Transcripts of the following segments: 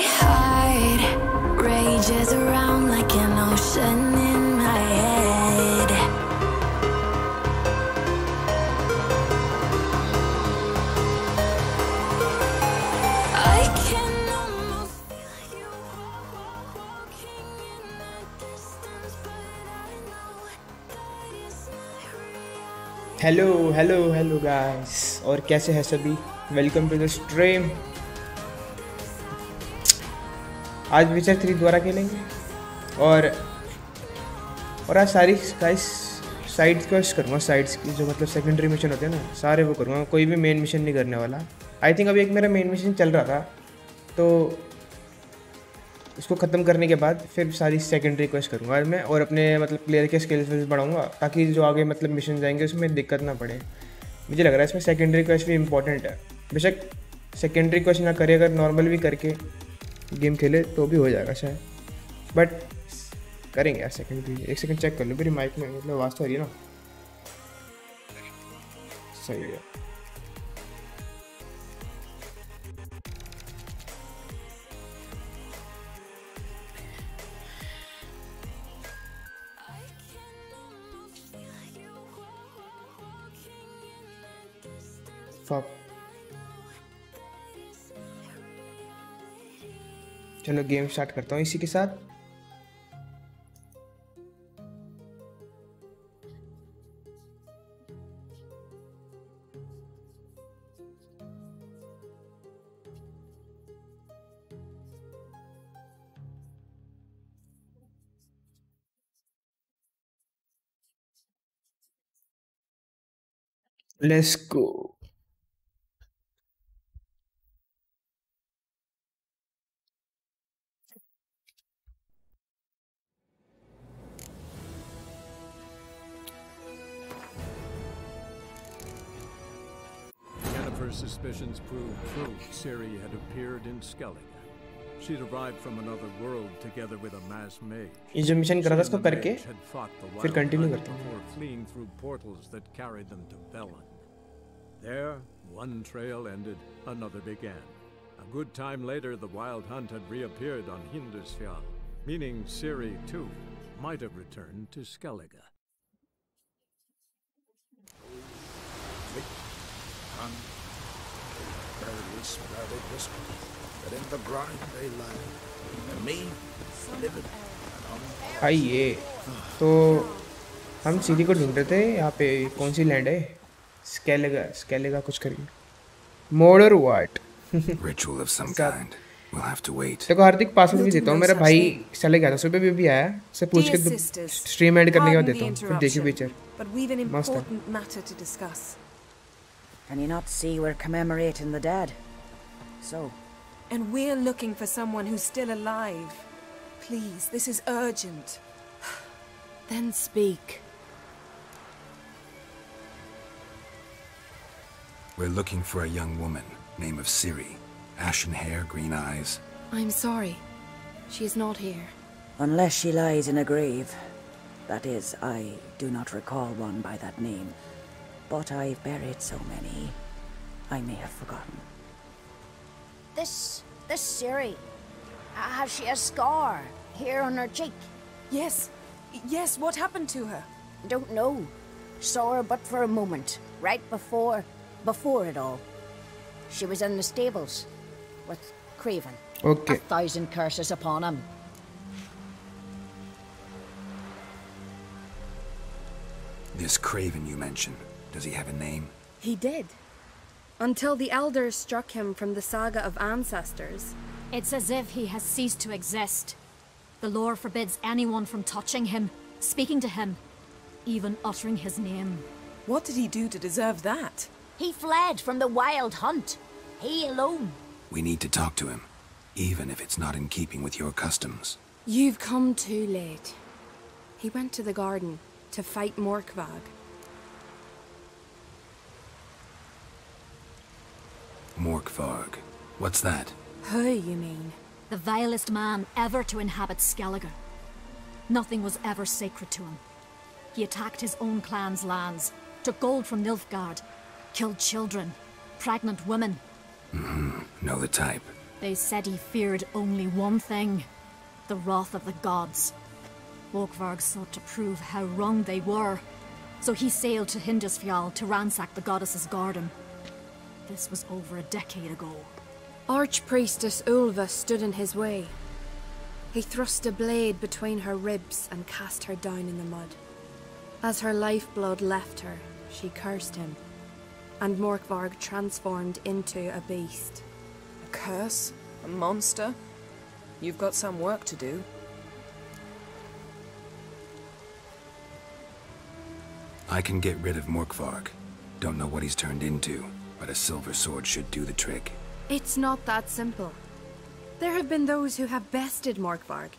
heart rages around like an ocean in my head. I can almost feel you walking in the distance, but I know that it's not real. Hello guys, और कैसे हैं सभी? Welcome to the stream. आज Witcher 3 द्वारा खेलेंगे और आज सारी गाइस साइड्स क्वेस्ट करूँगा। साइड्स की जो मतलब सेकेंडरी मिशन होते हैं ना, सारे वो करूँगा। कोई भी मेन मिशन नहीं करने वाला। आई थिंक अभी एक मेरा मेन मिशन चल रहा था, तो उसको ख़त्म करने के बाद फिर सारी सेकेंडरी क्वेस्ट करूँगा मैं, और अपने मतलब प्लेयर के स्किल्स भी बढ़ाऊँगा, ताकि जो आगे मतलब मिशन जाएंगे उसमें दिक्कत ना पड़े। मुझे लग रहा है इसमें सेकेंडरी क्वेस्ट भी इंपॉर्टेंट है। बेशक सेकेंडरी क्वेस्ट ना करे, अगर नॉर्मल भी करके गेम खेले तो भी हो जाएगा शायद, बट करेंगे यार सेकेंडरी। एक सेकंड चेक कर लो मेरी माइक में मतलब आवाज़ तो आ रही है ना? सही है। चलो गेम स्टार्ट करता हूँ इसी के साथ। Let's go. Suspicions proved true. Ciri had appeared in Skellige. She'd arrived from another world together with a mass mage. ये जो मिशन करा था उसको करके फिर कंटिन्यू करता हूँ। Before fleeing through portals that carried them to Velen. There, one trail ended, another began. A good time later, the wild hunt had reappeared on Hindusfjall, meaning Ciri too might have returned to Skellige. Sprouted whisper, but in the grind they lie, and me living भाई ये तो हम सीरी को ढूंढ रहे थे। यहाँ पे कौन सी लैंड है? स्केलेगा कुछ करिए। मोडर what ritual of some kind. We'll have to wait. देखो हार्दिक पासवर्ड भी देता हूँ। मेरा भाई चले गया था, सुबह भी आया, से पूछ के स्ट्रीम एंड करने के बाद देता हूँ, फिर देखिए पिक्चर मस्त है। Can you not see we're commemorating the dead? So. And we're looking for someone who's still alive. Please, this is urgent. Then speak. We're looking for a young woman, name of Ciri. Ashen hair, green eyes. I'm sorry. She is not here. Unless she lies in a grave. That is, I do not recall one by that name. But I've buried so many, I may have forgotten. This Ciri, has she a scar here on her cheek? Yes, what happened to her? Don't know. Saw her but for a moment, right before it all. She was in the stables with Craven. Okay. 1,000 curses upon him. This Craven you mentioned. Does he have a name? He did. Until the elders struck him from the saga of ancestors. It's as if he has ceased to exist. The lore forbids anyone from touching him, speaking to him, even uttering his name. What did he do to deserve that? He fled from the wild hunt. He alone. We need to talk to him, even if it's not in keeping with your customs. You've come too late. He went to the garden to fight Morkvag. Morkvarg. What's that? Who, you mean? The vilest man ever to inhabit Skellige. Nothing was ever sacred to him. He attacked his own clan's lands, took gold from Nilfgaard, killed children, pregnant women. Know the type. They said he feared only one thing, the wrath of the gods. Morkvarg sought to prove how wrong they were, so he sailed to Hindisfjall to ransack the goddess's garden. This was over a decade ago. Archpriestess Ulva stood in his way. He thrust a blade between her ribs and cast her down in the mud. As her lifeblood left her, she cursed him, and Morkvarg transformed into a beast. A curse? A monster? You've got some work to do. I can get rid of Morkvarg. Don't know what he's turned into, but a silver sword should do the trick. It's not that simple. There have been those who have bested Morkvarg,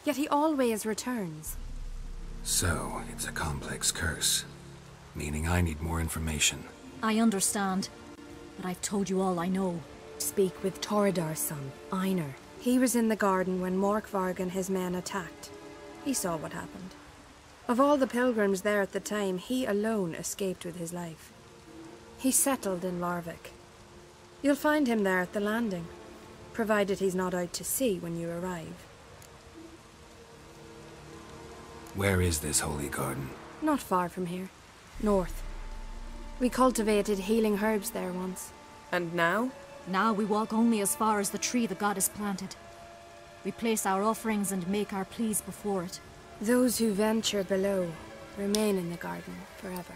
yet he always returns. So, it's a complex curse, meaning I need more information. I understand, but I've told you all I know. Speak with Toradar's son, Einar. He was in the garden when Morkvarg and his men attacked. He saw what happened. Of all the pilgrims there at the time, he alone escaped with his life. He settled in Larvik. You'll find him there at the landing, provided he's not out to sea when you arrive. Where is this holy garden? Not far from here. North. We cultivated healing herbs there once. And now? Now we walk only as far as the tree the goddess planted. We place our offerings and make our pleas before it. Those who venture below remain in the garden forever.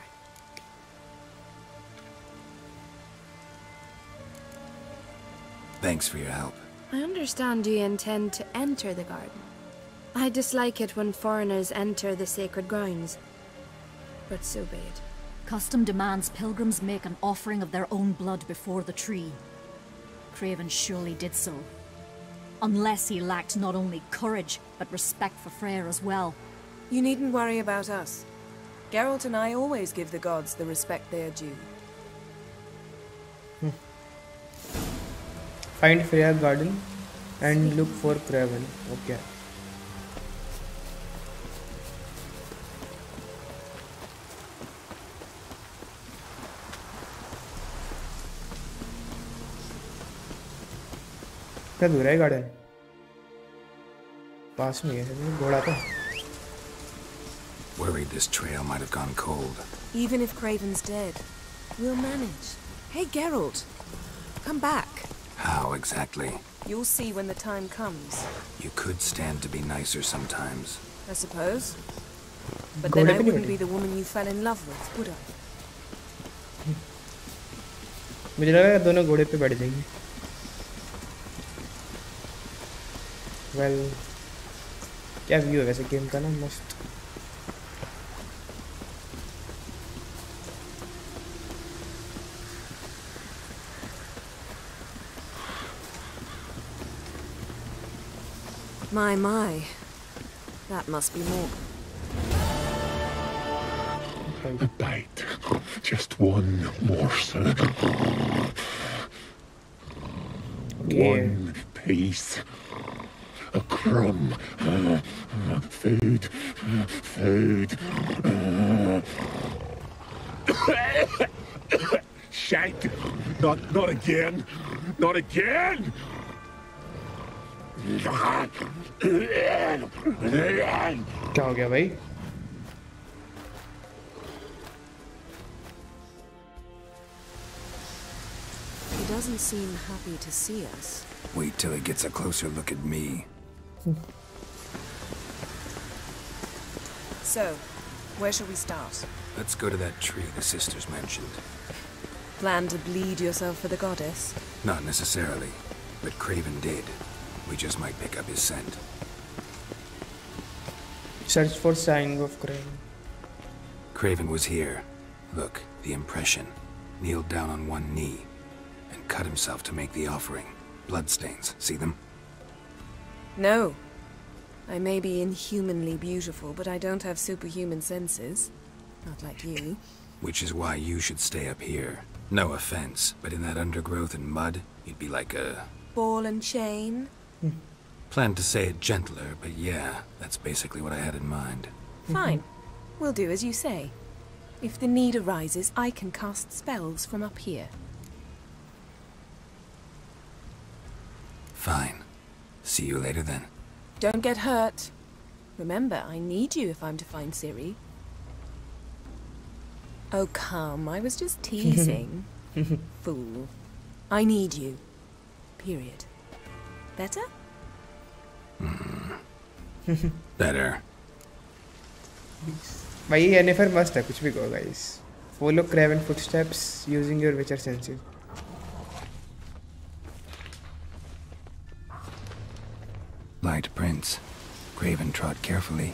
Thanks for your help. I understand you intend to enter the garden. I dislike it when foreigners enter the sacred grounds, but so be it. Custom demands pilgrims make an offering of their own blood before the tree. Craven surely did so. Unless he lacked not only courage, but respect for Freyr as well. You needn't worry about us. Geralt and I always give the gods the respect they are due. Find Freya garden and look for Craven. Okay. क्या दूर है garden? पास में है घोड़ा तो. Worried this trail might have gone cold. Even if Craven's dead, we'll manage. Hey, Geralt, come back. How exactly? You'll see when the time comes. You could stand to be nicer sometimes. I suppose. But then I wouldn't be the woman you fell in love with, would I? मुझे लगा दोनों घोड़े पे बैठ जाएंगे. Well, क्या view है वैसे गेम का ना मस्त. My. That must be more. A bite. Just one morsel. Okay. One piece. A crumb. Food. Shite. Not again. Not again. क्या हो गया भाई? He doesn't seem happy to see us. Wait till he gets a closer look at me. So, where shall we start? Let's go to that tree the sisters mentioned. Plan to bleed yourself for the goddess? Not necessarily, but Craven did. We just might pick up his scent. Search for signs of Craven. Craven was here. Look, the impression. Kneeled down on one knee and cut himself to make the offering. Bloodstains, see them? No. I may be inhumanly beautiful, but I don't have superhuman senses. Not like you. Which is why you should stay up here. No offense, but in that undergrowth and mud, you'd be like a... Ball and chain? Planned to say it gentler, but yeah, that's basically what I had in mind. Fine. We'll do as you say. If the need arises, I can cast spells from up here. Fine. See you later then. Don't get hurt. Remember, I need you if I'm to find Ciri. Oh, come. I was just teasing. Fool. I need you. Period. Better? Better. भाई ये एनिफर मस्त है, कुछ भी कहो guys. Follow Craven footsteps using your Witcher senses. Light prints. Craven trod carefully.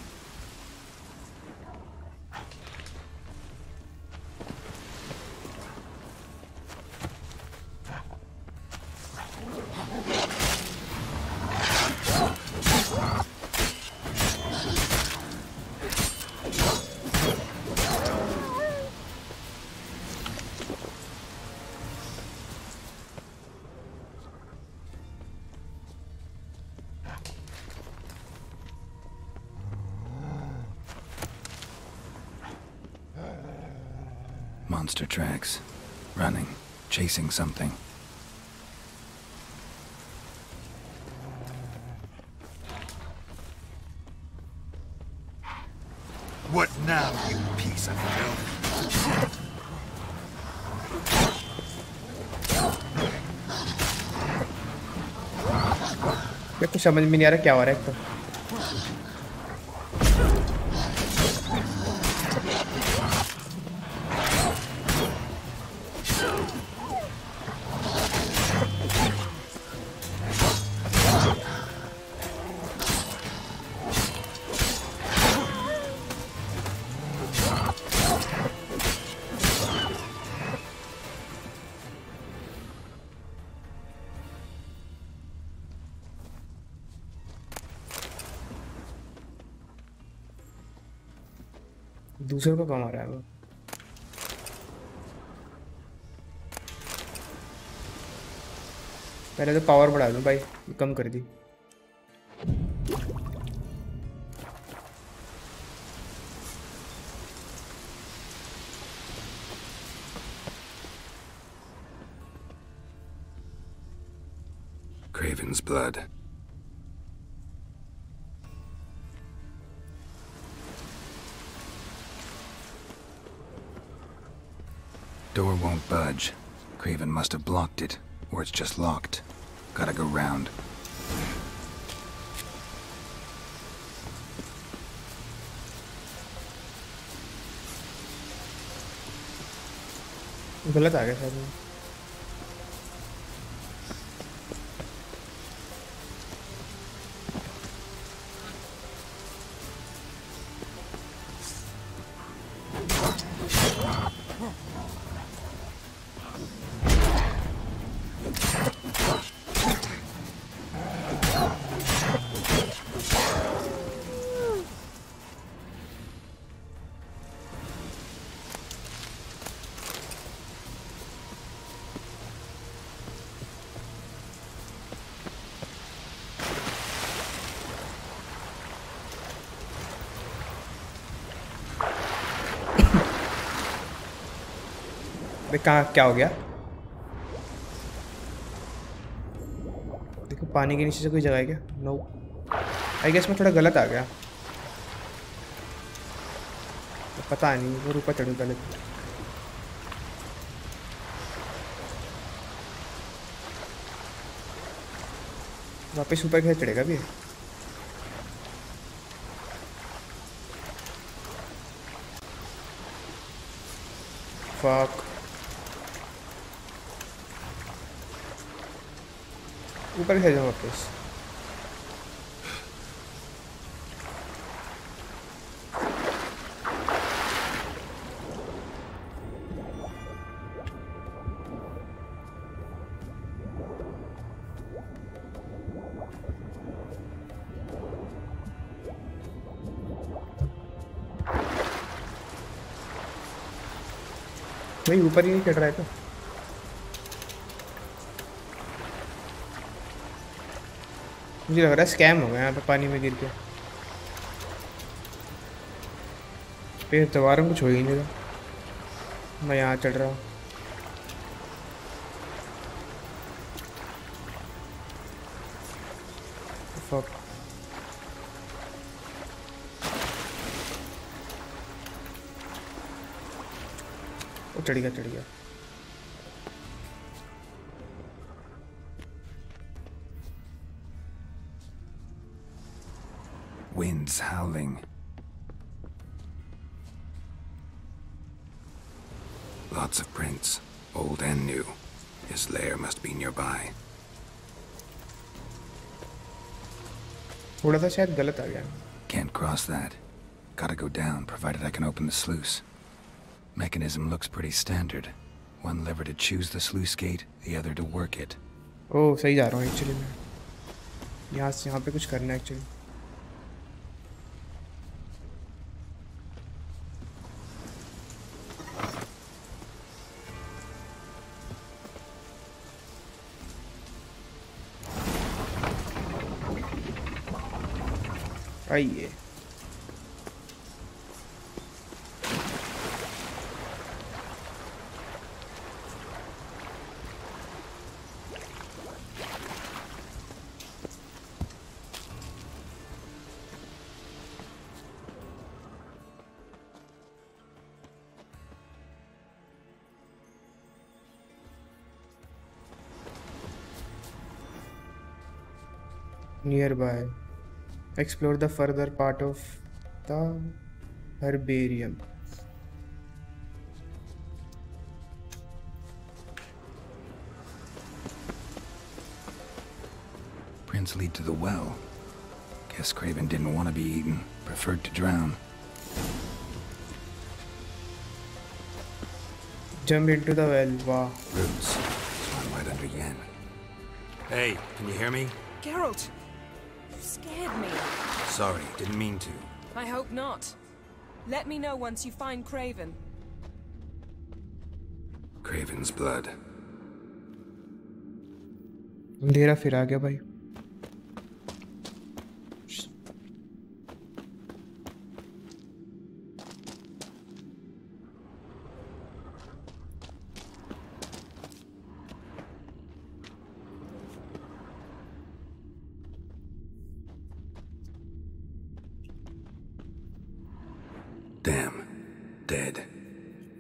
Monster tracks. Running. Chasing something. What now, you piece of filth? मेरे को समझ में नहीं आ रहा क्या हो रहा है. तो दूसरों को कम आ रहा है वो. पहले तो पावर बढ़ा दूं भाई, कम कर दी. Craven's blood. Door won't budge. Craven must have blocked it, or it's just locked. Gotta go round. गलत आ गया शायद. कहाँ क्या हो गया? देखो पानी के नीचे से कोई जगह है क्या? नो. आई गेस मैं थोड़ा गलत आ गया. पता नहीं, वो ऊपर चढ़ूँ पहले. वापस ऊपर कैसे चढ़ेगा भी? फक. ऊपर कैसे जाऊँ वापस? भाई ऊपर ही नहीं चढ़ रहा है तो. मुझे लग रहा है स्कैम हो गया यहाँ पे पानी में गिर के. फिर दोबारा कुछ हो ही नहीं रहा. मैं यहाँ चढ़ रहा हूँ. fuck. वो चढ़ गया. Winds howling. Lots of prints, old and new. His lair must be nearby. थोड़ा सा शायद गलत आ गया. Can't cross that. Gotta go down, provided I can open the sluice. Mechanism looks pretty standard. One lever to choose the sluice gate, the other to work it. ओह सही जा रहा हूँ actually मैं. यहाँ पे कुछ करना है एक्चुअली. आइए. Nearby. Explore the further part of the herbarium. Prints lead to the well. Guess Craven didn't want to be eaten, preferred to drown. Jump into the well. Wow. Roots. Swam right under Yen. Hey, can you hear me? Geralt! You scared me. Sorry, didn't mean to. I hope not. Let me know once you find Craven. Craven's blood. अंधेरा फिर आ गया भाई. Damn. Dead.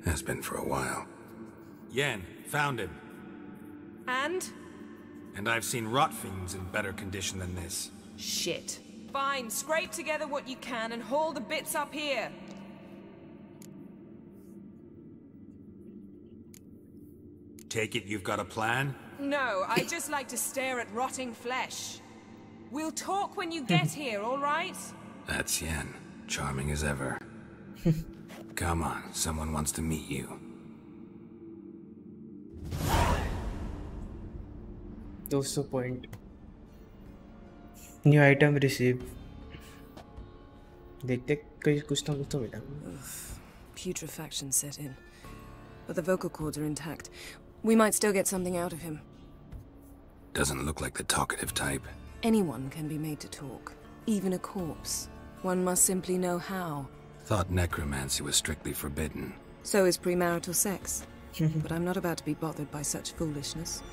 Has been for a while. Yen, found him. And? And I've seen rot fiends in better condition than this. Shit. Fine, scrape together what you can and haul the bits up here. Take it you've got a plan? No, I just like to stare at rotting flesh. We'll talk when you get here, all right? That's Yen. Charming as ever. Come on, someone wants to meet you. $200 point. New item received. देखते कुछ तो मिला. Putrefaction set in. But the vocal cords are intact. We might still get something out of him. Doesn't look like the talkative type. Anyone can be made to talk. Even a corpse. One must simply know how. Thought necromancy was strictly forbidden. So is premarital sex. But I'm not about to be bothered by such foolishness.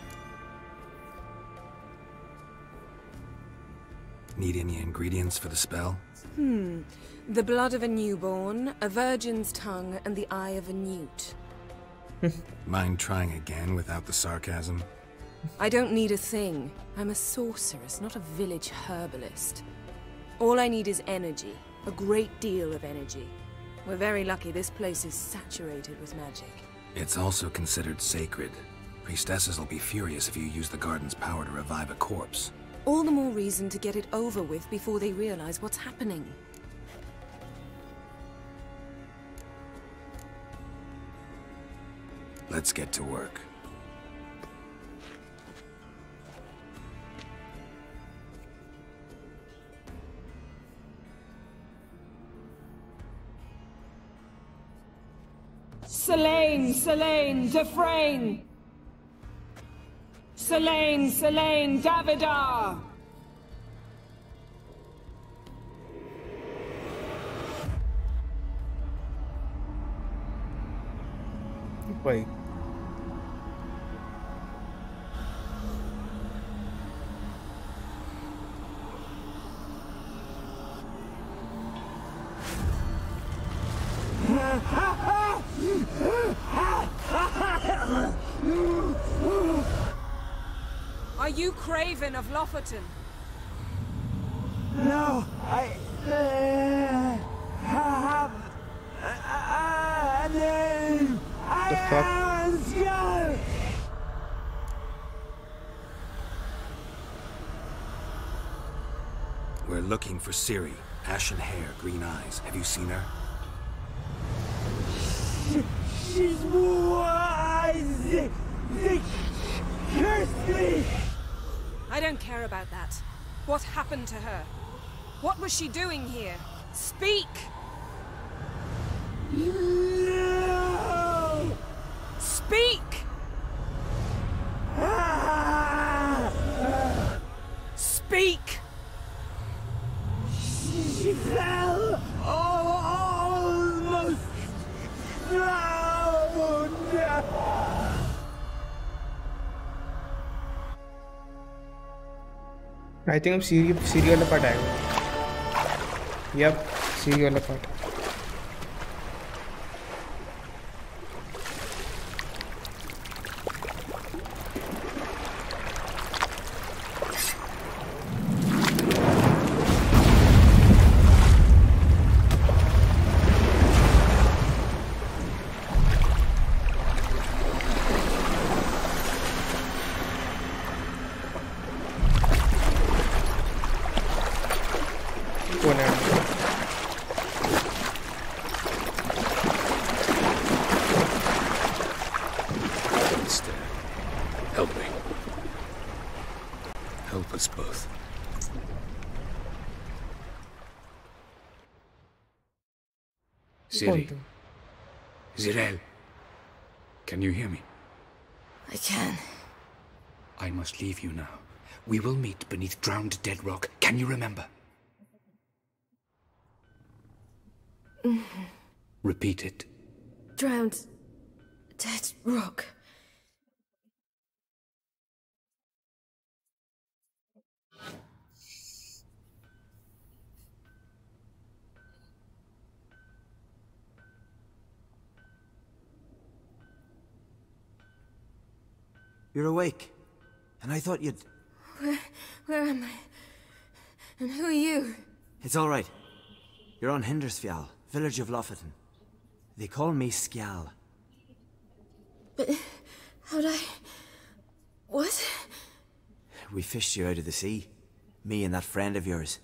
Need any ingredients for the spell? The blood of a newborn, a virgin's tongue, and the eye of a newt. Mind trying again without the sarcasm? I don't need a thing. I'm a sorceress, not a village herbalist. All I need is energy. A great deal of energy. We're very lucky this place is saturated with magic. It's also considered sacred. Priestesses will be furious if you use the garden's power to revive a corpse. All the more reason to get it over with before they realize what's happening. Let's get to work. Selene, Defrain! Selene, Davidar! Wait. Are you Craven of Lofoten? No, I have a name. The fuck? We're looking for Ciri. Ashen hair, green eyes. Have you seen her? She's wise. They cursed me. I don't care about that. What happened to her? What was she doing here? Speak! No! Speak! Speak! She fell almost drowned. I think I'm Ciri वाला part आएगा. Yep, Ciri वाला part. Ciri. Zirel. Can you hear me? I can. I must leave you now. We will meet beneath drowned dead rock. Can you remember? Repeat it. Drowned dead rock. You're awake, and I thought you'd... Where am I? And who are you? It's all right. You're on Hindersfjall, village of Lofoten. They call me Skjal. But how'd I... What? We fished you out of the sea. Me and that friend of yours.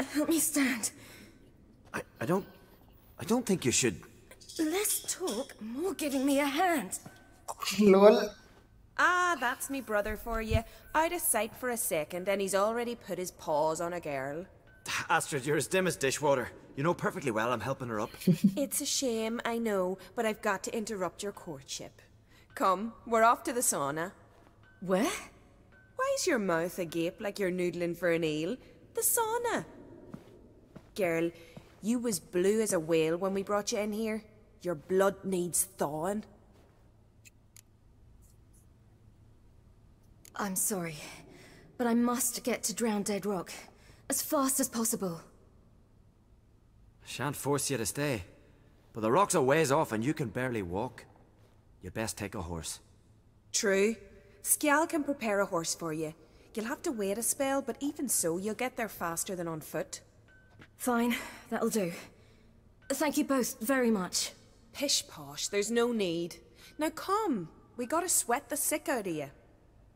Help me stand. I don't think you should... Less talk, more giving me a hand. LOL. Ah, that's me brother for you. Out of sight for a second, and he's already put his paws on a girl. Astrid, you're as dim as dishwater. You know perfectly well I'm helping her up. It's a shame, I know, but I've got to interrupt your courtship. Come, we're off to the sauna. Where? Why's your mouth agape like you're noodling for an eel? The sauna. Girl, you was blue as a whale when we brought you in here. Your blood needs thawing. I'm sorry, but I must get to Drowned Dead Rock as fast as possible. Shan't force you to stay, but the rock's a ways off and you can barely walk. You'd best take a horse. True. Skjal can prepare a horse for you. You'll have to wait a spell, but even so, you'll get there faster than on foot. Fine, that'll do. Thank you both very much. Pish-posh, there's no need. Now come, we gotta sweat the sick out of you.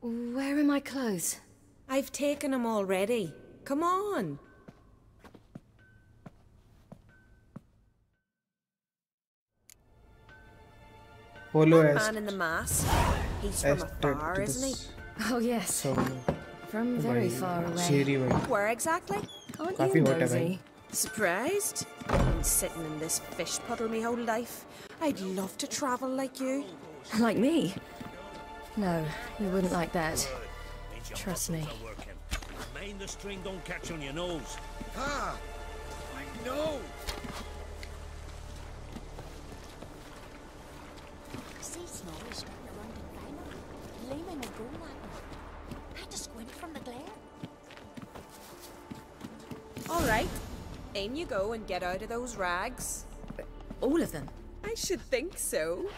Where are my clothes? I've taken them already. Come on. Polo man in the mask. He's from afar, isn't he? Oh yes. From very far away. Where exactly? Aren't you nosy? Surprised? I've been sitting in this fish puddle my whole life. I'd love to travel like you. Like me? No, you wouldn't like that. Trust me. Mind the string don't catch on your nose. Ah! I know! See snow is starting around the primer. Layman will go at me. I had to squint from the glare. All right. In you go and get out of those rags. All of them? I should think so.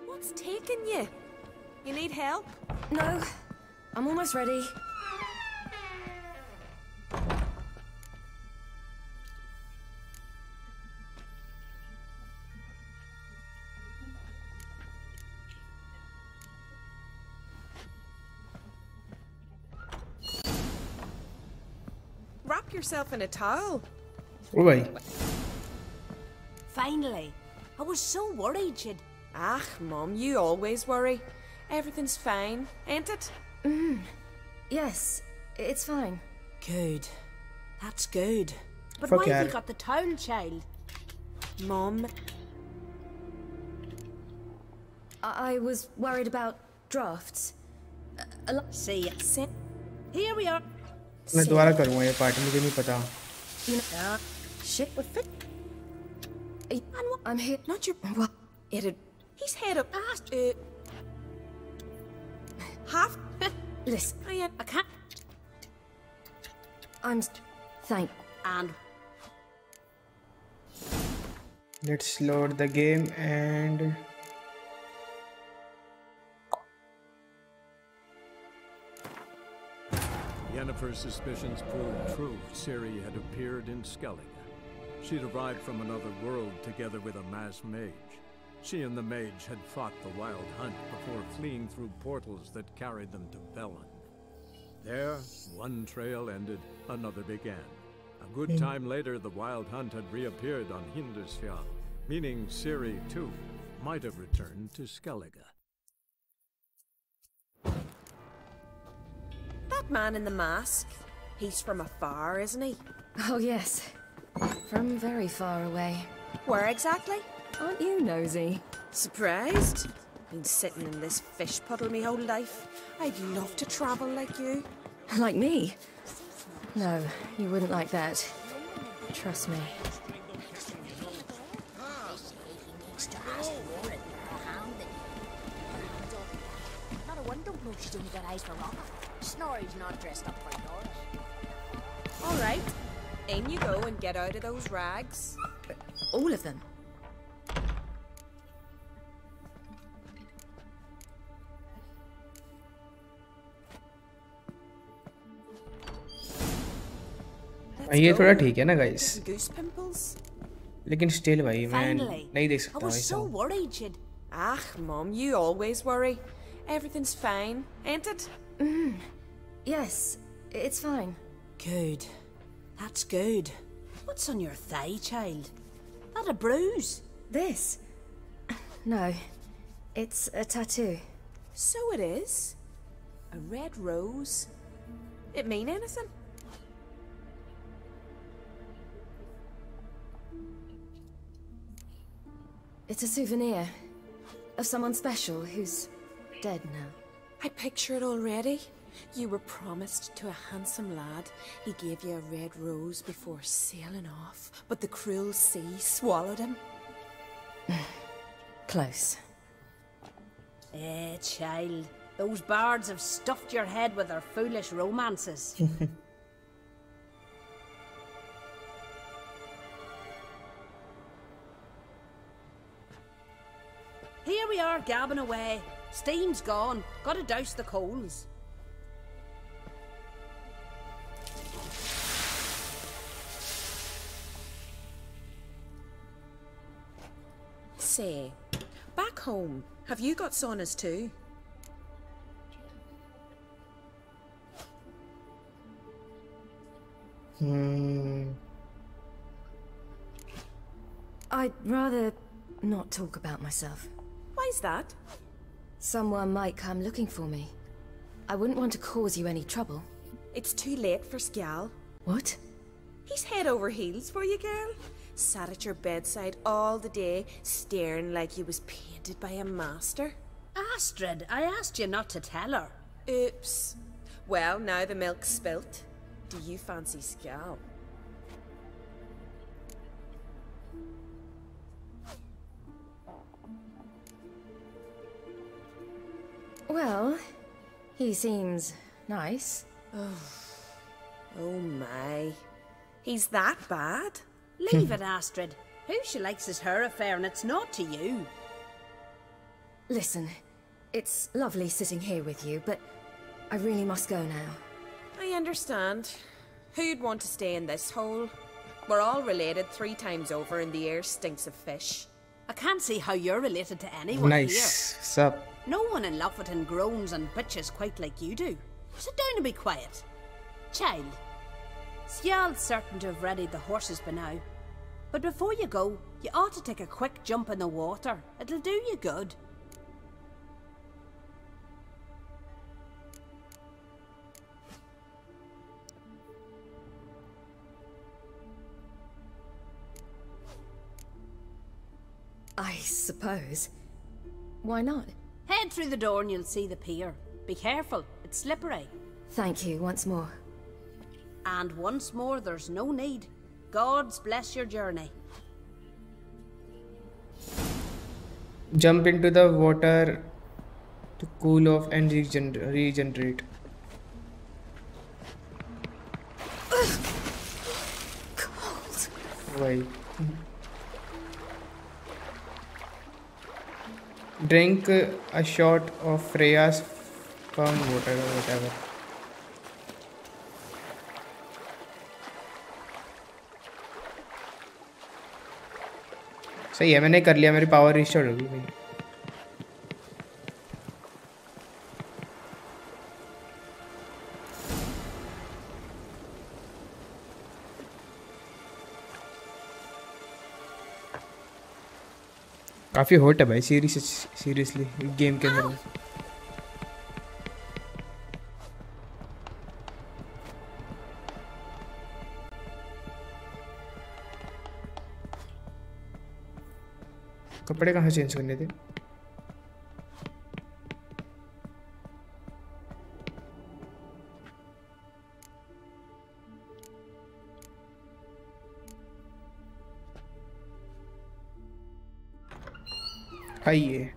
What's taking you? You need help? No, I'm almost ready. Wrap yourself in a towel. Oh boy. Finally. I was so worried she'd... Ah, Mum, you always worry. Everything's fine, ain't it? Yes, it's fine. Good. That's good. But Fuck why have yeah. you got the towel, child? Mum. I was worried about drafts. See, here we are. मैं दोबारा करूँगा ये part, मुझे नहीं पता. Shit. I'm here. Not your... What? He's head up past... half... Listen. I can't... Thank... And... Let's load the game and... Yennefer's suspicions proved true. Ciri had appeared in Skellige. She'd arrived from another world together with a masked mage. She and the mage had fought the Wild Hunt before fleeing through portals that carried them to Velen. There, one trail ended, another began. A good time later, the Wild Hunt had reappeared on Hindersfjall, meaning Ciri, too, might have returned to Skellige. That man in the mask, he's from afar, isn't he? Oh, yes. From very far away. Where exactly? Aren't you nosy? Surprised? Been sitting in this fish puddle me whole life. I'd love to travel like you. Like me? No, you wouldn't like that. Trust me. Not a wonder blow she's only got eyes for rock. Snorri's not dressed up for yours. All right. In you go and get out of those rags. All of them? ये थोड़ा ठीक है ना guys, Goose pimples? लेकिन still भाई मैं नहीं देख सकता I was ऐसा. so worried she'd... Ah, Mum, you always worry. Everything's fine, ain't it? Yes, it's fine. Good. That's good. What's on your thigh, child? That a bruise? This? No, it's a tattoo. So it is. A red rose. It mean anything? It's a souvenir of someone special who's dead now. I picture it already. You were promised to a handsome lad. He gave you a red rose before sailing off, but the cruel sea swallowed him. Close. Child. Those bards have stuffed your head with their foolish romances. Here we are, gabbing away. Steam's gone. Gotta douse the coals. Say, back home, have you got saunas too? I'd rather not talk about myself. Why's that? Someone might come looking for me. I wouldn't want to cause you any trouble. It's too late for Skjal. What? He's head over heels for you, girl. Sat at your bedside all the day, staring like he was painted by a master. Astrid, I asked you not to tell her. Oops. Well, now the milk's spilt. Do you fancy scalp? Well, he seems nice. Oh my. He's that bad? Leave it, Astrid. Who she likes is her affair, and it's not to you. Listen, it's lovely sitting here with you, but I really must go now. I understand. Who'd want to stay in this hole? We're all related 3 times over, and the air stinks of fish. I can't see how you're related to anyone Nice. here. Sup? No one in Lofoten groans and bitches quite like you do. Sit down and be quiet. Child, Sjal's certain to have readied the horses by now. But before you go, you ought to take a quick jump in the water. It'll do you good. I suppose. Why not? Head through the door and you'll see the pier. Be careful, it's slippery. Thank you once more. And once more, there's no need. Gods bless your journey. Jump into the water to cool off and regenerate. Cold. Why? Drink a shot of Freya's firm water or whatever. सही है, मैंने कर लिया, मेरी power restore हो गई भाई. काफी हॉट है भाई सीरियसली गेम के अंदर. कपड़े कहाँ चेंज करने थे? आइए.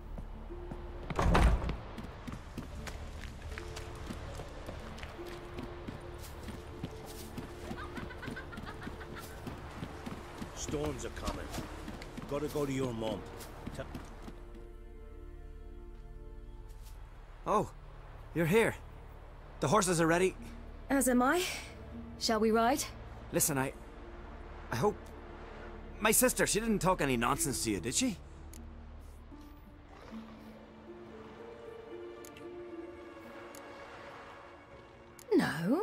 Storms are coming. Gotta go to your mom. Oh, you're here. The horses are ready. As am I. Shall we ride? Listen, I hope... My sister, she didn't talk any nonsense to you, did she? No.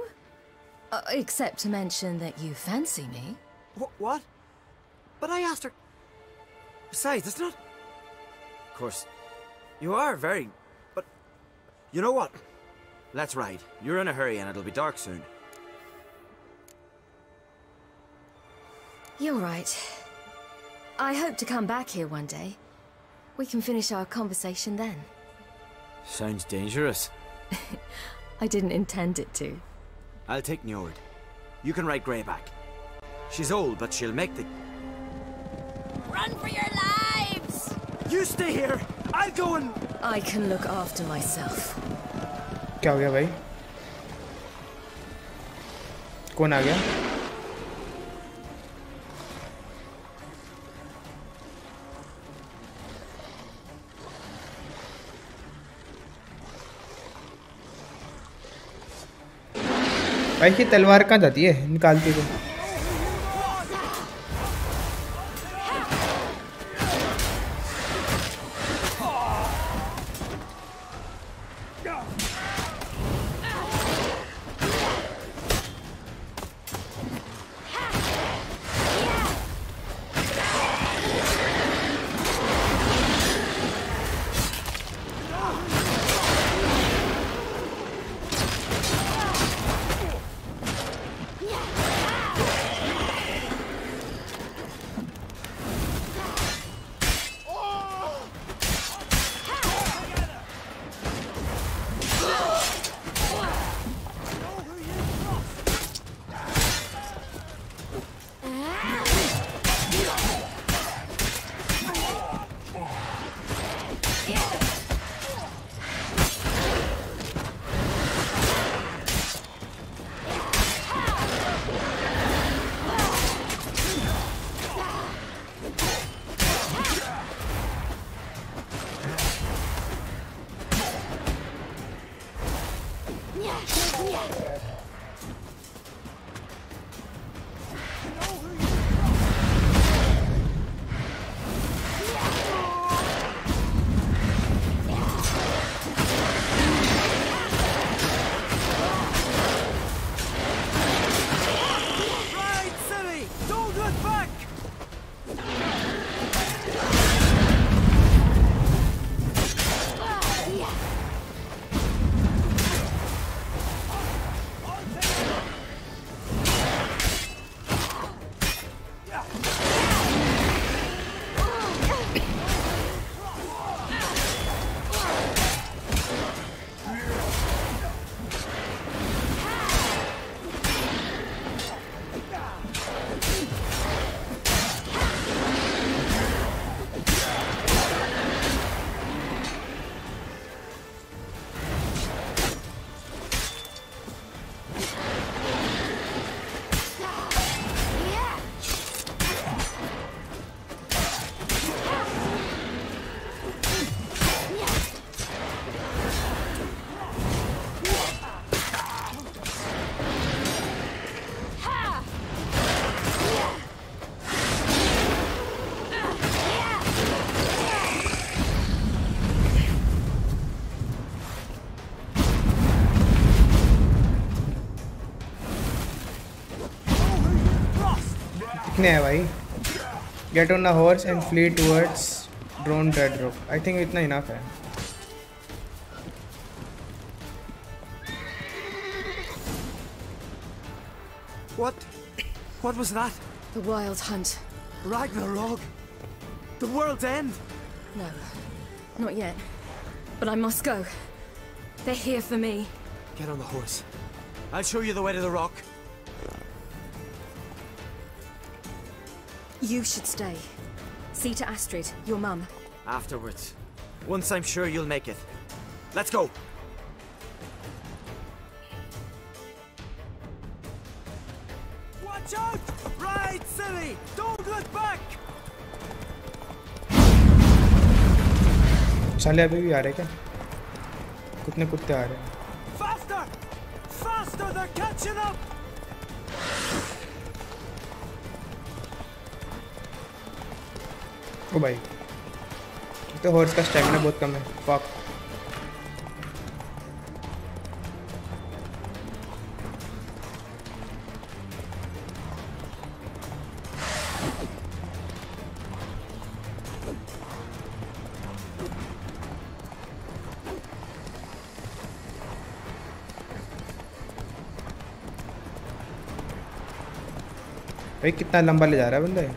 Except to mention that you fancy me. What? But I asked her... Besides, it's not... Of course, you are very... But... You know what? Let's ride. You're in a hurry and it'll be dark soon. You're right. I hope to come back here one day. We can finish our conversation then. Sounds dangerous. I didn't intend it to. I'll take Njord. You can ride Greyback. She's old, but she'll make the... Run for your lives! You stay here! I'll go and... I can look after myself. क्या हो गया भाई? कौन आ गया? भाई की तलवार कहाँ जाती है? निकालती तो. कितने हैं भाई? Get on a horse and flee towards drone dreadrock. I think इतना enough है. What was that? The Wild Hunt. Ragnarok? The world's end? No, not yet. But I must go. They're here for me. Get on the horse. I'll show you the way to the rock. You should stay. See to Astrid, your mum. Afterwards. Once I'm sure you'll make it. Let's go! Watch out! Ride, silly! Don't look back! साले अभी भी आ रहे क्या? कितने कुत्ते आ रहे हैं? Faster! Faster! They're catching up! ओ भाई, तो हॉर्स का स्टैमिना बहुत कम है. फक. भाई कितना लंबा ले जा रहा है बंदा.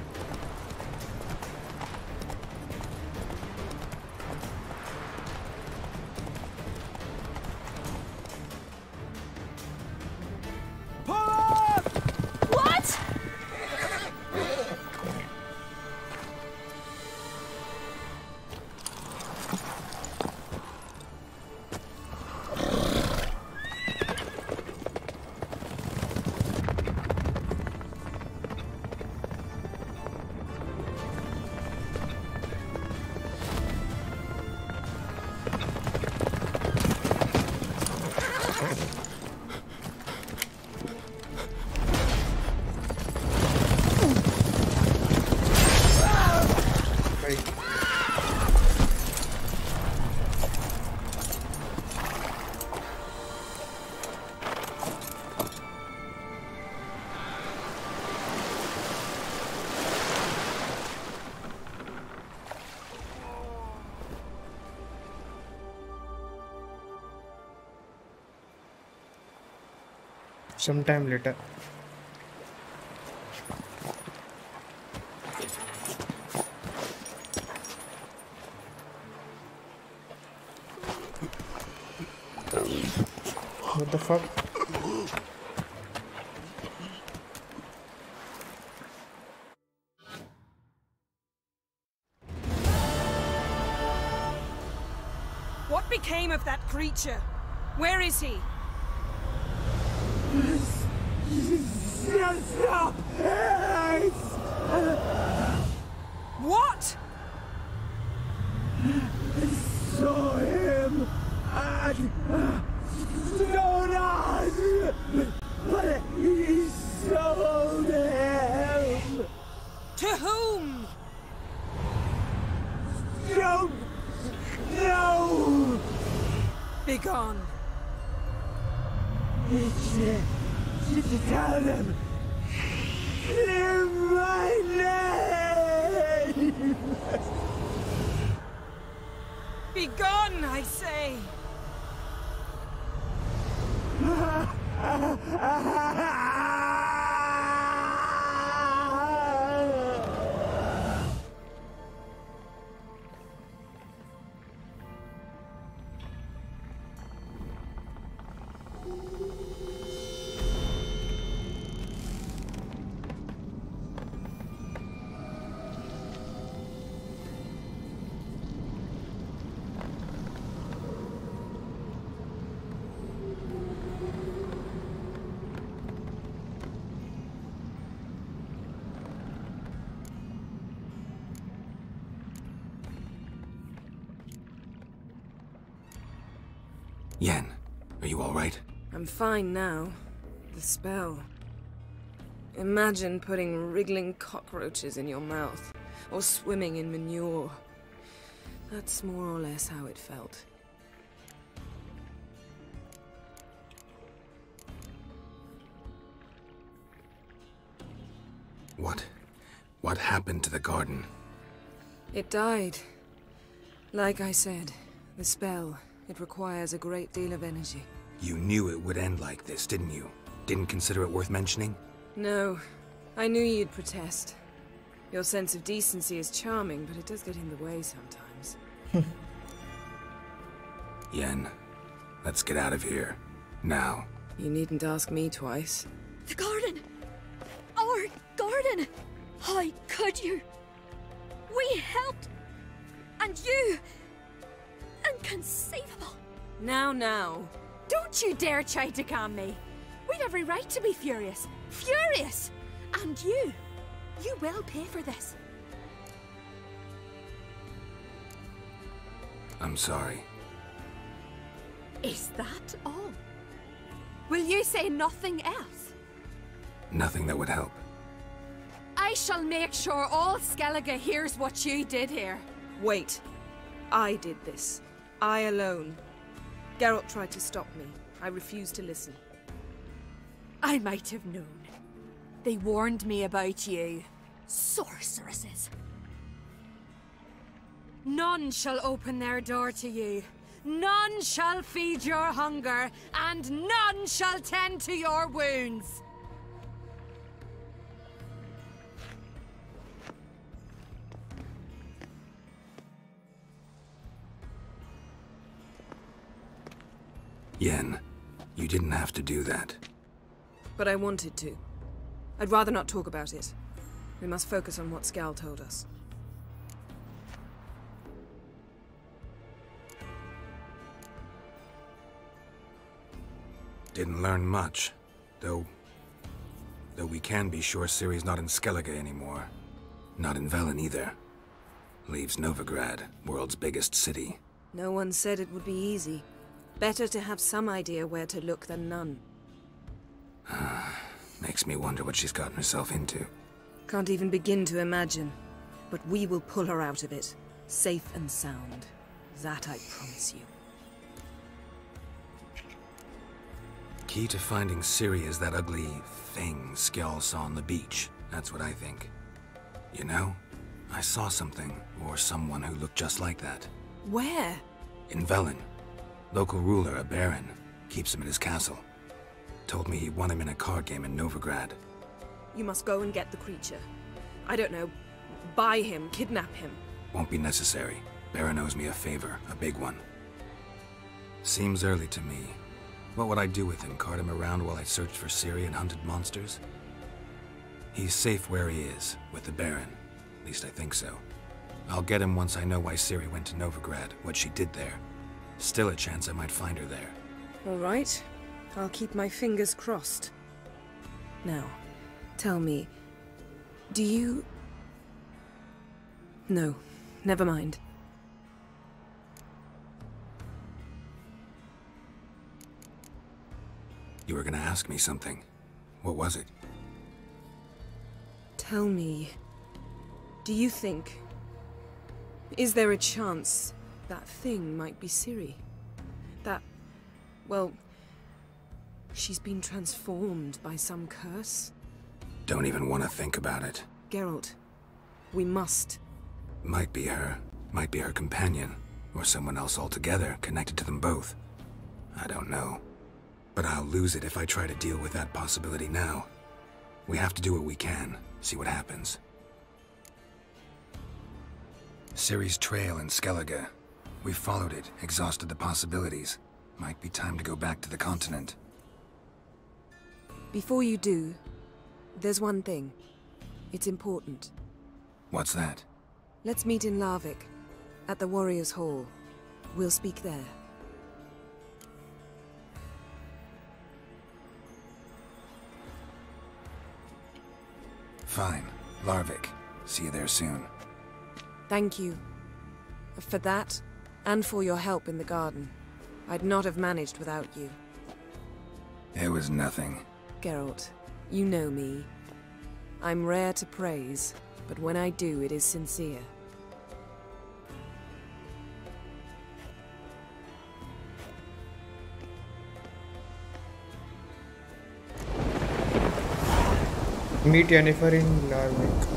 Sometime later. What the fuck? What became of that creature? Where is he? Stop! What? I saw him at Stone, but he sold him. To whom? Don't know. Begone. Tell them. Clear my name. Yen, are you all right? I'm fine now. The spell. Imagine putting wriggling cockroaches in your mouth, or swimming in manure. That's more or less how it felt. What happened to the garden? It died. Like I said, the spell, it requires a great deal of energy. You knew it would end like this, didn't you? Didn't consider it worth mentioning? No. I knew you'd protest. Your sense of decency is charming, but it does get in the way sometimes. Yen, let's get out of here. Now. You needn't ask me twice. The garden! Our garden! How could you? We helped! And you! Inconceivable! Now. Don't you dare try to calm me. We'd every right to be furious. Furious! And you will pay for this. I'm sorry. Is that all? Will you say nothing else? Nothing that would help. I shall make sure all Skellige hears what you did here. Wait. I did this. I alone. Geralt tried to stop me. I refused to listen. I might have known. They warned me about you. Sorceresses. None shall open their door to you. None shall feed your hunger, and none shall tend to your wounds. Yen, you didn't have to do that. But I wanted to. I'd rather not talk about it. We must focus on what Skal told us. Didn't learn much, though we can be sure Ciri's not in Skellige anymore. Not in Velen either. Leaves Novigrad, world's biggest city. No one said it would be easy. Better to have some idea where to look than none. Makes me wonder what she's gotten herself into. Can't even begin to imagine. But we will pull her out of it. Safe and sound. That I promise you. Key to finding Ciri is that ugly thing Skjall saw on the beach. That's what I think. You know, I saw something, or someone who looked just like that. Where? In Velen. Local ruler, a baron, keeps him at his castle. Told me he won him in a card game in Novigrad. You must go and get the creature. I don't know, buy him, kidnap him. Won't be necessary. Baron owes me a favor, a big one. Seems early to me. What would I do with him? Cart him around while I searched for Ciri and hunted monsters? He's safe where he is, with the Baron. At least I think so. I'll get him once I know why Ciri went to Novigrad, what she did there. Still a chance I might find her there. All right. I'll keep my fingers crossed. Now, tell me, do you... No, never mind. You were gonna ask me something. What was it? Tell me, do you think... Is there a chance that thing might be Ciri? That... well... she's been transformed by some curse? Don't even want to think about it. Geralt, we must. Might be her companion, or someone else altogether connected to them both. I don't know. But I'll lose it if I try to deal with that possibility now. We have to do what we can, see what happens. Ciri's trail in Skellige. We've followed it, exhausted the possibilities. Might be time to go back to the continent. Before you do, there's one thing. It's important. What's that? Let's meet in Larvik, at the Warriors' Hall. We'll speak there. Fine. Larvik. See you there soon. Thank you. For that, and for your help in the garden. I'd not have managed without you. It was nothing. Geralt, you know me. I'm rare to praise, but when I do, it is sincere. Meet Yennefer in Larvik.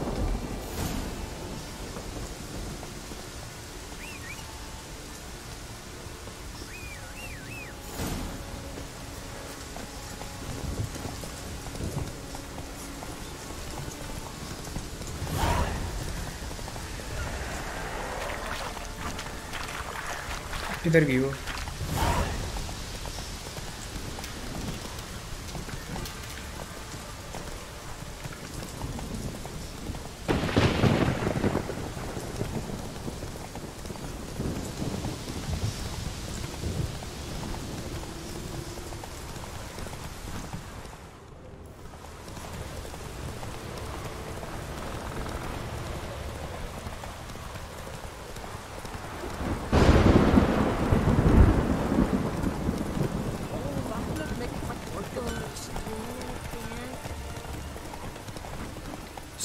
किधर गई वो?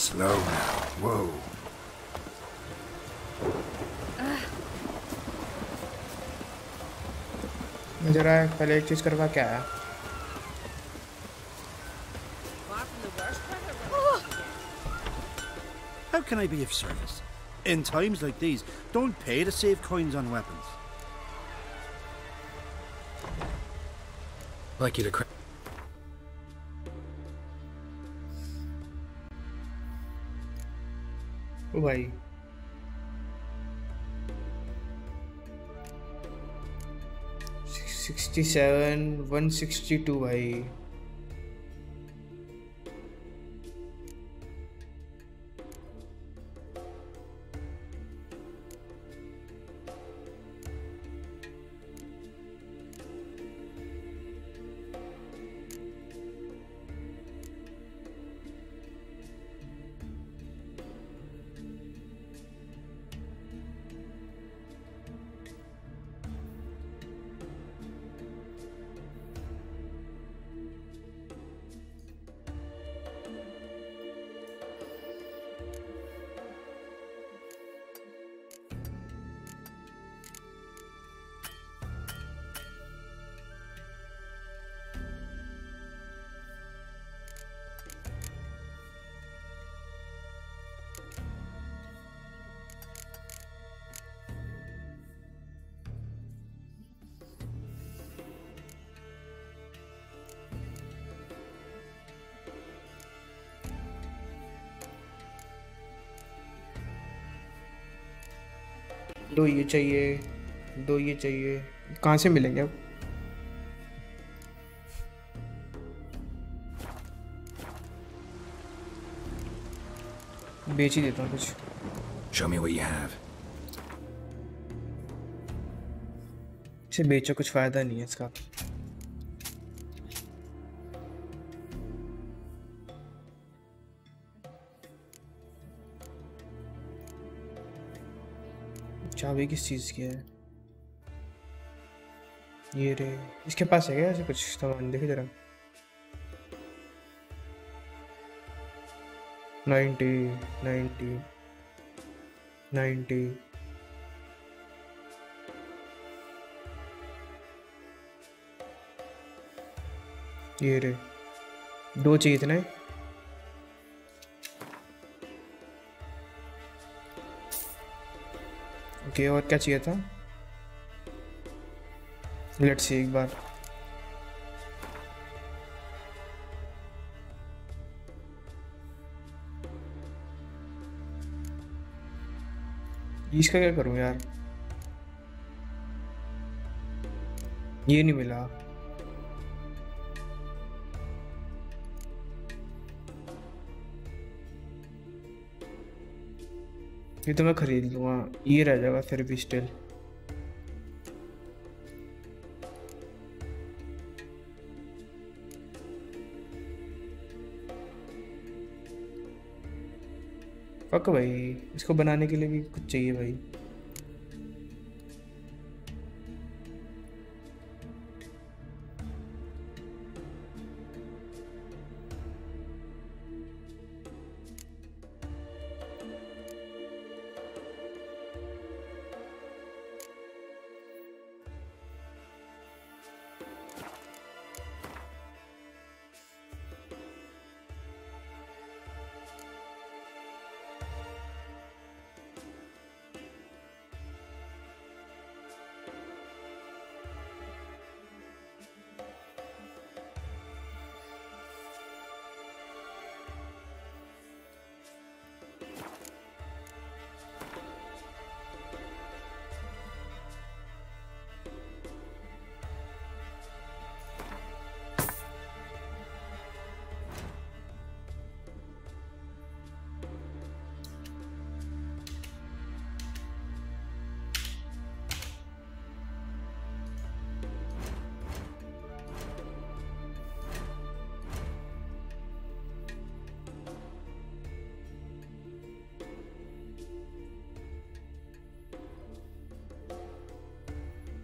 Slow now. Whoa. जरा पहले एक चीज करवा क्या है? How can I be of service? In times like these, don't pay to save coins on weapons. Like you to ओ भाई 67 162 भाई दो ये चाहिए कहाँ से मिलेंगे अब? बेच ही देता हूँ कुछ। Show me what you have. इसे बेचो, कुछ फायदा नहीं है इसका। चाबी किस चीज़ की है? ये रे, इसके पास है क्या ऐसे कुछ सामान? देखे जरा। 90 ये रे, दो चाहिए थे ना। ओके, और क्या चाहिए था? लेट्स सी एक बार। इसका क्या करूं यार, ये नहीं मिला। ये तो मैं खरीद लूँगा, ये रह जाएगा फिर भी स्टिल। पक भाई, इसको बनाने के लिए भी कुछ चाहिए भाई।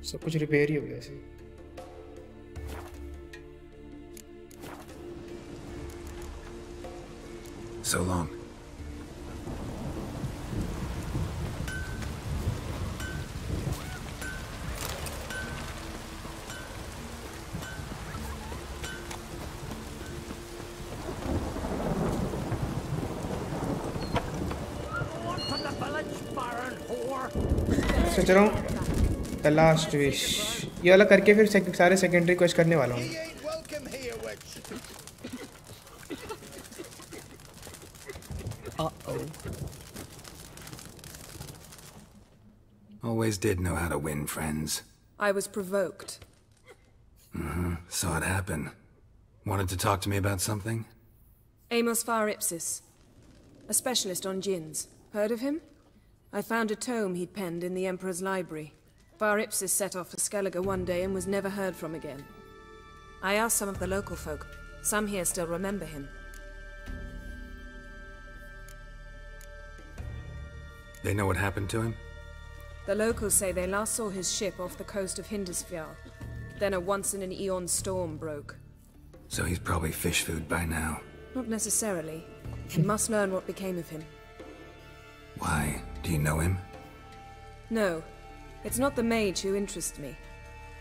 सब कुछ रिपेयर ही हो गया ऐसे। So long. सोच रहा हूँ द लास्ट विश ये वाला करके फिर सारे सेकेंडरी क्वेस्ट करने वाला हूँ। Always did know how to win, friends. I was provoked. Saw it happen. Wanted to talk to me about something? Amos Faripsis, a specialist on djinns. Heard of him? I found a tome he'd penned in the Emperor's library. Faripsis set off for Skellige one day and was never heard from again. I asked some of the local folk. Some here still remember him. They know what happened to him? The locals say they last saw his ship off the coast of Hindisfjall. Then a once-in-an-eon storm broke. So he's probably fish food by now. Not necessarily. We must learn what became of him. Why? Do you know him? No. It's not the mage who interests me.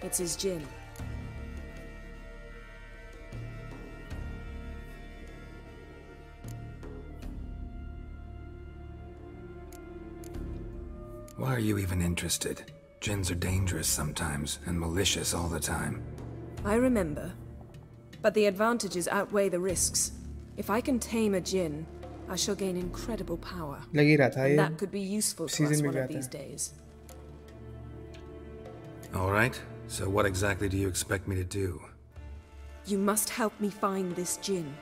It's his djinn. Why are you even interested? Djinns are dangerous sometimes, and malicious all the time. I remember. But the advantages outweigh the risks. If I can tame a djinn, I shall gain incredible power. And that could be useful to us one of these days. All right. So what exactly do you expect me to do? You must help me find this djinn.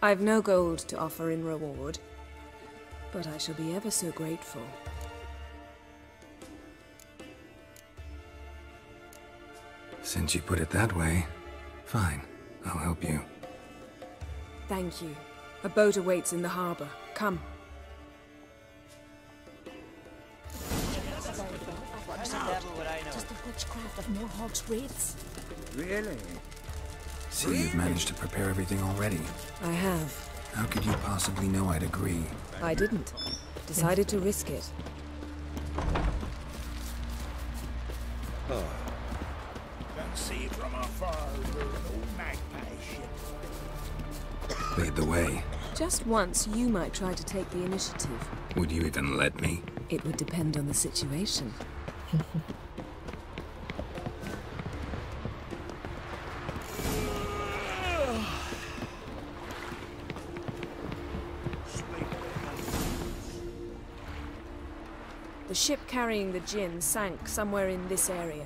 I've no gold to offer in reward, but I shall be ever so grateful. Since you put it that way, fine. I'll help you. Thank you. A boat awaits in the harbor. Come. Just the witchcraft of Morhawk's wraiths. Really? So you've managed to prepare everything already? I have. How could you possibly know I'd agree? I didn't. Decided to risk it. Oh. Can see from afar there's no magpie ship. Lead the way. Just once, you might try to take the initiative. Would you even let me? It would depend on the situation. The ship carrying the gin sank somewhere in this area.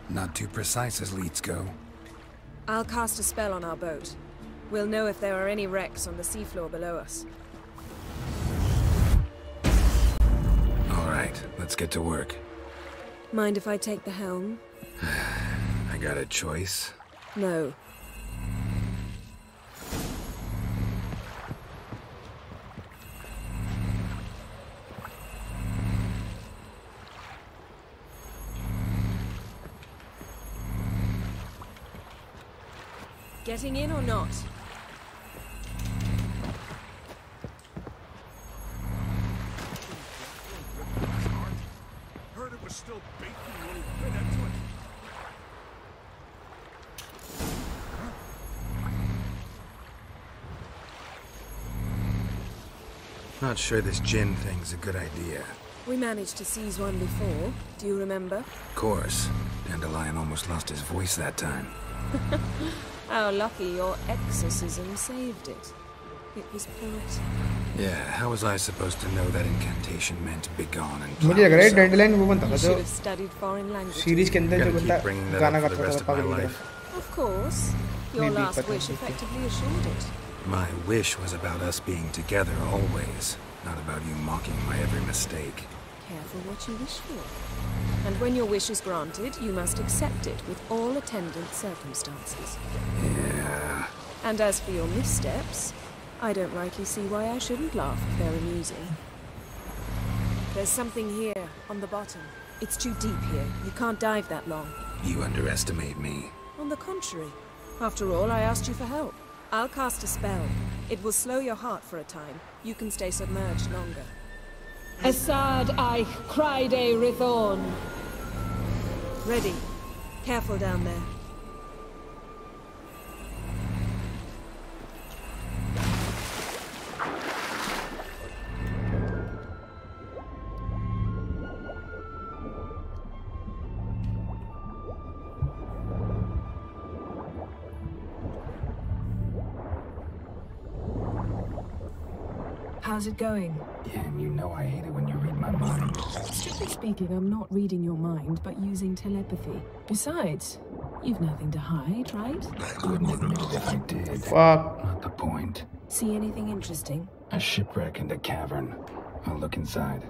Not too precise as leads go. I'll cast a spell on our boat. We'll know if there are any wrecks on the seafloor below us. All right, let's get to work. Mind if I take the helm? I got a choice? No. Getting in or not? Heard it was still baking when he bit into it. Not sure this gin thing's a good idea. We managed to seize one before. Do you remember? Of course. Dandelion almost lost his voice that time. How lucky your exorcism saved it. It was poetic. Yeah, how was I supposed to know that incantation meant begone and मुझे लग रहा है डैंडलाइन वो बनता था You जो should have studied foreign languages. Series के अंदर जो बंदा गाना गाता था पागल की तरह. Of course. Your Maybe, last but wish effectively assured it. My wish was about us being together always, not about you mocking my every mistake. Careful what you wish for. And when your wish is granted, you must accept it with all attendant circumstances. Yeah. And as for your missteps, I don't rightly see why I shouldn't laugh if they're amusing. There's something here, on the bottom. It's too deep here. You can't dive that long. You underestimate me. On the contrary. After all, I asked you for help. I'll cast a spell. It will slow your heart for a time. You can stay submerged longer. Assad I Criede Rithorn. Ready. Careful down there. How's it going? Yeah, and you know I hate it when you read my mind. Strictly speaking, I'm not reading your mind, but using telepathy. Besides, you've nothing to hide, right? I wouldn't admit it if I did. Fuck. Not the point. See anything interesting? A shipwreck and a cavern. I'll look inside.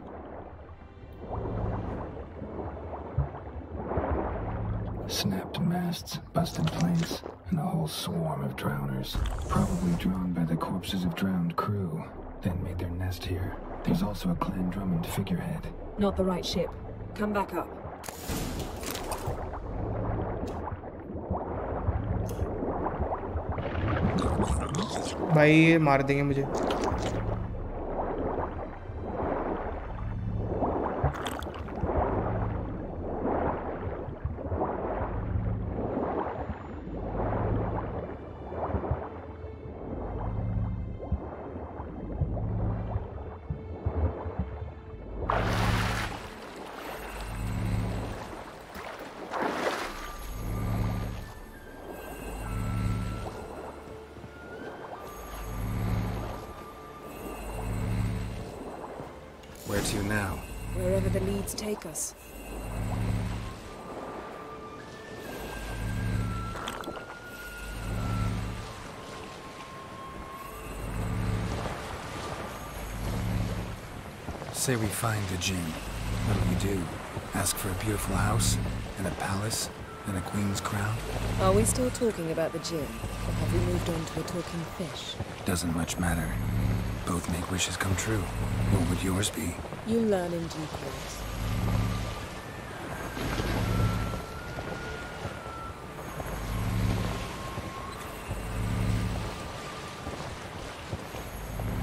Snapped masts, busted planks, and a whole swarm of drowners. Probably drawn by the corpses of drowned crew. Then made their nest here. There's also a Clan Drummond figurehead. Not the right ship. Come back up. भाई ये मार देंगे मुझे. Where to now? Wherever the leads take us. Say we find the gin. What do we do? Ask for a beautiful house? And a palace? And a queen's crown? Are we still talking about the gin? Or have we moved on to a talking fish? Doesn't much matter. Both make wishes come true. What would yours be? You'll learn in due course.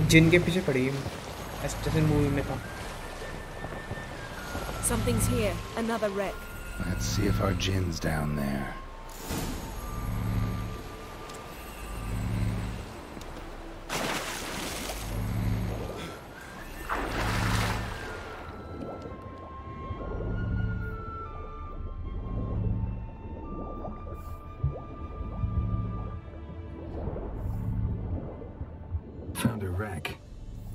जिन के पीछे पड़ी जैसे movie में था. Something's here. Another wreck. Let's see if our gin's down there. Found a wreck.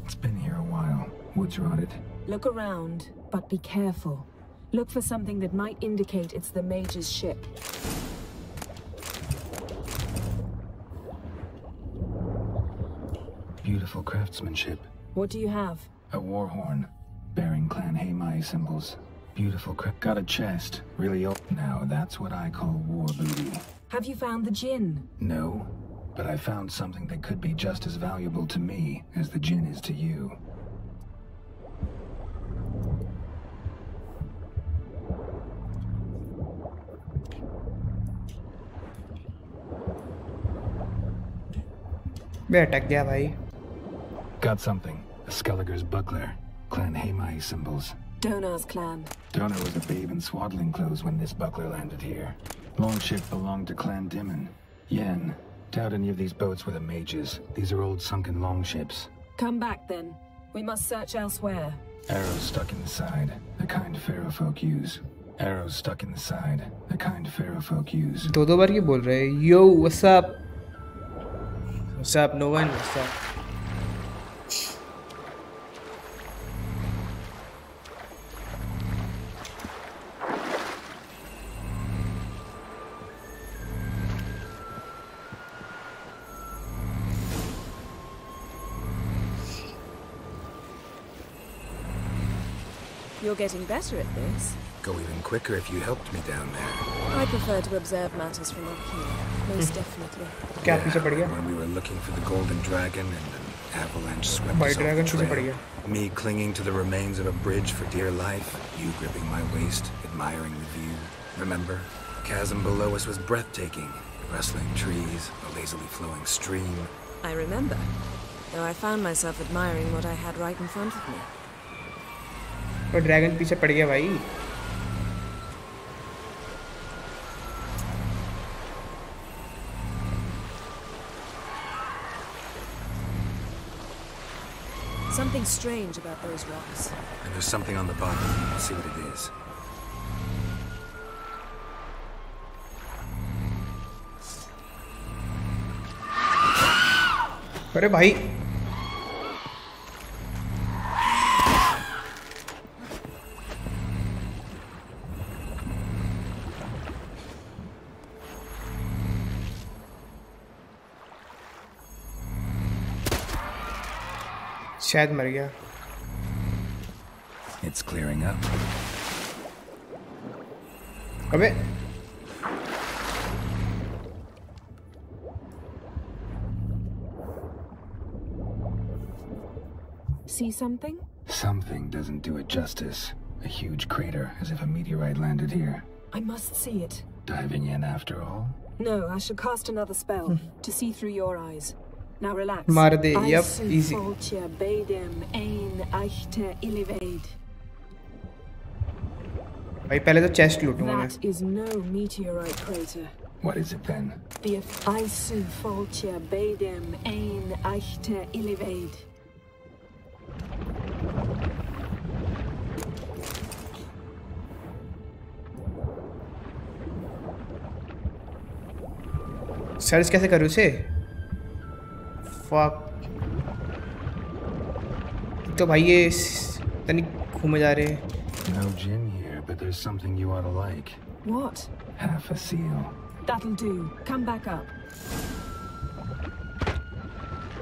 It's been here a while. Wood's rotted. Look around, but be careful. Look for something that might indicate it's the Mage's ship. Beautiful craftsmanship. What do you have? A war horn, bearing Clan Haimai symbols. Beautiful got a chest, really old. Now that's what I call war booty. Have you found the djinn? No, but I found something that could be just as valuable to me as the djinn is to you. मैं अटक गया भाई. Got something. A Skelliger's buckler. Clan Haimai symbols. Donar's clan. Donar was a babe in swaddling clothes when this buckler landed here. Longship belonged to Clan Dimon. Yen. Doubt any of these boats were the mages. These are old sunken longships. Come back then. We must search elsewhere. Arrows stuck in the side. The kind pharaoh folk use. Arrows stuck in the side. The kind pharaoh folk use. दो बार ये बोल रहे हैं. Yo, what's up? What's up, no one? What's up? You're getting better at this. Go even quicker if you helped me down there. I prefer to observe matters from up here, most definitely. When we were looking for the golden dragon and an avalanche swept us off the trail. Me clinging to the remains of a bridge for dear life, you gripping my waist, admiring the view. Remember? The chasm below us was breathtaking. Rustling trees, a lazily flowing stream. I remember, though I found myself admiring what I had right in front of me. और dragon पीछे पड़ गया भाई. Something strange about those rocks. And there's something on the bottom. Let's see what it is. अरे भाई. शायद मर गया. It's clearing up. अबे. See something? Something doesn't do it justice. A huge crater, as if a meteorite landed here. I must see it. Diving in after all? No, I shall cast another spell to see through your eyes. Now relax. मार दे. Yep, easy. भाई पहले तो chest लूटूंगा मैं. That is no meteorite crater. What is it then? The Isu Foltia Badem Ain Eichte Illivaid. Search कैसे करूँ उसे? Fuck. तो भाई ये तनी घूमे जा रहे हैं. No gin here, but there's something you ought to like. What? Half a seal. That'll do. Come back up.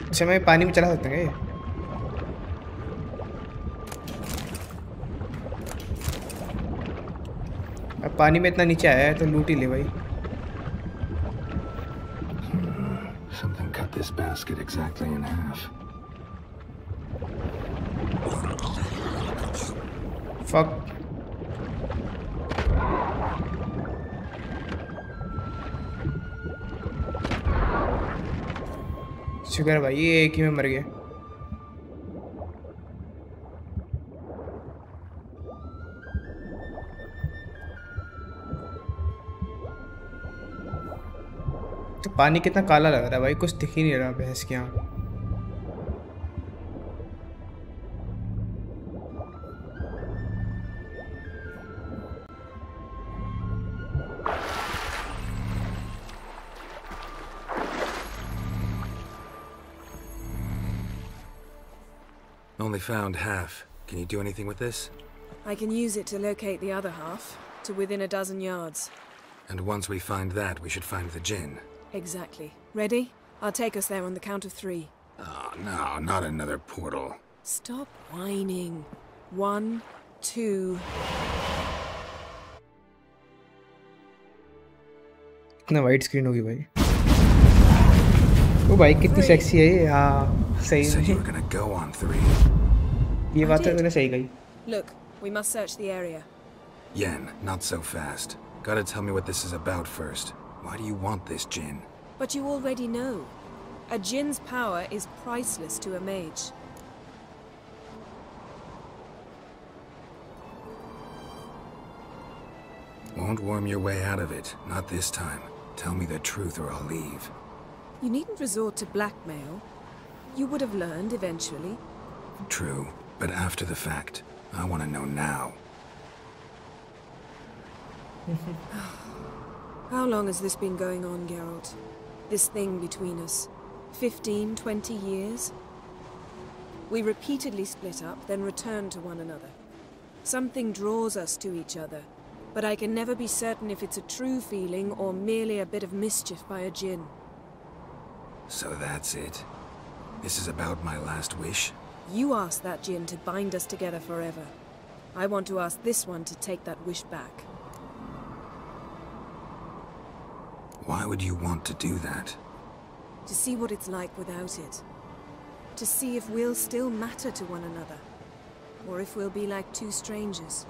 अच्छा मैं पानी में चला सकता हूँ क्या? अब पानी में इतना नीचे आया है तो लूट ही ले भाई. Something cut this basket exactly in half. Fuck. शुक्र भाई ये एक ही में मर गया. तो पानी कितना काला लग रहा है भाई, कुछ दिख ही नहीं रहा भैंस के यहाँ. Only found half. Can you do anything with this? I can use it to locate the other half, to within a dozen yards. And once we find that, we should find the Jinn. Exactly. Ready? I'll take us there on the count of 3. Oh, no, not another portal. Stop whining. 1, 2... कितना wide screen होगी भाई? ओ भाई कितनी sexy है ये? हाँ सही है। ये बात तो मैंने सही कही। Look, we must search the area. Yen, not so fast. Gotta tell me what this is about first. Why do you want this Jinn? But you already know. A Jinn's power is priceless to a mage. Won't worm your way out of it. Not this time. Tell me the truth or I'll leave. You needn't resort to blackmail. You would have learned eventually. True, but after the fact. I want to know now. How long has this been going on, Geralt? This thing between us? 15, 20 years? We repeatedly split up, then return to one another. Something draws us to each other, but I can never be certain if it's a true feeling or merely a bit of mischief by a Jinn. So that's it. This is about my last wish? You asked that Jinn to bind us together forever. I want to ask this one to take that wish back. Why would you want to do that? To see what it's like without it. To see if we'll still matter to one another. Or if we'll be like two strangers.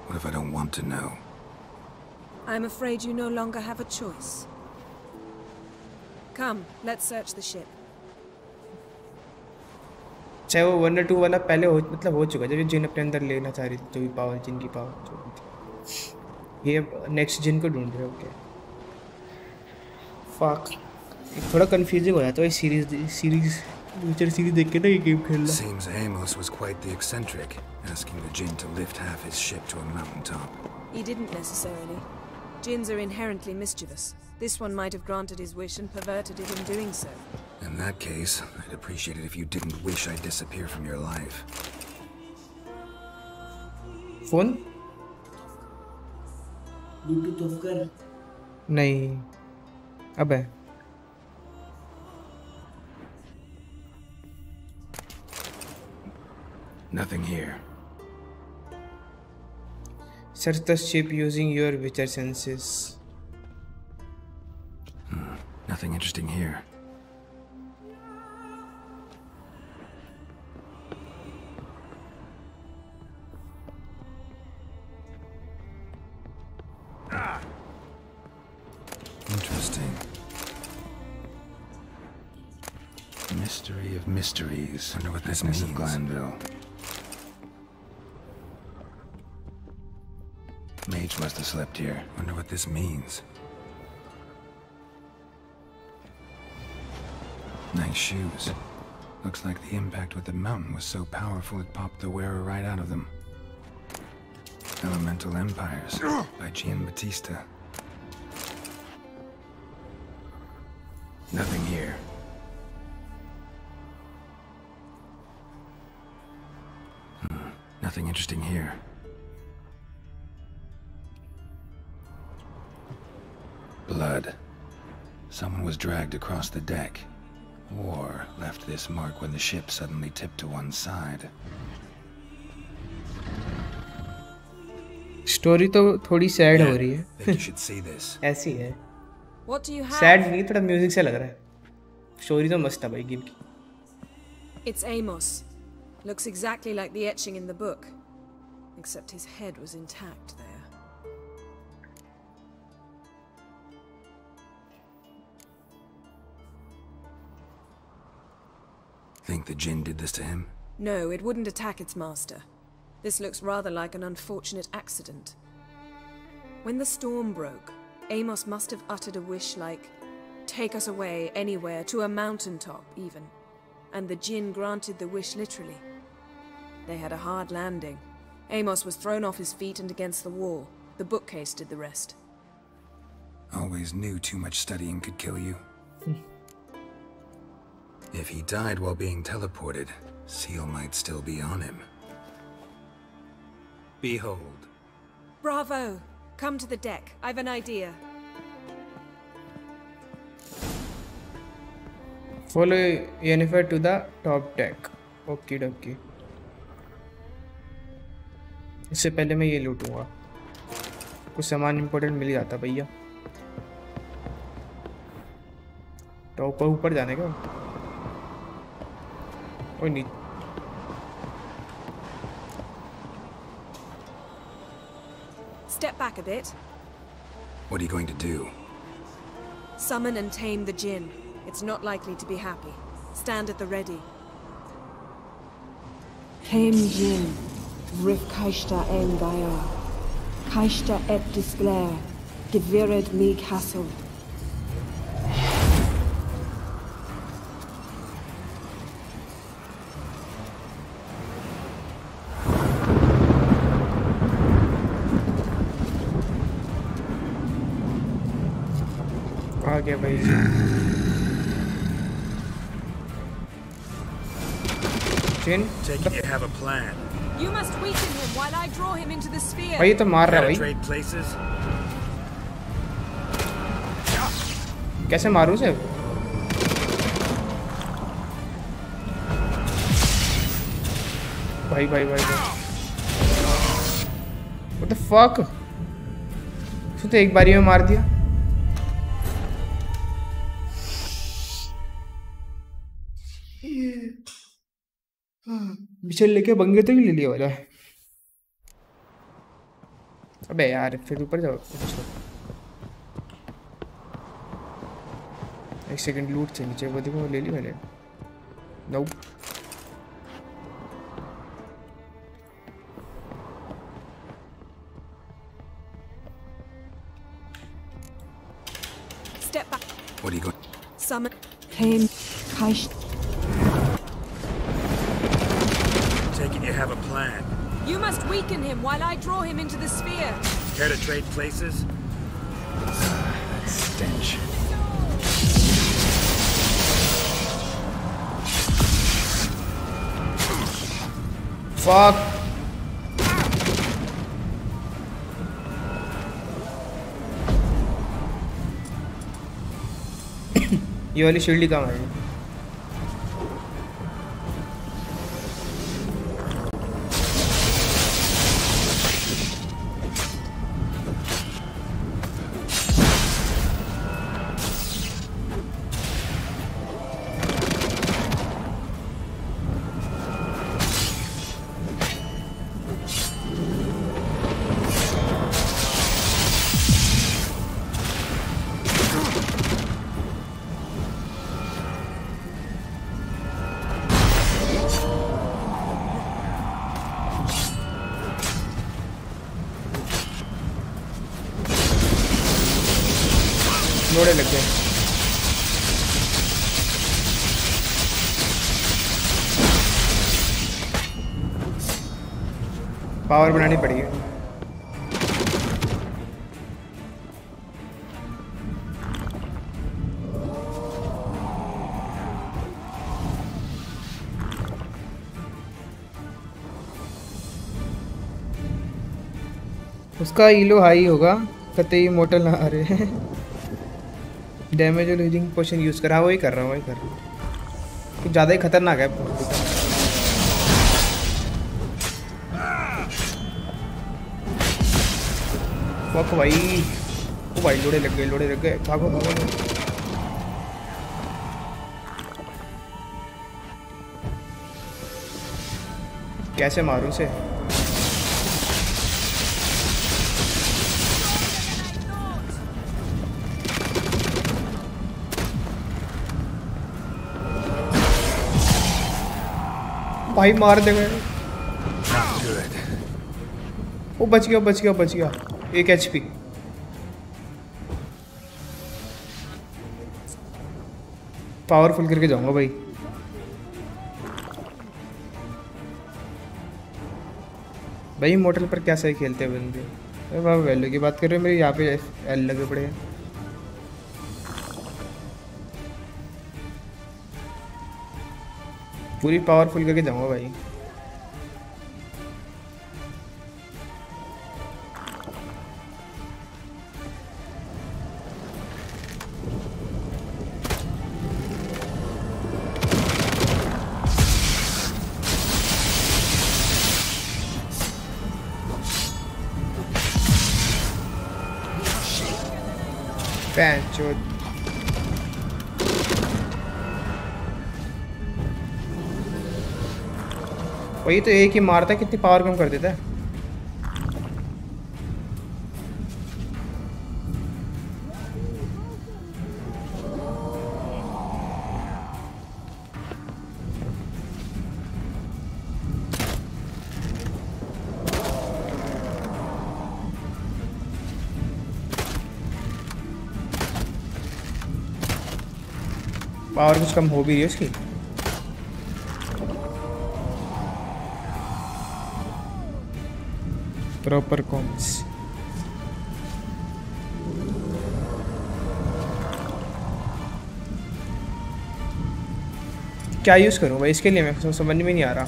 What if I don't want to know? I'm afraid you no longer have a choice. Come, let's search the ship. चाहे वो 1 और 2 वाला पहले हो चुका जब ये जिन अपने अंदर लेना चाह रही थी जो भी पावर जिन की पावर जो भी थी ये नेक्स्ट जिन को ढूंढ रहे हो क्या फक थोड़ा कंफ्यूजिंग हो जाता है सीरीज फ्यूचर सीरीज देख के ना ये गेम खेलना Seems Amos was quite the eccentric, asking the Jinn to lift half his ship to a mountaintop. He didn't necessarily. Jinns are inherently mischievous. This one might have granted his wish and perverted it in doing so. In that case, I'd appreciate it if you didn't wish I'd disappear from your life. Phone? Bluetooth off कर नहीं अब है Nothing here. Search the ship using your Witcher senses. Nothing interesting here. Interesting. Mystery of mysteries. I wonder what this means. Of Glanville. Mage must have slept here. Wonder what this means. Nice shoes. Looks like the impact with the mountain was so powerful it popped the wearer right out of them. Elemental Empires by Giambattista. Nothing here. Nothing interesting here. Blood. Someone was dragged across the deck. Or left this mark when the ship suddenly tipped to one side. Story तो थोड़ी sad हो रही है You should see this. ऐसी है What do you have? Sad नहीं थोड़ा music से लग रहा है स्टोरी तो मस्त है भाई गेम की It's Amos. Looks exactly like the etching in the book. Except his head was intact there. Think the Jinn did this to him? No, it wouldn't attack its master. This looks rather like an unfortunate accident. When the storm broke, Amos must have uttered a wish like, "Take us away, anywhere, to a mountaintop, even." And the Jinn granted the wish literally. They had a hard landing. Amos was thrown off his feet and against the wall. The bookcase did the rest. Always knew too much studying could kill you. If he died while being teleported, Seal might still be on him. Behold. Bravo! Come to the deck. I've an idea. Follow Yennefer to the top deck. Okay डोके। इससे पहले मैं ये लूटूंगा, कुछ सामान important मिल जाता भैया। Top पर ऊपर जाने का और नीचे। Step back a bit. What are you going to do? Summon and tame the djinn. It's not likely to be happy. Stand at the ready. Tame djinn, rif kaishta en gaia, kaishta et disglare, gevired me castle. आ गया भाई। Take it you have a plan. You must weaken him while I draw him into the sphere. भाई ये तो मार रहा है भाई। Trade places. कैसे मारूं उसे? भाई भाई भाई What the fuck? उसने तो एक बारी में मार दिया। बिछड़ लेके बंगे तो ही ले लिया वाला है। अबे यार फिर ऊपर जाओ। एक सेकंड लूट से नीचे वो देखो ले ली मैंने। No Step back. What are you going? Summon. Tame kaishta. Take it you have a plan. You must weaken him while I draw him into the sphere. Care to trade places? That stench. Fuck. ये वाली shield कहाँ है? लोड़े लग गए। Power बनानी पड़ेगी। उसका ईलो हाई होगा, कतई मोटल ना आ रहे हैं। डैमेज और हीलिंग पोशन यूज़ करा, वही कर रहा हूँ कुछ ज़्यादा ही खतरनाक है। फक भाई, ओ भाई लोड़े लग गए, भागो भागो। कैसे मारूं उसे? भाई मार दे गए। वो बच गया। 1 HP। पावरफुल करके जाऊंगा भाई। भाई मोटल पर क्या सही खेलते हैं बंदे। वैल्यू की बात कर रहे हो, मेरे यहाँ पे एल लगे पड़े हैं। पूरी पावरफुल करके जाऊंगा भाई। पैंचो वही तो एक ही मारता, कितनी पावर कम कर देता है। पावर कुछ कम हो भी रही है उसकी। प्रॉपर कॉम्स क्या यूज करूं भाई इसके लिए, मैं समझ में नहीं आ रहा।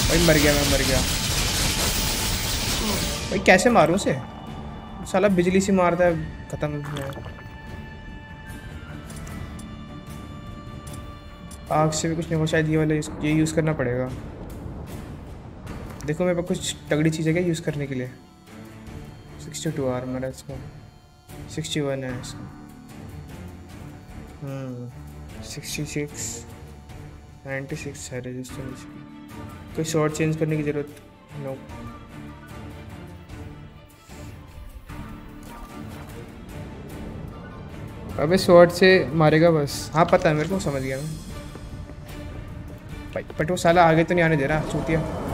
भाई मर गया, मैं मर गया भाई। कैसे मारूं उसे, साला बिजली से मारता है, खत्म है। आग से भी कुछ नहीं हो, शायद ये वाला ये यूज़ करना पड़ेगा। देखो मेरे पास कुछ तगड़ी चीज़ है क्या यूज़ करने के लिए। 62 आर्मर है इसका, 61 है इसका, 66 96 है रेजिस्टेंस। कोई शॉर्ट चेंज करने की ज़रूरत नो। अबे स्वॉर्ड से मारेगा बस। हाँ पता है मेरे को, समझ गया मैं भाई। बट वो साला आगे तो नहीं आने दे रहा, चूतिया।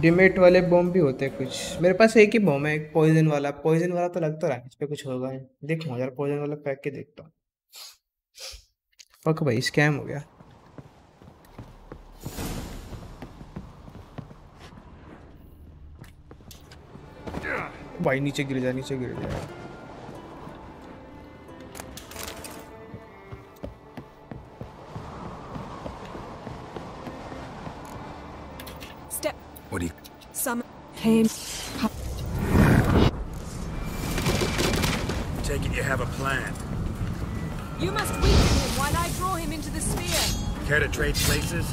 डिमेट वाले बॉम्ब भी होते हैं कुछ। मेरे पास एक ही बॉम्ब है, एक पॉइजन वाला। पॉइजन वाला तो लगता रहा इस पे कुछ होगा। देखूंगा यार, पॉइजन वाला पैक के देखता हूँ। फक भाई, स्कैम हो गया। भाई नीचे गिर जा, नीचे गिर जा। What do you... Some... Him. Take it you have a plan. You must weaken him while I draw him into the sphere. Care to trade places?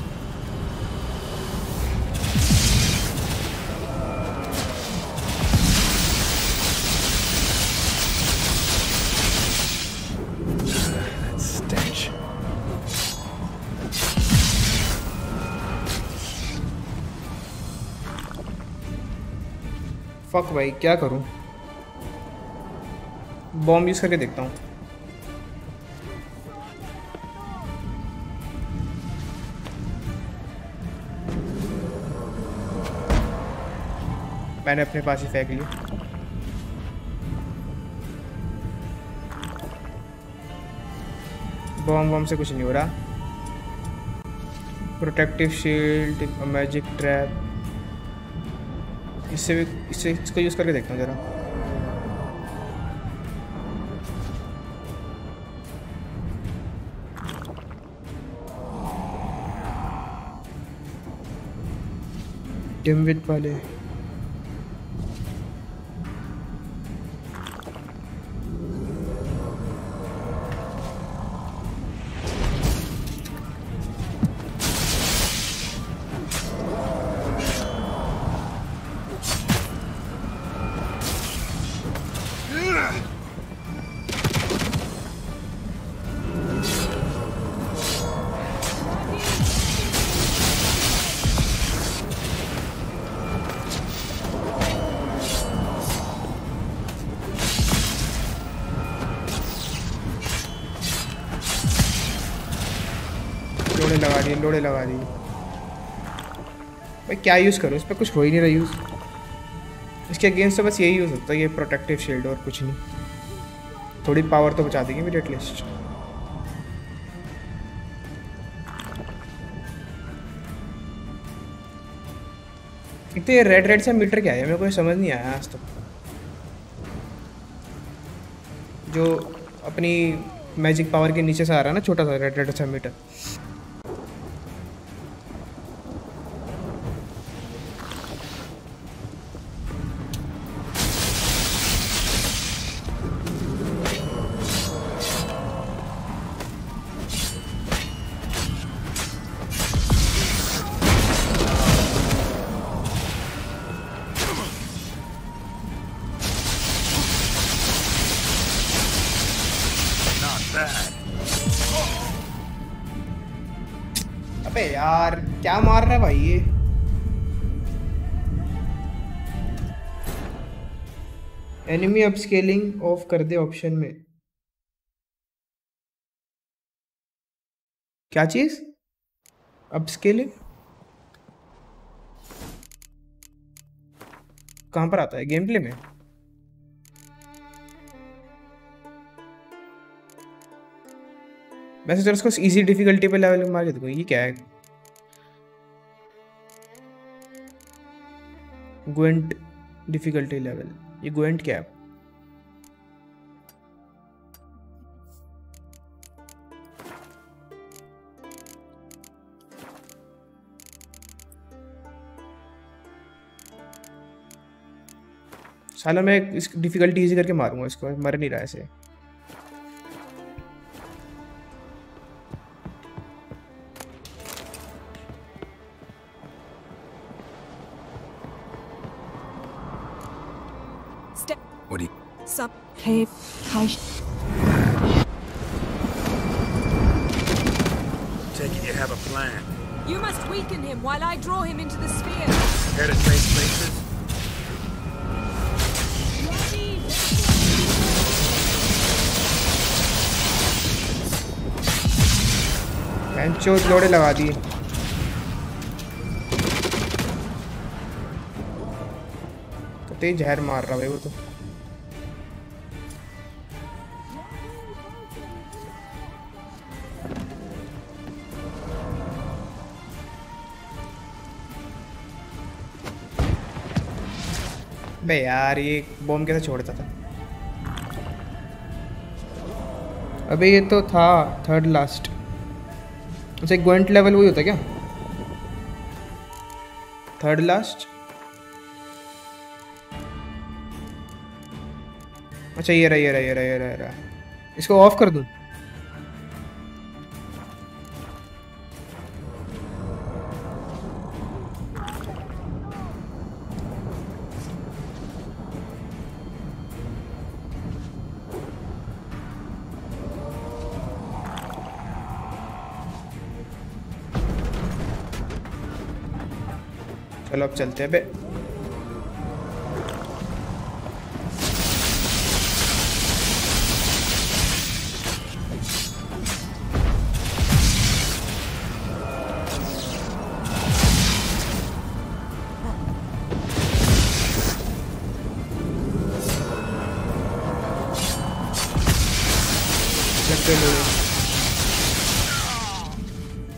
That stench. Fuck भाई, क्या करूं? बॉम्ब यूज करके देखता हूं। मैंने अपने पास ही फेंक लिया। बॉम्ब से कुछ नहीं हो रहा। प्रोटेक्टिव शील्ड, मैजिक ट्रैप, इसको यूज करके देखता हूँ जरा। डिमविट वाले लगा दी, लोड़े लगा दी। भाई क्या यूज़ करूँ, इस पर कुछ हो ही नहीं रहा यूज़। इसके अगेंस्ट तो बस यही यूज़ होता है, ये प्रोटेक्टिव शील्ड, और कुछ नहीं। थोड़ी पावर तो बचा देंगे मेरी एटलीस्ट। एक तो ये रेड सा मीटर क्या है, मेरे को समझ नहीं आया आज तक। जो अपनी मैजिक पावर के नीचे से आ रहा है ना, छोटा सा रेड सा मीटर। अबे यार क्या मार रहा है भाई ये। एनिमी अपस्केलिंग ऑफ कर दे ऑप्शन में। क्या चीज? अपस्केलिंग कहां पर आता है? गेम प्ले में? वैसे चलो इसको इजी डिफिकल्टी पे लेवल मार के देखो। ये क्या है? ग्वेंट डिफिकल्टी लेवल। ये ग्वेंट क्या है? साला मैं इस डिफिकल्टी इजी करके मारूंगा इसको, मर नहीं रहा ऐसे। What do you... Sup? Hey, Take it you have a plan. You must weaken him while I draw him into the sphere. Care to trade places? पैंचोट लोड़े लगा दी। तो तेज जहर मार रहा भाई वो तो। बे यार ये बॉम्ब कैसे छोड़ता था? अबे ये तो था थर्ड लास्ट। अच्छा ग्वेंट लेवल वही होता है क्या? Third last. अच्छा ये रहा। इसको ऑफ कर दूं? चलो अब चलते हैं बे।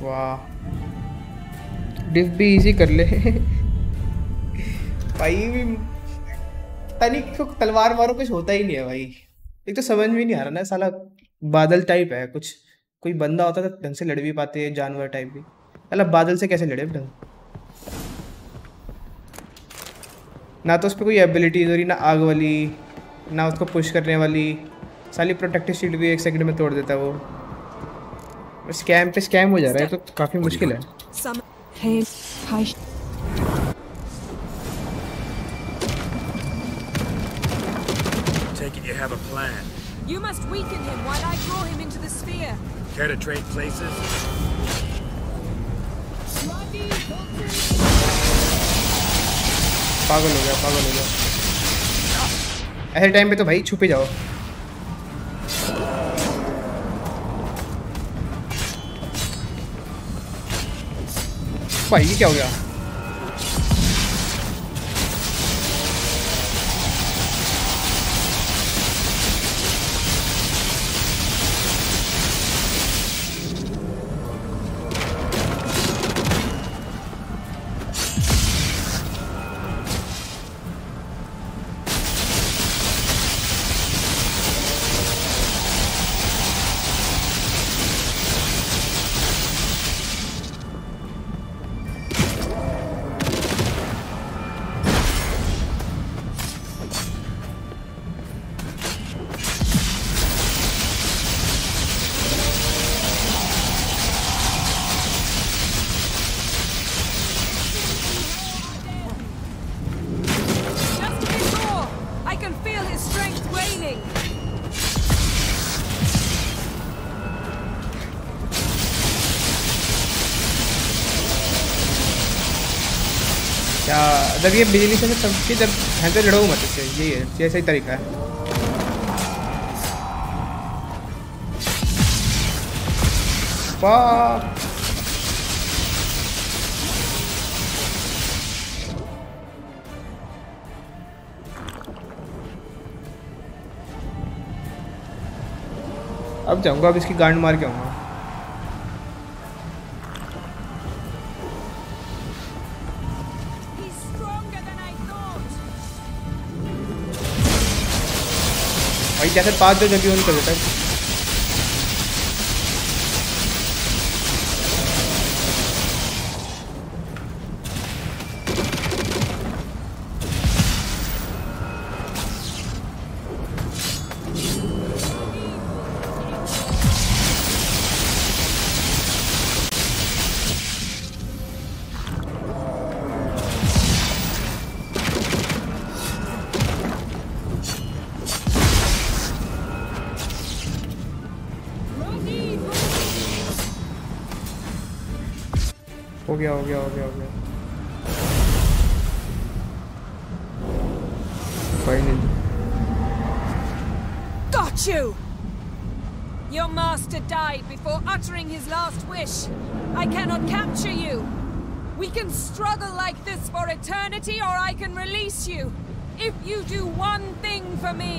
वाह डिफ भी इजी कर ले भाई। तनिक को तलवार मारो कुछ होता ही नहीं है भाई। एक तो समझ में नहीं आ रहा ना, साला बादल टाइप है कुछ। कोई बंदा होता तो ढंग से लड़ भी पाते हैं, जानवर टाइप भी। साला बादल से कैसे लड़े ढंग? ना तो उस पर कोई एबिलिटीज हो रही, ना आग वाली, ना उसको पुश करने वाली। साली प्रोटेक्टिव शील्ड भी 1 सेकंड में तोड़ देता है वो। स्कैम पे स्कैम हो जा रहा है तो काफ़ी मुश्किल है। Take it you have a plan. You must weaken him while I draw him into the sphere. Care to trade places? पागल हो गया। ऐसे टाइम पे तो भाई छुपे जाओ। भाई ये क्या हो गया? जब ये बिजली से तब कि जब हैंड लड़ो मत इससे, यही है, ये सही तरीका है। अब जाऊंगा, अब इसकी गांड मार के आऊंगा। भाई जैसे 5 जो जगह ऑन कर देता है। हो गया। Finally. Got you! Your master died before uttering his last wish. I cannot capture you. We can struggle like this for eternity, or I can release you. If you do one thing for me.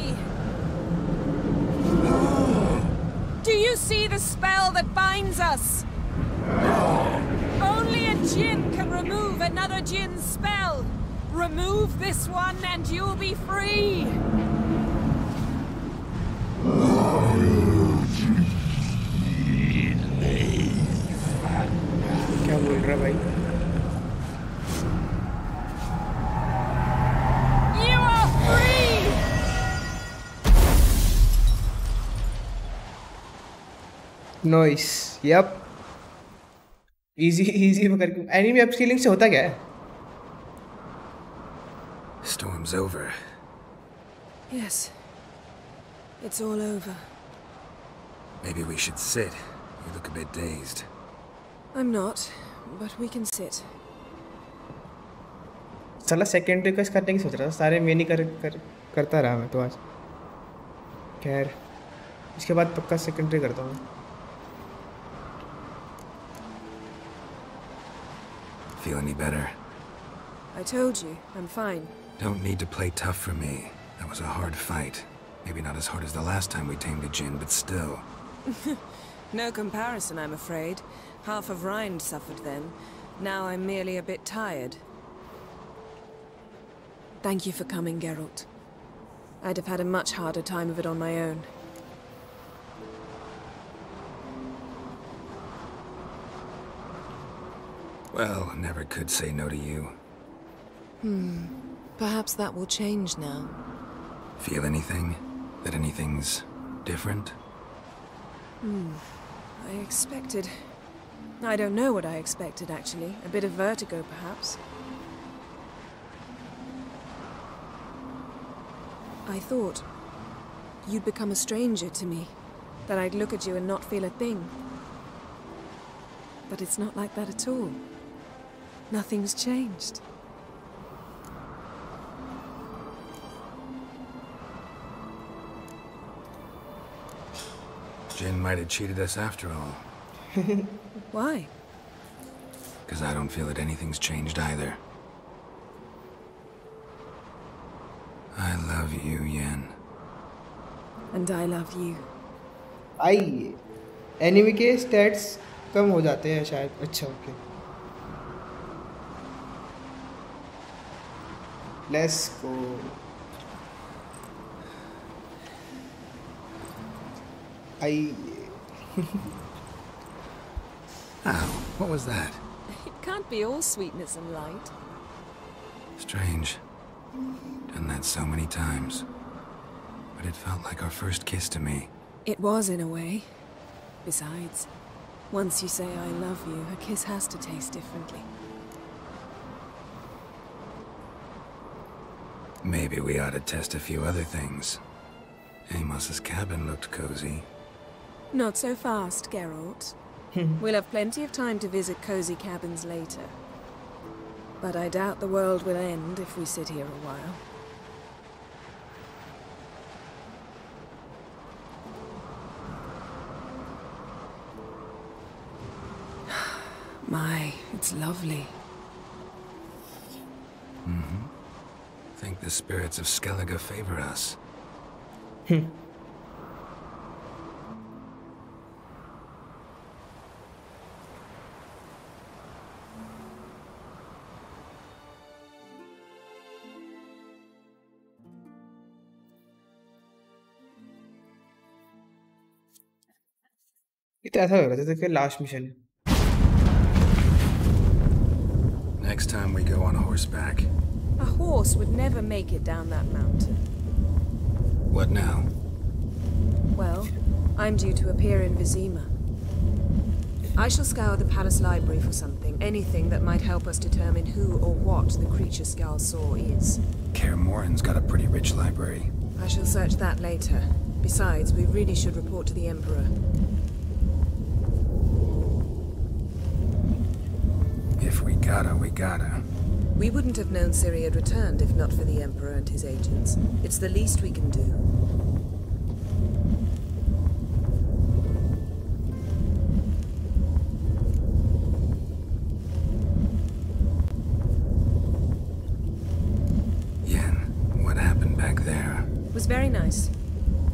Do you see the spell that binds us? Only a djinn can remove another djinn's spell. Remove this one and you'll be free. क्या बोल रहा भाई? You are free. Nice. Yep. Easy करके enemy upscaling से होता क्या है? Storm's over. Yes. It's all over. Maybe we should sit. You look a bit dazed. I'm not, but we can sit. साला सेकेंडरी क्वेस्ट करने की सोच रहा था, सारे मेन ही करता रहा मैं तो आज। खैर इसके बाद पक्का सेकेंडरी करता हूँ। Feel any better? I told you, I'm fine. Don't need to play tough for me. That was a hard fight. Maybe not as hard as the last time we tamed a djinn, but still. No comparison, I'm afraid. Half of Rind suffered then. Now I'm merely a bit tired. Thank you for coming, Geralt. I'd have had a much harder time of it on my own. Well, never could say no to you. Perhaps that will change now. Feel anything? That anything's different? I expected... I don't know what I expected, actually. A bit of vertigo, perhaps. I thought you'd become a stranger to me. That I'd look at you and not feel a thing. But it's not like that at all. Nothing's changed. Jinn might have cheated us after all. Why? because I don't feel that anything's changed either. I love you, Yen. And I love you. I enemy के stats कम हो जाते हैं शायद. अच्छा okay. Let's go. I. Ow, what was that? It can't be all sweetness and light. Strange. Done that so many times. But it felt like our first kiss to me. It was in a way. Besides, once you say I love you, a kiss has to taste differently. Maybe we ought to test a few other things. Amos's cabin looked cozy. Not so fast, Geralt. We'll have plenty of time to visit cozy cabins later. But I doubt the world will end if we sit here a while. My, it's lovely. Mm-hmm. Think the spirits of Skellige favor us. ये तो ऐसा लग रहा था जैसे last mission. Next time we go on horseback. A horse would never make it down that mountain. What now? Well, I'm due to appear in Vizima. I shall scour the palace library for something, anything that might help us determine who or what the creature Skal saw is. Kaer Morhen's got a pretty rich library. I shall search that later. Besides, we really should report to the Emperor. If we gotta, we gotta. We wouldn't have known Ciri had returned if not for the Emperor and his agents. It's the least we can do. Yen, what happened back there? It was very nice.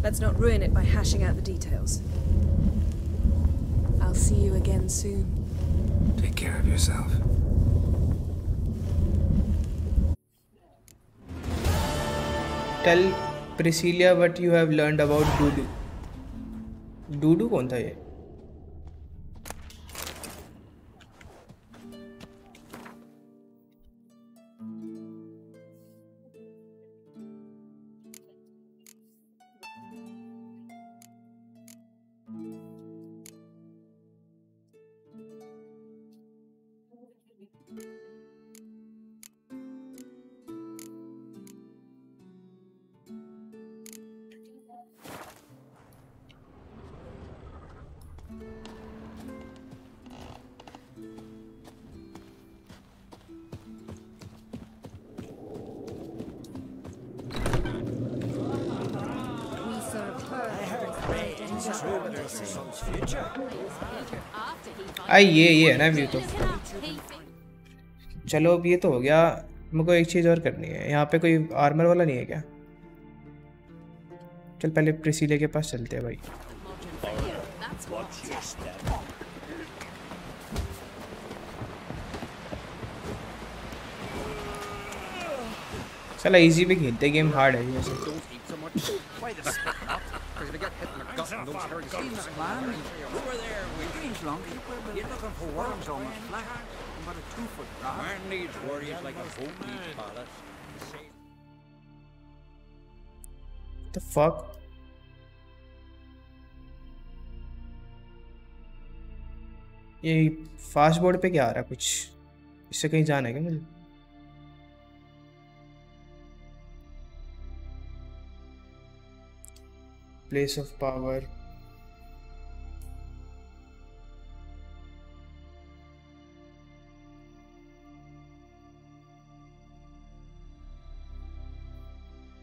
Let's not ruin it by hashing out the details. I'll see you again soon. Take care of yourself. Tell Priscilla what you have learned about Dudu. Dudu कौन था ये? ये है ना view. तो चलो अब ये तो हो गया. मुझको एक चीज़ और करनी है. यहाँ पे कोई आर्मर वाला नहीं है क्या? चल पहले प्रिसिले के पास चलते हैं भाई. चला इजी पे खेलते. गेम हार्ड है वैसे. The fuck? ये फास्ट बोर्ड पे क्या आ रहा है? कुछ इससे कहीं जाना है क्या मुझे? Place of power.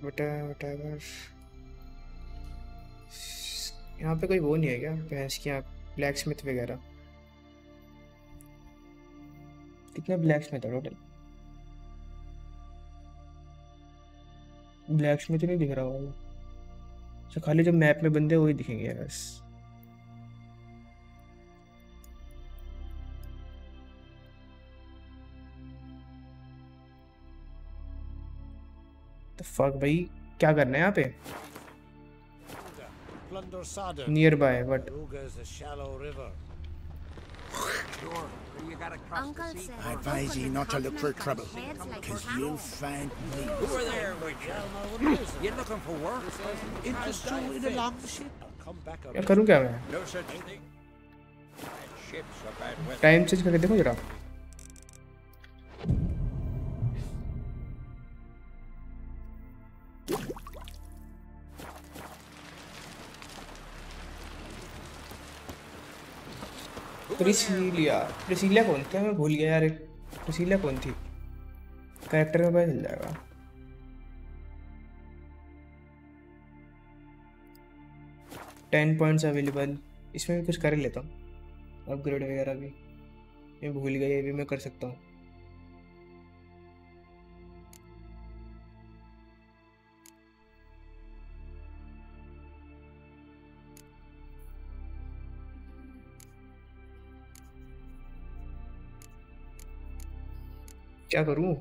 Whatever. यहाँ पे कोई वो नहीं है क्या? भैंस की ब्लैक स्मिथ वगैरह. कितने ब्लैक्स में था टोटल? ब्लैक्स में तो नहीं दिख रहा होगा, तो खाली जो मैप में बंदे वही दिखेंगे बस। तो फक भाई, क्या करना है यहाँ पे? Near by but I advise you not to look for trouble, because you'll find me. Who are there with you? You looking for work? Interest you in a long ship? क्या करूँ क्या मैं? No such thing. Ships are bad weather. Time change करके देखो जरा। प्रिसिलिया कौन थी? मैं भूल गया यार। प्रिसिलिया कौन थी? कैरेक्टर में पता चल जाएगा। टेन पॉइंट्स अवेलेबल, इसमें भी कुछ कर लेता हूँ, अपग्रेड वगैरह भी। मैं भूल गया, ये भी मैं कर सकता हूँ। क्या करूं?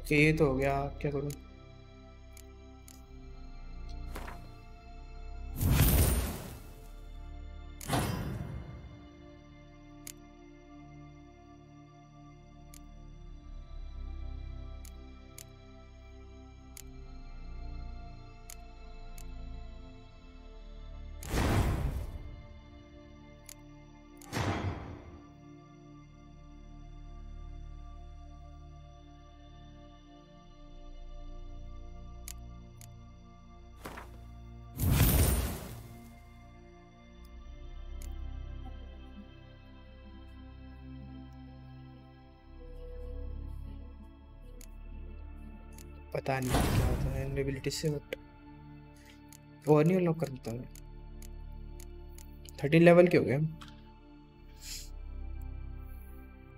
ये तो हो गया, क्या करूं? पता नहीं क्या होता है इनएबिलिटी से, बट और नहीं अनलॉक कर देता हूँ। 13 लेवल के हो गए।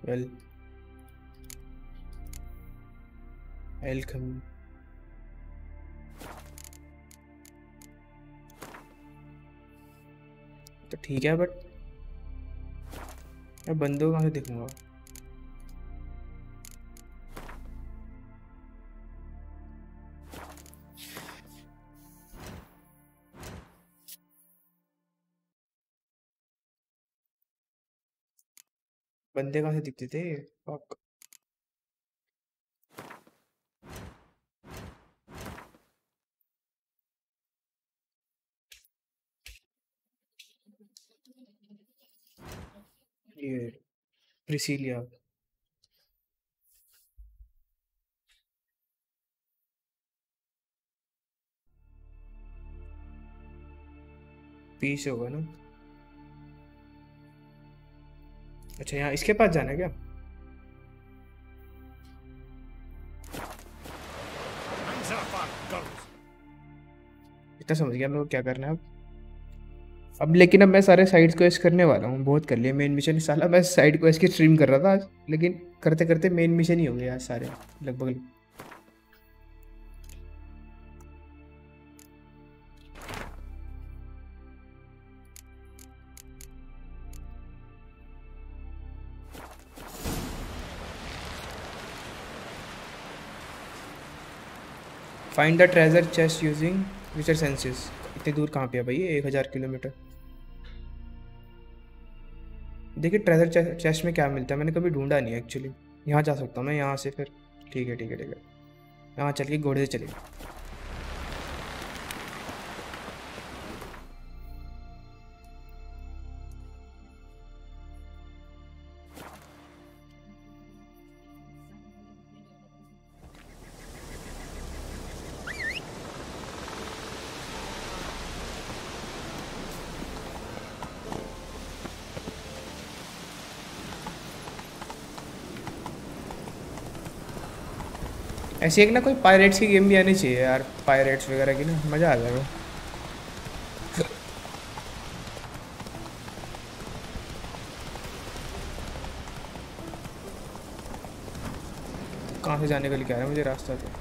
Well welcome. तो ठीक है, बट मैं बंदों कहाँ से देखूंगा? बंदे कहाँ से दिखते थे? फक। ये प्रिसिलिया पीस होगा ना? अच्छा, यहाँ इसके पास जाना है क्या? इतना समझ गया मेरे को क्या करना है अब। लेकिन अब मैं सारे साइड क्वेस्ट करने वाला हूँ। बहुत कर लिए मेन मिशन। साला मैं साइड क्वेस्ट की स्ट्रीम कर रहा था आज, लेकिन करते करते मेन मिशन ही हो गया आज सारे लगभग। Find the treasure chest using विचर सेंसेस। इतनी दूर कहाँ पे है भाई? 1000 किलोमीटर। देखिए ट्रेजर चेस्ट में क्या मिलता है, मैंने कभी ढूंढा नहीं है एक्चुअली। यहाँ जा सकता हूँ मैं, यहाँ से फिर। ठीक है ठीक है ठीक है, यहाँ चल के घोड़े से चलिए। ऐसी एक ना कोई पायरेट्स की गेम भी आनी चाहिए यार, पायरेट्स वगैरह की ना, मज़ा आ जाएगा। कहाँ से जाने का लिखा है मुझे रास्ता तो।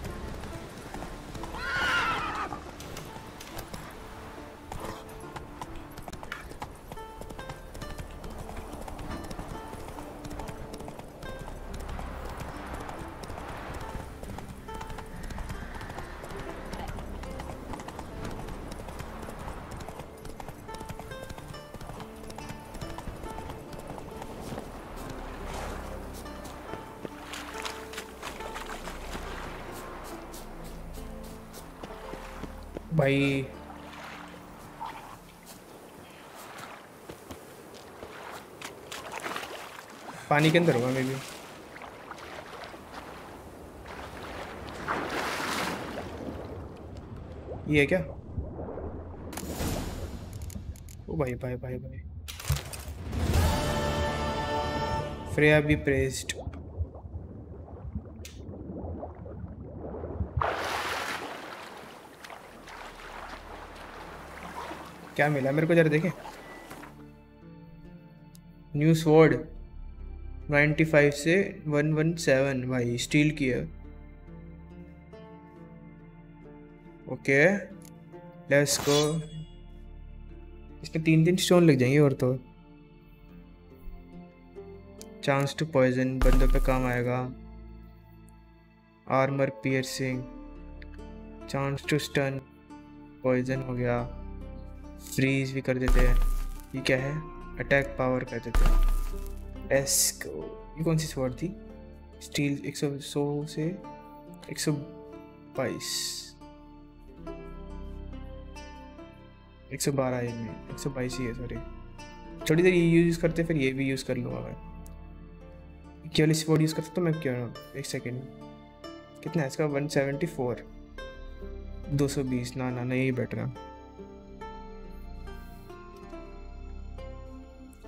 भाई पानी के अंदर होगा मैं भी। ये है क्या? ओ भाई भाई भाई भाई, फ्रेया बी प्रेज्ड। क्या मिला मेरे को जरा देखें। न्यू स्वॉर्ड 95 से 117 भाई, स्टील की है। Okay let's go. इसमें 3 स्टोन लग जाएंगे और तो। चांस टू पॉइजन, बंदों पे काम आएगा। Armour piercing, chance to stun, poison हो गया। फ्रीज भी कर देते हैं। ये क्या है? अटैक पावर कर देते हैं। एस्को, ये कौन सी स्वॉर्ड थी? स्टील 100 से 122, 112 में 122 ही है सॉरी। थोड़ी देर ये यूज़ करते फिर ये भी यूज़ कर लूँगा मैं। केवल स्वॉर्ड यूज़ करता तो मैं क्यों ना। एक सेकेंड, कितना है इसका? 174, 220। ना ना नहीं, बेटर है।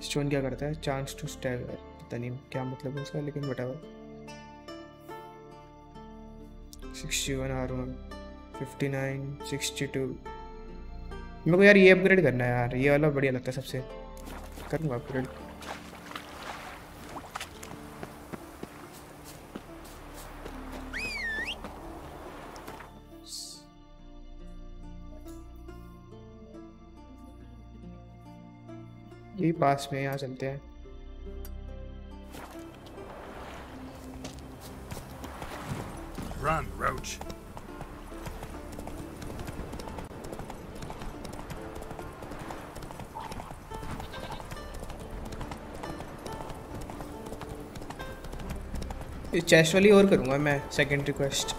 स्टोन क्या करता है? चांस टू स्टैगर, पता नहीं क्या मतलब है उसका, लेकिन व्हाटएवर। 61 R1, 59, 62। मेरे को यार ये अपग्रेड करना है यार, ये वाला बढ़िया लगता है सबसे। करूँगा अपग्रेड। यही पास में, यहाँ चलते हैं। Run, Roach. इस चेस्ट वाली और करूँगा मैं सेकंड रिक्वेस्ट।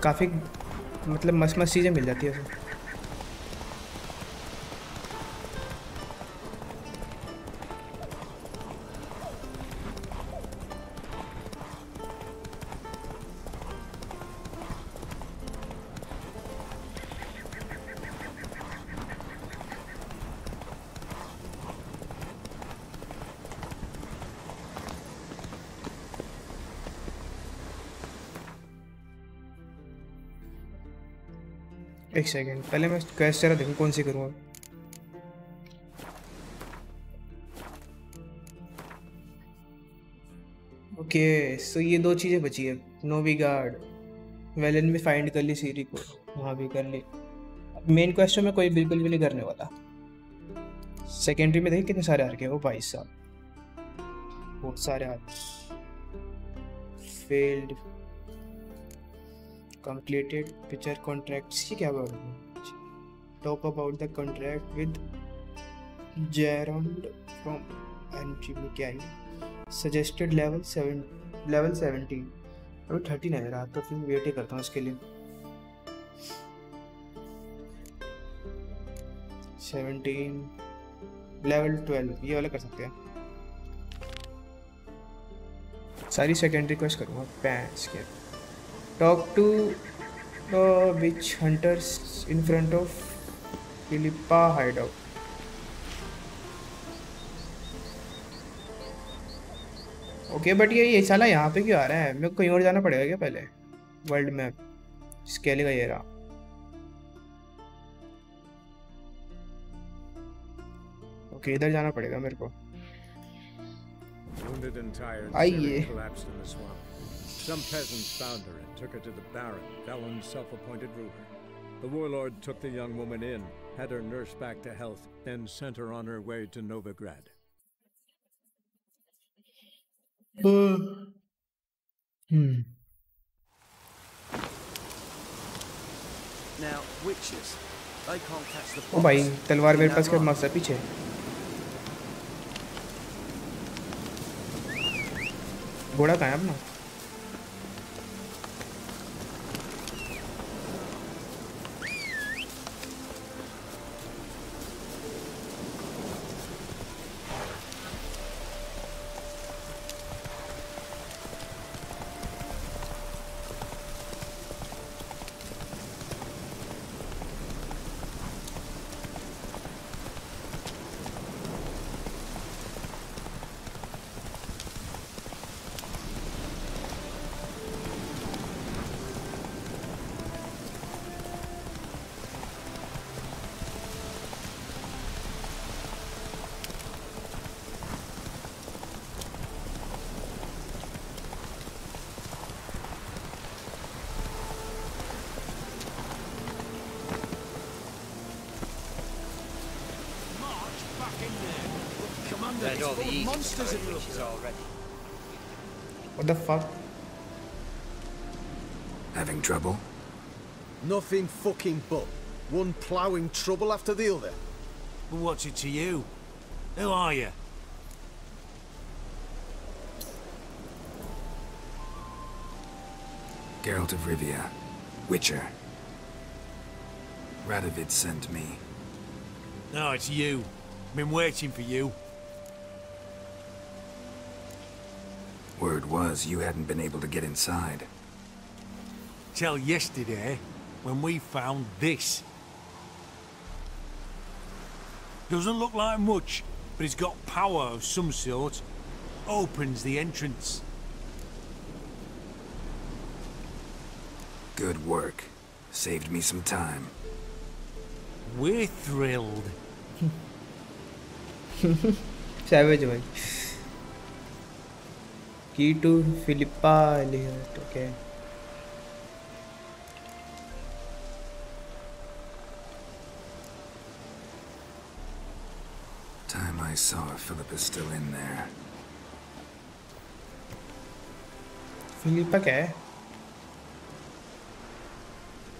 काफ़ी मतलब मस्त मस्त चीज़ें मिल जाती है उसमें। एक सेकेंड, पहले मैं क्वेस्ट जरा देखूँ कौन सी करूँगा। ओके सो ये 2 चीज़ें बची है। नोवी गार्ड, वेलन में फाइंड कर ली सीरी को, वहाँ भी कर ली। मेन क्वेस्ट में कोई बिल्कुल भी नहीं करने वाला। सेकेंडरी में देखिए कितने सारे आ रखे हैं। वो भाई साहब बहुत सारे आ। फेल्ड completed picture contracts की क्या बात है? Talk about the contract with Gerald from NG में क्या है? Suggested level 17। अभी 13 है मेरा, तो फिर वेट ही करता हूँ इसके लिए। 17 level 12 ये वाला कर सकते हैं। सारी सेकेंड रिक्वेस्ट करूँगा। पैंस के talk to witch hunters in front of Philippa hideout। Okay but ये साला यहाँ पे क्यों आ रहा है? मेरे को कहीं और जाना पड़ेगा क्या पहले? वर्ल्ड मैप स्केलिंग का ये रहा। ओके इधर जाना पड़ेगा मेरे को। Wounded and tired, आइए। Sarah collapsed in the swamp. Some peasants found her and took her to the Baron, Felon's self-appointed ruler. The warlord took the young woman in, had her nursed back to health, then sent her on her way to Novigrad. Now, witches, they can't catch the ओ भाई तलवार मेरे पास क्या मस्त है पीछे। घोड़ा कहाँ है अपना? There's all the easy monsters in witches already. What the fuck? Having trouble? Nothing fucking but. One ploughing trouble after the other. Well, what's it to you? Who are you? Geralt of Rivia, Witcher. Radovid sent me. No, it's you. Been waiting for you. Word was you hadn't been able to get inside. Till yesterday, when we found this. Doesn't look like much, but it's got power of some sort. Opens the entrance. Good work. Saved me some time. We're thrilled. Savage भाई। Key to Philippa Elliot, okay. Time I saw if Philippa's still in there. Philippa क्या है?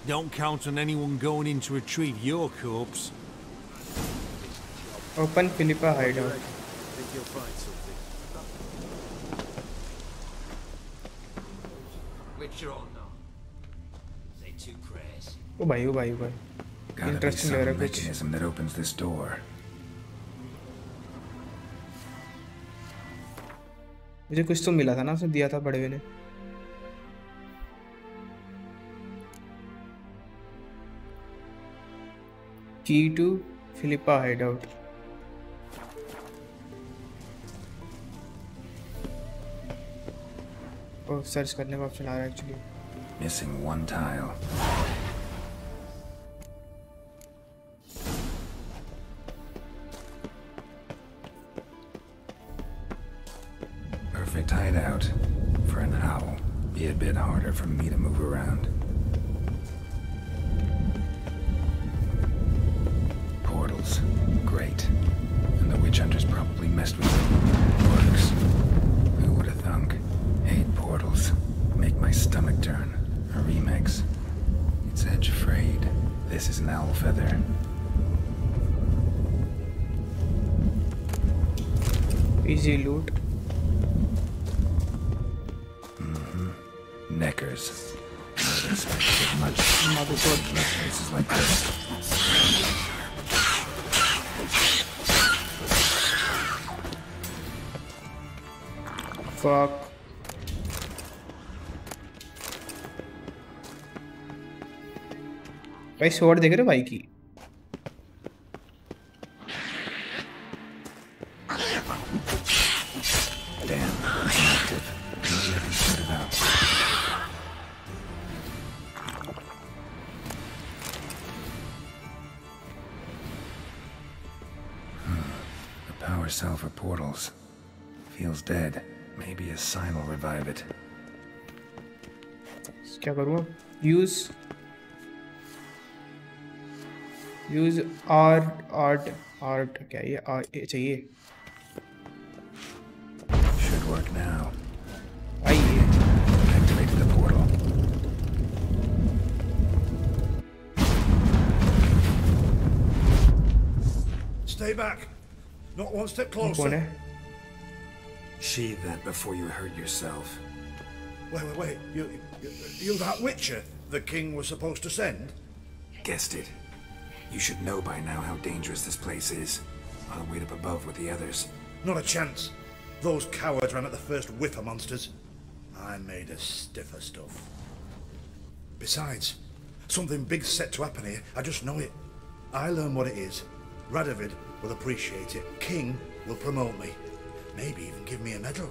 Don't count on anyone going in to retrieve your corpse. Open Philippa hideout. Think you'll find something. Witcher or not? Say two prayers. ओ भाई ओ भाई ओ भाई। Gotta be Interesting लग रहा some है कुछ। mechanism that opens this door. मुझे कुछ तो मिला था ना, उसने दिया था बड़े ने। Key to Philippa hideout. ओ सर्च करने का ऑप्शन आ रहा है actually. Missing one tile. Perfect hideout. For an owl. Be a bit harder for me to move around. Portals. Great. And the witch hunters probably messed with them. Works. Who would have thunk? 8 portals. Make my stomach turn. A remix. It's edge frayed. This is an owl feather. Easy loot. Neckers. Not expected much. Motherboard. Places like this. Fuck. भाई sword देख रहे हो भाई की? Damn, inactive. Maybe I can sort it out. cell for portals. Feels dead. Maybe a sign will revive it. क्या करूँ? Use art क्या ये चाहिए? Should work now. आइए. Activated the portal. Stay back. Not one step closer. कौन है? Sheathe that before you hurt yourself. Wait. You that Witcher the king was supposed to send? Guessed it. You should know by now how dangerous this place is. I'll wait up above with the others. Not a chance. Those cowards ran at the first whiff of monsters. I'm made of stiffer stuff. Besides, something big's set to happen here. I just know it. I learn what it is. Radovid will appreciate it. King will promote me. Maybe even give me a medal.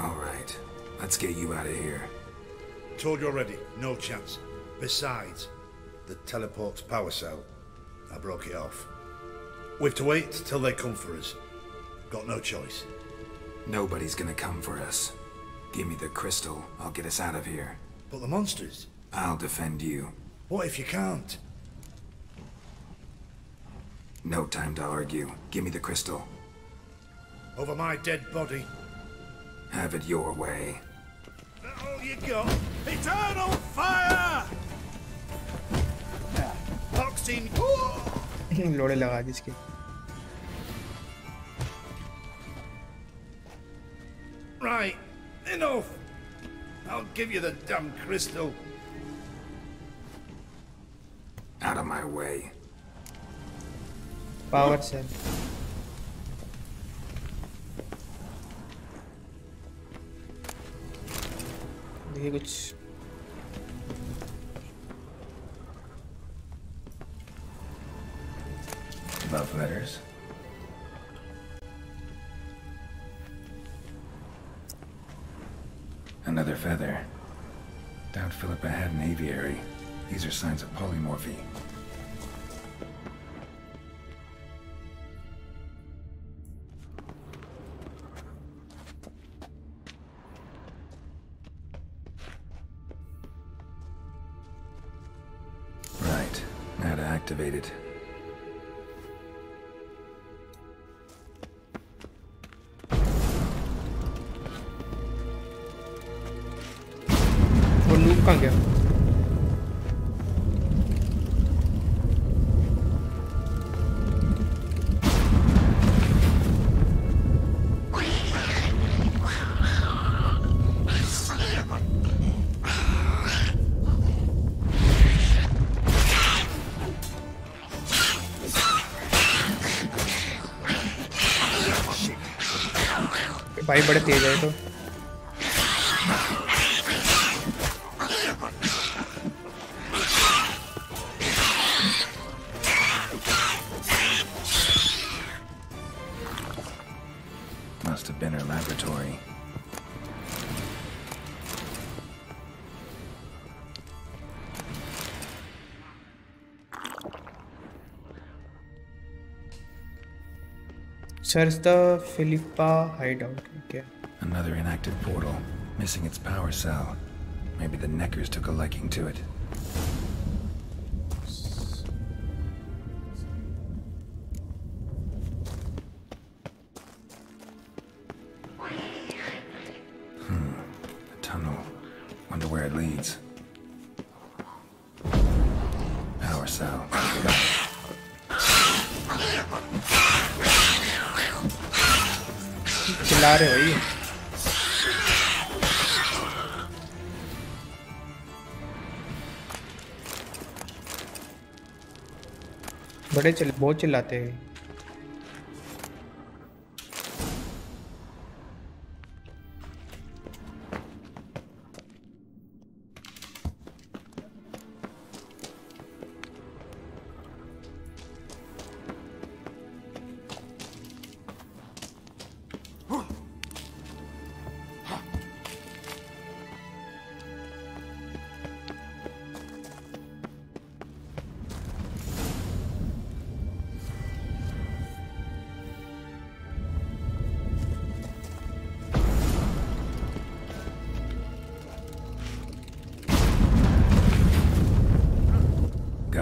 All right. Let's get you out of here. Told you already. No chance. Besides, the teleport's power cell. I broke it off. We have to wait till they come for us. Got no choice. Nobody's gonna come for us. Give me the crystal. I'll get us out of here. But the monsters? I'll defend you. What if you can't? No time to argue. Give me the crystal. Over my dead body. Have it your way. That all you got? Eternal fire! Boxing. लोड़े लगा दी इसके. Right, enough. I'll give you the damn crystal. Out of my way. Power cell. देखिए कुछ love letters. Another feather. Doubt Philippa had an aviary. These are signs of polymorphy. Right. Now to activate it. वो loop कहाँ गया? भाई बड़े तेज है तो. Must have been her laboratory. Search the Philippa hideout. Okay. Another inactive portal, missing its power cell. Maybe the Neckers took a liking to it. A tunnel. Wonder where it leads. Power cell. चिल्ला रहे भाई. बहुत चिल्लाते हैं.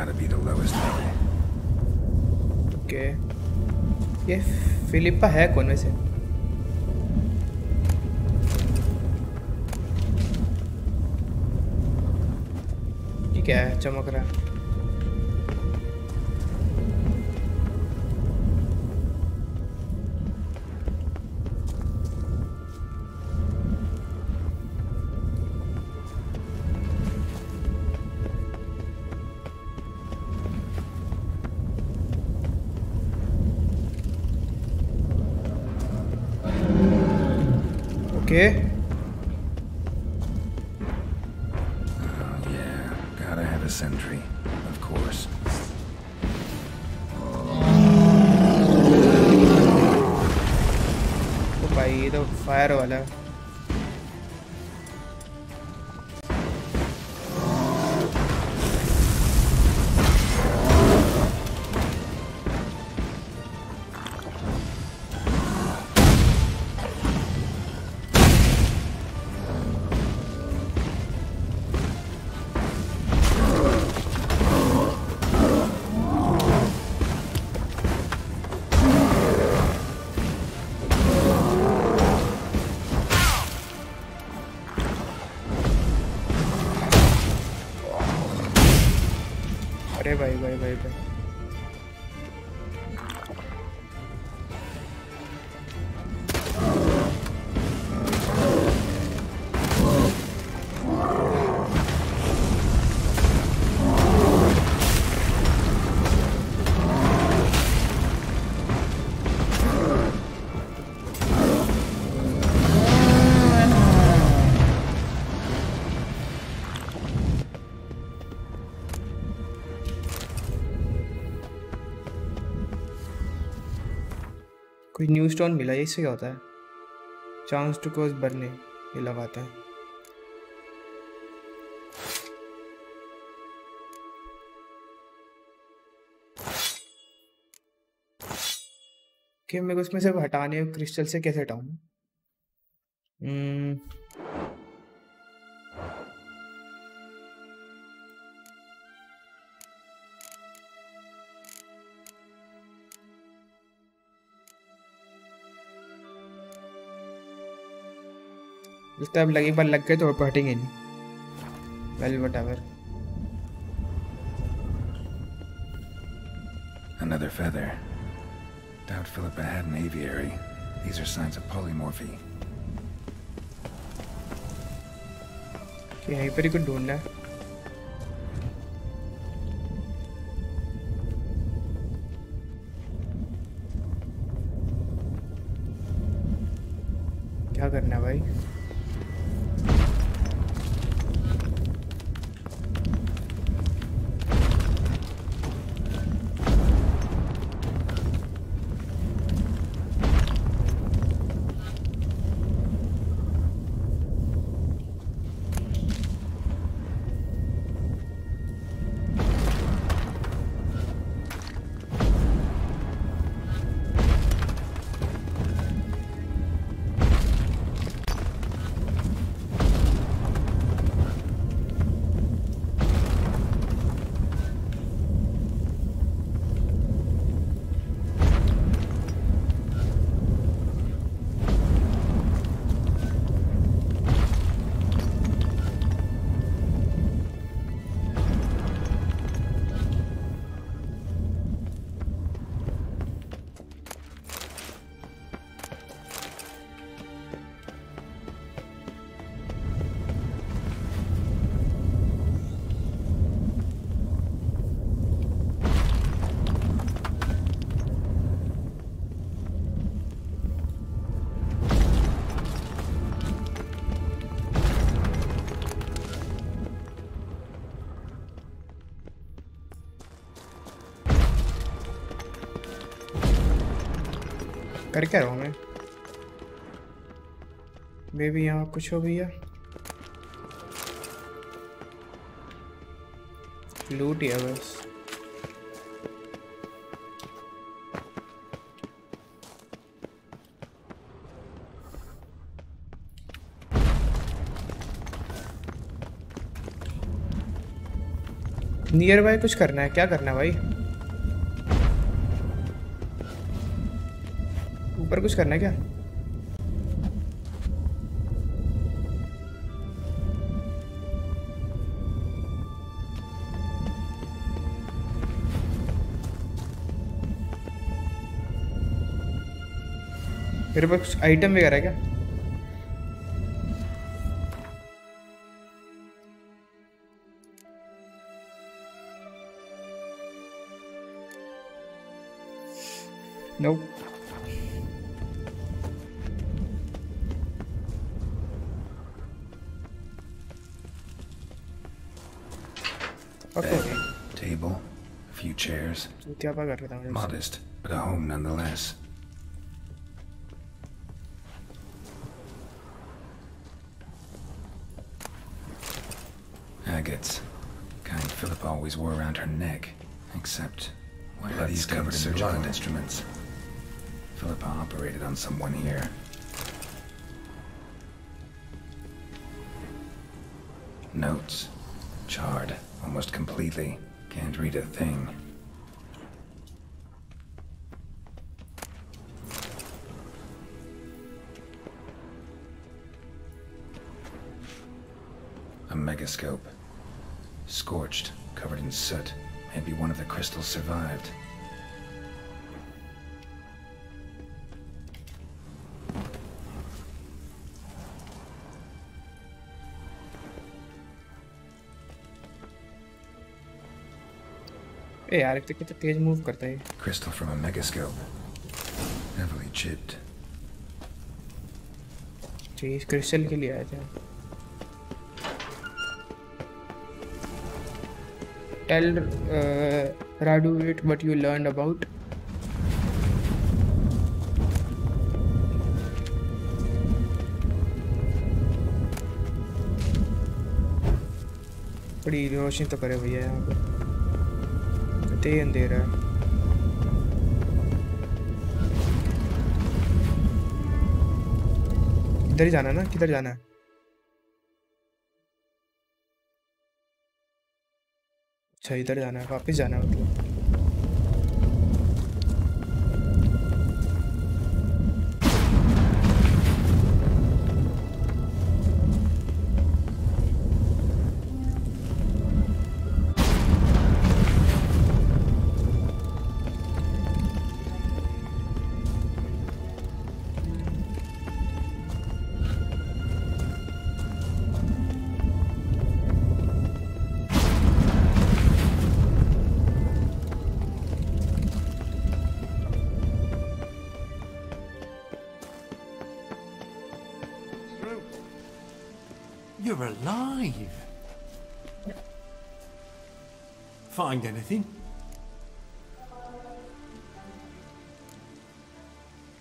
gotta be the lowest level. Okay. ये फिलिप्पा है कौन वैसे? ये क्या है चमक रहा है? Okay. Oh yeah, gotta have a sentry, of course. तो भाई ये तो फायर वाला है। अरे भाई भाई भाई भाई कोई न्यू स्टोन मिला है, इससे क्या होता है? चांस टू कोज बरने ये लगाता है। कि मेरे को उसमें से हटाने क्रिस्टल से कैसे हटाऊं? इस टाइम एक बार लग गए तो हटेंगे नहीं। Well whatever. Another feather. Doubt Philippa had an aviary. These are signs of polymorphy. कि यहीं पर ही कुछ ढूंढना है। क्या करना है भाई? कर क्या रहा हूँ मैं? मे भी यहाँ कुछ हो भैया। लूट है बस। नियर बाय कुछ करना है, क्या करना है भाई? ऊपर कुछ करना है क्या? मेरे पास कुछ आइटम वगैरह है क्या? No Table, a few chairs. Modest, but a home nonetheless. Agates, kind Philippa always wore around her neck, except why are these covered in surgical instruments? Philippa operated on someone here. Notes, charred almost completely. Can't read a thing. A megascope. Scorched, covered in soot. Maybe one of the crystals survived. ए यार कितना तेज move करता है। Crystal from a megascope. Heavily chipped. चीज crystal के लिए आया था। Tell Radu it what you learned about. बड़ी रोशनी तो करे भैया यहाँ पे, तेज अंधेरा है। किधर ही जाना ना, किधर जाना है? अच्छा इधर जाना है, वापस जाना है मतलब। You're alive. Find anything?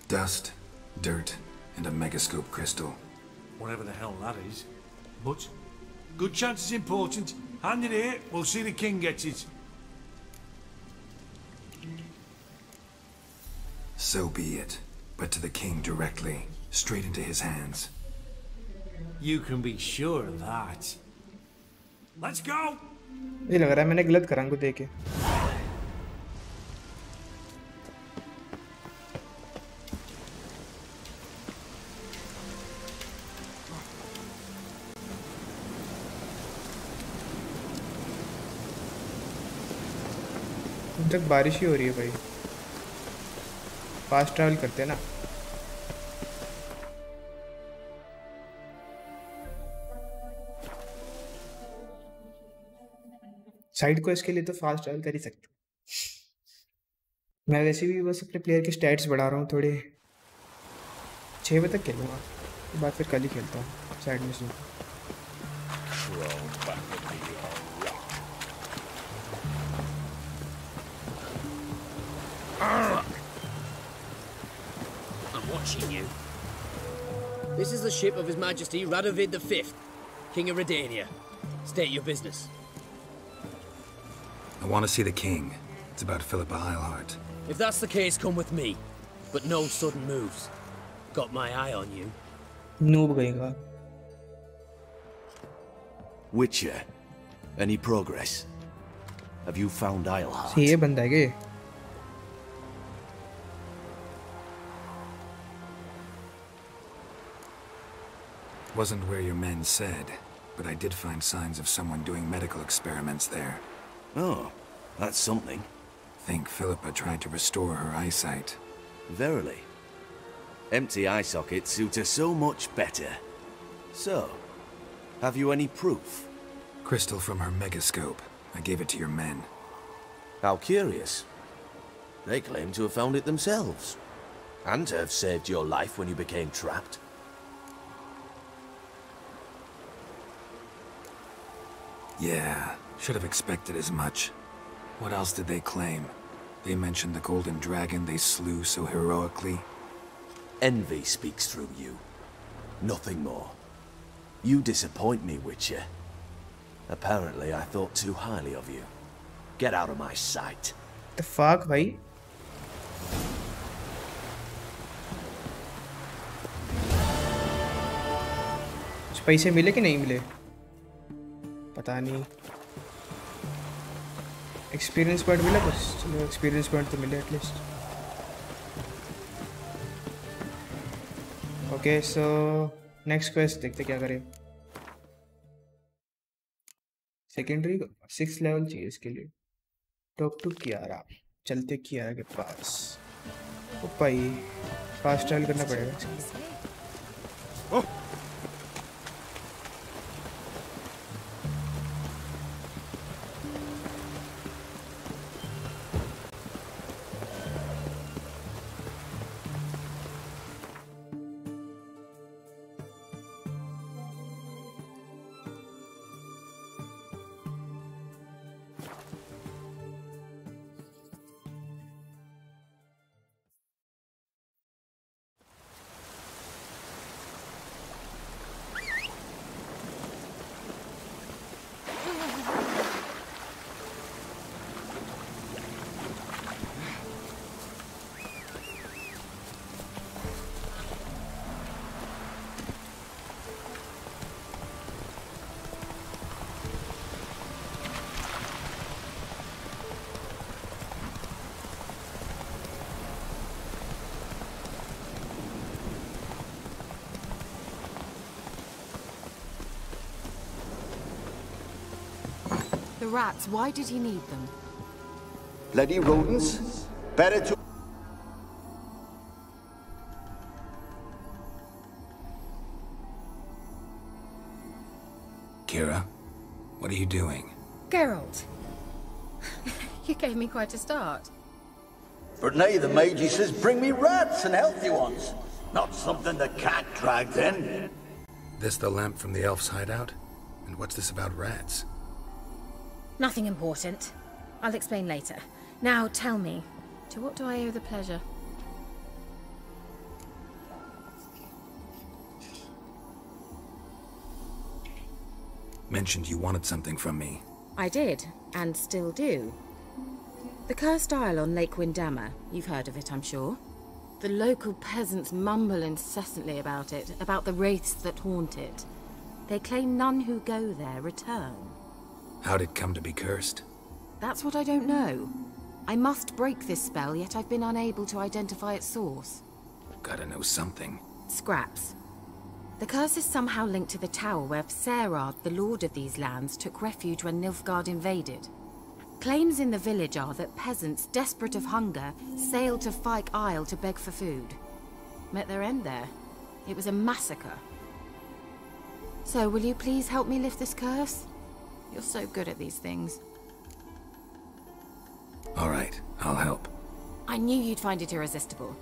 Dust, dirt, and a megascope crystal. Whatever the hell that is. But good chance is important. Hand it here, we'll see the king gets it. So be it. But to the king directly, straight into his hands. You can be sure of that. Let's go. ये लग रहा है मैंने गलत करा उनको देके। अब तक बारिश ही हो रही है भाई। फास्ट ट्रैवल करते हैं ना। साइड को इसके लिए तो फास्ट ट्रैवल कर ही सकते। मैं वैसे भी बस अपने प्लेयर के स्टैट्स बढ़ा रहा हूँ थोड़े। 6 बजे तक खेलूँगा, उसके बाद फिर कल ही खेलता हूँ साइड में से। I'm watching you. This is the ship of His Majesty Radovid V, King of Redania. State your business. I want to see the king. It's about Philippa Eilhart. If that's the case, come with me. But no sudden moves. Got my eye on you. Noob gayega. Witcher, any progress? Have you found Isleheart? ये बंदा है क्या? Wasn't where your men said, but I did find signs of someone doing medical experiments there. Oh, that's something. Think Philippa tried to restore her eyesight. Verily. Empty eye sockets suit her so much better. So, have you any proof? Crystal from her megascope. I gave it to your men. How curious. They claim to have found it themselves. And to have saved your life when you became trapped. Yeah, should have expected as much. What else did they claim? They mentioned the golden dragon they slew so heroically. Envy speaks through you. Nothing more. You disappoint me, Witcher. Apparently, I thought too highly of you. Get out of my sight. The fuck, भाई? कुछ पैसे मिले कि नहीं मिले? पता नहीं। Experience point मिला कुछ? चलो एक्सपीरियंस पॉइंट तो मिले at least. Okay, so next quest देखते क्या करें। सेकेंडरी 6 लेवल चाहिए इसके लिए। टॉक टू कियारा, चलते कियारा के पास। ओ भाई फास्ट ट्रैवल करना पड़ेगा इसके लिए। The rats, why did he need them? Bloody rodents. Better to... Kira, what are you doing? Geralt. You gave me quite a start. But now the mage says bring me rats and healthy ones. Not something the cat dragged in. This the lamp from the elf's hideout? And what's this about rats? Nothing important. I'll explain later. Now tell me, to what do I owe the pleasure? Mentioned you wanted something from me. I did, and still do. The cursed isle on Lake Windammer. You've heard of it, I'm sure. The local peasants mumble incessantly about it, about the wraiths that haunt it. They claim none who go there return. How'd it come to be cursed? That's what I don't know. I must break this spell, yet I've been unable to identify its source. Gotta know something. Scraps. The curse is somehow linked to the tower where Serard, the lord of these lands, took refuge when Nilfgaard invaded. Claims in the village are that peasants, desperate of hunger, sailed to Fyke Isle to beg for food. Met their end there. It was a massacre. So, will you please help me lift this curse? You're so good at these things. All right, I'll help. I knew you'd find it irresistible.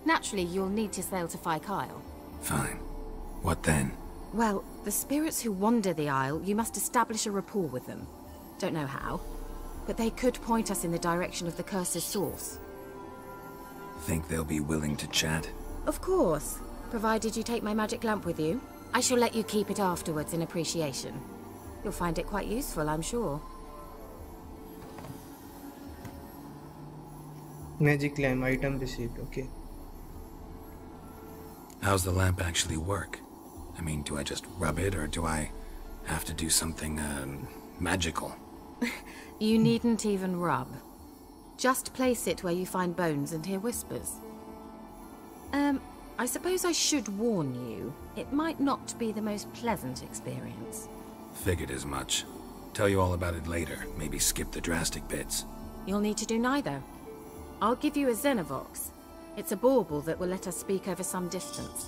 Naturally, you'll need to sail to Fyke Isle. Fine. What then? Well, the spirits who wander the isle, you must establish a rapport with them. Don't know how, but they could point us in the direction of the curse's source. Think they'll be willing to chat? Of course, provided you take my magic lamp with you. I shall let you keep it afterwards in appreciation. You'll find it quite useful, I'm sure. Magic lamp item received, okay. How's the lamp actually work? I mean, do I just rub it, or do I have to do something, magical? You needn't even rub. Just place it where you find bones and hear whispers. I suppose I should warn you, it might not be the most pleasant experience. Figured as much. Tell you all about it later. Maybe skip the drastic bits. You'll need to do neither. I'll give you a Xenovox. It's a bauble that will let us speak over some distance.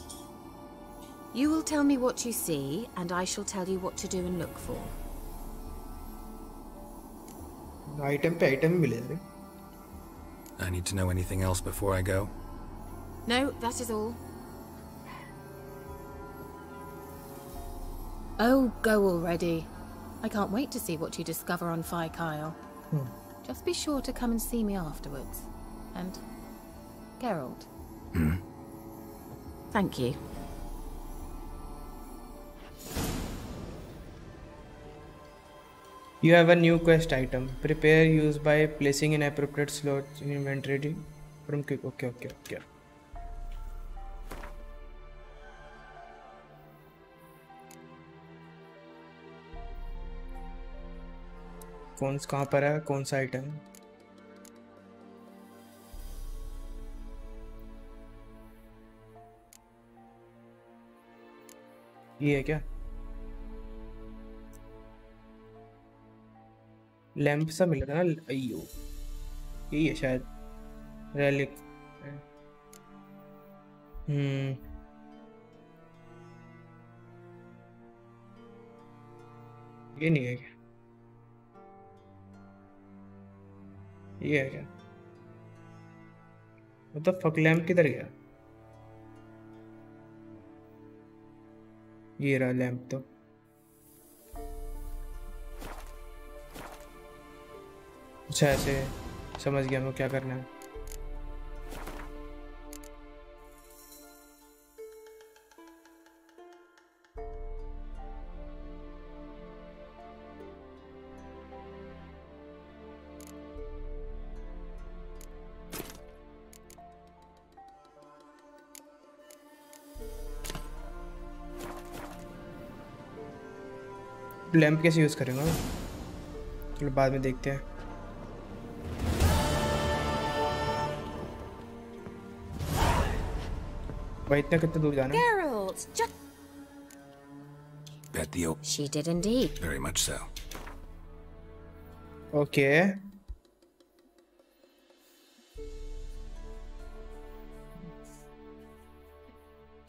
You will tell me what you see, and I shall tell you what to do and look for. Item पे item मिले रे. I need to know anything else before I go? No, that is all. Oh, go already. I can't wait to see what you discover on Phi Kyle. Just be sure to come and see me afterwards. And Geralt. Thank you. You have a new quest item. Prepare use by placing an appropriate slot in inventory from quick. Okay. कहाँ पर है कौन सा item? ये है क्या? Lamp सा मिल रहा है ना? अयो यही है शायद रेलिक. ये नहीं है क्या? ये है क्या? मतलब फक लैंप किधर गया? ये रहा लैंप तो. अच्छा ऐसे समझ गया मैं क्या करना है. लैंप कैसे यूज करेंगे? चलो बाद में देखते हैं. भाई इतना कितना दूर जाना है? Geralt, just... Bet the old... She did indeed. Very much so. Okay.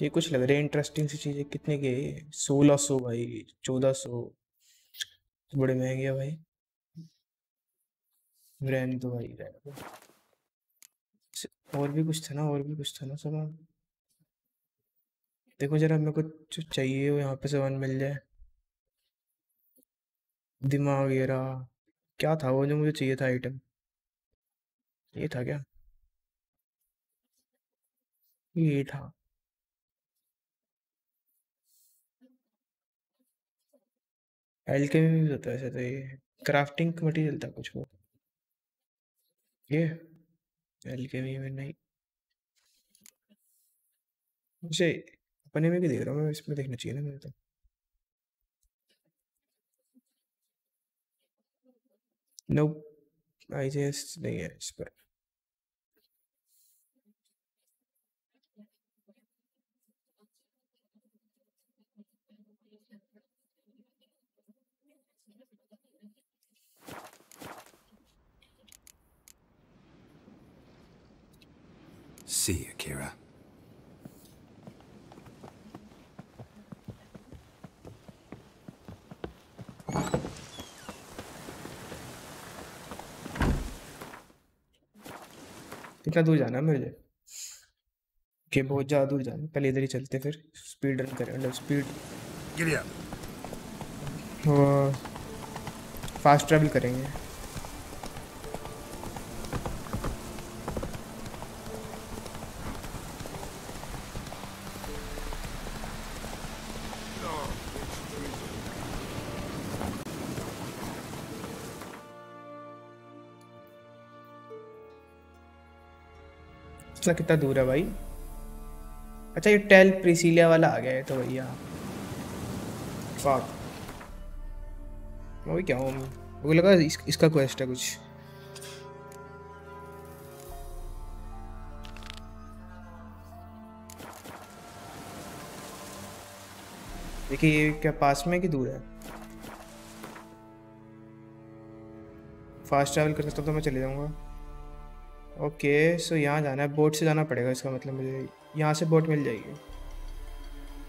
ये कुछ लग रहा है इंटरेस्टिंग सी चीजें. कितने के? 1600 भाई, 1400. बड़े महंगे है भाई. रहने दो भाई, रहने दो. और भी कुछ था ना सामान. देखो जरा मेरे को जो चाहिए वो यहाँ पे सामान मिल जाए. दिमाग वगैरह क्या था वो जो मुझे चाहिए था आइटम? ये था क्या? ये था. एल्केमी भी होता है ऐसे. तो ये क्राफ्टिंग मटेरियल था कुछ वो. ये एल्केमी में नहीं. मुझे अपने में भी देख रहा हूँ मैं. इसमें देखना चाहिए ना मेरे तो. नो आई जस्ट नहीं है इस पर. See you, Kira. कितना दूर जाना है मुझे? कि बहुत ज़्यादा दूर जाना. पहले इधर ही चलते फिर स्पीड रन करें. मतलब स्पीड फास्ट ट्रैवल करेंगे. कितना दूर है भाई? अच्छा ये टेल प्रिसिलिया वाला आ गया है तो भैया. फाक वो क्या हूँ वो लगा इसका क्वेस्ट है कुछ। देखिए ये क्या पास में कि दूर है? फास्ट ट्रैवल कर सकता तो मैं चले जाऊंगा। ओके सो यहाँ जाना है, बोट से जाना पड़ेगा इसका मतलब। मुझे यहाँ से बोट मिल जाएगी,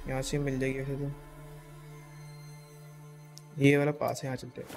यहाँ से मिल जाएगी वैसे तो। ये वाला पास है, यहाँ चलते हैं।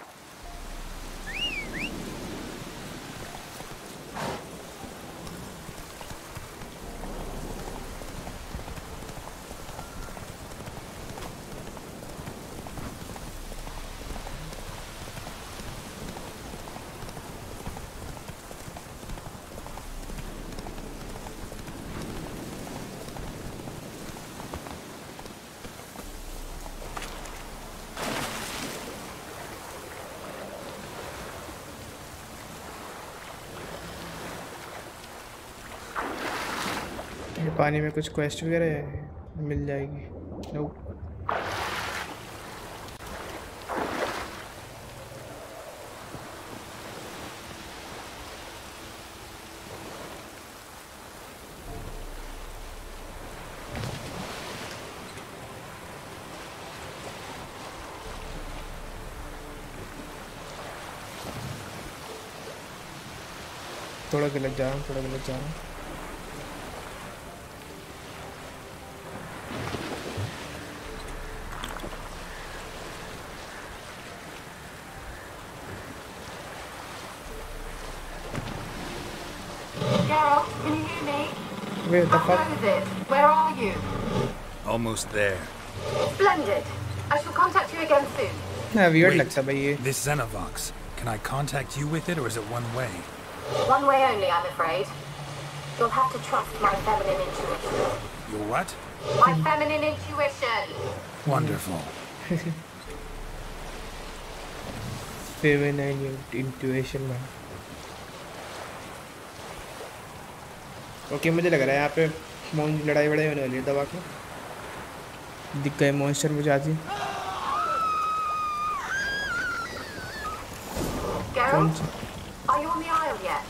पानी में कुछ क्वेस्ट वगैरह है, मिल जाएगी। नो थोड़ा गलत जा रहा हूँ, थोड़ा गलत जा रहा हूँ। Where the fuck? Where are you? Almost there. Splendid. I shall contact you again soon. Yeah, weird लगता भाई ये. This Xenovox. Can I contact you with it, or is it one way? One way only, I'm afraid. You'll have to trust my feminine intuition. Your what? My feminine intuition. Wonderful. Feminine intuition man. Okay मुझे लग रहा है यहाँ पे लड़ाई वड़ाई होने वाली है। दबा के दिख गए मॉन्स्टर मुझे आज ही। Geralt, are you on the isle yet?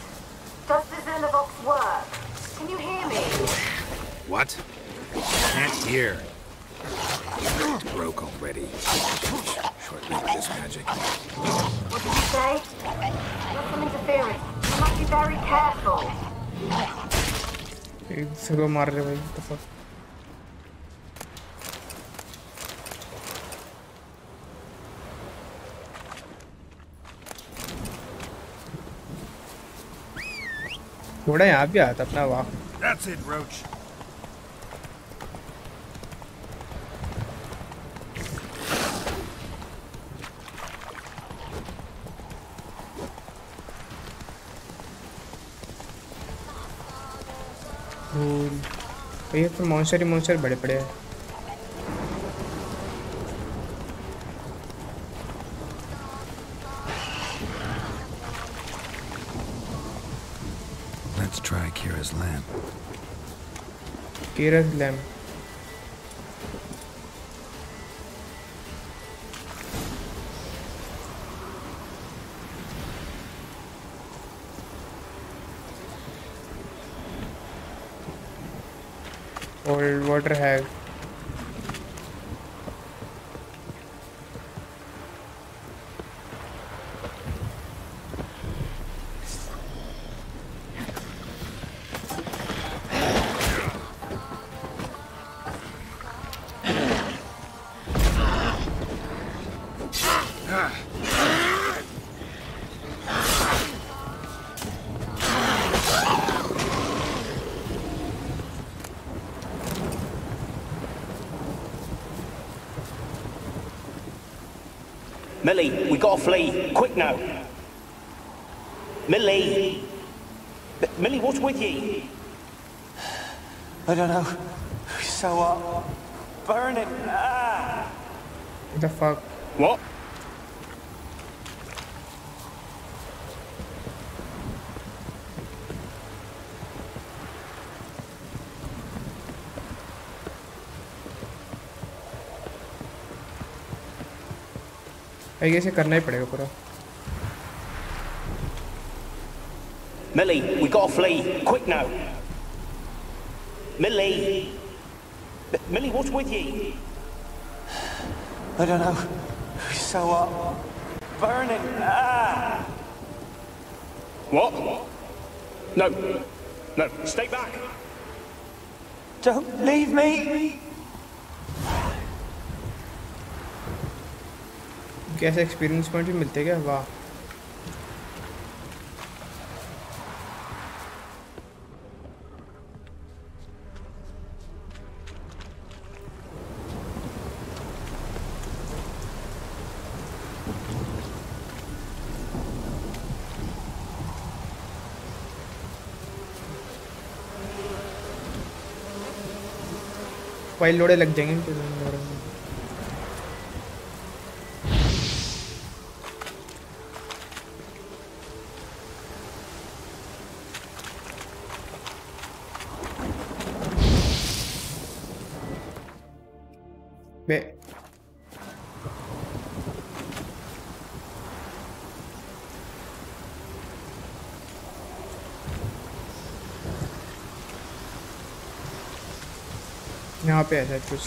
Does the Xenovox work? Can you hear me? What? Can't hear. It broke already. Short-lived this magic. What did you say? There's some interference. You must be very careful. इसको मार रहे भाई। तो fuck? थोड़ा यहाँ भी आता अपना। वाह That's it, Roach. ये तो मॉन्स्टर ही मॉन्स्टर बड़े बड़े हैं। Let's try Kira's lamp. Kira's lamp. Old water hag. Millie, we gotta flee. Quick now. Millie! Millie, what's with you? I don't know. So what? Burn it. Ah! What the fuck? What? ऐसे करना ही पड़ेगा पूरा। Millie, we gotta flee. Quick now. Millie. Millie, what's with you? I don't know. So hot. Burning. Ah! What? No. No, stay back. Don't leave me. कैसे experience point भी मिलते क्या? वाह file लोड़े लग जाएंगे। बे यहाँ पे ऐसा कुछ।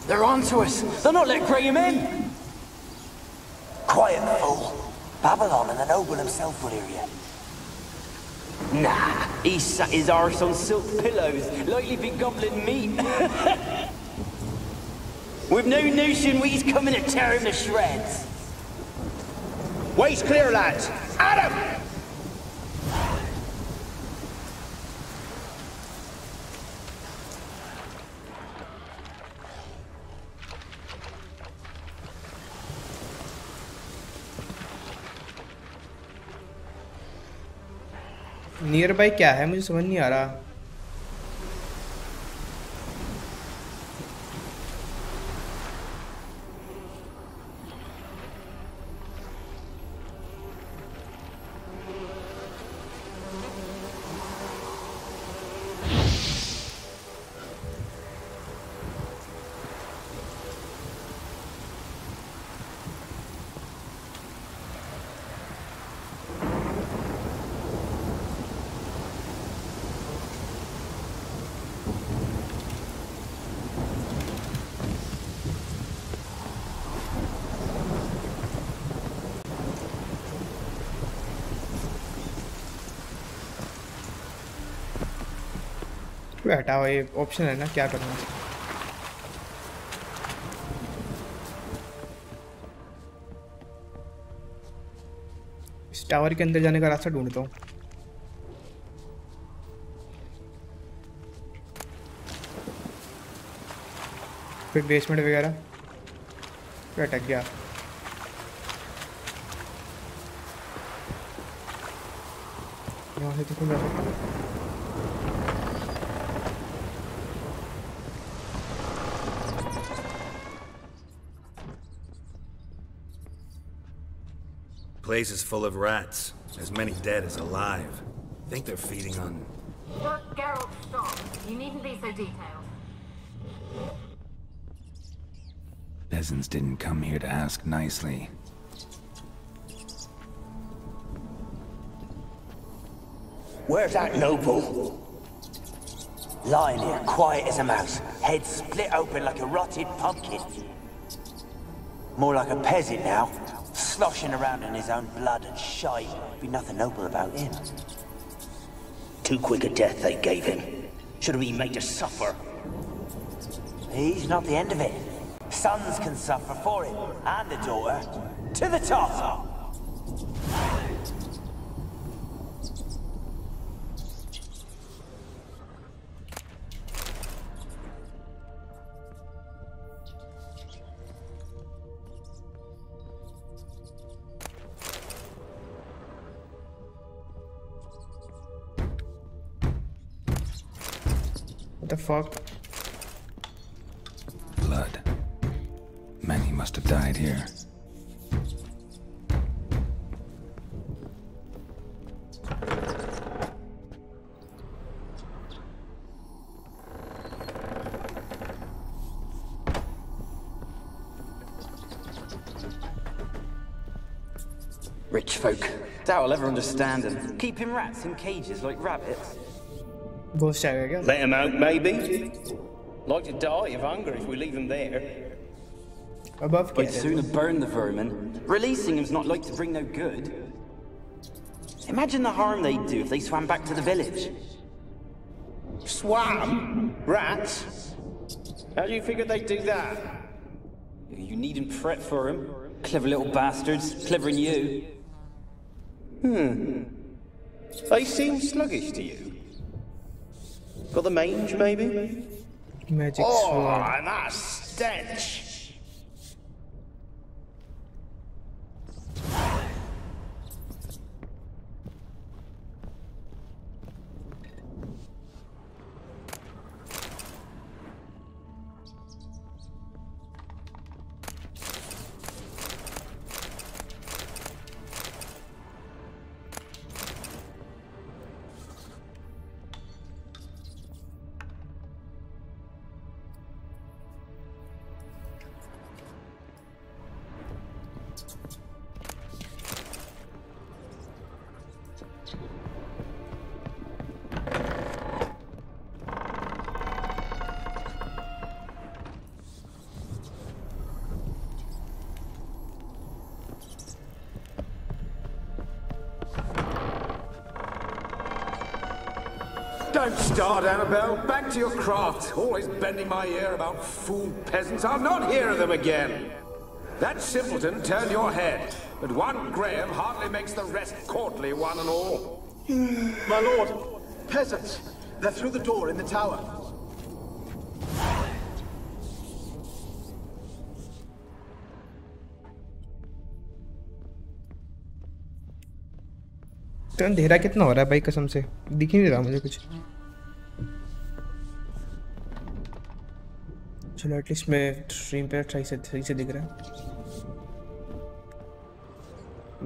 They're on to us. They're not letting Graham in. Quiet, fool. Babylon and the noble himself will hear you. Nah, he sat his arse on silk pillows, like he'd been gobbling meat. With no notion we's coming to tear him to shreds. Way's clear, lads. Adam! Near by क्या है मुझे समझ नहीं आ रहा। हटाओ, ये option है ना, क्या करना है। इस टावर के अंदर जाने का रास्ता ढूंढता हूँ। फिर बेसमेंट वगैरह फिर अटक गया। यहाँ से तो खुल जाता। Place is full of rats, as many dead as alive. Think they're feeding on... Look, Geralt, stop. You needn't be so detailed. Peasants didn't come here to ask nicely. Where's that noble? Lying here, quiet as a mouse, head split open like a rotted pumpkin. More like a peasant now, sloshing around in his own blood and shite. Be nothing noble about him. Too quick a death they gave him. Should have been made to suffer. He's not the end of it. Sons can suffer for it, and a daughter. To the top! What the fuck? Blood. Many must have died here. Rich folk. Doubt I'll ever understand them. Keeping rats in cages like rabbits. Ghost आ गया क्या? Let them out, maybe. Like to die of hunger if we leave them there. Above I'd sooner burn the vermin. Releasing them's not like to bring no good. Imagine the harm they'd do if they swam back to the village. Swam? Rats? How do you figure they'd do that? You needn't fret for them. Clever little bastards. Clever than you. They seem sluggish to you. Got the mange, maybe? Magic sword. And that stench! Don't start, Annabelle. Back to your craft. Always bending my ear about fool peasants. I'll not hear of them again. That simpleton turned your head, but one Graham hardly makes the rest courtly, one and all. My lord, peasants. They're through the door in the tower. तो अंधेरा कितना हो रहा है भाई, कसम से दिख ही नहीं रहा मुझे कुछ। चलो एटलीस्ट मैं स्ट्रीम पे सही से दिख रहा है।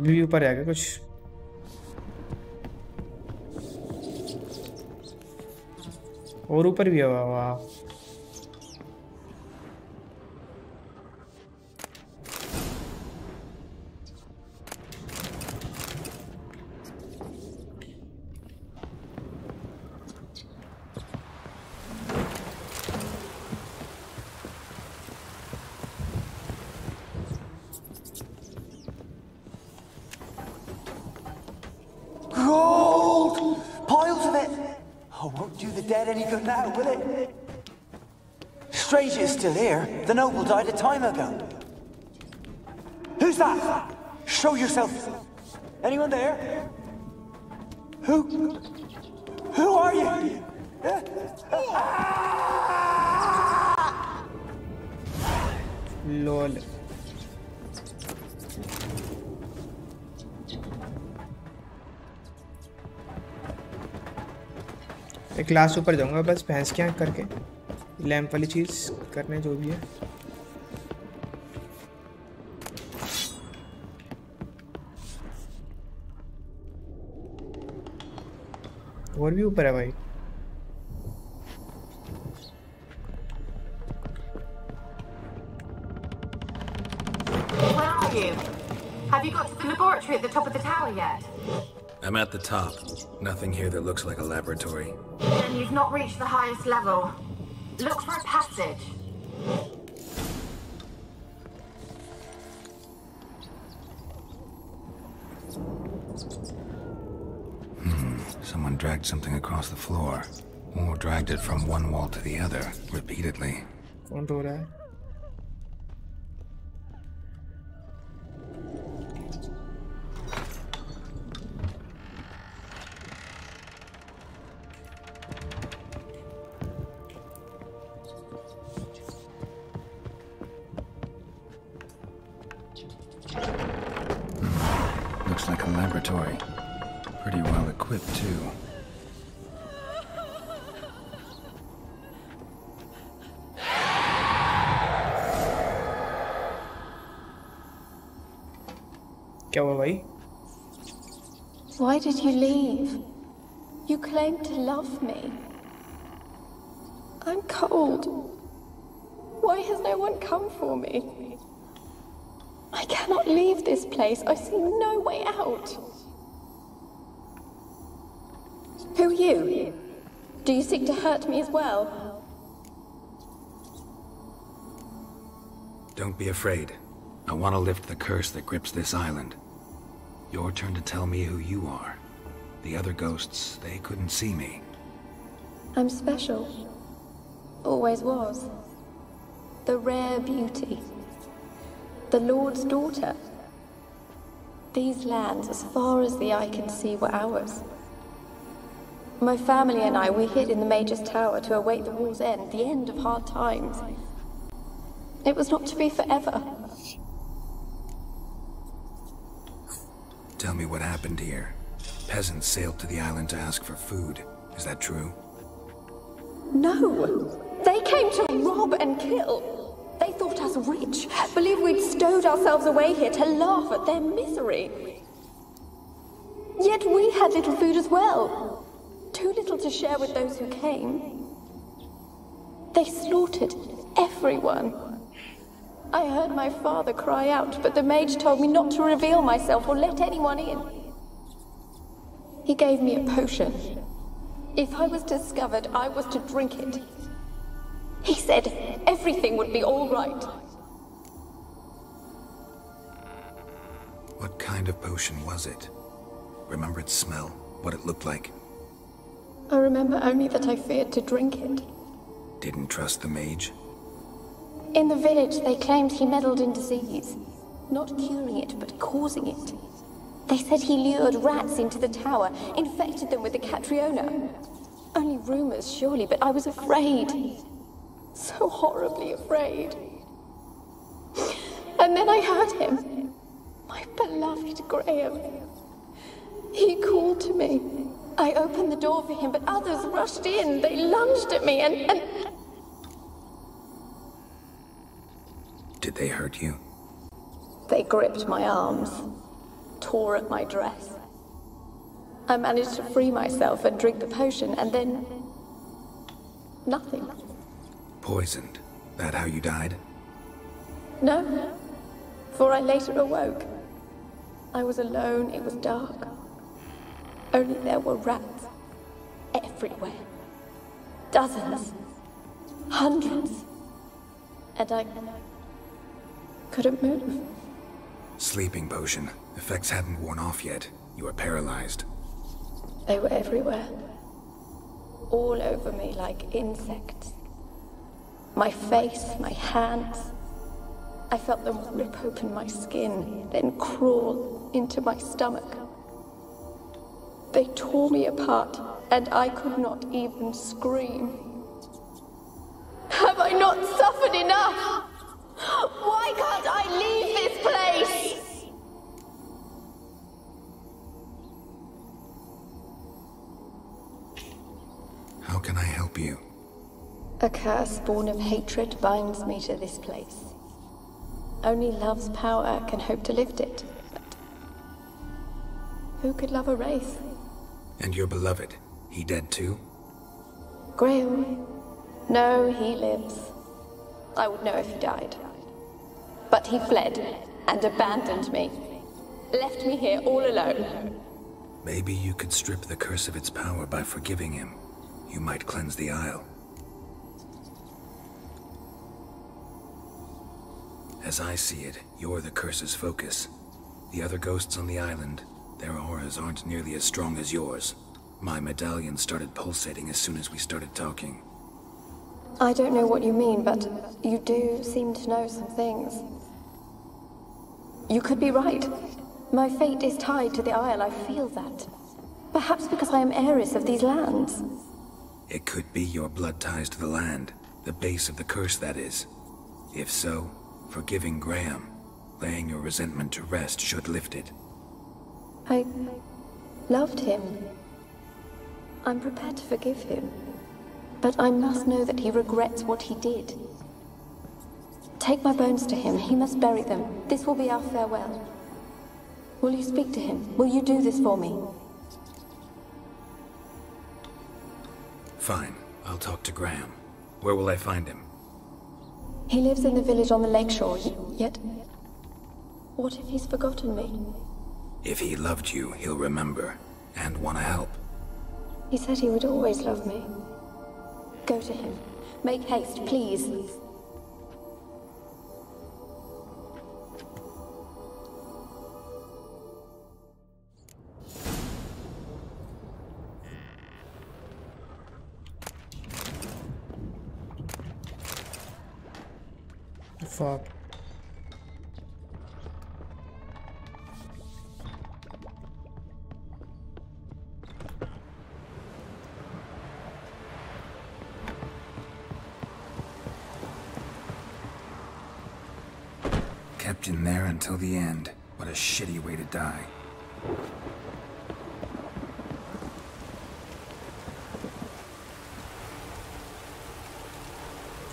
व्यू ऊपर आ गया कुछ। और ऊपर भी हुआ। वाह Gold! Piles of it! Oh, won't do the dead any good now, will it? Strange it's still here. The noble died a time ago. Who's that? Show yourself. Anyone there? Who are you? LOL. एक class ऊपर जाऊंगा बस भैंस क्या करके lamp वाली चीज करने जो भी है। और भी ऊपर है भाई। Where are you? Have you got to the laboratory at the top of the tower yet? I'm at the top. Nothing here that looks like a laboratory. Then you've not reached the highest level. Look for a passage. Someone dragged something across the floor. Or dragged it from one wall to the other, repeatedly. कौन रो रहा है? Looks like a laboratory. Pretty well equipped, too. क्या हुआ भाई? Why did you leave? You claimed to love me. I'm cold. Why has no one come for me? I cannot leave this place. I see no way out. Who are you? Do you seek to hurt me as well? Don't be afraid. I want to lift the curse that grips this island. Your turn to tell me who you are. The other ghosts, they couldn't see me. I'm special. Always was. The rare beauty. The Lord's daughter. These lands, as far as the eye can see, were ours. My family and I, we hid in the Major's Tower to await the war's end, the end of hard times. It was not to be forever. Tell me what happened here. Peasants sailed to the island to ask for food. Is that true? No! They came to rob and kill. They thought us rich, believed we'd stowed ourselves away here to laugh at their misery. Yet we had little food as well. Too little to share with those who came. They slaughtered everyone. I heard my father cry out, but the mage told me not to reveal myself or let anyone in. He gave me a potion. If I was discovered, I was to drink it. He said everything would be all right. What kind of potion was it? Remember its smell? What it looked like? I remember only that I feared to drink it. Didn't trust the mage? In the village, they claimed he meddled in disease. Not curing it, but causing it. They said he lured rats into the tower, infected them with the Catriona. Only rumors, surely, but I was afraid. So horribly afraid. And then I heard him. My beloved Graham. He called to me. I opened the door for him, but others rushed in. They lunged at me and... Did they hurt you? They gripped my arms, tore at my dress. I managed to free myself and drink the potion, and then... nothing. Poisoned? That how you died? No, for I later awoke. I was alone, it was dark. Only there were rats everywhere. Dozens. Hundreds. And I couldn't move. Sleeping potion. Effects hadn't worn off yet. You were paralyzed. They were everywhere. All over me like insects. My face, my hands. I felt them rip open my skin, then crawl into my stomach. They tore me apart, and I could not even scream. Have I not suffered enough? Why can't I leave this place? How can I help you? A curse born of hatred binds me to this place. Only love's power can hope to lift it. But who could love a wraith? And your beloved, he dead too? Graham? No, he lives. I would know if he died. But he fled and abandoned me. Left me here all alone. Maybe you could strip the curse of its power by forgiving him. You might cleanse the Isle. As I see it, you're the curse's focus. The other ghosts on the island, their auras aren't nearly as strong as yours. My medallion started pulsating as soon as we started talking. I don't know what you mean, but you do seem to know some things. You could be right. My fate is tied to the Isle, I feel that. Perhaps because I am heiress of these lands. It could be your blood ties to the land, the base of the curse, that is. If so, forgiving Graham, laying your resentment to rest should lift it. I loved him. I'm prepared to forgive him. But I must know that he regrets what he did. Take my bones to him. He must bury them. This will be our farewell. Will you speak to him? Will you do this for me? Fine. I'll talk to Graham. Where will I find him? He lives in the village on the lakeshore, yet What if he's forgotten me? If he loved you, he'll remember and want to help. He said he would always love me. Go to him. Make haste, please. Fuck. Kept in there until the end. What a shitty way to die.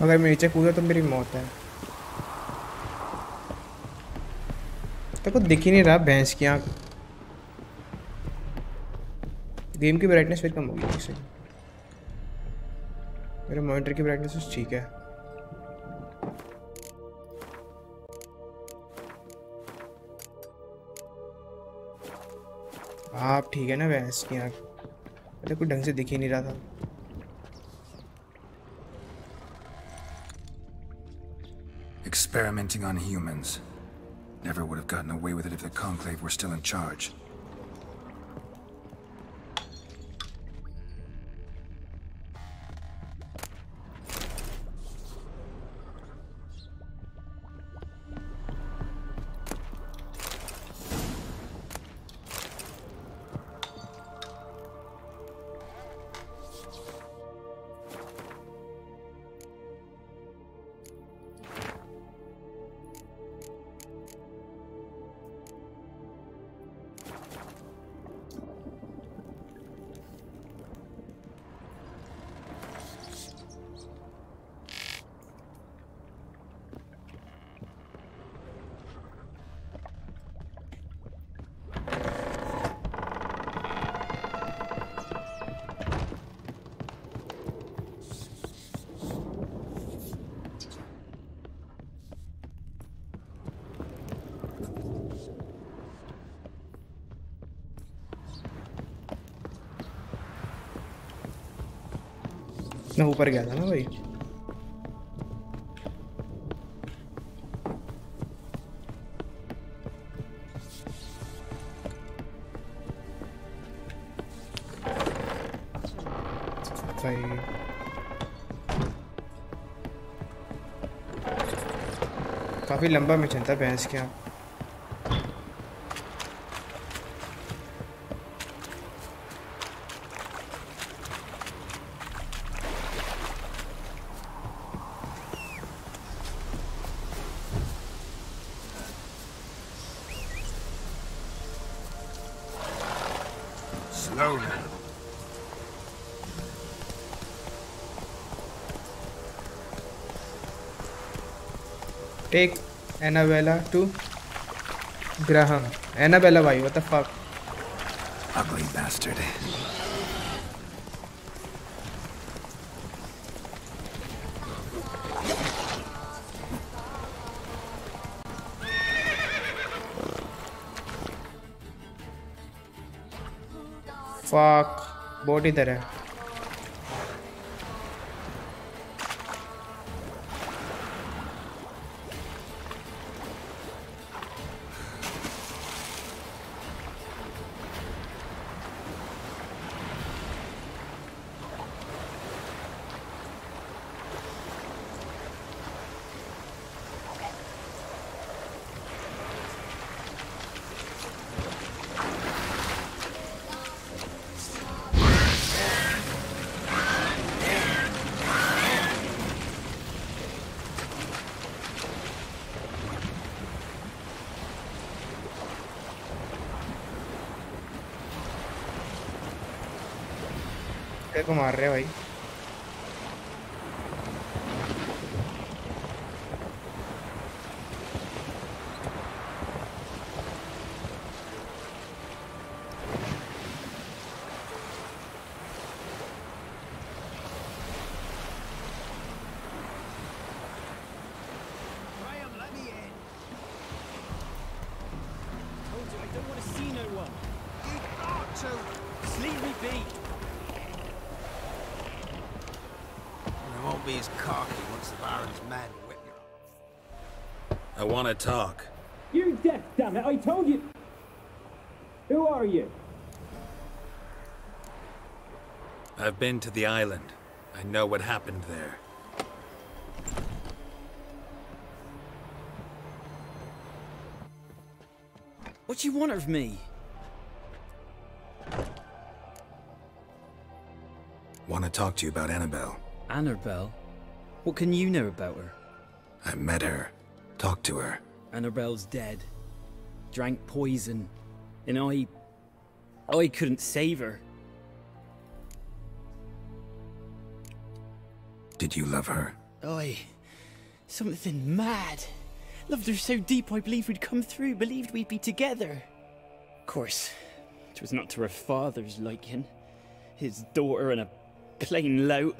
अगर मैं नीचे कूदा तो मेरी मौत है। तो कुछ दिख ही नहीं रहा भैंस की आँख। गेम की ब्राइटनेस फिर कम होगी इससे। मेरे मॉनिटर की ब्राइटनेस ठीक है। आप ठीक है ना भैंस की आँख? मेरे को ढंग से दिख ही नहीं रहा था। Experimenting on humans. Never would have gotten away with it if the Conclave were still in charge. मैं ऊपर गया था ना भाई। काफी लंबा मिशन था भैंस के यहाँ। Take Annabella to Graham. Annabella, why? What the fuck? Ugly bastard. Fuck. Boat इधर है। को मार रहे भाई। won't be as cocky once the Baron's men whip you. I want to talk. You're deaf, damn it! I told you. Who are you? I've been to the island. I know what happened there. What do you want of me? Want to talk to you about Annabelle. Annabelle? What can you know about her? I met her. Talked to her. Annabelle's dead. Drank poison. And I couldn't save her. Did you love her? Something mad. Loved her so deep I believed we'd come through, believed we'd be together. Of course, it was not to her father's liking. His daughter and a plain lout.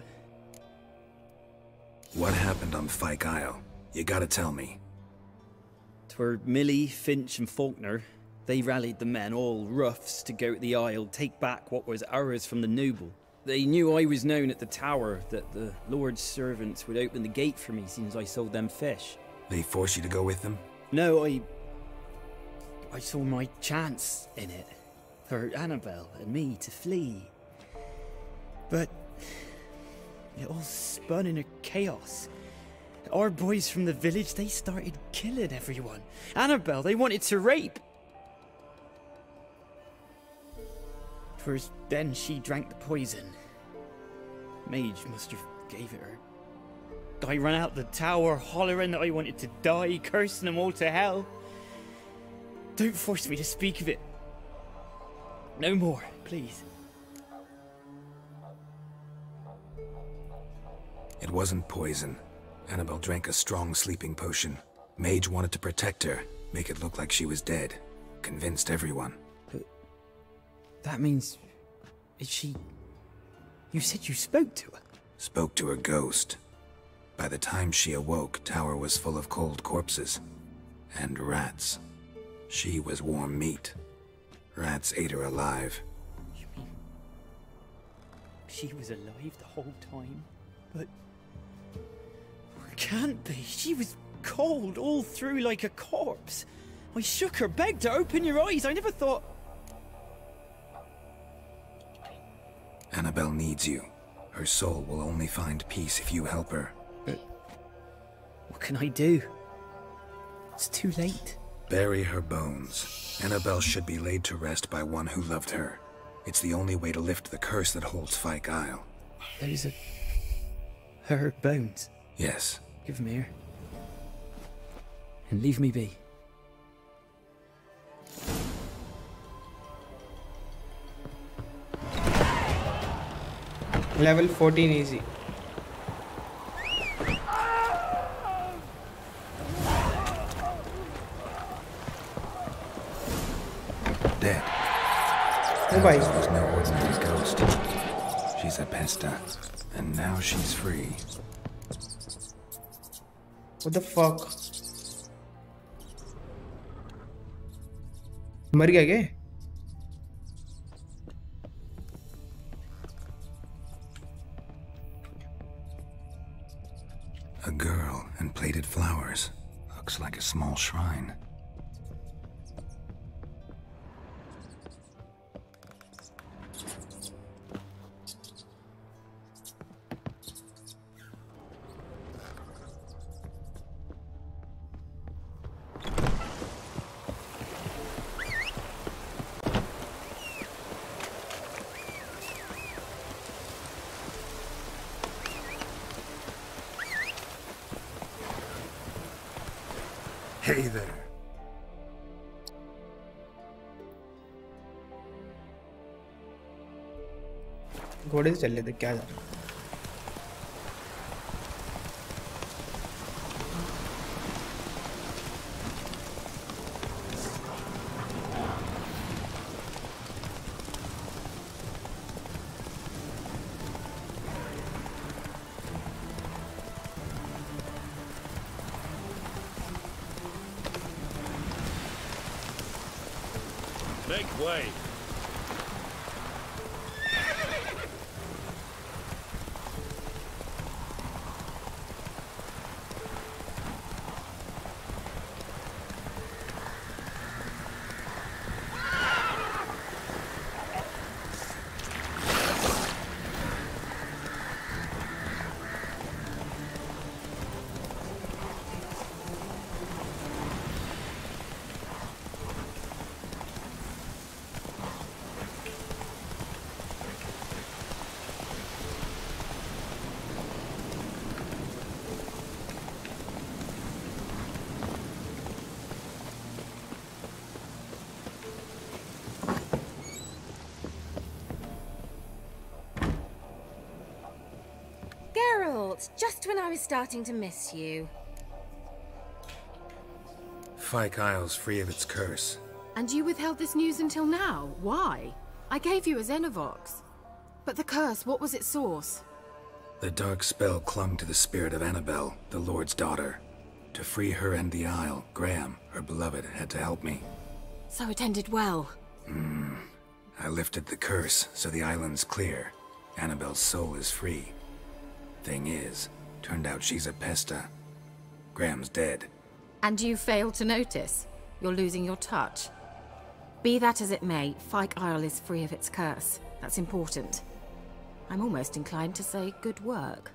What happened on Fyke Isle? You gotta tell me. 'Twere Millie, Finch and Faulkner. They rallied the men, all roughs, to go to the Isle, take back what was ours from the noble. They knew I was known at the tower, that the Lord's servants would open the gate for me since I sold them fish. They forced you to go with them? No, I saw my chance in it. For Annabelle and me to flee. But it all spun in a chaos. Our boys from the village, they started killing everyone. Annabelle, they wanted to rape. 'Twas then she drank the poison. Mage must have gave it her. I ran out the tower, hollering that I wanted to die, cursing them all to hell. Don't force me to speak of it. No more, please. It wasn't poison. Annabelle drank a strong sleeping potion. Mage wanted to protect her, make it look like she was dead. Convinced everyone. But that means... is she... You said you spoke to her? Spoke to her ghost. By the time she awoke, tower was full of cold corpses. And rats. She was warm meat. Rats ate her alive. You mean... she was alive the whole time? But... can't be. She was cold all through like a corpse. I shook her, begged her, open your eyes. I never thought... Annabelle needs you. Her soul will only find peace if you help her. But... what can I do? It's too late. Bury her bones. Annabelle should be laid to rest by one who loved her. It's the only way to lift the curse that holds Fyke Isle. There's a... her bones? Yes. Give them here. And leave me be. Level 14 easy. Dead. Oh boy. This was no ordinary ghost. She's a pesta. And now she's free. What the fuck? मर गया क्या? A girl and plated flowers. Looks like a small shrine. Hey there. घोड़े से चल लेते क्या जा Make way. just when I was starting to miss you. Fyke Isle's free of its curse. And you withheld this news until now? Why? I gave you a Xenovox. But the curse, what was its source? The dark spell clung to the spirit of Annabelle, the Lord's daughter. To free her and the Isle, Graham, her beloved, had to help me. So it ended well. I lifted the curse, so the island's clear. Annabelle's soul is free. Thing is, turned out she's a pesta. Graham's dead. And you failed to notice? You're losing your touch. Be that as it may, Fyke Isle is free of its curse. That's important. I'm almost inclined to say good work.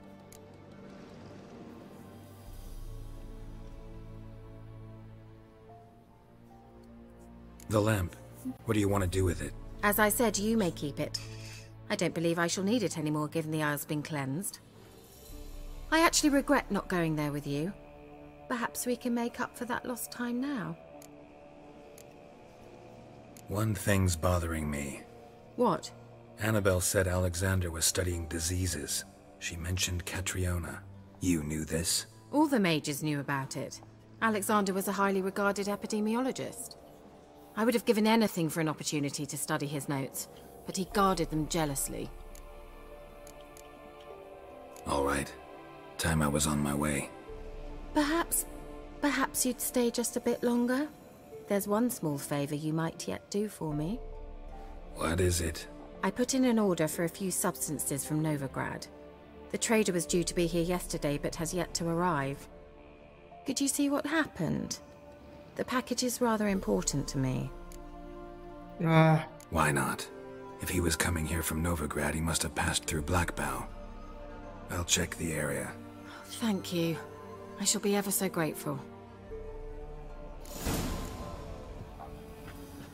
The lamp. What do you want to do with it? As I said, you may keep it. I don't believe I shall need it anymore, given the Isle's been cleansed. I actually regret not going there with you. Perhaps we can make up for that lost time now. One thing's bothering me. What? Annabelle said Alexander was studying diseases. She mentioned Catriona. You knew this? All the mages knew about it. Alexander was a highly regarded epidemiologist. I would have given anything for an opportunity to study his notes, but he guarded them jealously. All right. Time I was on my way. Perhaps you'd stay just a bit longer? There's one small favor you might yet do for me. What is it? I put in an order for a few substances from Novigrad. The trader was due to be here yesterday, but has yet to arrive. Could you see what happened? The package is rather important to me. Why not? If he was coming here from Novigrad, he must have passed through Blackbow. I'll check the area. Thank you. I shall be ever so grateful.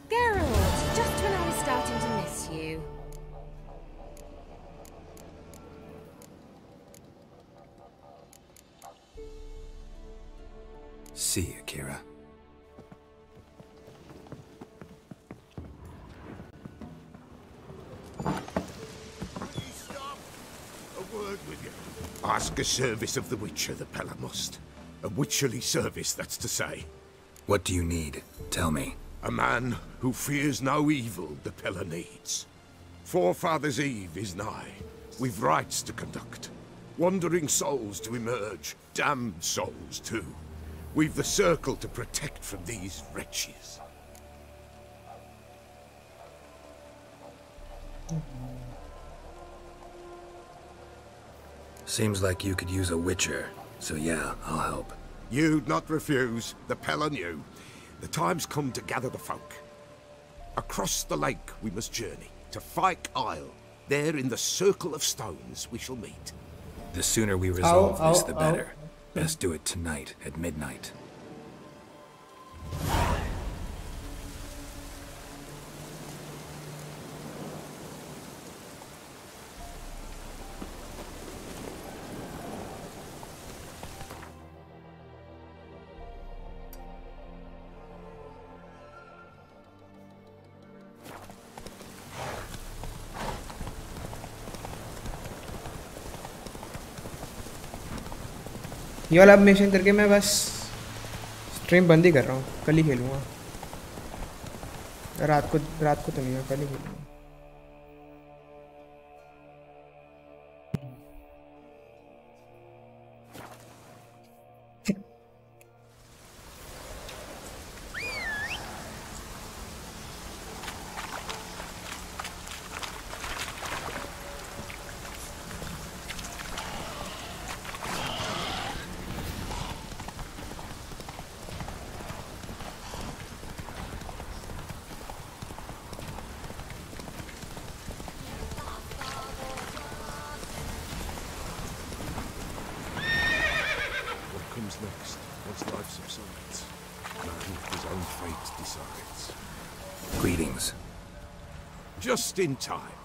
Geralt, just when I was starting to miss you. See you, Kira. Ask a service of the Witcher, the Pella must. A witcherly service, that's to say. What do you need? Tell me. A man who fears no evil the Pella needs. Forefathers' Eve is nigh. We've rites to conduct. Wandering souls to emerge. Damned souls, too. We've the circle to protect from these wretches. Seems like you could use a witcher, so yeah, I'll help. You'd not refuse. The Pella knew. The time's come to gather the folk. Across the lake we must journey, to Fyke Isle. There in the circle of stones we shall meet. The sooner we resolve this, the better. Best do it tonight at midnight. ये वाला अब mission करके मैं बस stream बंद ही कर रहा हूँ. कल ही खेलूँगा. रात को तो नहीं, कल ही खेलूँगा. Next, once life subsides, man his own fate decides. Greetings. Just in time.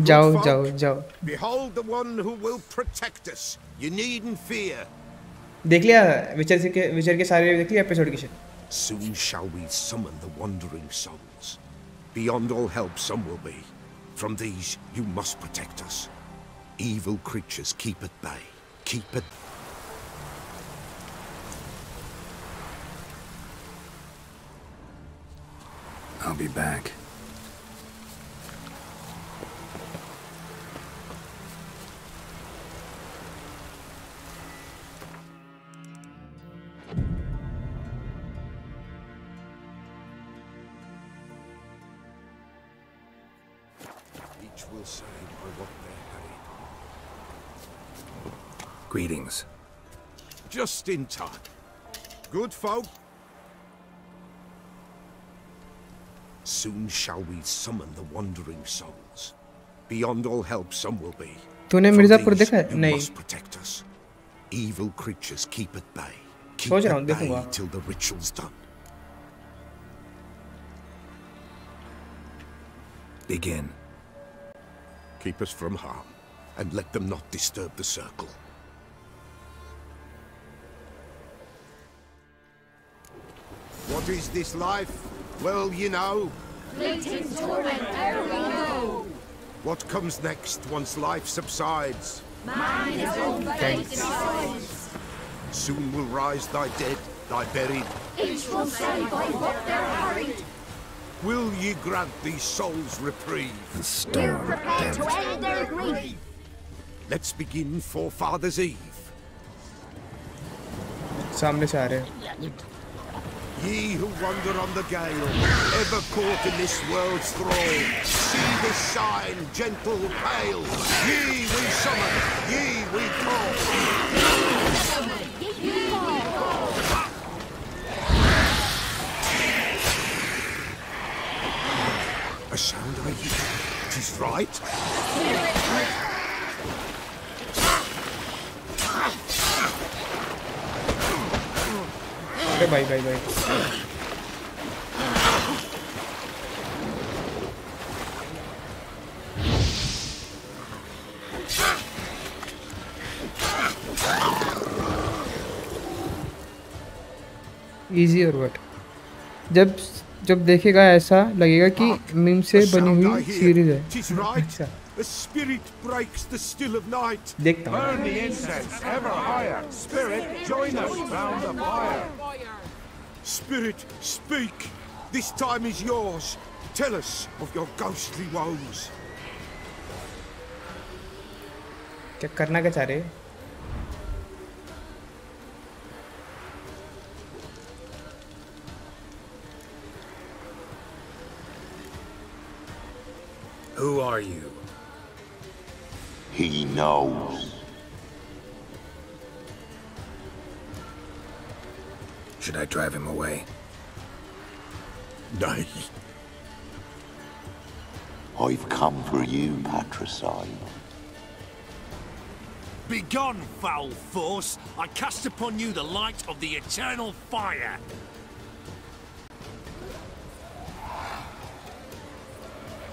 जाओ. Behold the one who will protect us. You needn't fear. देख लिया विचर के सारे देख लिया एपिसोड की. Soon shall we summon the wandering souls. Beyond all help some will be. From these you must protect us. Evil creatures keep at bay. Keep at... I'll be back. Each will say by what they're carrying. Greetings. Just in time. Good folk. Soon shall we summon the wandering souls. Beyond all help, some will be. तूने मिर्जापुर देखा है? नहीं. Must protect us. Evil creatures keep at bay. Keep सोच रहा हूँ at bay देखूंगा. till the ritual's done. Begin. Keep us from harm, and let them not disturb the circle. What is this life? Well, you know. Fleeting torment, ere we know. What comes next once life subsides? Man is all fate decides. Soon will rise thy dead, thy buried. Each will say by what they're hurried. Will ye grant these souls reprieve? We're prepared to end their grief. Let's begin Forefathers' Eve. सामने से आ रहे हैं. Ye who wander on the gale, ever caught in this world's thrall, see this sign, gentle, pale. Ye we summon, ye we call. A sound I hear. 'Tis right. अरे भाई. Easy or what? जब देखेगा ऐसा लगेगा कि meme से बनी हुई सीरीज है. अच्छा. The spirit breaks the still of night. देखता हूँ. Burn the incense ever higher. Spirit, join us round the fire. Spirit, speak. This time is yours. Tell us of your ghostly woes. क्या करना क्या चाह रहे? Who are you? He knows. Should I drive him away? Nay. I've come for you, patricide. Begone, foul force! I cast upon you the light of the eternal fire!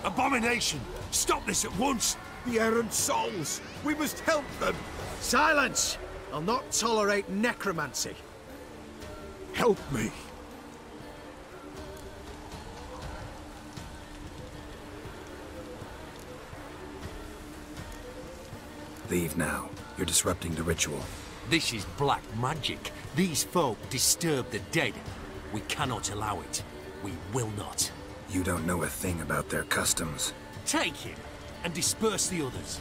Abomination! Stop this at once! The errant souls! We must help them! Silence! I'll not tolerate necromancy. Help me! Leave now. You're disrupting the ritual. This is black magic. These folk disturb the dead. We cannot allow it. We will not. You don't know a thing about their customs. Take him and disperse the others.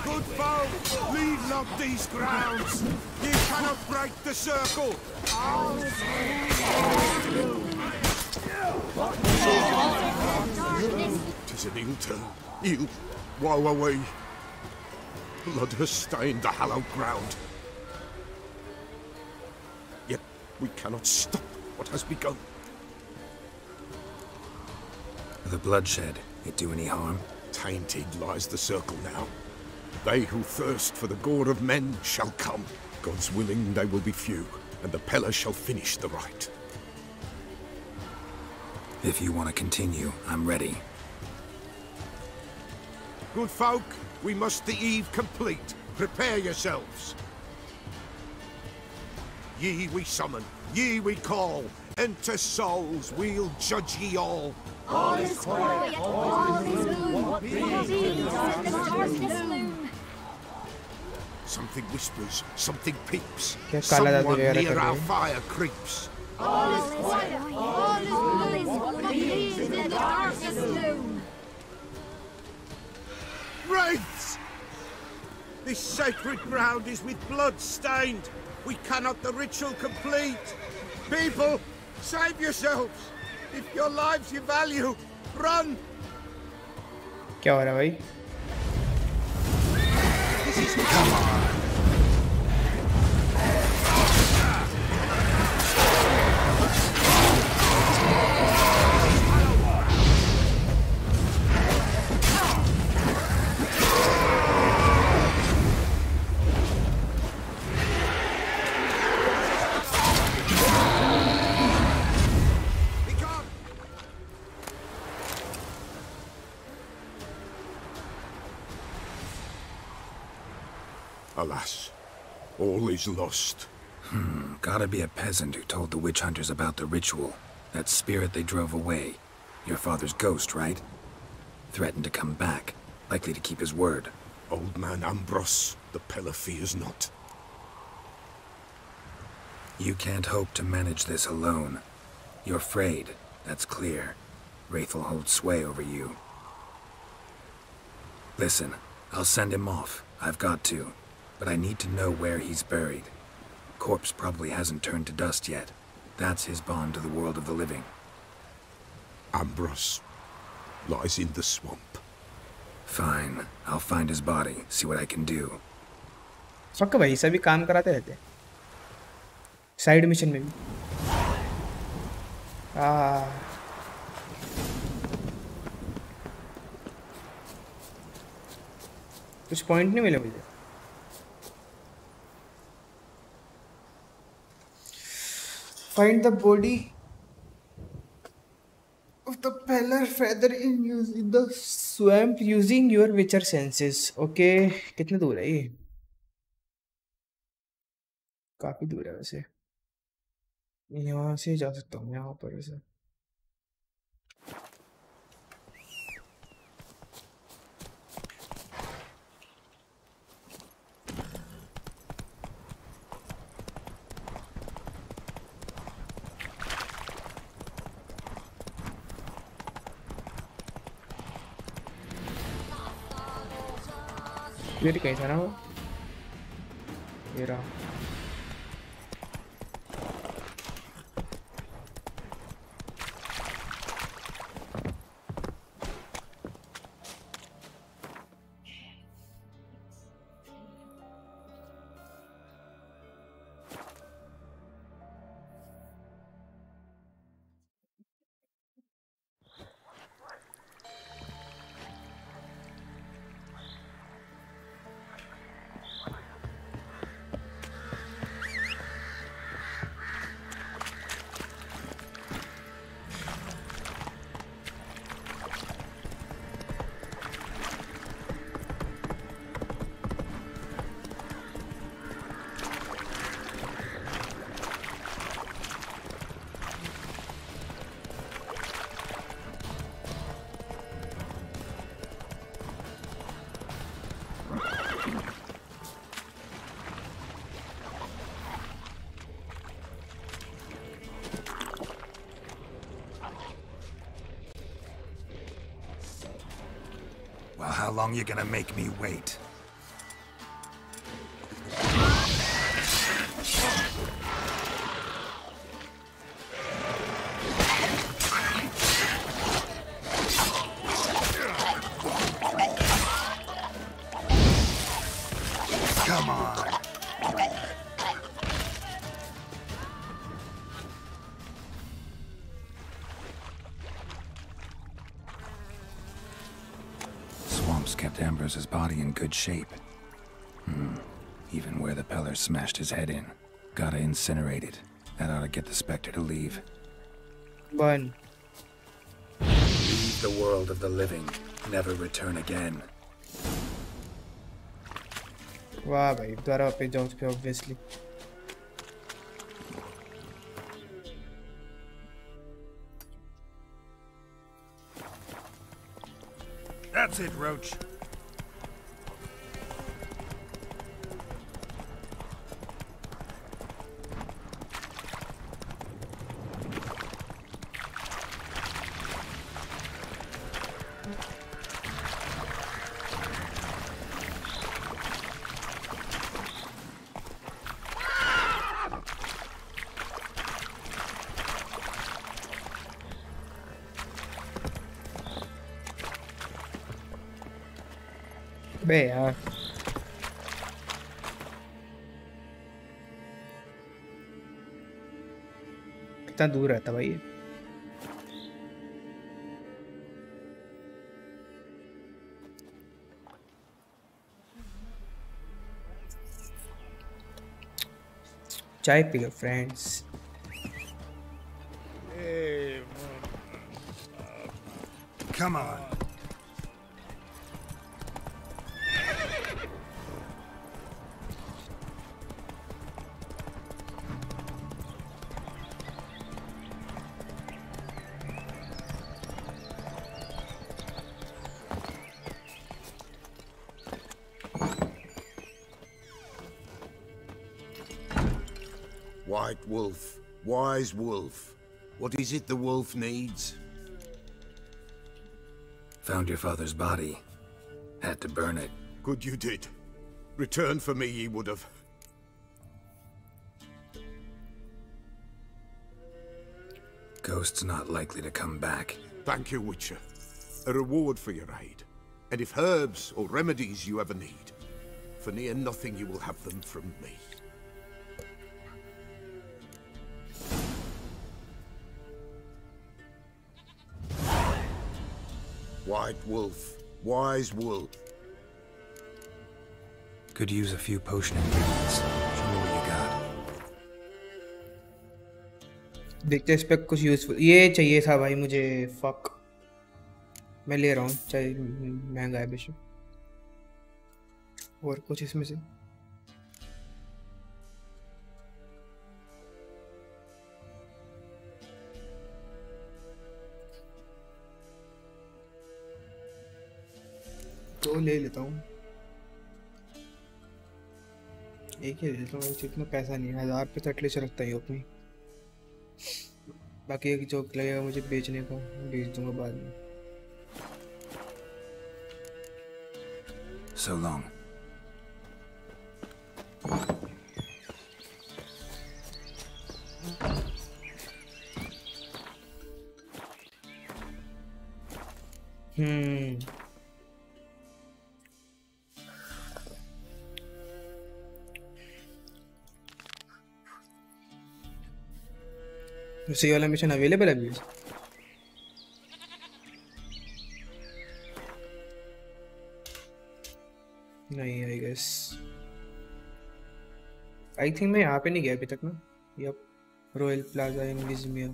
Good folk, leave not these grounds. You cannot break the circle. Tis an ill turn. Ill. Woe away. Blood has stained the hallowed ground. Yet we cannot stop what has begun. The bloodshed, it do any harm? Tainted lies the circle now. They who thirst for the gore of men shall come. God's willing they will be few, and the Peller shall finish the rite. If you want to continue, I'm ready. Good folk, we must the eve complete. Prepare yourselves. Ye we summon, ye we call. Enter souls, we'll judge ye all. All is quiet, all is gloom. Peace in the darkness loom. Something whispers, something peeps. Someone near our fire creeps. All is quiet, all is gloom. Peace in the darkness loom. Wraiths! This sacred ground is with blood stained. We cannot the ritual complete. People, save yourselves. If your lives you value, run. क्या हो रहा है भाई? Come on. Alas, all is lost. Gotta be a peasant who told the witch hunters about the ritual. That spirit they drove away. Your father's ghost, right? Threatened to come back. Likely to keep his word. Old man Ambrose, the Peller fears not. You can't hope to manage this alone. You're afraid, that's clear. Wraith will hold sway over you. Listen, I'll send him off. I've got to. But I need to know where he's buried. Corpse probably hasn't turned to dust yet. That's his bond to the world of the living. Ambrose lies in the swamp. Fine. I'll find his body, see what I can do. Fuck भाई सभी काम कराते रहते हैं side mission में भी कुछ point नहीं मिले मुझे Find the body of the Peller feather in the swamp using your witcher senses. Okay, कितने दूर है ये? काफी दूर है वैसे. यहाँ से जा सकता हूँ यहाँ पर वैसे. ये कहीं था ना वो ये रहा Well, how long you gonna make me wait? Come on. Kept Ambrose's body in good shape. Even where the Peller smashed his head in. Gotta incinerate it. That ought to get the Spectre to leave. Burn. Leave the world of the living. Never return again. वाह भाई दोबारा वापस जाऊँ पे obviously. Spotted, Roach. बे यार कितना दूर रहता भाई ये। चाय P low friends. Come on. White wolf, wise wolf. What is it the wolf needs? Found your father's body. Had to burn it. Good you did. Return for me ye would have. Ghost's not likely to come back. Thank you, Witcher. A reward for your aid. And if herbs or remedies you ever need, for near nothing you will have them from me. White wolf, wise wolf. Could use a few potion ingredients. Show me what you got. देखते इस पे कुछ useful ये चाहिए था भाई मुझे। Fuck मैं ले रहा हूँ, चाहे महंगा है बेशक। और कुछ इसमें से तो ले लेता हूँ, एक ही ले लेता हूँ। इतना पैसा नहीं है, 1000 पे तटले से रखता ही अपनी। बाकी एक जो लगेगा मुझे बेचने का बेच दूंगा बाद में। So long. उसी वाला मिशन अवेलेबल है अभी? नहीं आई गेस। आई थिंक मैं यहाँ पे नहीं गया अभी तक ना। Yup, Royal Plaza in Vizima.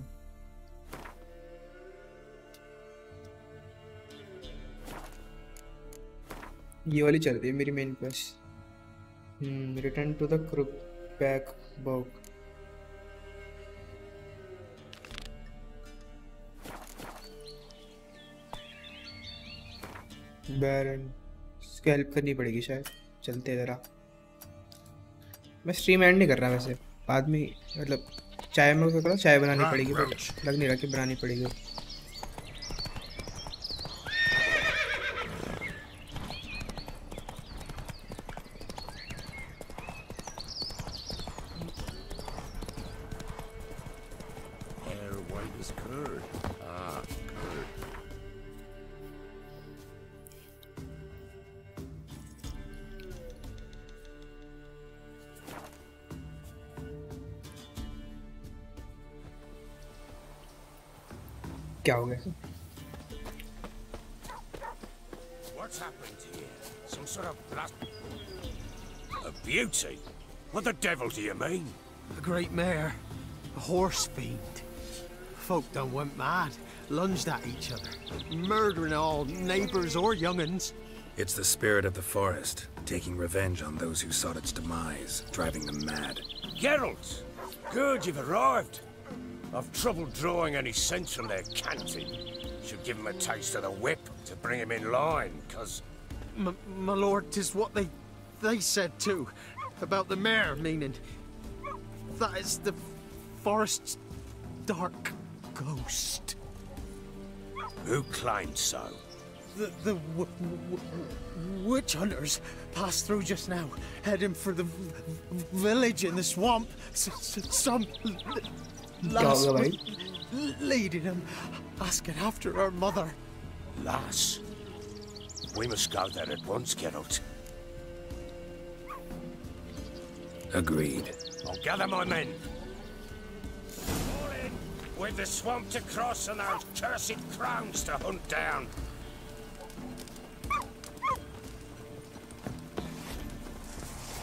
ये वाली चल रही है मेरी main quest. Return to the Crookback Bog. Baron इसकी हेल्प करनी पड़ेगी शायद। चलते ज़रा। मैं स्ट्रीम एंड नहीं कर रहा वैसे, बाद में मतलब चाय में थोड़ा चाय बनानी पड़ेगी, बट लग नहीं रहा कि बनानी पड़ेगी। क्या हो गया? What's happened here? Some sort of blast... A beauty? What the devil do you mean? A great mare. A horse fiend. Folk done went mad. Lunged at each other. Murdering all neighbors or young'uns. It's the spirit of the forest, taking revenge on those who sought its demise, driving them mad. Geralt! Good, you've arrived. I've trouble drawing any sense from their canting. Should give them a taste of the whip. To bring him in line, cause... My lord, 'tis what they said too. About the mare, meaning. That is the forest's dark ghost. Who claimed so? The witch hunters passed through just now, heading for the village in the swamp. Some lass leading them, asking after her mother. Lass? We must go there at once, Geralt. Agreed. I'll gather my men. All in! We've the swamp to cross and those cursed crowns to hunt down.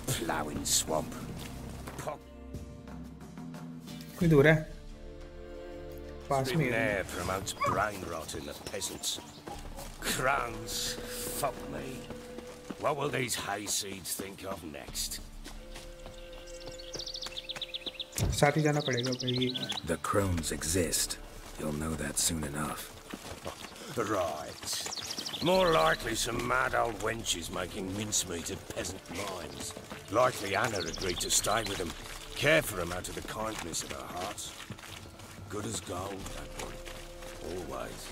Ploughing swamp. कोई दूर है पास में air promotes brain rot in the peasants. Crowns, fuck me. What will these hayseeds think of next? साथ ही जाना पड़ेगा भाई. The crones exist. You'll know that soon enough. Right. More likely some mad old wenches making mincemeat of peasant minds. Likely Anna agreed to stay with them. Care for them out of the kindness of her heart. Good as gold, that one. Always.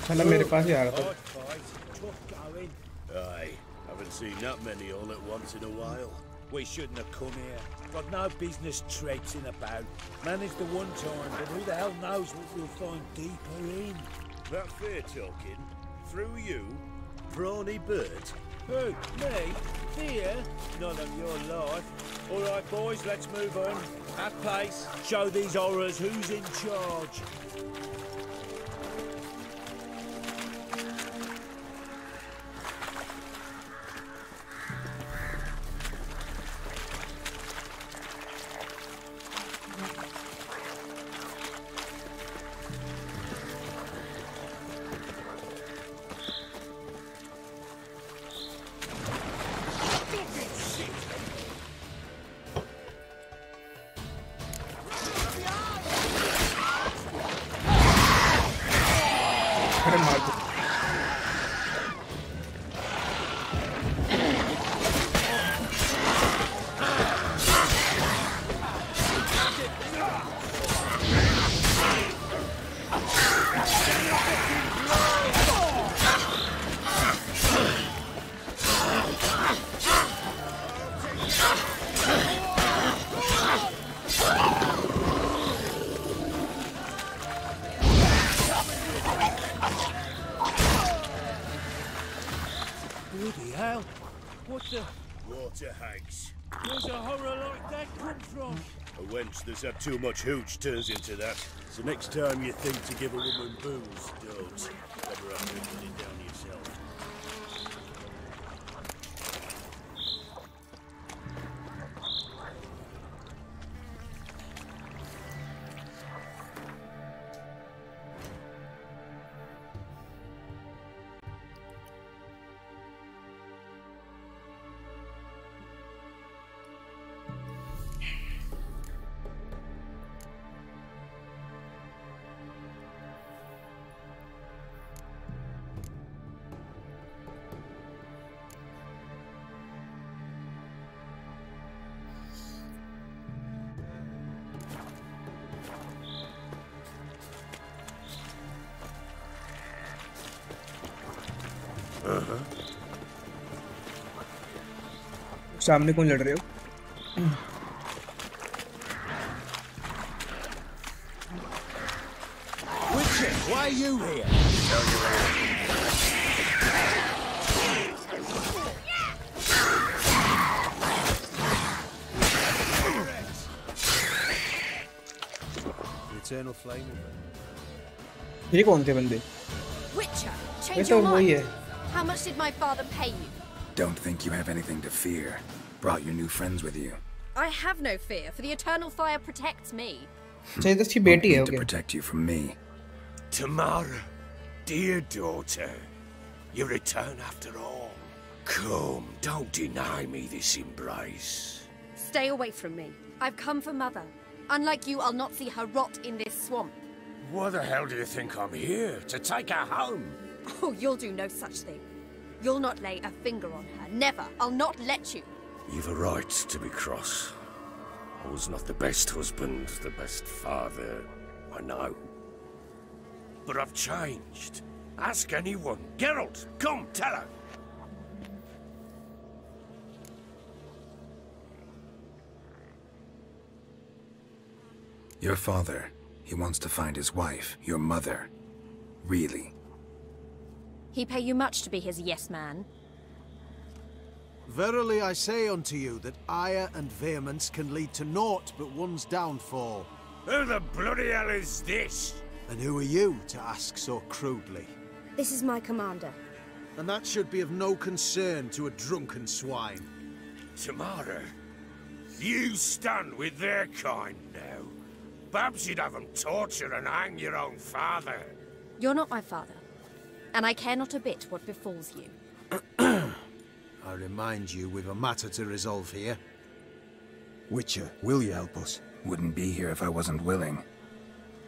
साला मेरे पास ही आ रहा था. Aye, haven't seen that many all at once in a while. We shouldn't have come here. Got no business traipsing about. Managed the one time, but who the hell knows what we'll find deeper in? That fair talking? Through you? Brawny bird? Who? Me? Fear? None of your life. All right, boys, let's move on. At pace. Show these horrors who's in charge. Bloody hell! What the... Water hags. Where's a horror like that come from? A wench that's had too much hooch turns into that. So next time you think to give a woman booze, don't. Better have to put it down yourself. सामने कौन लड़ रहे हो? Witcher, why are you here? Eternal flame. ये कौन थे बंदे? Witcher, ये change तो your वही mind. है। How much did my father pay you? Don't think you have anything to fear. Brought your new friends with you. I have no fear, for the eternal fire protects me. अच्छा ये तो इसकी बेटी है, To protect you from me. Tamara, dear daughter, you return after all. Come, don't deny me this embrace. Stay away from me. I've come for Mother. Unlike you, I'll not see her rot in this swamp. Why the hell do you think I'm here? To take her home? Oh, you'll do no such thing. You'll not lay a finger on her. Never. I'll not let you. You've a right to be cross. I was not the best husband, the best father, I know. But I've changed. Ask anyone. Geralt, come, tell her. Your father, he wants to find his wife, your mother. Really? He pay you much to be his yes man. Verily I say unto you that ire and vehemence can lead to naught but one's downfall. Who the bloody hell is this? And who are you to ask so crudely? This is my commander. And that should be of no concern to a drunken swine. Tamara, you stand with their kind now. Perhaps you'd have them torture and hang your own father. You're not my father. And I care not a bit what befalls you. I remind you we've a matter to resolve here. Witcher, will you help us? Wouldn't be here if I wasn't willing.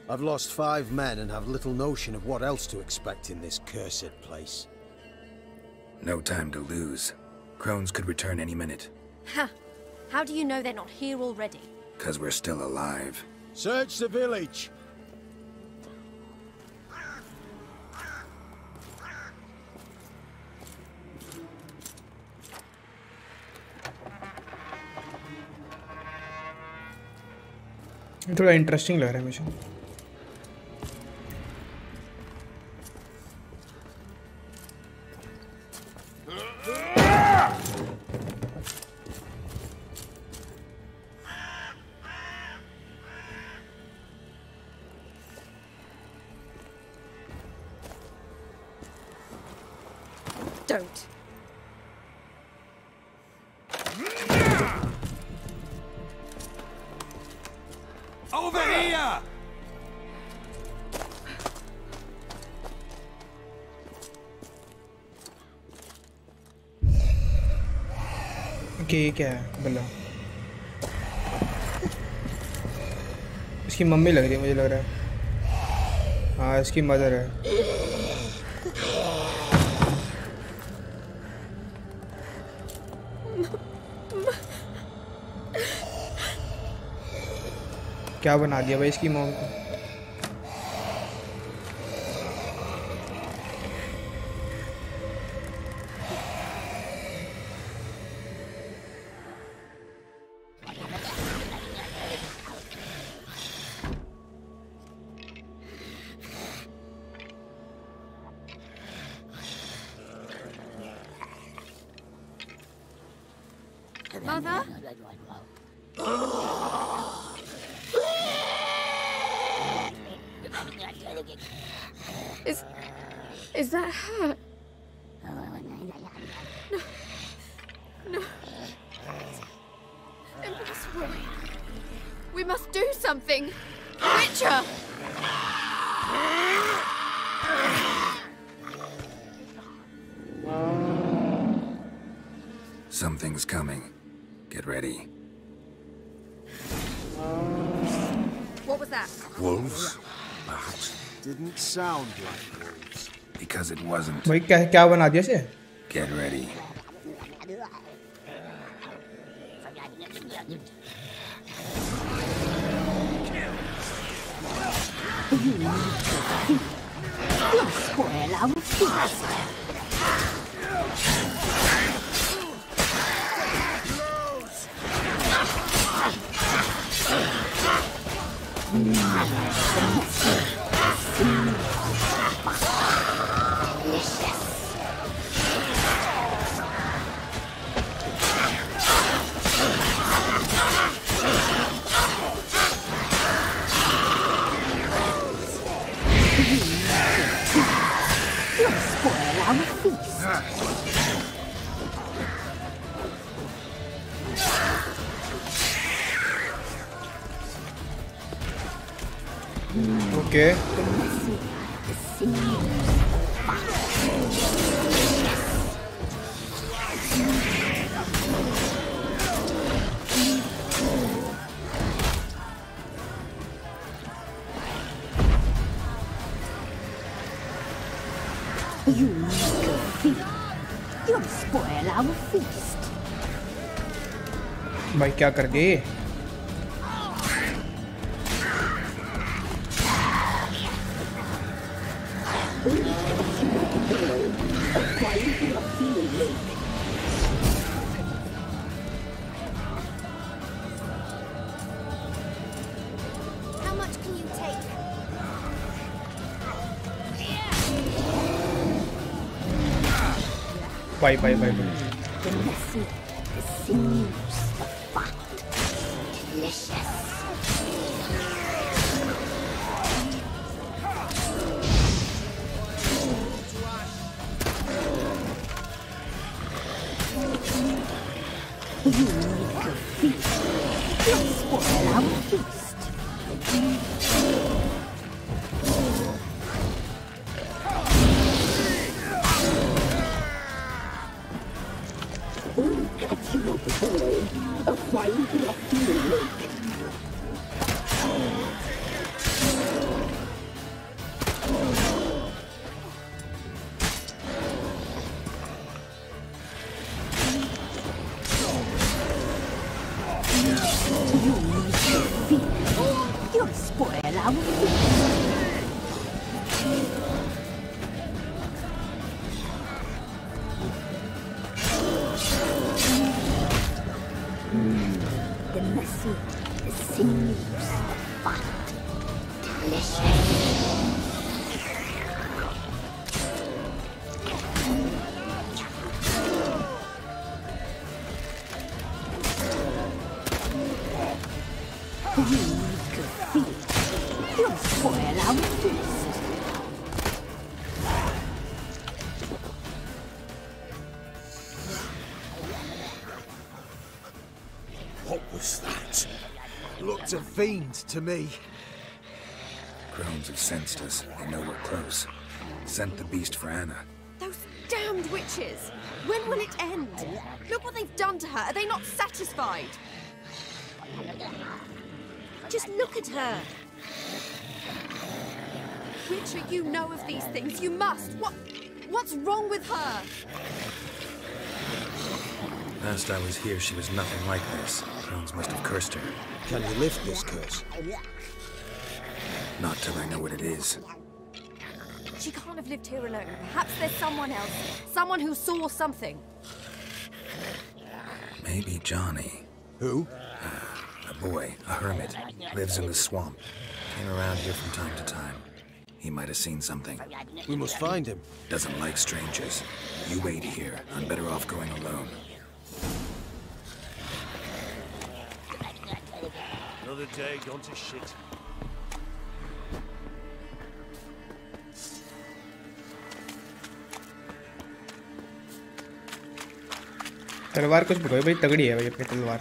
I've lost 5 men and have little notion of what else to expect in this cursed place. No time to lose. Crones could return any minute. Ha! How do you know they're not here already? 'Cause we're still alive. Search the village! थोड़ा interesting लग रहा है मुझे। Don't. Over here! Okay क्या है बल्ला? इसकी mummy लग रही है, मुझे लग रहा है। हाँ इसकी मदर है। क्या बना दिया भाई इसकी मॉम को? Mother? Is that her? No. No. Impossible. We must do something. Witcher! Something's coming. Get ready. What was that? Wolves? Perhaps. Didn't sound like wolves. Because it wasn't. भाई क्या बना दिया इसे? Get ready. Okay. You little thief! You'll spoil our feast. भाई क्या कर गए? How much can you take? Bye. The messy, the sinews, the fat, delicious. You little thief! You'll spoil our feast. We'll catch you up, boy. A fine rocky lake. You little thief! You'll spoil our feast. The messy, the sinews, the fat, delicious. You little thief! You'll spoil our feast. What was that? Looked a fiend to me. Crones have sensed us. They know we're close. Sent the beast for Anna. Those damned witches! When will it end? Look what they've done to her. Are they not satisfied? Just look at her. Witcher, you know of these things. You must. What's wrong with her? Last I was here, she was nothing like this. Crones must have cursed her. Can you lift this curse? Not till I know what it is. She can't have lived here alone. Perhaps there's someone else. Someone who saw something. Maybe Johnny. Who? A boy, a hermit. Lives in the swamp. Came around here from time to time. He might have seen something. We must find him. Doesn't like strangers. You wait here. I'm better off going alone. Another day gone to shit. तलवार कुछ बताओ भाई, तगड़ी है भाई अपनी तलवार।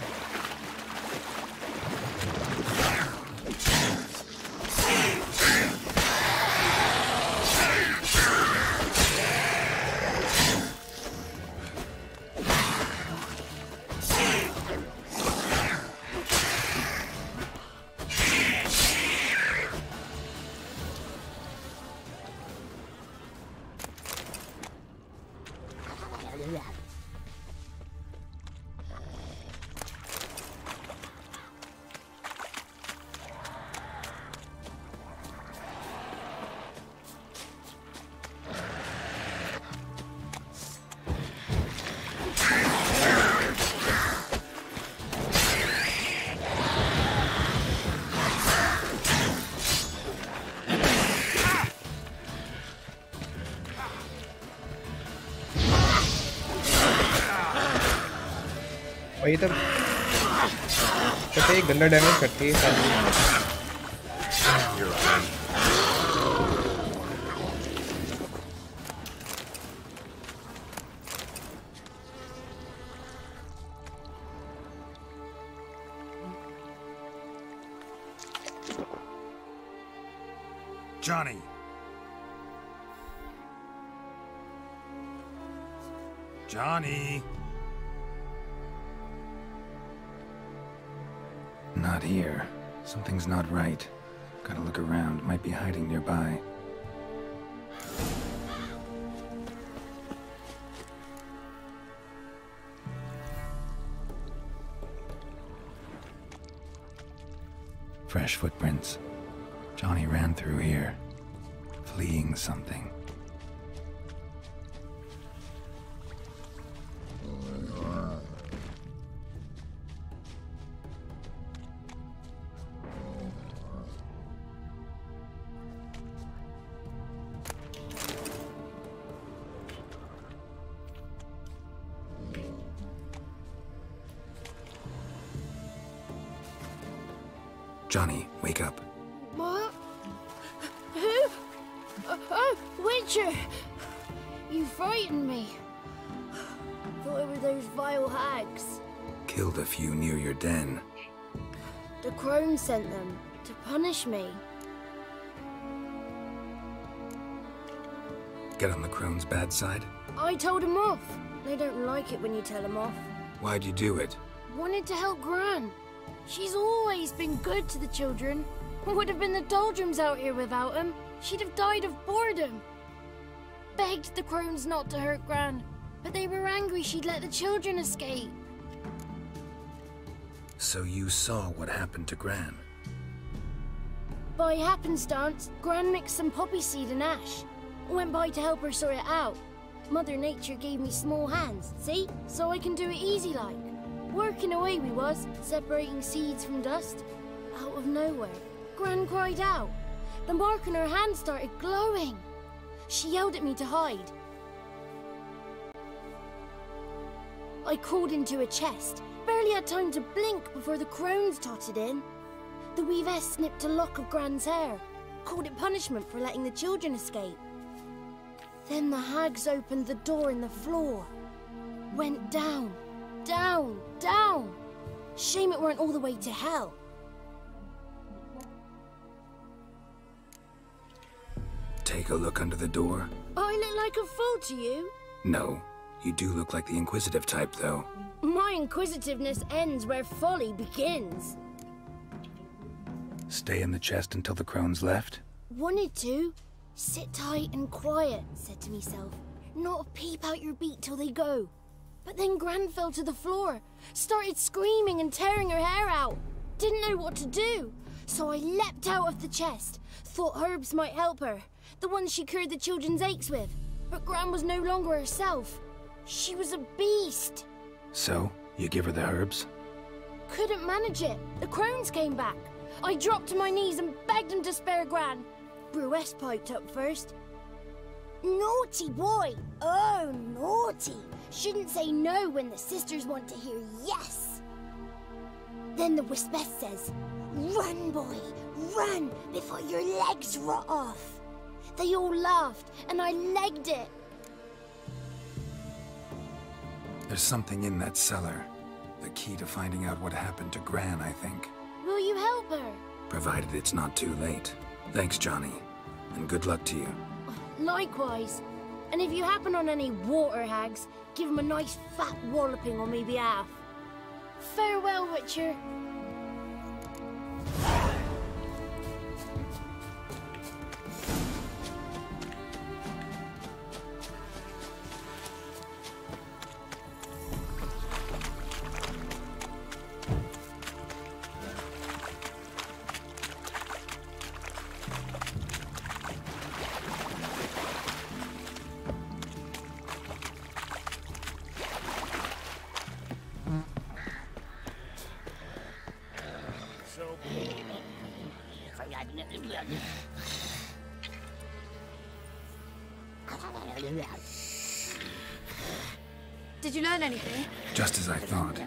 वही तो एक गंदा डैमेज करती है सारी। Johnny! Johnny! Not here. Something's not right. Gotta look around. Might be hiding nearby. Fresh footprints. Johnny ran through here, fleeing something. Johnny, wake up. What? Who? Oh, Witcher! You frightened me. Thought it were those vile hags. Killed a few near your den. The crone sent them to punish me. Get on the crone's bad side? I told them off. They don't like it when you tell them off. Why'd you do it? Wanted to help Gran. She's always been good to the children. It would have been the doldrums out here without him. She'd have died of boredom. Begged the crones not to hurt Gran, but they were angry she'd let the children escape. So you saw what happened to Gran? By happenstance, Gran mixed some poppy seed and ash. Went by to help her sort it out. Mother Nature gave me small hands, see? So I can do it easy like. Working away we was, separating seeds from dust. Out of nowhere, Gran cried out. The mark on her hand started glowing. She yelled at me to hide. I crawled into a chest. Barely had time to blink before the crones totted in. The weavess snipped a lock of Gran's hair. Called it punishment for letting the children escape. Then the hags opened the door in the floor. Went down. Down, down. Shame it weren't all the way to hell. Take a look under the door. I look like a fool to you? No, you do look like the inquisitive type, though. My inquisitiveness ends where folly begins. Stay in the chest until the crones left? Wanted to. Sit tight and quiet, said to myself. Not a peep out your beat till they go. But then Gran fell to the floor, started screaming and tearing her hair out. Didn't know what to do, so I leapt out of the chest. Thought herbs might help her, the ones she cured the children's aches with. But Gran was no longer herself. She was a beast. So, you give her the herbs? Couldn't manage it. The crones came back. I dropped to my knees and begged them to spare Gran. Brewess piped up first. Naughty boy! Oh, naughty! Shouldn't say no when the sisters want to hear yes! Then the Wispess says, run, boy, run, before your legs rot off. They all laughed, and I legged it. There's something in that cellar. The key to finding out what happened to Gran, I think. Will you help her? Provided it's not too late. Thanks, Johnny, and good luck to you. Likewise. And if you happen on any water hags, give them a nice fat walloping on me behalf. Farewell, Witcher. Did you learn anything? Just as I thought.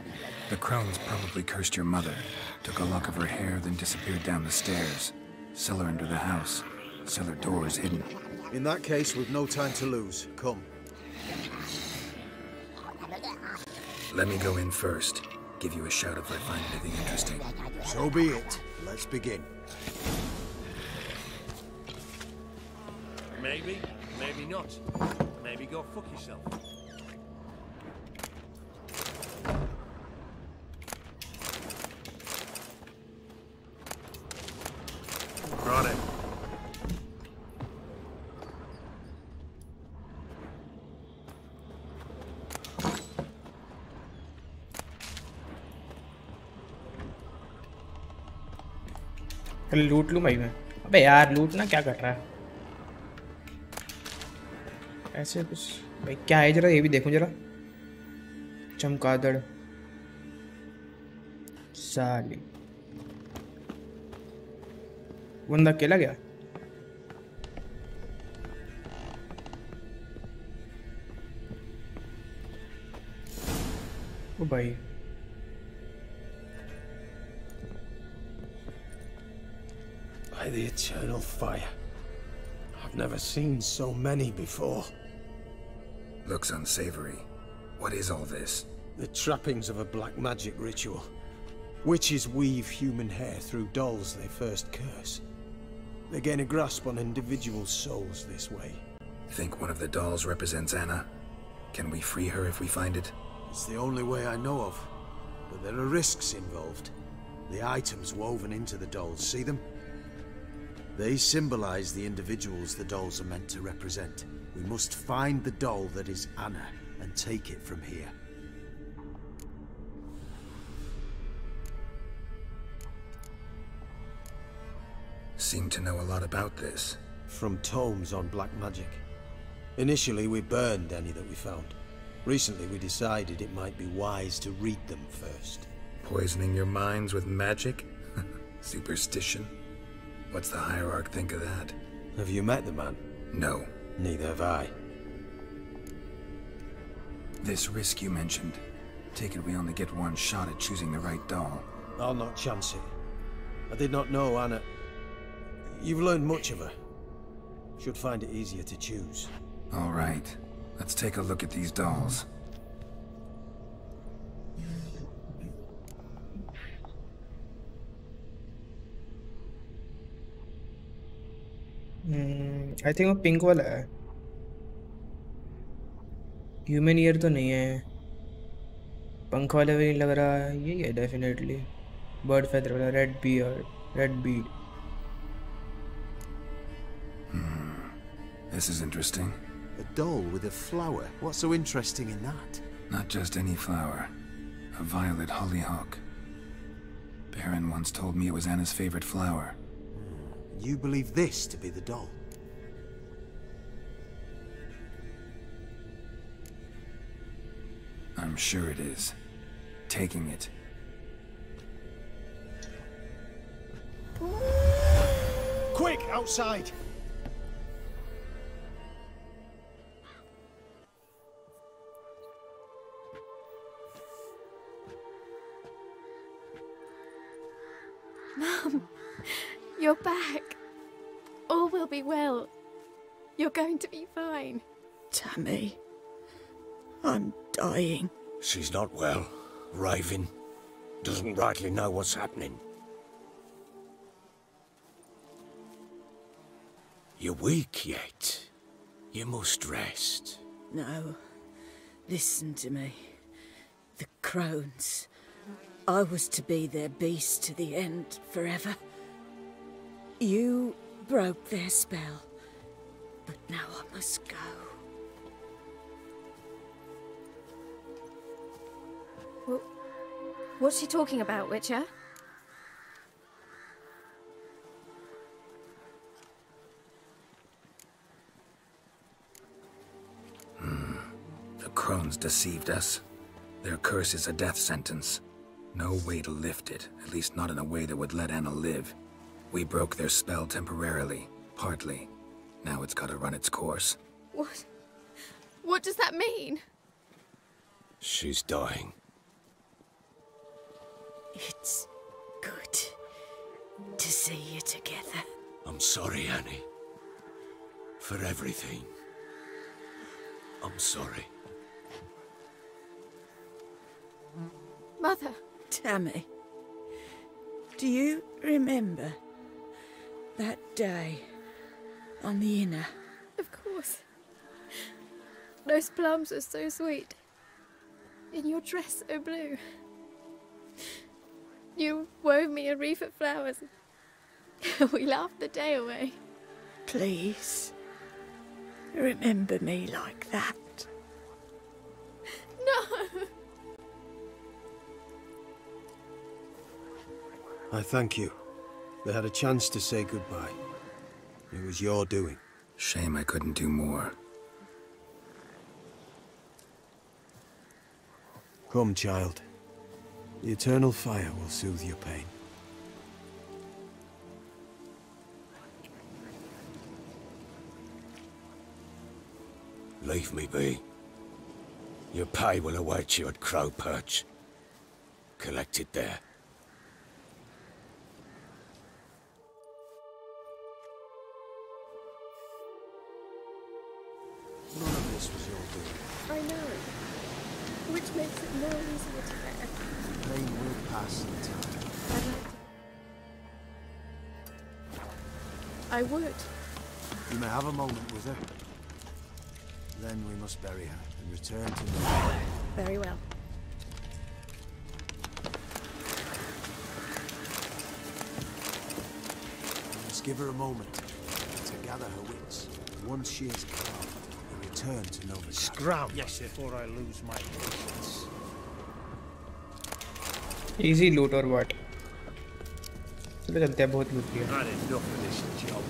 The crones probably cursed your mother, took a lock of her hair, then disappeared down the stairs. Cellar under the house. Cellar door is hidden. In that case, we've no time to lose. Come. Let me go in first. Give you a shout if I find anything interesting. So be it. Let's begin. Maybe, maybe not. Maybe go fuck yourself. Got it. पहले लूट लूँ भाई मैं। अबे यार लूटना क्या कर रहा है ऐसे कुछ भाई? क्या है जरा ये भी देखूं जरा। चमगादड़ साली, बंदा अकेला गया। ओ भाई By the eternal fire. I've never seen so many before. Looks unsavory. What is all this? The trappings of a black magic ritual. Witches weave human hair through dolls they first curse. They gain a grasp on individual souls this way. Think one of the dolls represents Anna? Can we free her if we find it? It's the only way I know of. But there are risks involved. The items woven into the dolls, see them? They symbolize the individuals the dolls are meant to represent. We must find the doll that is Anna and take it from here. Seem to know a lot about this. From tomes on black magic. Initially, we burned any that we found. Recently, we decided it might be wise to read them first. Poisoning your minds with magic? Superstition? What's the hierarch think of that? Have you met the man? No. Neither have I. This risk you mentioned. Take it we only get one shot at choosing the right doll. I'll not chance it. I did not know Anna. You've learned much of her. Should find it easier to choose. All right. Let's take a look at these dolls. I think वो pink वाला है। Human ear तो नहीं है, पंख वाला भी नहीं लग रहा है। यही है डेफिनेटली। बर्ड फेदर वाला, red beard, red Beed. This is interesting. A doll with a flower. What's so interesting in that? Not just any flower. A violet hollyhock. Baron once told me it was Anna's favorite flower. You believe this to be the doll? I'm sure it is. Taking it. Quick, outside! Mum, you're back. All will be well. You're going to be fine. Tammy, I'm dying. She's not well. Raving. Doesn't rightly know what's happening. You're weak yet. You must rest. No. Listen to me. The crones. I was to be their beast to the end, forever. You broke their spell. But now I must go. What's she talking about, Witcher? The crones deceived us. Their curse is a death sentence. No way to lift it, at least not in a way that would let Anna live. We broke their spell temporarily, partly. Now it's gotta run its course. What? What does that mean? She's dying. It's good to see you together. I'm sorry, Annie. For everything. I'm sorry. Mother. Tammy, do you remember that day on the Inner? yours. Those plums are so sweet. And your dress so blue. You wove me a wreath of flowers. We laughed the day away. Please, remember me like that. No! I thank you. They had a chance to say goodbye. It was your doing. Shame I couldn't do more. Come, child. The eternal fire will soothe your pain. Leave me be. Your pay will await you at Crow Perch. Collect it there. None of this was your doing. I know. Which makes it more easier to bear. Pain will pass in time. I'd like to. I would. You may have a moment with her. Then we must bury her and return to normal. Very well. We must give her a moment to gather her wits. Once she is calm, we return to Nova. Scram! Yes, before I lose my patience. Easy loot or what? चलो चलते हैं, बहुत लूट किया. Not enough of this job.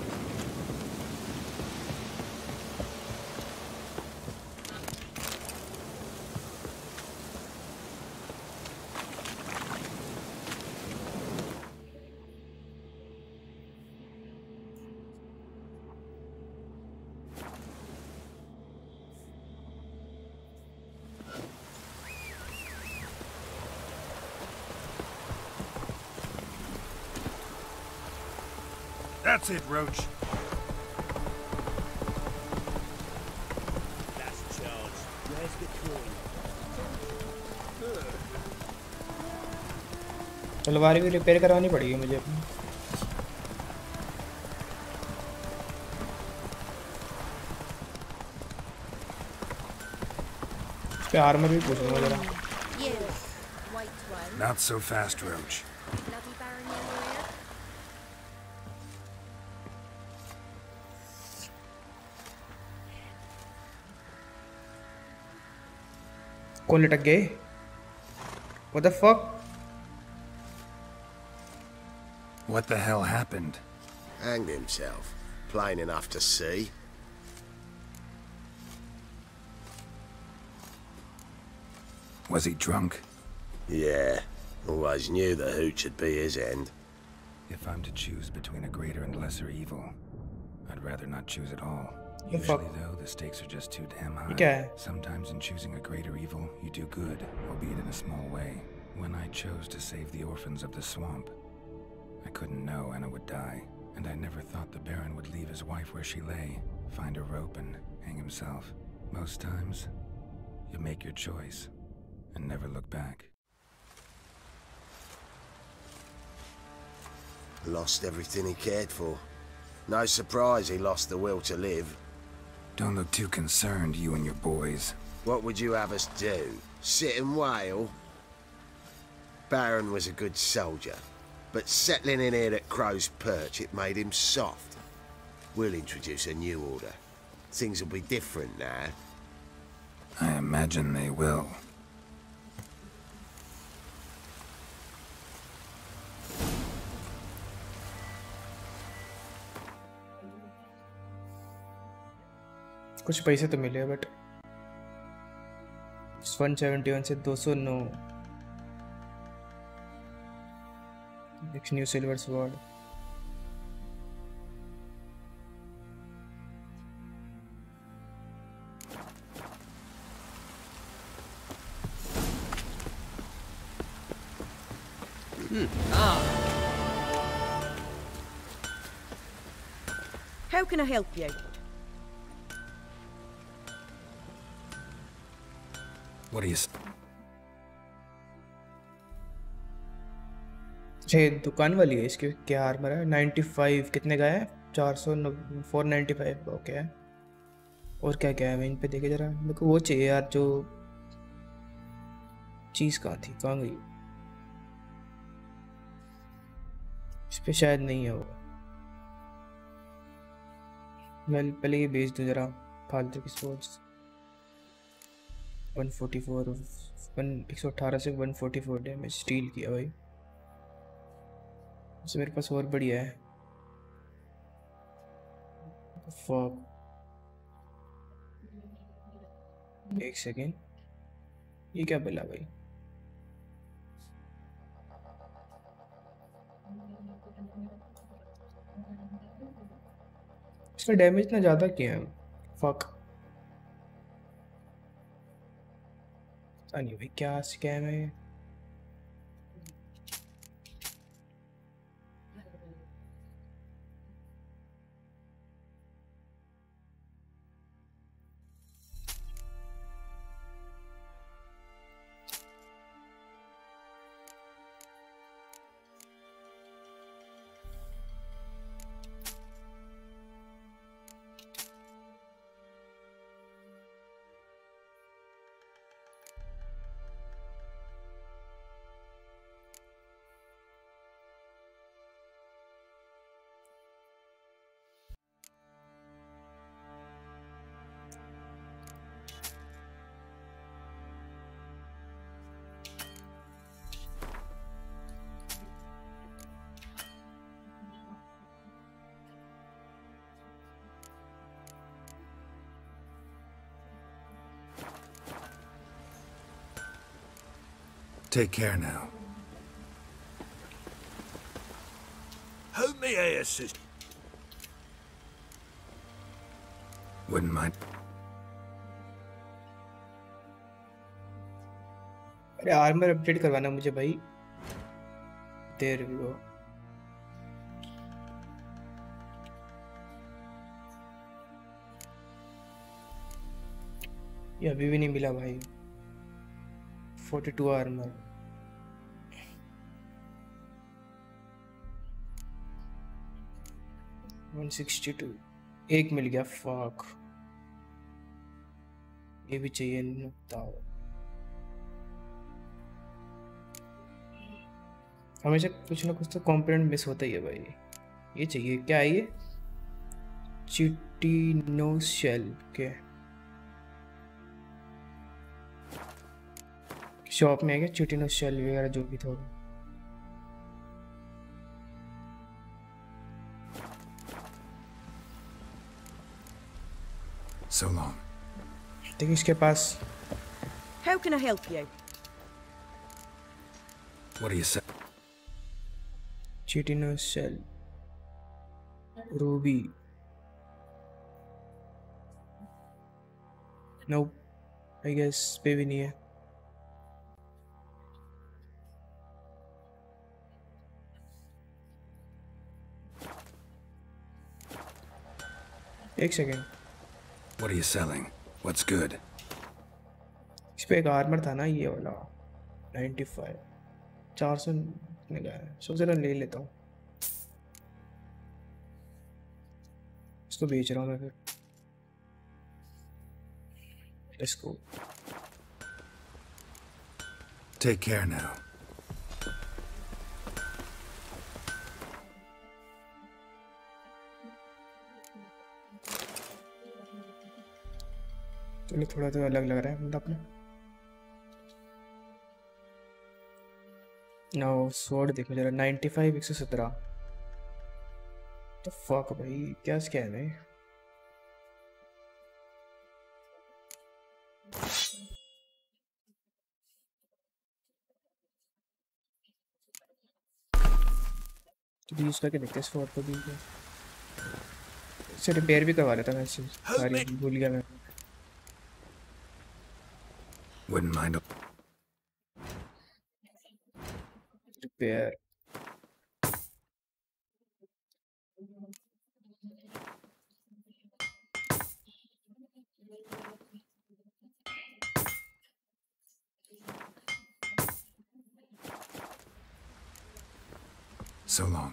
That's it, Roach. That's Charles. Where's the coin? तलवार भी repair करवानी पड़ेगी मुझे अपनी. इसके आर्मर भी पूछूंगा जरा. Not so fast, Roach. कौन लटक गए? What the fuck? What the hell happened? Hanged himself. Plain enough to see. Was he drunk? Yeah. Always knew the hooch would be his end. If I'm to choose between a greater and lesser evil, I'd rather not choose at all. The fuck? Usually, though, the stakes are just too damn high. Okay. Sometimes in choosing a greater evil, you do good, albeit in a small way. When I chose to save the orphans of the swamp, I couldn't know Anna would die, and I never thought the Baron would leave his wife where she lay, find a rope and hang himself. Most times, you make your choice and never look back. Lost everything he cared for. No surprise he lost the will to live. Don't look too concerned, you and your boys. What would you have us do? Sit and wail? Baron was a good soldier, but settling in here at Crow's Perch, it made him soft. We'll introduce a new order. Things will be different now. I imagine they will. कुछ पैसे तो मिले but 171 से 209. एक new silver sword. How can I help you? What do you... ये दुकान वाली है. इसके क्या आर्मर है? 95. कितने का है? 495. ओके. और क्या क्या है मैं इन पे देखे जरा, मेरे को वो चाहिए यार जो चीज़ कहाँ थी, कहाँ गई? इस पे शायद नहीं है वो। मैं पहले ये बेच दूँ जरा फालतू की स्पोर्ट्स। 144 118 से 144 डैमेज स्टील किया भाई। उससे मेरे पास और बढ़िया है। फक, एक सेकेंड, ये क्या बोला भाई? इसका डैमेज ना ज़्यादा किया है। फक, पता नहीं भाई क्या स्कैम है। Take care now. Hold me here, sister. Wouldn't mind. अरे आर्मर अपडेट करवाना मुझे भाई। देर भी हो। ये अभी भी नहीं मिला भाई। 42 आर्मर। 162 एक मिल गया। फक, ये भी चाहिए। बताओ, हमेशा कुछ ना कुछ तो कंपोनेंट मिस होता ही है भाई। ये चाहिए, क्या है ये? चिटिनो शेल के शॉप में है क्या? चिटिनो शेल वगैरह जो भी था। So long. देखिए इसके पास। How can I help you? What do you say? Chitinous shell, ruby. No, I guess पे भी नहीं है। एक second. What are you selling? What's good? इस पे एक आर्मर था ना ये वाला 95 400 का है। सोच रहा ले लेता हूँ। इसको बेच रहा हूँ मैं फिर। Let's go. Take care now. चलिए थोड़ा तो अलग लग रहा है मतलब अपना। नो स्वॉर्ड देखो जरा 95 117। तो फक भाई क्या स्कैम है? तो यूज करके देखते हैं स्वॉर्ड को भी। इसे रिपेयर भी करवा लेता मैं। सारी भूल गया मैं। Wouldn't mind. Repair. So long.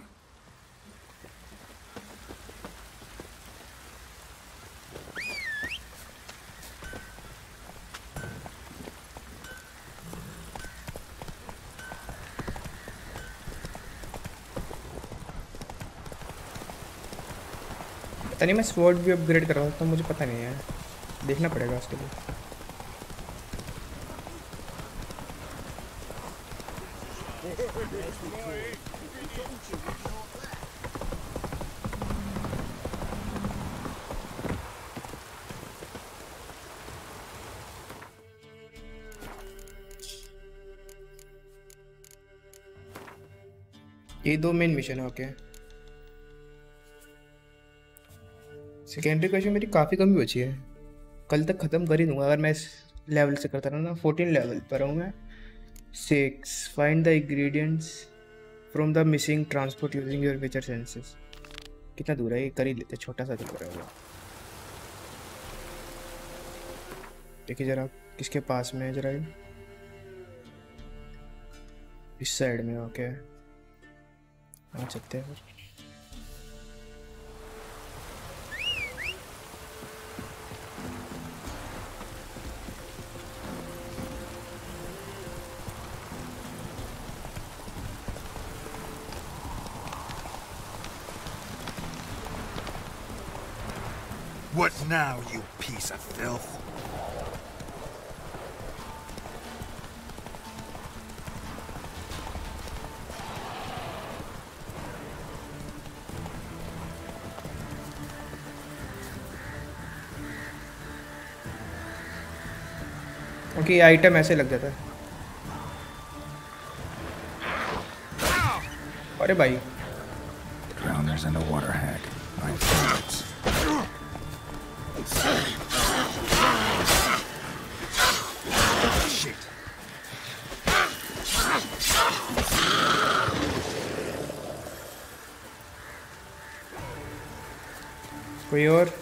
पता नहीं, मैं स्वॉर्ड भी अपग्रेड कर रहा था तो मुझे पता नहीं है, देखना पड़ेगा उसके लिए। ये 2 मेन मिशन है। ओके, सेकेंडरी क्वेश्चन मेरी काफ़ी कमी बची है, कल तक ख़त्म कर ही दूंगा अगर मैं इस लेवल से करता रहा ना। 14 लेवल पर हूँ मैं। 6 find the ingredients from the missing transport using your विचर सेंसेस। कितना दूर है ये, कर ही लेते, छोटा सा दिख रहा होगा। देखिए जरा किसके पास में है, जरा इस साइड में। ओके, आ सकते हैं फिर। What now, you piece of filth? Okay, ये आइटम ऐसे लग जाता है। अरे भाई, Drowners and a water hag. My favorites. Shit. कोई और?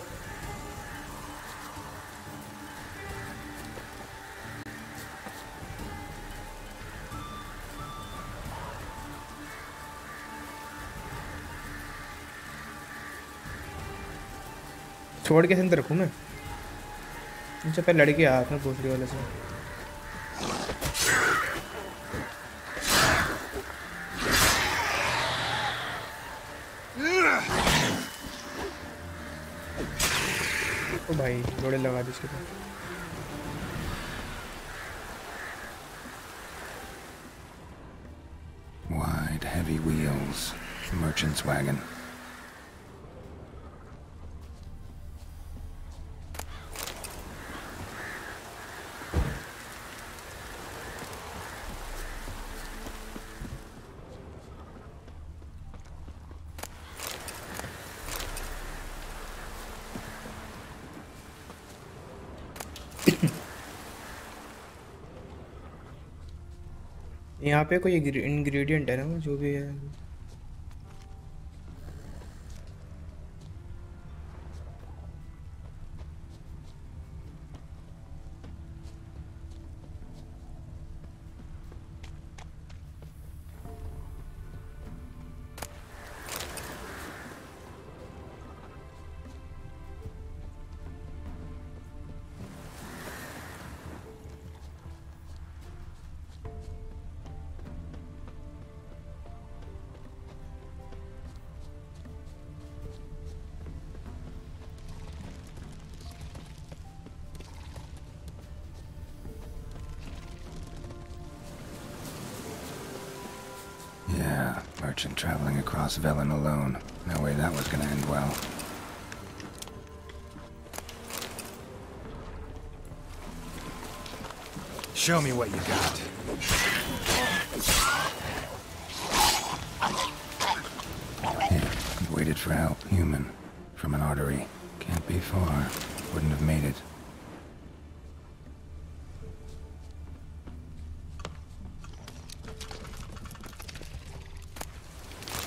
छोड़ के अंदर रखूँ मैं? मुझे पहले लड़के हाथ में भोसड़ी वाले से। ओ भाई, जोड़े लगा दी इसके पास। Wide, heavy wheels. Merchant's wagon. यहाँ पे कोई इंग्रेडिएंट है ना, जो भी है। Yeah, merchant traveling across Velen alone. No way that was gonna end well. Show me what you got. Yeah, waited for help. Human. From an artery. Can't be far. Wouldn't have made it.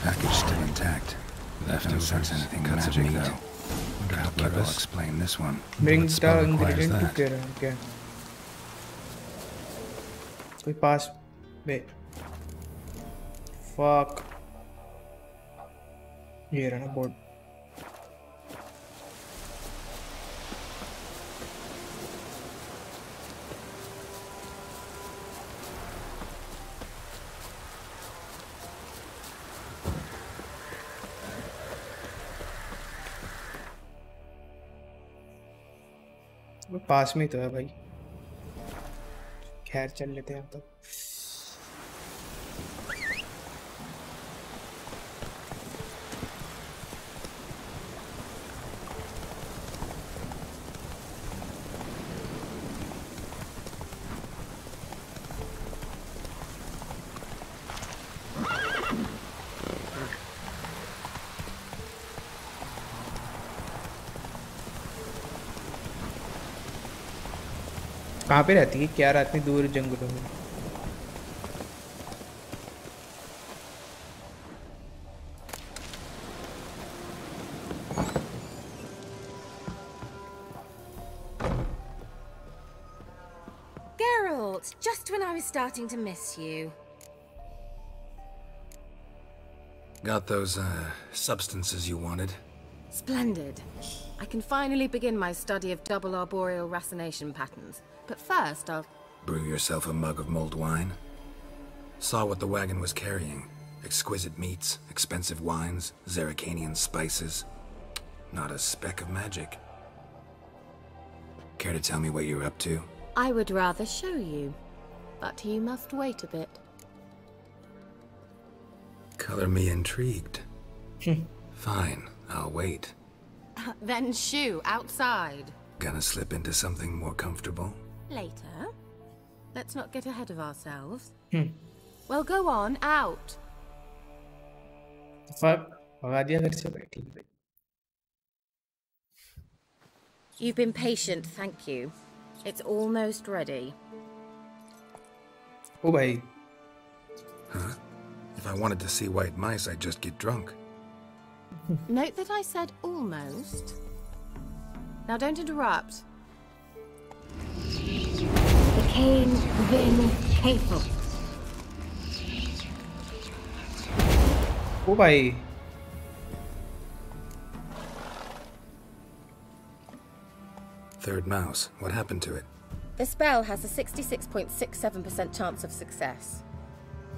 Package still intact. Don't sense anything magic though. Wonder how Kip will explain this one. Bring What the spell requires ingredient that? together. Okay. कोई पास में। Fuck. ये रहा ना board. वो पास में ही तो है भाई। खैर चल लेते हैं अब तक। कहाँ पे रहती है क्या रात में दूर जंगलों में? Geralt, just when I was starting to miss you. Got those, substances you wanted? Splendid. I can finally begin my study of double arboreal racination patterns. But first, I'll... Brew yourself a mug of mulled wine? Saw what the wagon was carrying. Exquisite meats, expensive wines, Zerrikanian spices. Not a speck of magic. Care to tell me what you're up to? I would rather show you, but you must wait a bit. Color me intrigued. Fine, I'll wait. Then shoo, outside. Gonna slip into something more comfortable? Later. Let's not get ahead of ourselves. Well, go on, out. You've been patient, thank you. It's almost ready. Oh, bhai. Huh? If I wanted to see white mice, I'd just get drunk. Note that I said almost. Now don't interrupt. The cane vin hateful. Oh, bhai. Third mouse. What happened to it? The spell has a 66.67% chance of success.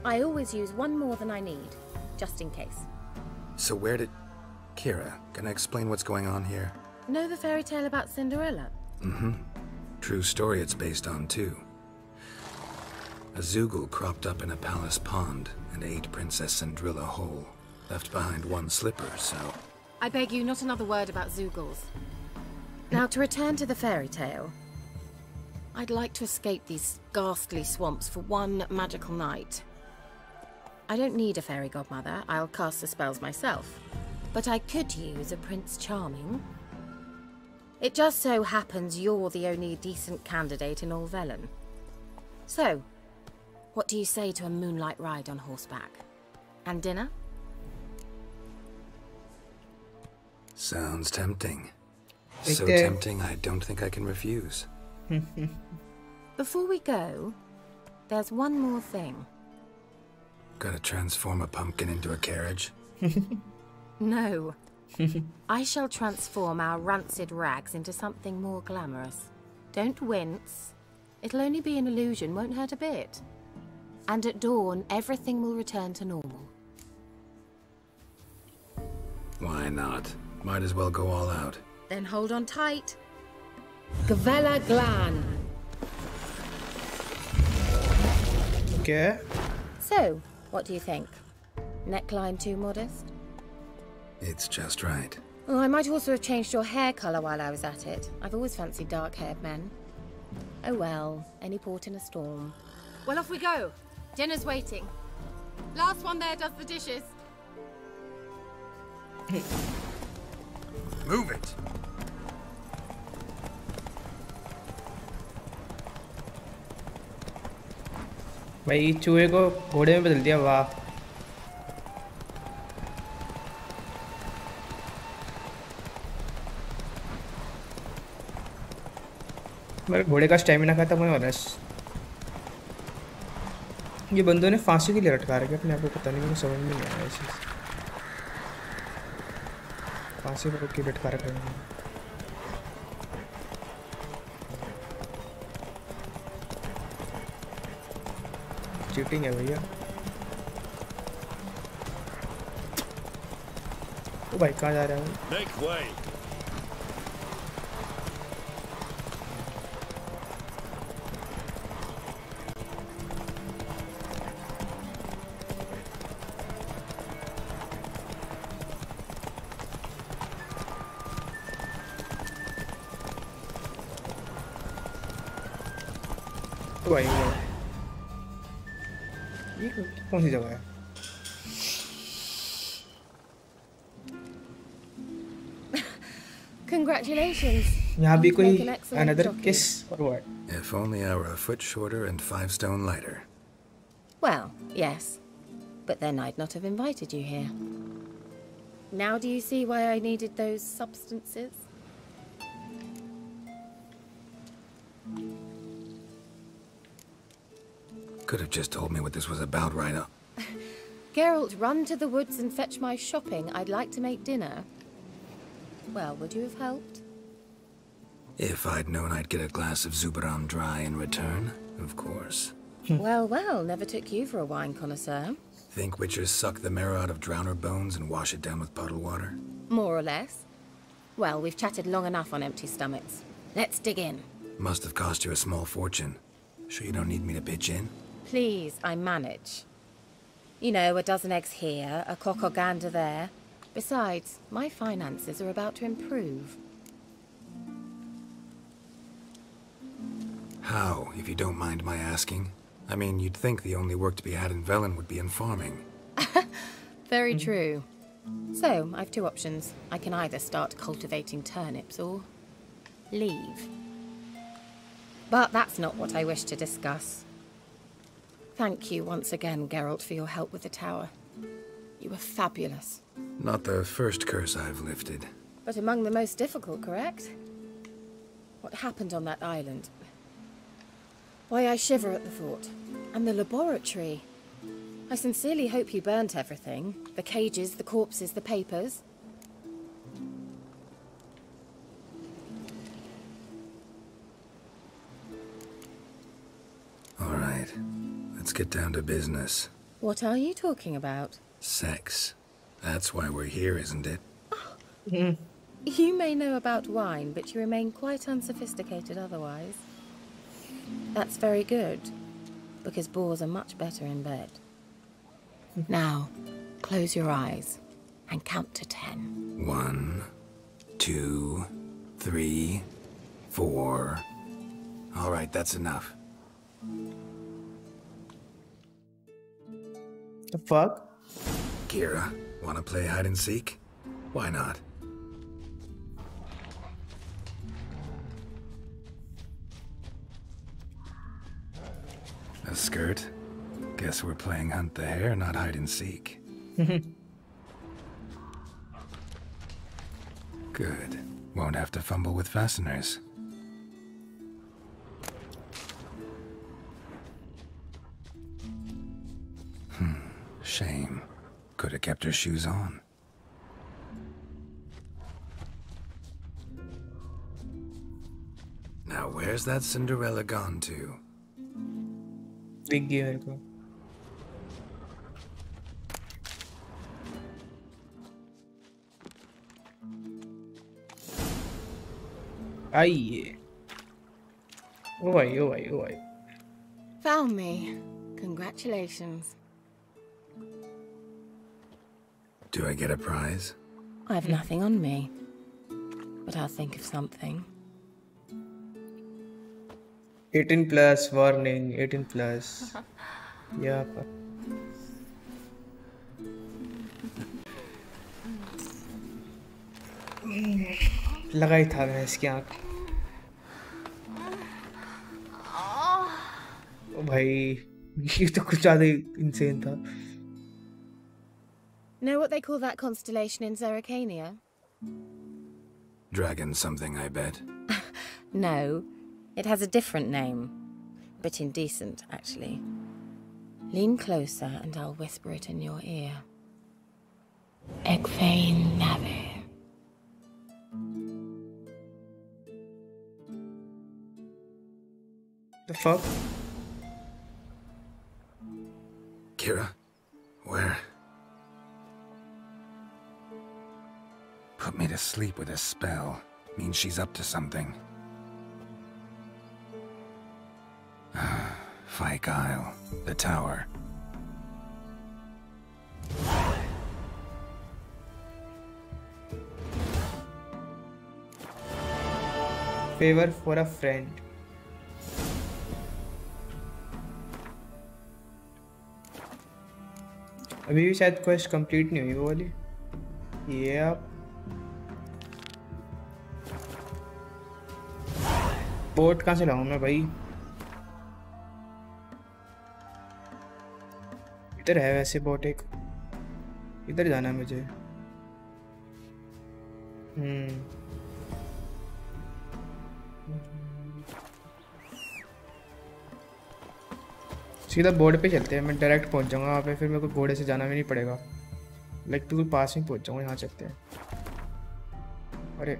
I always use one more than I need, just in case. So where did... Kira, can I explain what's going on here? Know the fairy tale about Cinderella? Mm-hmm. True story it's based on, too. A Zoogle cropped up in a palace pond and ate Princess Cinderella whole. Left behind one slipper, so... I beg you, not another word about Zoogles. Now, to return to the fairy tale. I'd like to escape these ghastly swamps for one magical night. I don't need a fairy godmother. I'll cast the spells myself. But I could use a Prince Charming. It just so happens you're the only decent candidate in all Velen. So, what do you say to a moonlight ride on horseback? And dinner? Sounds tempting. So tempting, I don't think I can refuse. Before we go, there's one more thing. Gotta transform a pumpkin into a carriage? No. I shall transform our rancid rags into something more glamorous. Don't wince. It'll only be an illusion, won't hurt a bit. And at dawn, everything will return to normal. Why not? Might as well go all out. Then hold on tight. Gavella Glan. Okay. So, what do you think? Neckline too modest? It's just right. Oh, I might also have changed your hair colour while I was at it. I've always fancied dark-haired men. Oh well, any port in a storm. Well, off we go. Dinner's waiting. Last one there does the dishes. Move it! भाई चूहे को घोड़े में बदल दिया, वाह। मेरे घोड़े का स्टैमिना खत्म होने वाला है। ये बंदों ने फांसी के लिए लटका रखे अपने आप को, पता नहीं, मुझे समझ में नहीं आया चीज़। फांसी पर क्यों लटका रखा है? चीटिंग है भैया। ओ भाई कहाँ जा रहा है? तो आई है ये कौन सी जगह है? Congratulations. यहाँ भी कोई Make an excellent another jockey. kiss or what? If only I were a foot shorter and 5 stone lighter. Well, yes. But then I'd not have invited you here. Now do you see why I needed those substances? Could have just told me what this was about right up. Geralt, run to the woods and fetch my shopping. I'd like to make dinner. Well, would you have helped? If I'd known I'd get a glass of Zubran dry in return, of course. Well, well, never took you for a wine connoisseur. Think witchers suck the marrow out of drowner bones and wash it down with puddle water? More or less. Well, we've chatted long enough on empty stomachs. Let's dig in. Must have cost you a small fortune. Sure you don't need me to pitch in? Please, I manage. You know, a dozen eggs here, a cock or gander there. Besides, my finances are about to improve. How, if you don't mind my asking? I mean, you'd think the only work to be had in Velen would be in farming. Very true. So, I've two options. I can either start cultivating turnips or leave. But that's not what I wish to discuss. Thank you once again, Geralt, for your help with the tower. You were fabulous. Not the first curse I've lifted. But among the most difficult, correct? What happened on that island? Why, I shiver at the thought. And the laboratory. I sincerely hope you burnt everything. The cages, the corpses, the papers. All right, let's get down to business. What are you talking about? Sex. That's why we're here, isn't it? You may know about wine, but you remain quite unsophisticated otherwise. That's very good, because boars are much better in bed. Now, close your eyes and count to 10. 1, 2, 3, 4. All right, that's enough. The fuck? Kira, wanna play hide and seek? Why not? A skirt? Guess we're playing hunt the hare, not hide and seek. Good. Won't have to fumble with fasteners. Shame. Could have kept her shoes on. Now where's that Cinderella gone to? दिख गई मेरे को. आइए. ओ भाई, ओ भाई, ओ भाई. Found me. Congratulations. Do I get a prize? I've nothing on me, but I'll think of something. 18 plus warning. 18 plus. Yeah. लगा ही था मैं इसकी आँख. ओ भाई, ये तो कुछ ज़्यादा इंसेन था. Know what they call that constellation in Zerrikania? Dragon something, I bet. No, it has a different name. A bit indecent, actually. Lean closer and I'll whisper it in your ear. Egfain Nave. The fuck? Kira? Where? Put me to sleep with a spell. Means she's up to something. Fyke Isle. The tower. Favor for a friend. अभी भी शायद quest complete नहीं हुई वो वाली। ये आप boat कहाँ से लाऊं मैं भाई? इधर है वैसे बोट एक, इधर जाना है मुझे। सीधा बोर्ड पे चलते हैं, मैं डायरेक्ट पहुंच जाऊंगा वहाँ पे, फिर मेरे को घोड़े से जाना भी नहीं पड़ेगा। लाइक बिल्कुल पास में पहुंच जाऊंगा। यहाँ चलते हैं। अरे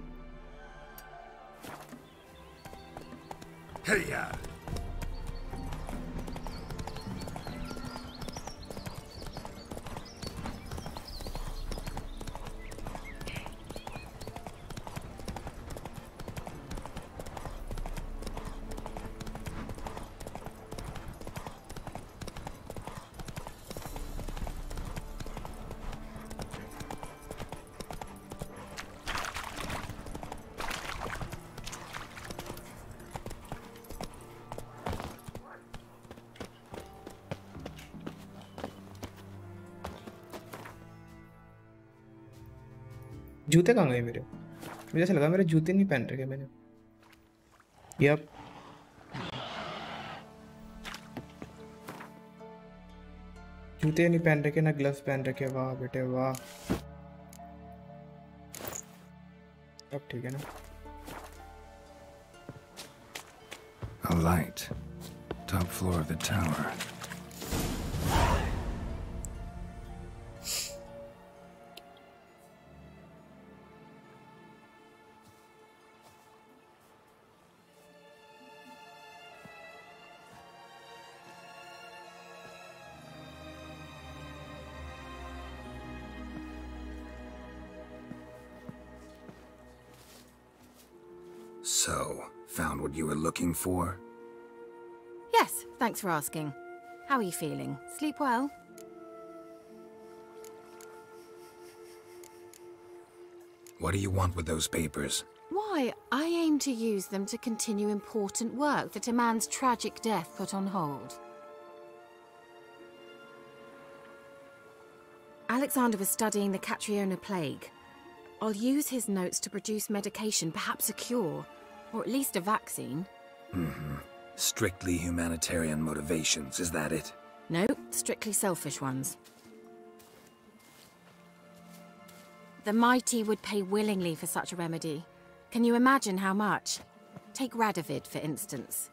जूते कहाँ गए मेरे? मुझे ऐसा लगा मेरे जूते नहीं पहन रखे मैंने। यप जूते नहीं पहन रखे, ना ग्लव्स पहन रखे। वाह बेटे वाह। अब ठीक है ना? A light. Top floor of the tower. So, found what you were looking for? Yes, thanks for asking. How are you feeling? Sleep well? What do you want with those papers? Why, I aim to use them to continue important work that a man's tragic death put on hold. Alexander was studying the Catriona plague. I'll use his notes to produce medication, perhaps a cure, or at least a vaccine. Strictly humanitarian motivations, is that it? No, strictly selfish ones. The mighty would pay willingly for such a remedy. Can you imagine how much? Take Radovid, for instance.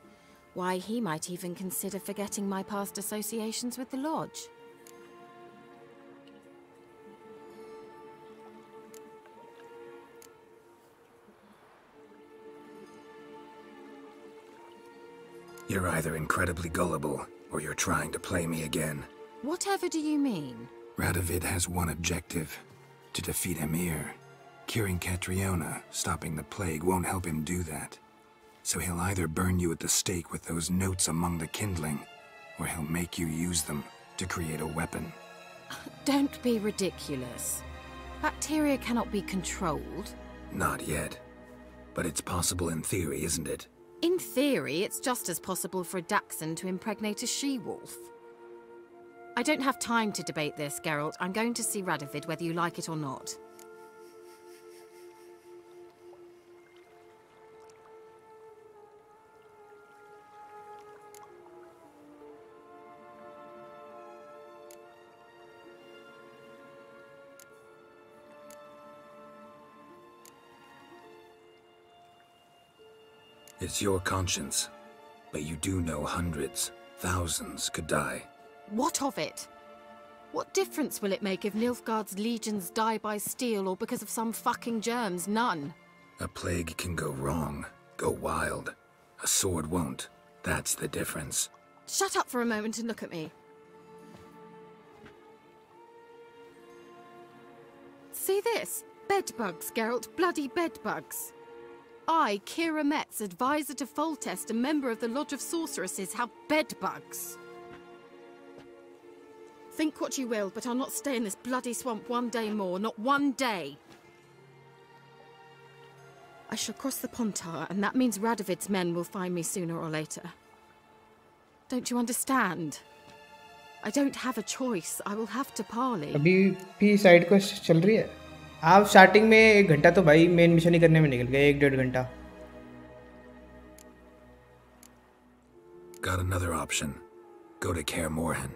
Why, he might even consider forgetting my past associations with the Lodge. You're either incredibly gullible, or you're trying to play me again. Whatever do you mean? Radovid has one objective: to defeat Emir. Curing Catriona, stopping the plague, won't help him do that. So he'll either burn you at the stake with those notes among the kindling, or he'll make you use them to create a weapon. Don't be ridiculous. Bacteria cannot be controlled. Not yet. But it's possible in theory, isn't it? In theory, it's just as possible for a Dachshund to impregnate a she-wolf. I don't have time to debate this, Geralt. I'm going to see Radovid whether you like it or not. It's your conscience, but you do know hundreds, thousands could die. What of it? What difference will it make if Nilfgaard's legions die by steel or because of some fucking germs? None. A plague can go wrong, go wild. A sword won't. That's the difference. Shut up for a moment and look at me. See this? Bedbugs, Geralt. Bloody bedbugs. I, Kira Metz, advisor to Foltest and member of the Lodge of Sorceresses, have bedbugs. Think what you will, but I'll not stay in this bloody swamp one day more, not one day. I shall cross the Punta, and that means Radovid's men will find me sooner or later. Don't you understand? I don't have a choice. I will have to parley. अभी भी side quest चल रही है। आप starting में 1 घंटा तो भाई मेन मिशन ही करने में निकल गया, 1-1.5 घंटा। Got another option. Go to Kaer Morhen.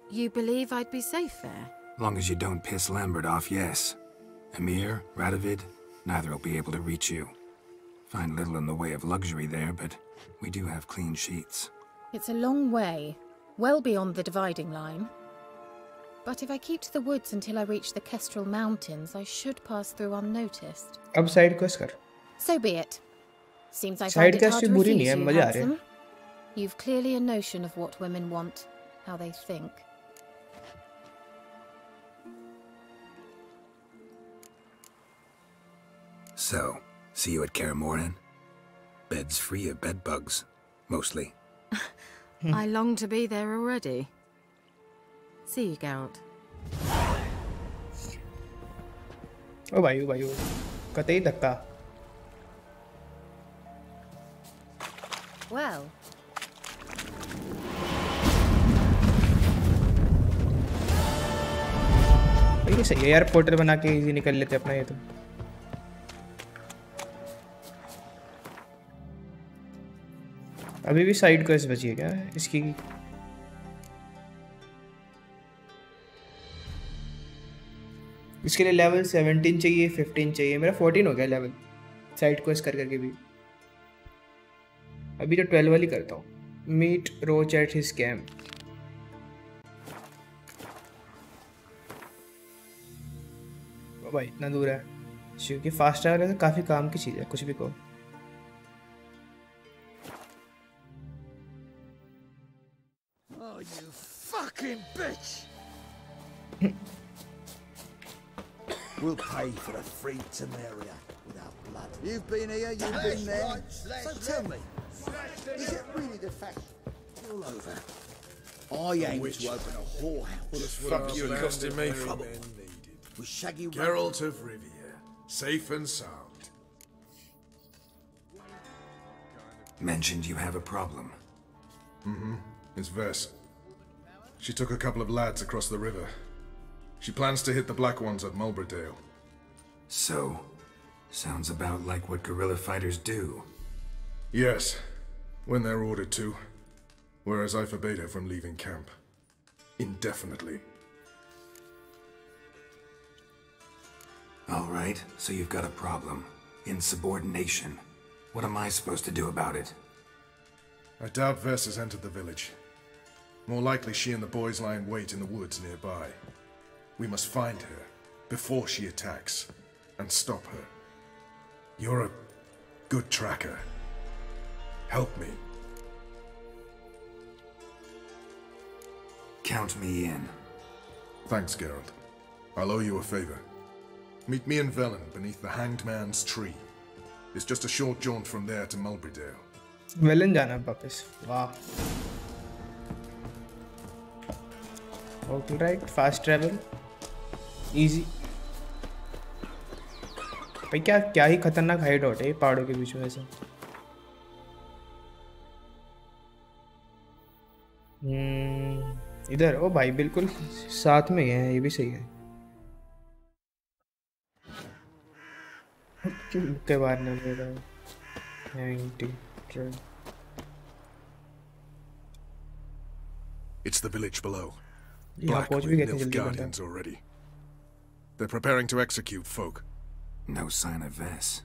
You believe I'd be safe there? Long as you don't piss Lambert off, yes. Emir, Radovid, neither will be able to reach you. Find little in the way of luxury there, but we do have clean sheets. It's a long way, well beyond the dividing line. But if I keep to the woods until I reach the Kestrel Mountains, I should pass through unnoticed. अब side quest कर। So be it. Seems I find it hard to refuse you, मजे आ रहे हैं। You've clearly a notion of what women want, how they think. So, see you at Kaer Morhen? Bed's free of bed bugs, mostly. I long to be there already. See you, Geralt. ओ भाई कतई धक्का। Well. ये सही है यार, portal बना के easy निकल लेते अपना ये तो। अभी भी साइड क्वेस्ट बची है क्या इसकी? इसके लिए लेवल 17 चाहिए, 15 चाहिए। मेरा 14 हो गया लेवल साइड क्वेस्ट कर करके भी। अभी तो 12 वाली करता हूँ। Meet Roach at his camp. भाई इतना दूर है, क्योंकि फास्ट ट्रैवल है तो काफ़ी काम की चीज़ है, कुछ भी कहो। Oh, you fucking bitch! We'll pay for the free Temeria without blood. You've been here, you've been there. So tell me, is it really the fact all over? I aim to open a whorehouse. Fuck you accosting me. With shaggy Geralt of Rivia, safe and sound. Mentioned you have a problem. Mm-hmm. It's Vess. She took a couple of lads across the river. She plans to hit the Black Ones at Mulberdale. So, sounds about like what guerrilla fighters do. Yes, when they're ordered to. Whereas I forbade her from leaving camp. Indefinitely. All right, so you've got a problem. Insubordination. What am I supposed to do about it? I doubt Vess has entered the village. More likely she and the boys lie in wait in the woods nearby. We must find her before she attacks and stop her. You're a good tracker. Help me. Count me in. Thanks, Geralt. I'll owe you a favor. Meet me in Velen beneath the Hanged Man's tree. It's just a short jaunt from there to Mulberdale. Velen जाना वापस। वाह। Alright, fast travel, easy. भाई क्या ही खतरनाक hide out है पहाड़ों के बीच में ऐसा। इधर ओ भाई बिल्कुल साथ में है, ये भी सही है। के बाहर न ले रहा हूँ। It's the village below. Black with Nilf Guardians already. They're preparing to execute folk. No sign of Vess.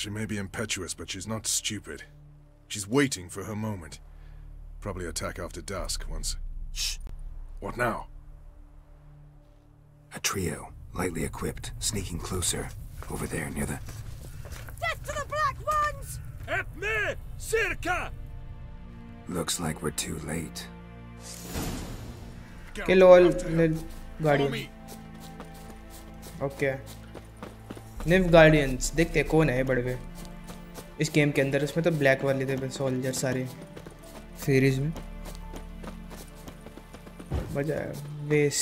She may be impetuous, but she's not stupid. She's waiting for her moment. Probably attack after dusk once. Shh. What now? A trio, lightly equipped, sneaking closer. Over there, near the... Death to the Black Ones! Help me! Circa! Looks like we're too late. Kill all Guardians. Okay. Nilf Guardians. देखते हैं कौन है बड़े इस game के अंदर। इसमें तो ब्लैक वाले थे सोल्जर सारे सीरीज में। मजा आया। वेस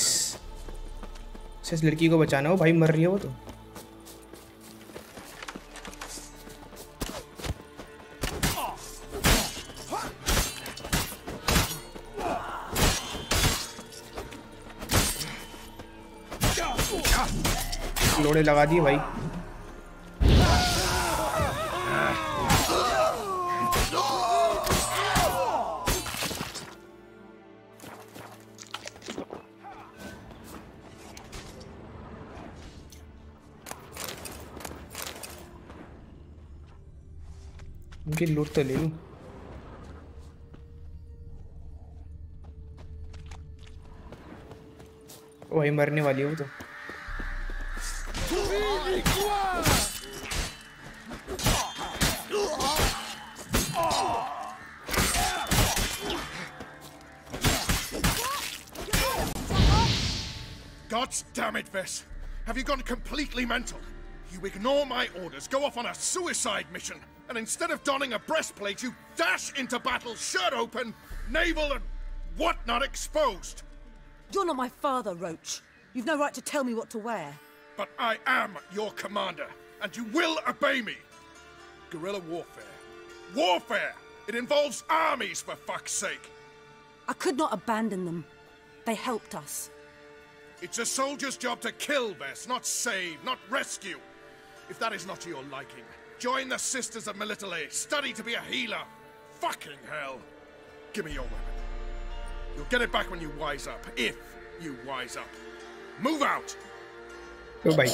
इस लड़की को बचाना हो भाई, मर रही है वो तो। लोड़े लगा दिए भाई। उनकी लूट तो ले लूं। वही मरने वाली हूँ तो। God damn it, Vess. Have you gone completely mental? You ignore my orders, go off on a suicide mission, and instead of donning a breastplate, you dash into battle, shirt open, navel and whatnot exposed. You're not my father, Roach. You've no right to tell me what to wear. But I am your commander, and you will obey me. Guerrilla warfare. Warfare! It involves armies, for fuck's sake. I could not abandon them. They helped us. It's a soldier's job to kill, Vess, not save, not rescue. If that is not to your liking, join the Sisters of Melitele. Study to be a healer. Fucking hell. Give me your weapon. You'll get it back when you wise up, if you wise up. Move out! Go bye.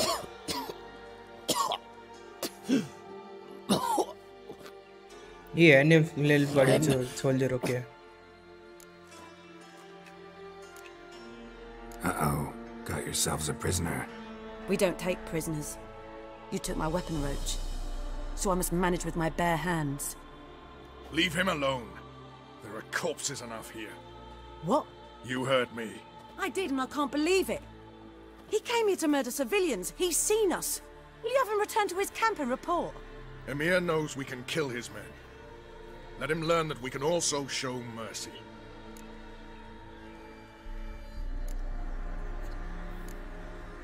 Yeah, and if little body soldier, okay. Uh-oh. Got yourselves a prisoner. We don't take prisoners. You took my weapon, Roach. So I must manage with my bare hands. Leave him alone. There are corpses enough here. What? You heard me. I did, and I can't believe it. He came here to murder civilians. He's seen us. Will you have him return to his camp and report? Emir knows we can kill his men. Let him learn that we can also show mercy.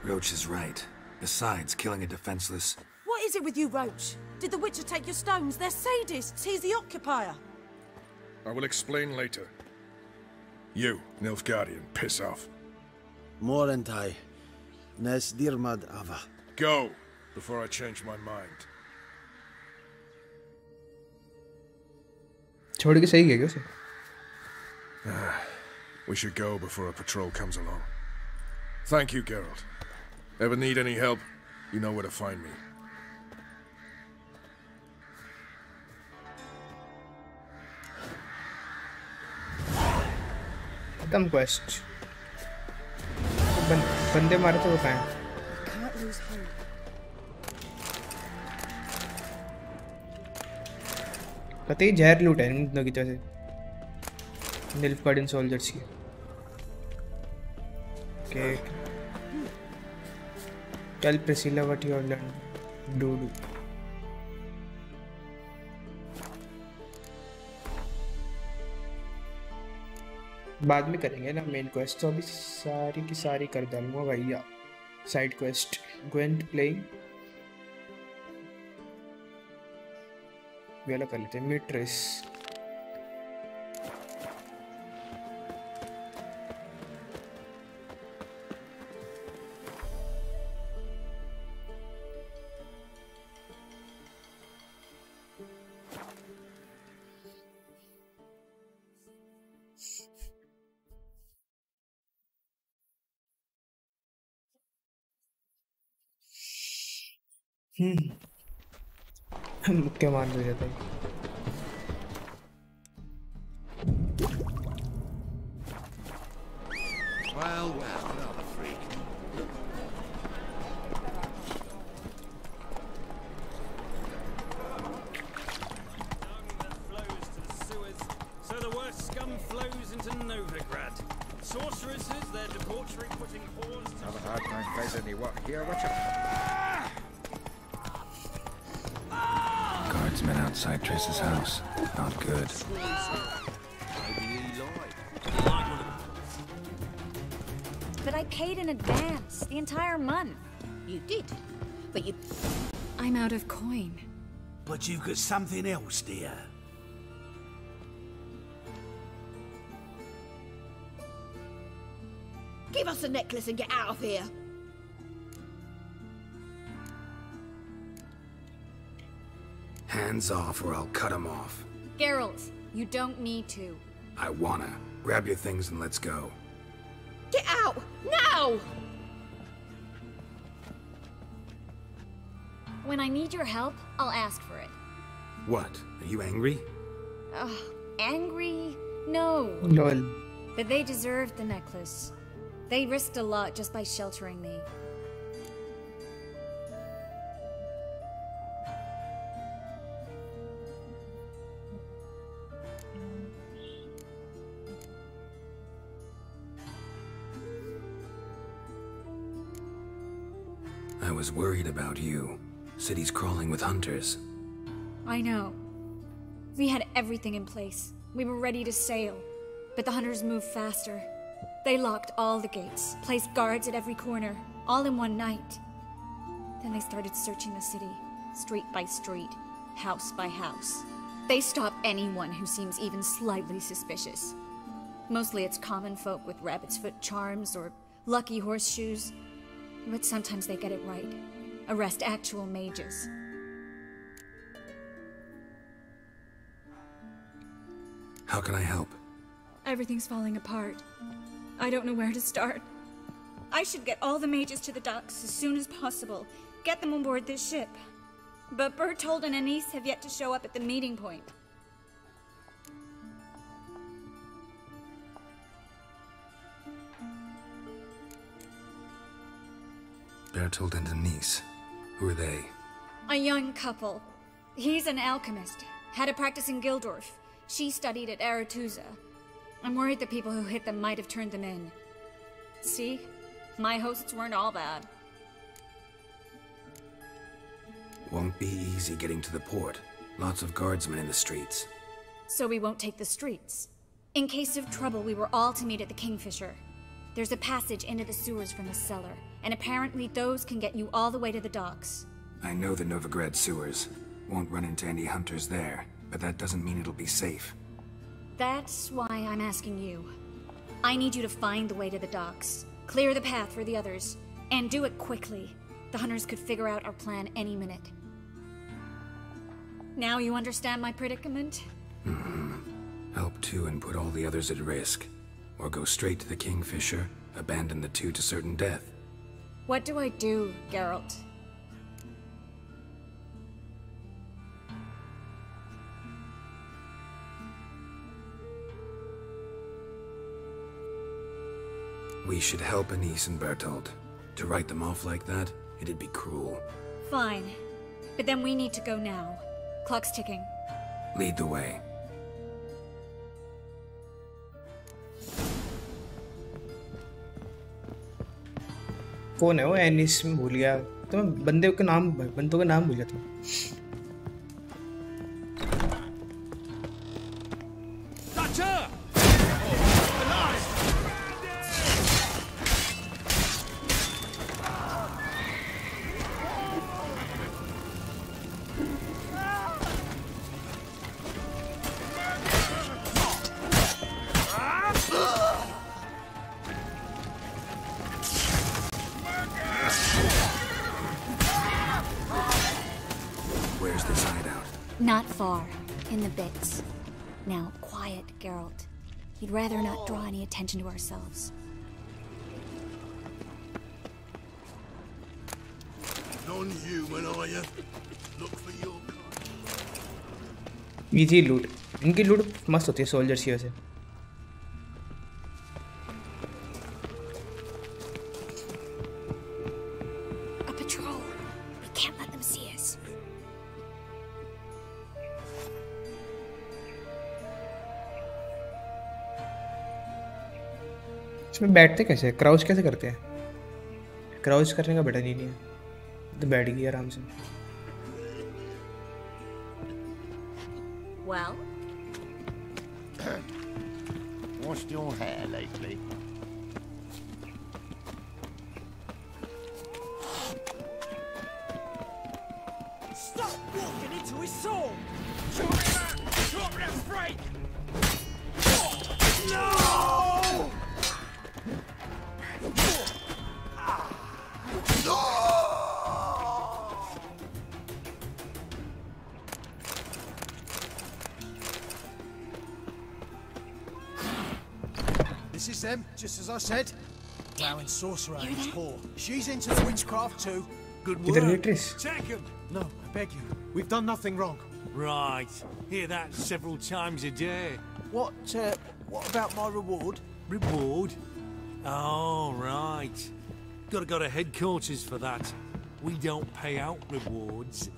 Roach is right. Besides, killing a defenseless... What is it with you, Roach? Did the Witcher take your stones? They're sadists. He's the occupier. I will explain later. You, Nilfgaardian, piss off. Morentai. Nes dirmad ava. Go, before I change my mind. छोड़ के सही है क्या उसे? We should go before a patrol comes along. Thank you, Geralt. Ever need any help, you know where to find me. खत्म quest. बंदे मारे तो वो कहाँ हैं? Can't lose hope. कतई जहर लूट है इन दोनों की तरह से। निल्फगार्डियन सोल्जर्स की। Okay. Tell Priscilla what you have learned. Do. बाद में करेंगे ना मेन क्वेस्ट, तो अभी सारी की सारी कर डालूंगा भैया। साइड क्वेस्ट ग्वेंट प्लेइंग ये वाला कर लेते हैं। मिट्रेस मुक्के मार दे जाता है। Well, not a freak. Flows to the sewers, so the worst scum flows into Novigrad. Sorceresses, their debauchery putting paws to... Have a hard time facing any what here, Witcher? Guardsmen outside Triss's house. Not good. But I paid in advance, the entire month. You did, but you... I'm out of coin. But you've got something else, dear. Give us the necklace and get out of here. Hands off or I'll cut them off. Geralt, you don't need to. I wanna. Grab your things and let's go. Get out! Now! When I need your help, I'll ask for it. What? Are you angry? Angry? No. Lol. But they deserved the necklace. They risked a lot just by sheltering me. I was worried about you. City's crawling with hunters. I know. We had everything in place. We were ready to sail. But the hunters moved faster. They locked all the gates, placed guards at every corner, all in one night. Then they started searching the city, street by street, house by house. They stop anyone who seems even slightly suspicious. Mostly it's common folk with rabbit's foot charms or lucky horseshoes. But sometimes they get it right. Arrest actual mages. How can I help? Everything's falling apart. I don't know where to start. I should get all the mages to the docks as soon as possible. Get them on board this ship. But Bertold and Anise have yet to show up at the meeting point. Bertold and Denise. Who are they? A young couple. He's an alchemist. Had a practice in Gildorf. She studied at Aretusa. I'm worried the people who hit them might have turned them in. See? My hosts weren't all bad. Won't be easy getting to the port. Lots of guardsmen in the streets. So we won't take the streets. In case of trouble, we were all to meet at the Kingfisher. There's a passage into the sewers from the cellar, and apparently those can get you all the way to the docks. I know the Novigrad sewers. Won't run into any hunters there, but that doesn't mean it'll be safe. That's why I'm asking you. I need you to find the way to the docks, clear the path for the others, and do it quickly. The hunters could figure out our plan any minute. Now you understand my predicament? Help two and put all the others at risk. Or go straight to the Kingfisher, abandon the two to certain death. What do I do, Geralt? We should help Anise and Bertold. To write them off like that, it'd be cruel. Fine. But then we need to go now. Clock's ticking. Lead the way. कौन है वो एनिस में भूल गया तो मैं बंदों का नाम भूल गया था Not far. In the bits. Now, quiet, Geralt. We'd rather not draw any attention to ourselves. Non-human, are you? Look for your easy लूट इनकी लूट मस्त होती है सोल्जर्स की वजह से A patrol. We can't let them see us. इसमें बैठते कैसे क्राउच कैसे करते हैं क्राउच करने का बटन ही नहीं है तो बैठ गई आराम से Well? Washed your hair lately? Stop walking into his soul! Drop that break! No! This is them, just as I said. Vowing sorcerer and whore. She's into the witchcraft too. Good work. Take him. No, I beg you. We've done nothing wrong. Right. Hear that several times a day. What about my reward? Reward? Oh, right. Gotta go to headquarters for that. We don't pay out rewards.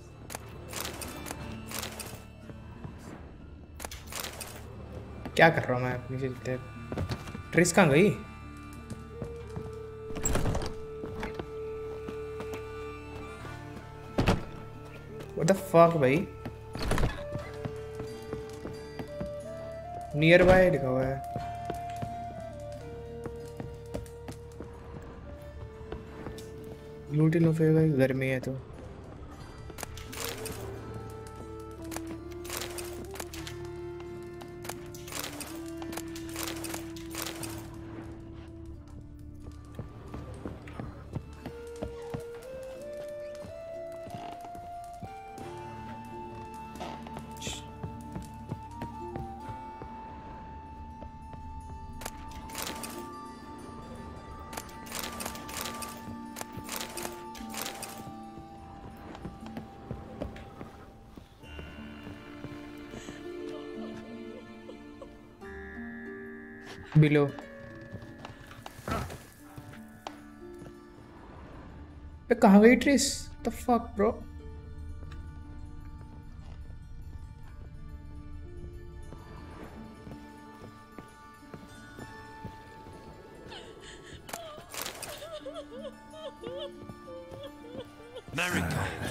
क्या कर रहा हूँ मैं नीचे चलते tris कहाँ गई What the fuck भाई nearby लिखा हुआ है लूटी लो फिर घर में है तो below पे कहाँ गई tris the fuck bro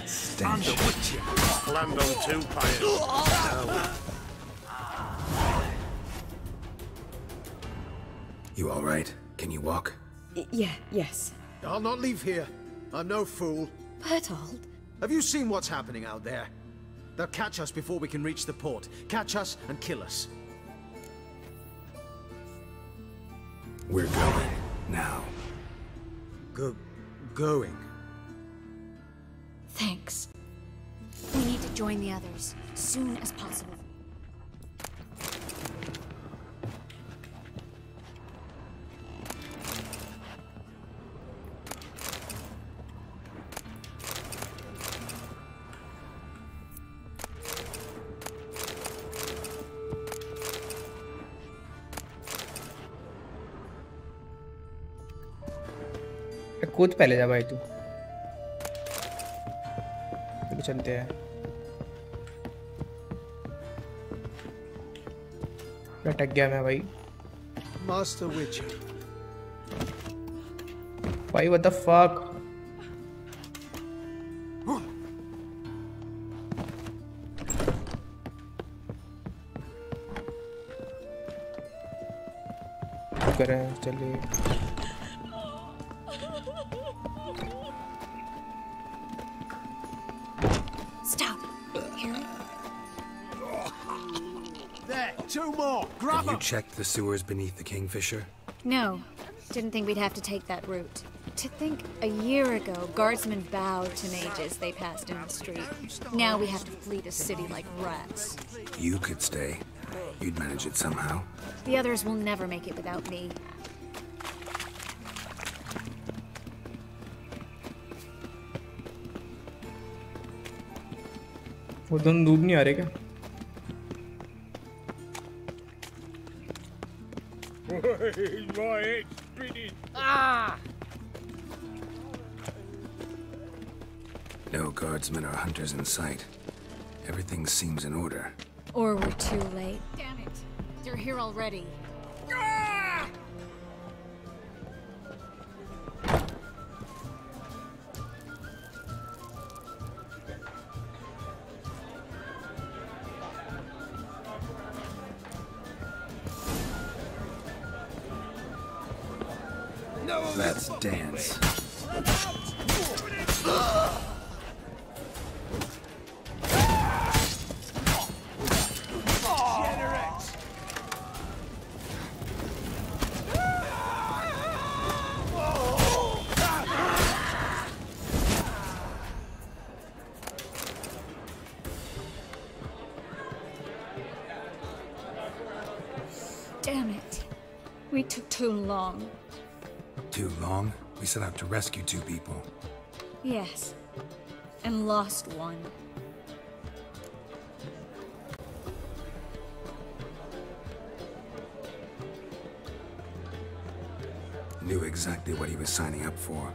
Stand up with you. Land on two pyres. You all right? Can you walk? Yes. I'll not leave here. I'm no fool. Bertold? Have you seen what's happening out there? They'll catch us before we can reach the port. Catch us and kill us. We're going. Now. Going? Thanks. We need to join the others, soon as possible. कूद पहले जा भाई तू चलते हैं लटक गया मैं भाई Master Witcher भाई what the fuck करें चलिए Two more! Grab Have you checked the sewers beneath the Kingfisher? No. Didn't think we'd have to take that route. To think, a year ago, guardsmen bowed to mages they passed in the street. Now we have to flee the city like rats. You could stay. You'd manage it somehow. The others will never make it without me. वो दोनों दूध नहीं आ रहे क्या My head's spinning. Ah! No guardsmen or hunters in sight. Everything seems in order. Or we're too late. Damn it! They're here already. Ah! Let's dance. Damn it. We took too long. Too long? We set out to rescue 2 people. Yes. And lost one. Knew exactly what he was signing up for.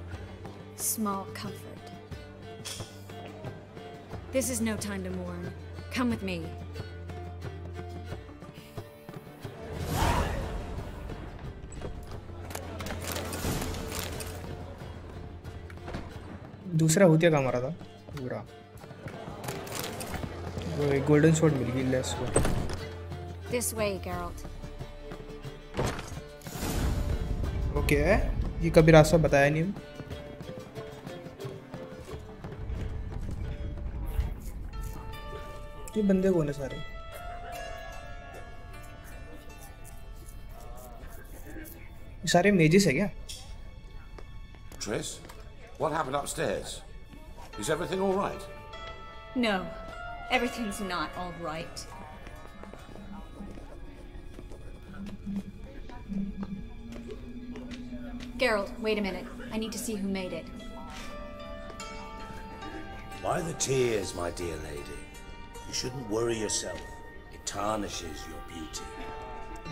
Small comfort. This is no time to mourn. Come with me. दूसरा भूतिया काम आ रहा था पूरा वो एक golden shot मिल गई less को This way, Geralt. ओके ये कभी रास्ता बताया नहीं ये बंदे कौन है सारे ये सारे मेजेस है क्या Triss, what happened upstairs? Is everything all right? No, everything's not all right. Geralt, wait a minute. I need to see who made it. Why the tears, my dear lady? You shouldn't worry yourself. It tarnishes your beauty.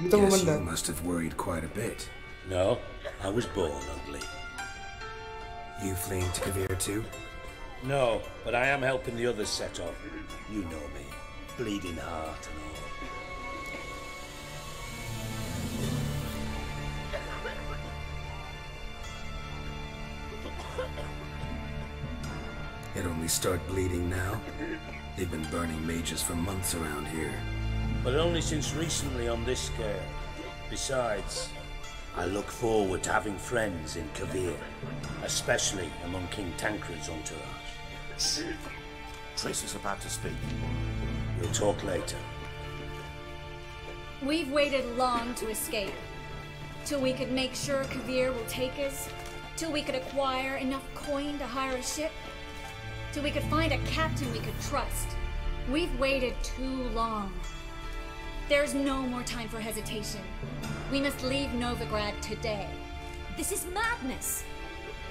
Guess you must have worried quite a bit. No, I was born ugly. You fleeing to Kavir too? No, but I am helping the others set off. You know me. Bleeding heart and all. It only start bleeding now? They've been burning mages for months around here. But only since recently on this scale. Besides, I look forward to having friends in Kavir, especially among King Tancred's entourage. Triss is about to speak. We'll talk later. We've waited long to escape. Till we could make sure Kavir will take us. Till we could acquire enough coin to hire a ship. Till we could find a captain we could trust. We've waited too long. There's no more time for hesitation. We must leave Novigrad today. This is madness.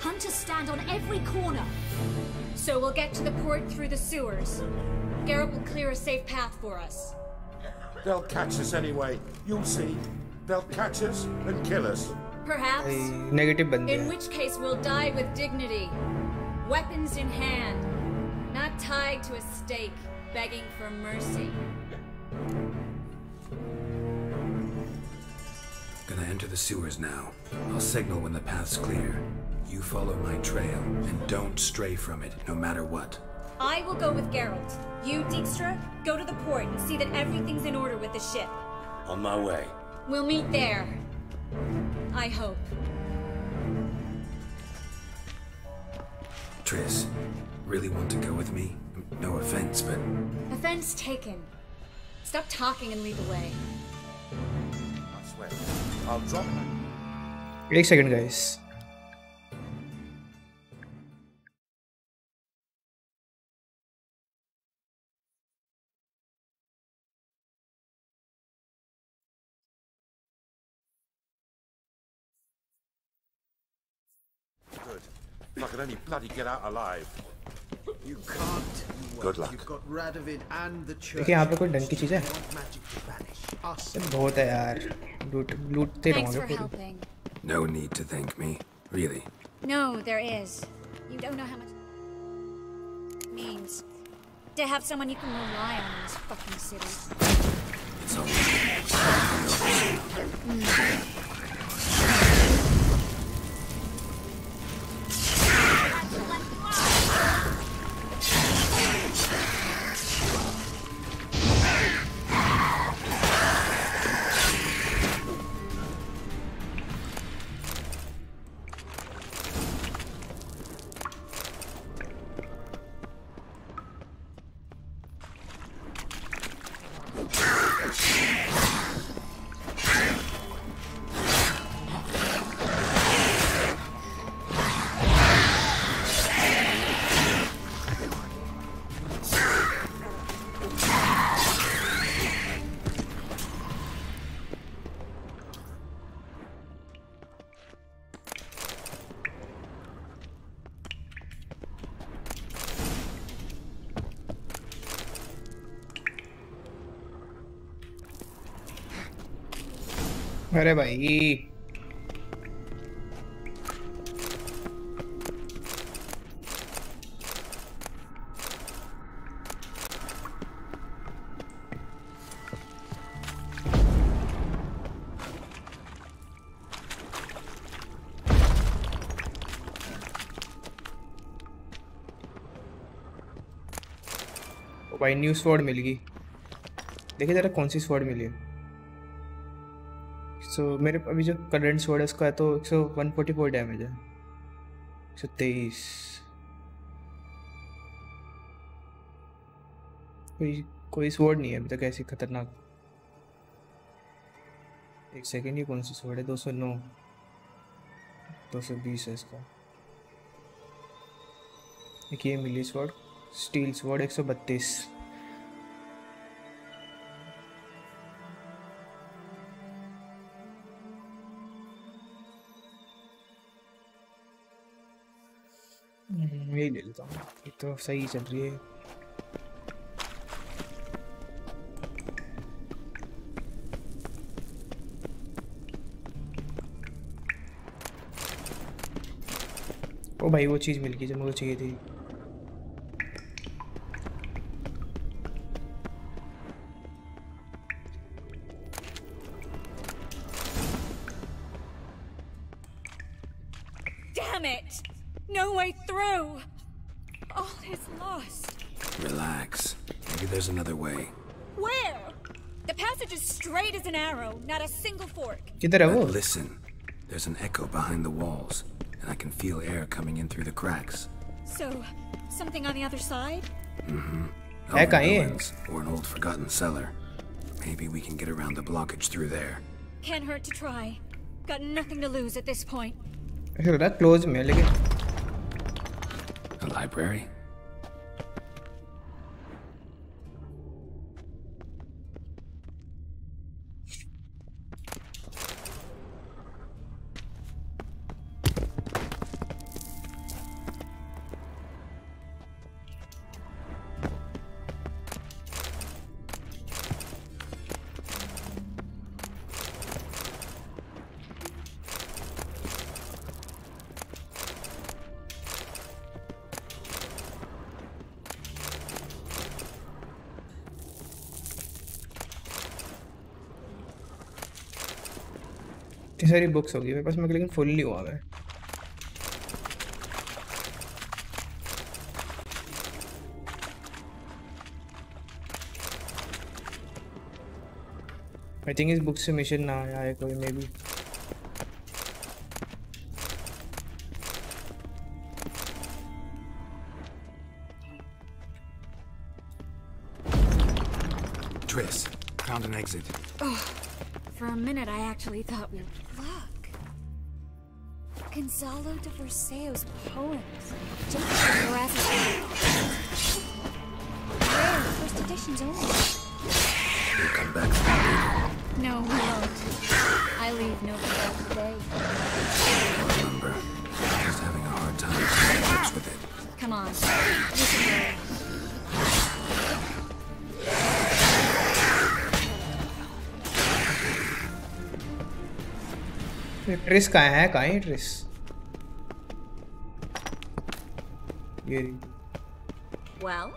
Hunters stand on every corner. So we'll get to the port through the sewers. Geralt will clear a safe path for us. They'll catch us anyway. You'll see. They'll catch us and kill us. Perhaps. Negative bande In which case we'll die with dignity. Weapons in hand. Not tied to a stake, begging for mercy. Gonna enter the sewers now. I'll signal when the path's clear. You follow my trail, and don't stray from it, no matter what. I will go with Geralt. You, Dijkstra, go to the port and see that everything's in order with the ship. On my way. We'll meet there. I hope. Triss, really want to go with me? No offense, but... Offense taken. Stop talking and lead the way. I swear. I'll drop her. एक second guys Good. If I could only bloody get out alive. You can't. Good luck. You've got Radovid and the church. देखिए यहाँ पे कोई ढंग की चीज़ है बहुत है यार लूटते Thanks रहोगे for helping. No need to thank me. Really. No, there is. You don't know how much it means to have someone you can rely on in this fucking city. It's all अरे भाई भाई new sword मिल गई। देखिए जरा कौन सी sword मिली है। मेरे अभी जो करंट स्वॉर्ड है उसका है तो 144 डैमेज है, 123। कोई स्वॉर्ड नहीं है अभी तक ऐसी खतरनाक। एक सेकेंड, ये कौन सी स्वॉर्ड है? 209 220 है इसका। एक ये मिली स्वॉर्ड, स्टील स्वॉर्ड 132। यही ले लेता हूँ, ये तो सही चल रही है। ओ भाई वो चीज़ मिल गई जो मुझे चाहिए थी। Damn it! No way through! All is lost. Relax. Maybe there's another way. Where? The passage is straight as an arrow, not a single fork. किधर है वो? Listen. There's an echo behind the walls, and I can feel air coming in through the cracks. So, something on the other side? Mm-hmm. है कहाँ ये? Or an old forgotten cellar. Maybe we can get around the blockage through there. Can't hurt to try. Got nothing to lose at this point. ऐसा लग रहा है close में, लेकिन A library? इतनी सारी बुक्स होगी मेरे पास में, लेकिन फुल नहीं हुआ मैं। आई थिंक इस बुक से मिशन ना आया कोई, may be. Triss, found an exit. Oh, for a minute I actually thought we would look. Gonzalo de Verseo's poems. Just rare, first editions only. We'll come back for that. No, we won't. I leave Novigrad today. Remember, just having a hard time keeping up with it. Come on, we should go. Triss कहाँ है? कहाँ है tris? ये Well,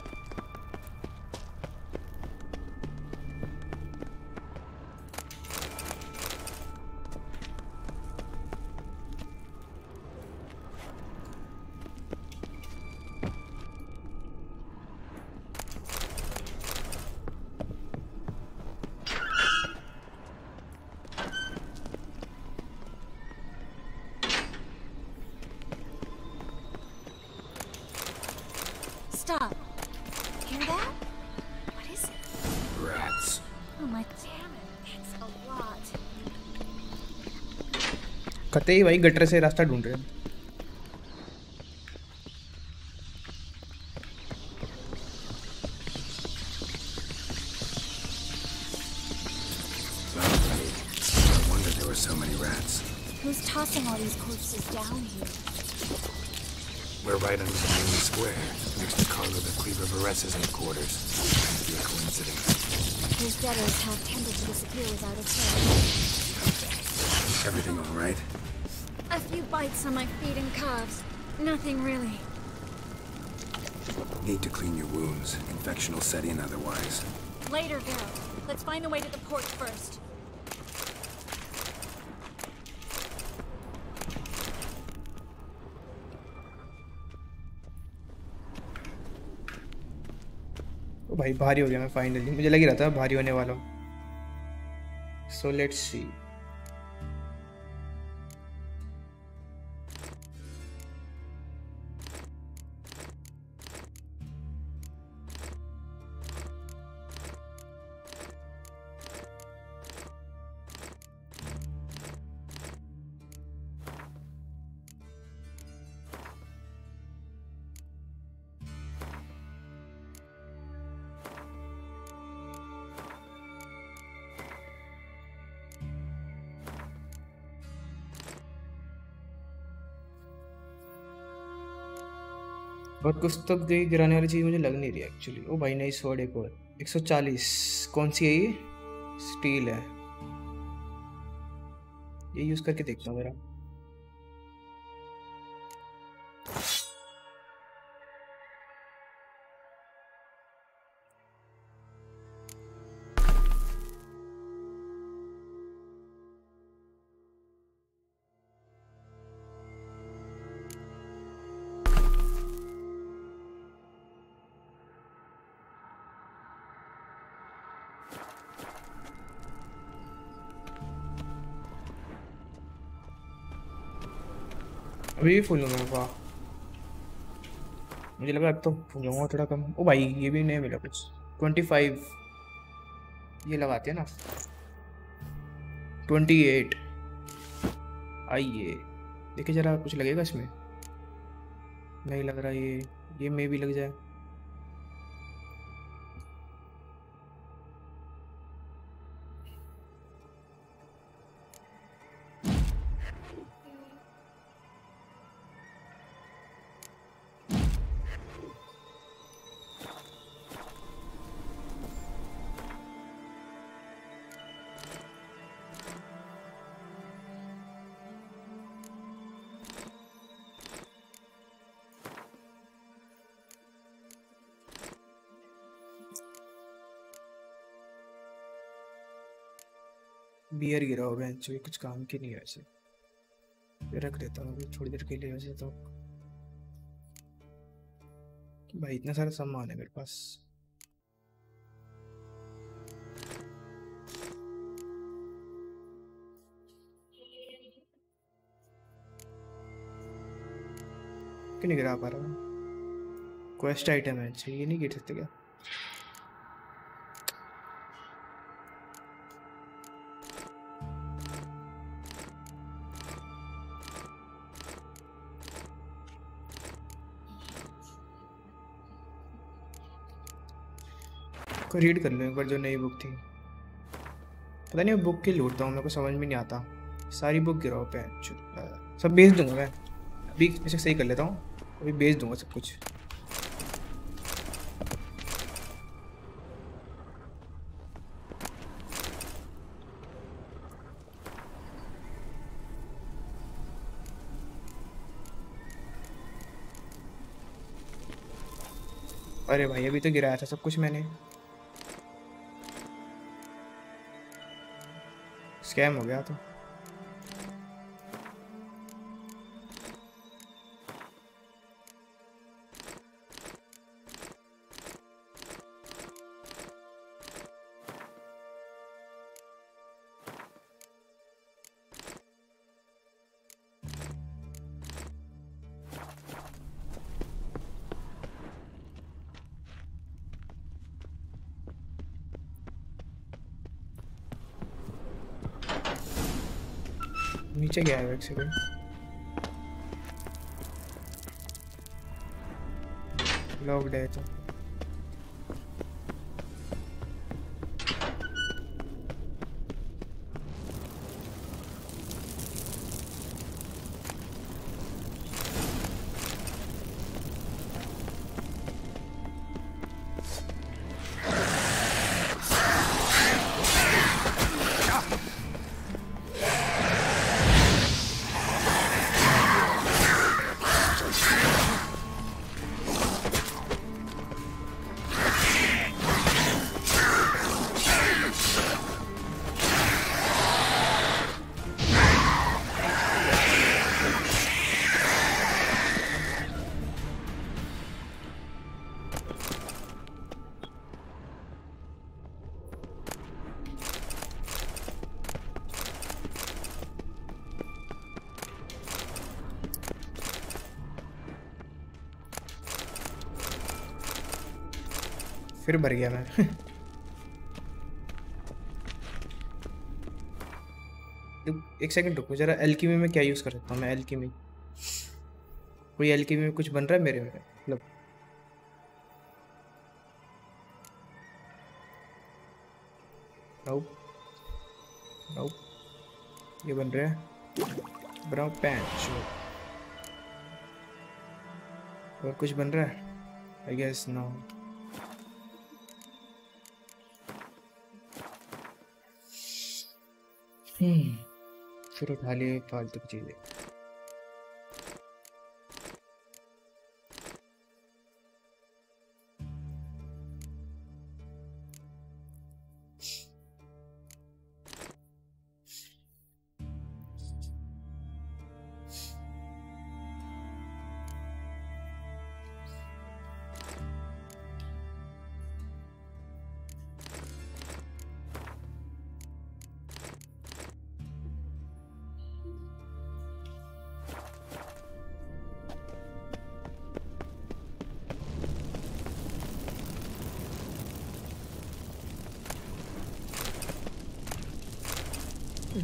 stop. Hear that? What is it? Rats. Oh my damn it, that's a lot. कतई भाई gutter से रास्ता ढूंढ रहे हैं। No wonder there were so many rats. Who's tossing all these corpses down here? We're right under the main square, next to Carlo the Cleaver Vares's headquarters. Can't be a coincidence. His debtors have tended to disappear without a trace. Everything all right? A few bites on my feet and calves. Nothing really. Need to clean your wounds. Infection will set in otherwise. Later, Vera. Let's find the way to the port first. ओ भाई भारी हो गया मैं finally, मुझे लग ही रहा था भारी होने वाला हूँ। So let's see. और कुछ तो गई गिराने वाली चीज़ मुझे लग नहीं रही एक्चुअली। ओ भाई नई स्वॉर्ड एक और 140। कौन सी है ये? स्टील है। ये यूज़ करके देखता हूँ मेरा। अभी भी फुल हूँ मैं। वाह, मुझे लगा अब तो फुल होगा थोड़ा कम। ओ भाई ये भी नहीं मिला कुछ। 25 ये लगाते हैं ना। 28 आइए देखिए जरा, कुछ लगेगा इसमें? नहीं लग रहा। ये में भी लग जाए। बियर गिरा हो बेंच, कुछ काम की नहीं है वैसे। ये रख देता हूँ थोड़ी देर के लिए वैसे तो। भाई इतना सारा सामान है मेरे पास। क्यों नहीं गिरा पा रहा मैं? क्वेस्ट आइटम है, ये नहीं गिर सकते क्या? को रीड कर लो एक बार जो नई बुक थी। पता नहीं वो बुक की लूटता हूँ, मेरे को समझ में नहीं आता। सारी बुक गिराओ पे सब बेच दूंगा मैं। अभी इसे सही कर लेता हूँ, अभी बेच दूंगा सब कुछ। अरे भाई अभी तो गिराया था सब कुछ मैंने। स्कैम हो गया तो। नीचे गया है एक सेकंड। लॉक्ड है तो फिर भर गया मैं। एक सेकंड रुको जरा, एल्केमी में क्या यूज़ कर सकता हूँ मैं? एल्केमी, कोई एल्केमी में कुछ बन रहा है मेरे में? मतलब ये बन रहा है ब्राउन पैंच, और कुछ बन रहा है? I guess no. फिर उठा लिए फालतू की चीजें।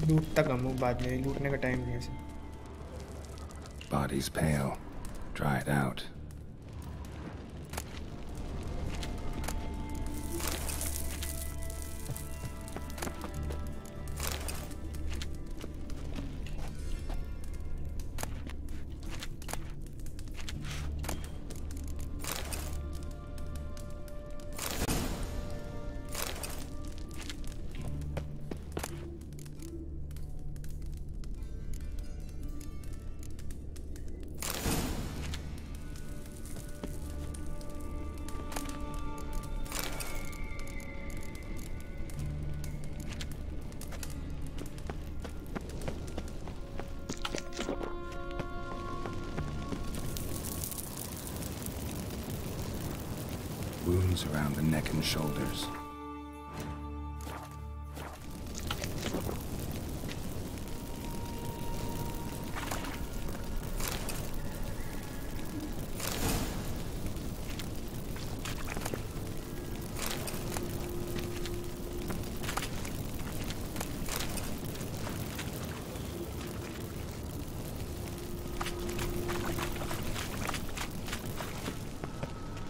लूटता कम हूँ, बाद में लूटने का टाइम नहीं है ऐसे। Body's pale, dried out. Wounds around the neck and shoulders.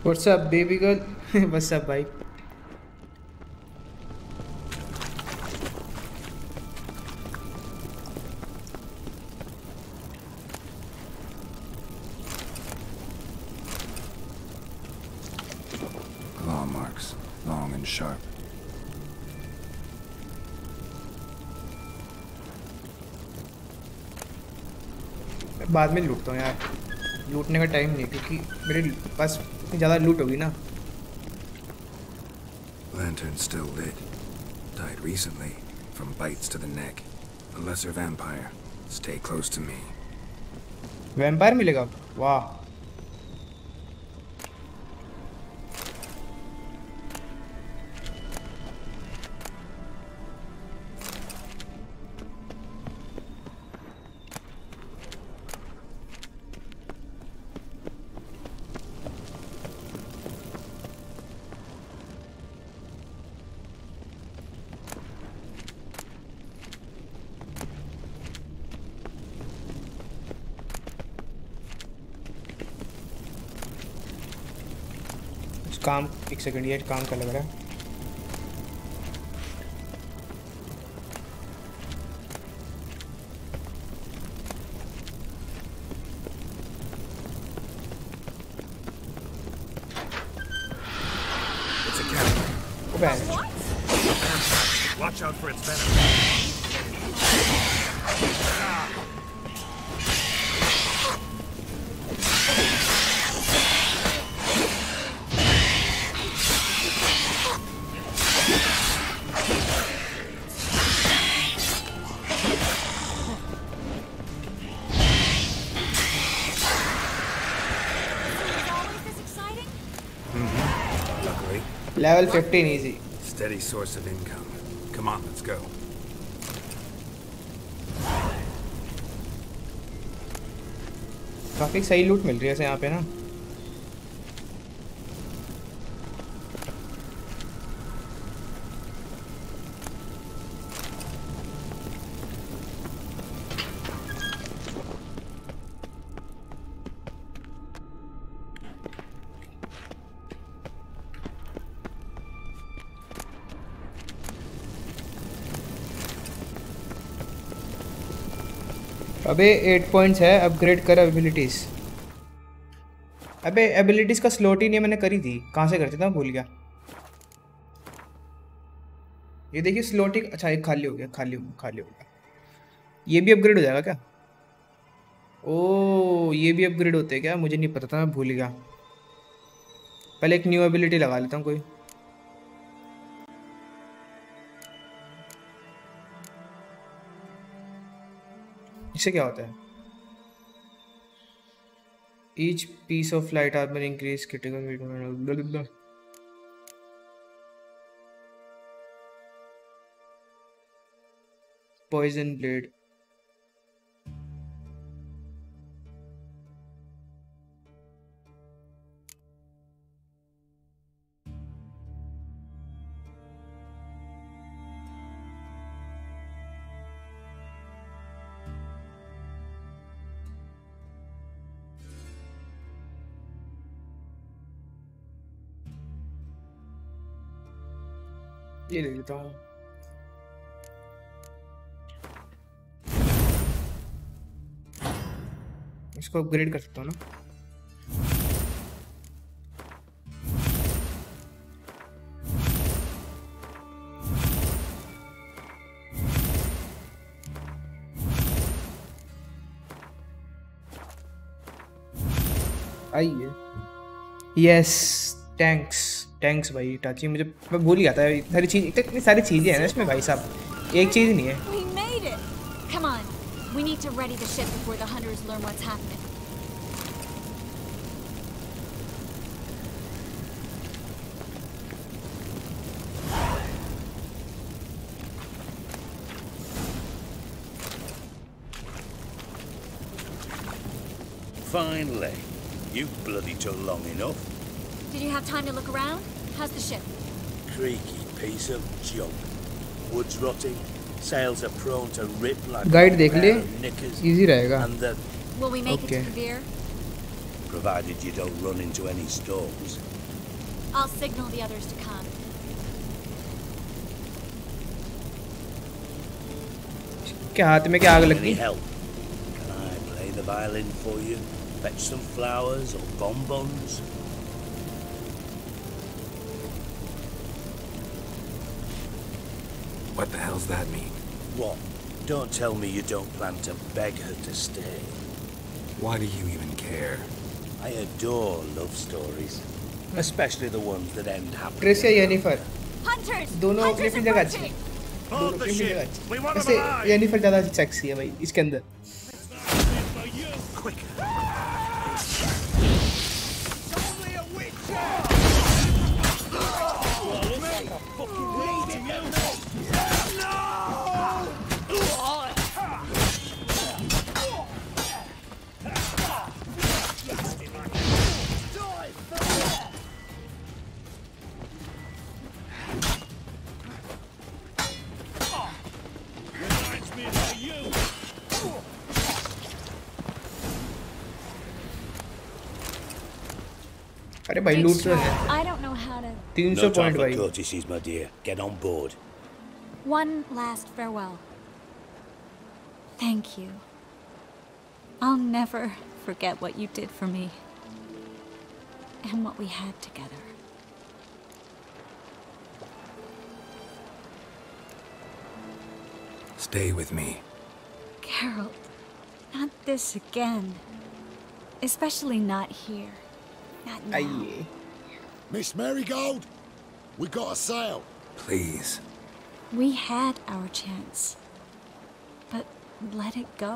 What's up, baby girl? What's up, bhai? Claw marks, long and sharp. बाद में लूटता हूँ यार, लूटने का टाइम नहीं, क्योंकि मेरे पास इतनी ज़्यादा लूट होगी ना। Lantern still lit. Died recently, from bites to the neck. A lesser vampire. Stay close to me. Vampire मिलेगा? वाह। काम, एक सेकंड, ये काम का लग रहा है। It's a cat. Watch out for its venom. Level 15 easy. Steady source of income. Come on, let's go. काफी सही लूट मिल रही है यहाँ पे ना। अबे 8 पॉइंट्स है, अपग्रेड कर एबिलिटीज। अबे एबिलिटीज का स्लॉट ही नहीं मैंने करी थी, कहाँ से करते था भूल गया। ये देखिए स्लॉट ही, अच्छा एक खाली हो गया, खाली हो गया। ये भी अपग्रेड हो जाएगा क्या? ओ ये भी अपग्रेड होते हैं क्या? मुझे नहीं पता था, मैं भूल गया। पहले एक न्यू एबिलिटी लगा लेता हूँ कोई। इससे क्या होता है? Each piece of light armour increase critical poison blade. ये ले लेता हूँ। इसको अपग्रेड कर सकता हूँ ना? आइए। यस टैंक्स भाई टाची, मुझे मैं भूल गया था सारी चीज, इतनी सारी चीजें हैं ना इसमें भाई साहब, एक चीज नहीं है। We made it. Come on. We need to ready the ship before the hunters learn what's happening. Finally. You bloody took long enough. Did you have time to look around? How's the ship? Creaky piece of junk. Wood's rotting. Sails are prone to rip like guide देख ले, knickers. Easy रहेगा। And the... Will we make it to Kavir? Provided you don't run into any storms. I'll signal the others to come. क्या हाथ में क्या आग लग Any गई? help? Can I play the violin for you? Fetch some flowers or bonbons? What the hell's that mean? What? Don't tell me you don't plan to beg her to stay. Why do you even care? I adore love stories. Especially the ones that end happily. Trace या Jennifer Hunters! दोनों अपनी अपनी जगह अच्छी, दोनों अपनी अपनी जगह अच्छी। वैसे येनिफर ज़्यादा सेक्सी है भाई इसके अंदर। अरे भाई लूट रहे हैं। I don't know how to. 300 point भाई। No time for courtesies, my dear. Get on board. One last farewell. Thank you. I'll never forget what you did for me. And what we had together. Stay with me. Carol, not this again. Especially not here. Not now. Miss Marigold, we got a sail. Please. We had our chance. But let it go.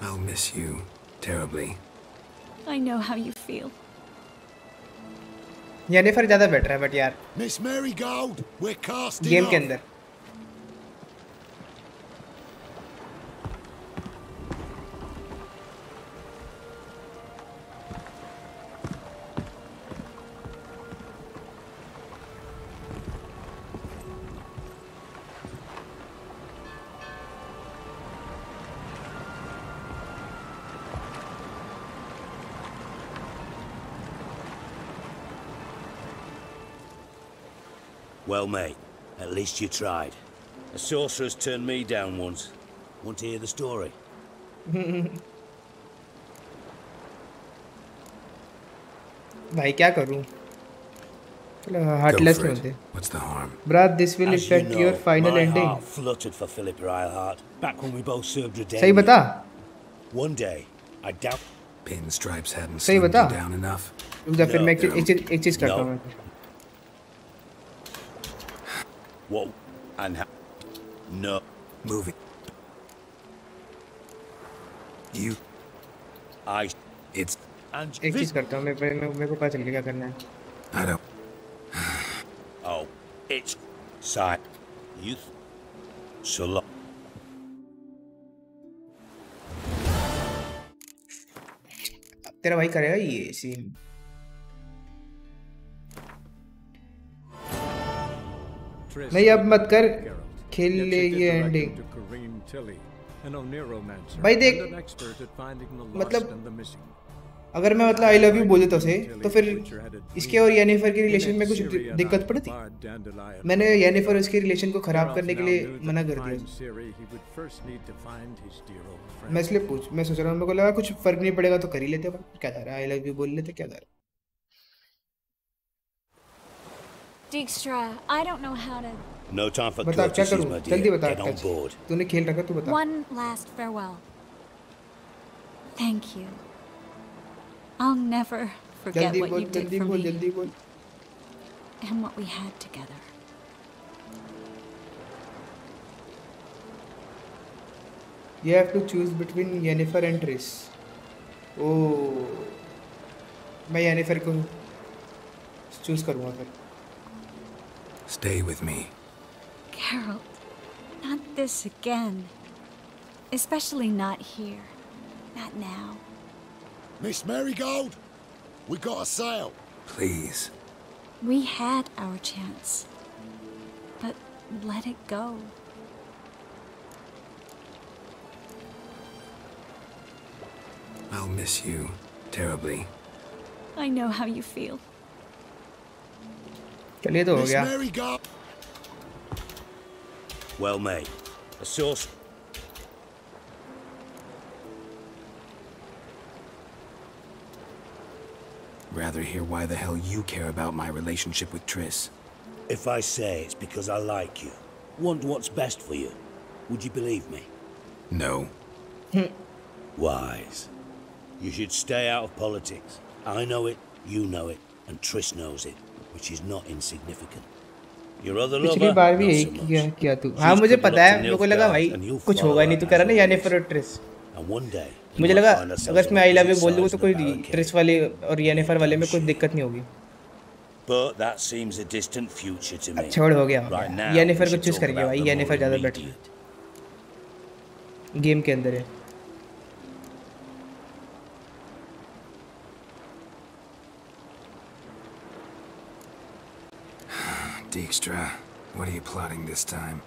I'll miss you terribly. I know how you feel. Jennifer ज़्यादा better है but यार। Miss Marigold, we're casting game के off. अंदर। Well, mate, At least you tried. A sorceress turned me down once. Want to hear the story? भाई क्या करूं? Heartless में होते. What's the harm? Brad, this will As you affect your know, final my ending. heart fluttered for Philippa Eilhart back when we both served Redania. सही बता. One day, I doubt. Pinstripes hadn't सही slimmed बता. you down enough. रुक फिर मैं एक चीज करता हूँ. What and how? No. Moving. You. It's. एक चीज करता हूँ. मेरे को पता चल गया क्या करना है. I don't. Oh, it's side. Youth. Solo. तेरा भाई करेगा ये सीन. नहीं अब मत कर. खेल ले ये एंडिंग. भाई देख मतलब अगर मैं मतलब आई लव यू बोल देता उसे तो फिर इसके और येनिफर के रिलेशन में कुछ दिक्कत पड़ती. मैंने येनिफर उसके रिलेशन को खराब करने के लिए मना कर दिया. मैं इसलिए मैं सोच रहा हूँ. मेरे को लगा कुछ फर्क नहीं पड़ेगा तो कर ही लेते. क्या जा रहा है? आई लव यू बोल लेते. क्या जा रहा है? Dijkstra, I don't know how to. No time for बता क्या courtesies, करूँ? my जल्दी dear. बता. Get on board. तूने खेल रखा तू बता. One last farewell. Thank you. I'll never forget what you did for me. जल्दी बोल. And what we had together. You have to choose between Yennefer and Triss. Oh, मैं Yennefer को choose करूँगा फिर. Stay with me. Geralt, not this again. Especially not here. Not now. Miss Marigold, we got a sail. Please. We had our chance. But let it go. I'll miss you terribly. I know how you feel. चलिए तो हो गया. Well made. A source. Rather hear why the hell you care about my relationship with Triss. If I say it's because I like you, want what's best for you, would you believe me? No. Wise. You should stay out of politics. I know it, you know it, and Triss knows it, which is not insignificant. Your other lover, पिछली बार भी not यही so much. किया तू. हाँ मुझे पता है. मेरे को लगा भाई कुछ होगा नहीं. तू कह रहा ना Yennefer और Triss. And one day, मुझे लगा अगर मैं आई लव यू बोल दूँ तो कोई Triss वाले और Yennefer वाले में कोई दिक्कत नहीं होगी. But that seems a distant future to me. छोड़ हो गया. Right now, Yennefer we को should चूज talk करिए about भाई. the more Yennefer ज़्यादा बेटर immediate. है. गेम के अंदर है. Dijkstra, what are you plotting this time?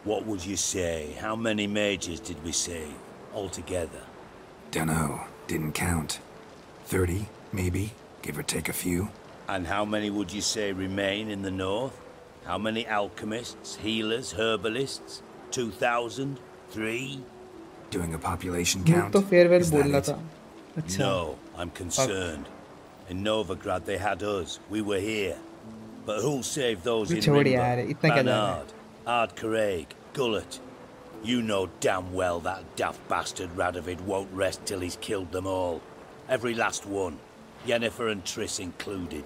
What would you say? How many mages did we save altogether? Dunno. Didn't count. 30, maybe, give or take a few. And how many would you say remain in the north? How many alchemists, healers, herbalists? 2,000? 3? Doing a population count? तो farewell Is that बोलना it? था. अच्छा. No, I'm concerned. In Novigrad they had us. We were here. But who'll save those in छोड़ यार. Rimba? इतना क्या जाना है? Bernard, Ardcaraig, Gullet. You know damn well that daft bastard Radovid won't rest till he's killed them all. Every last one. Yennefer and Triss included.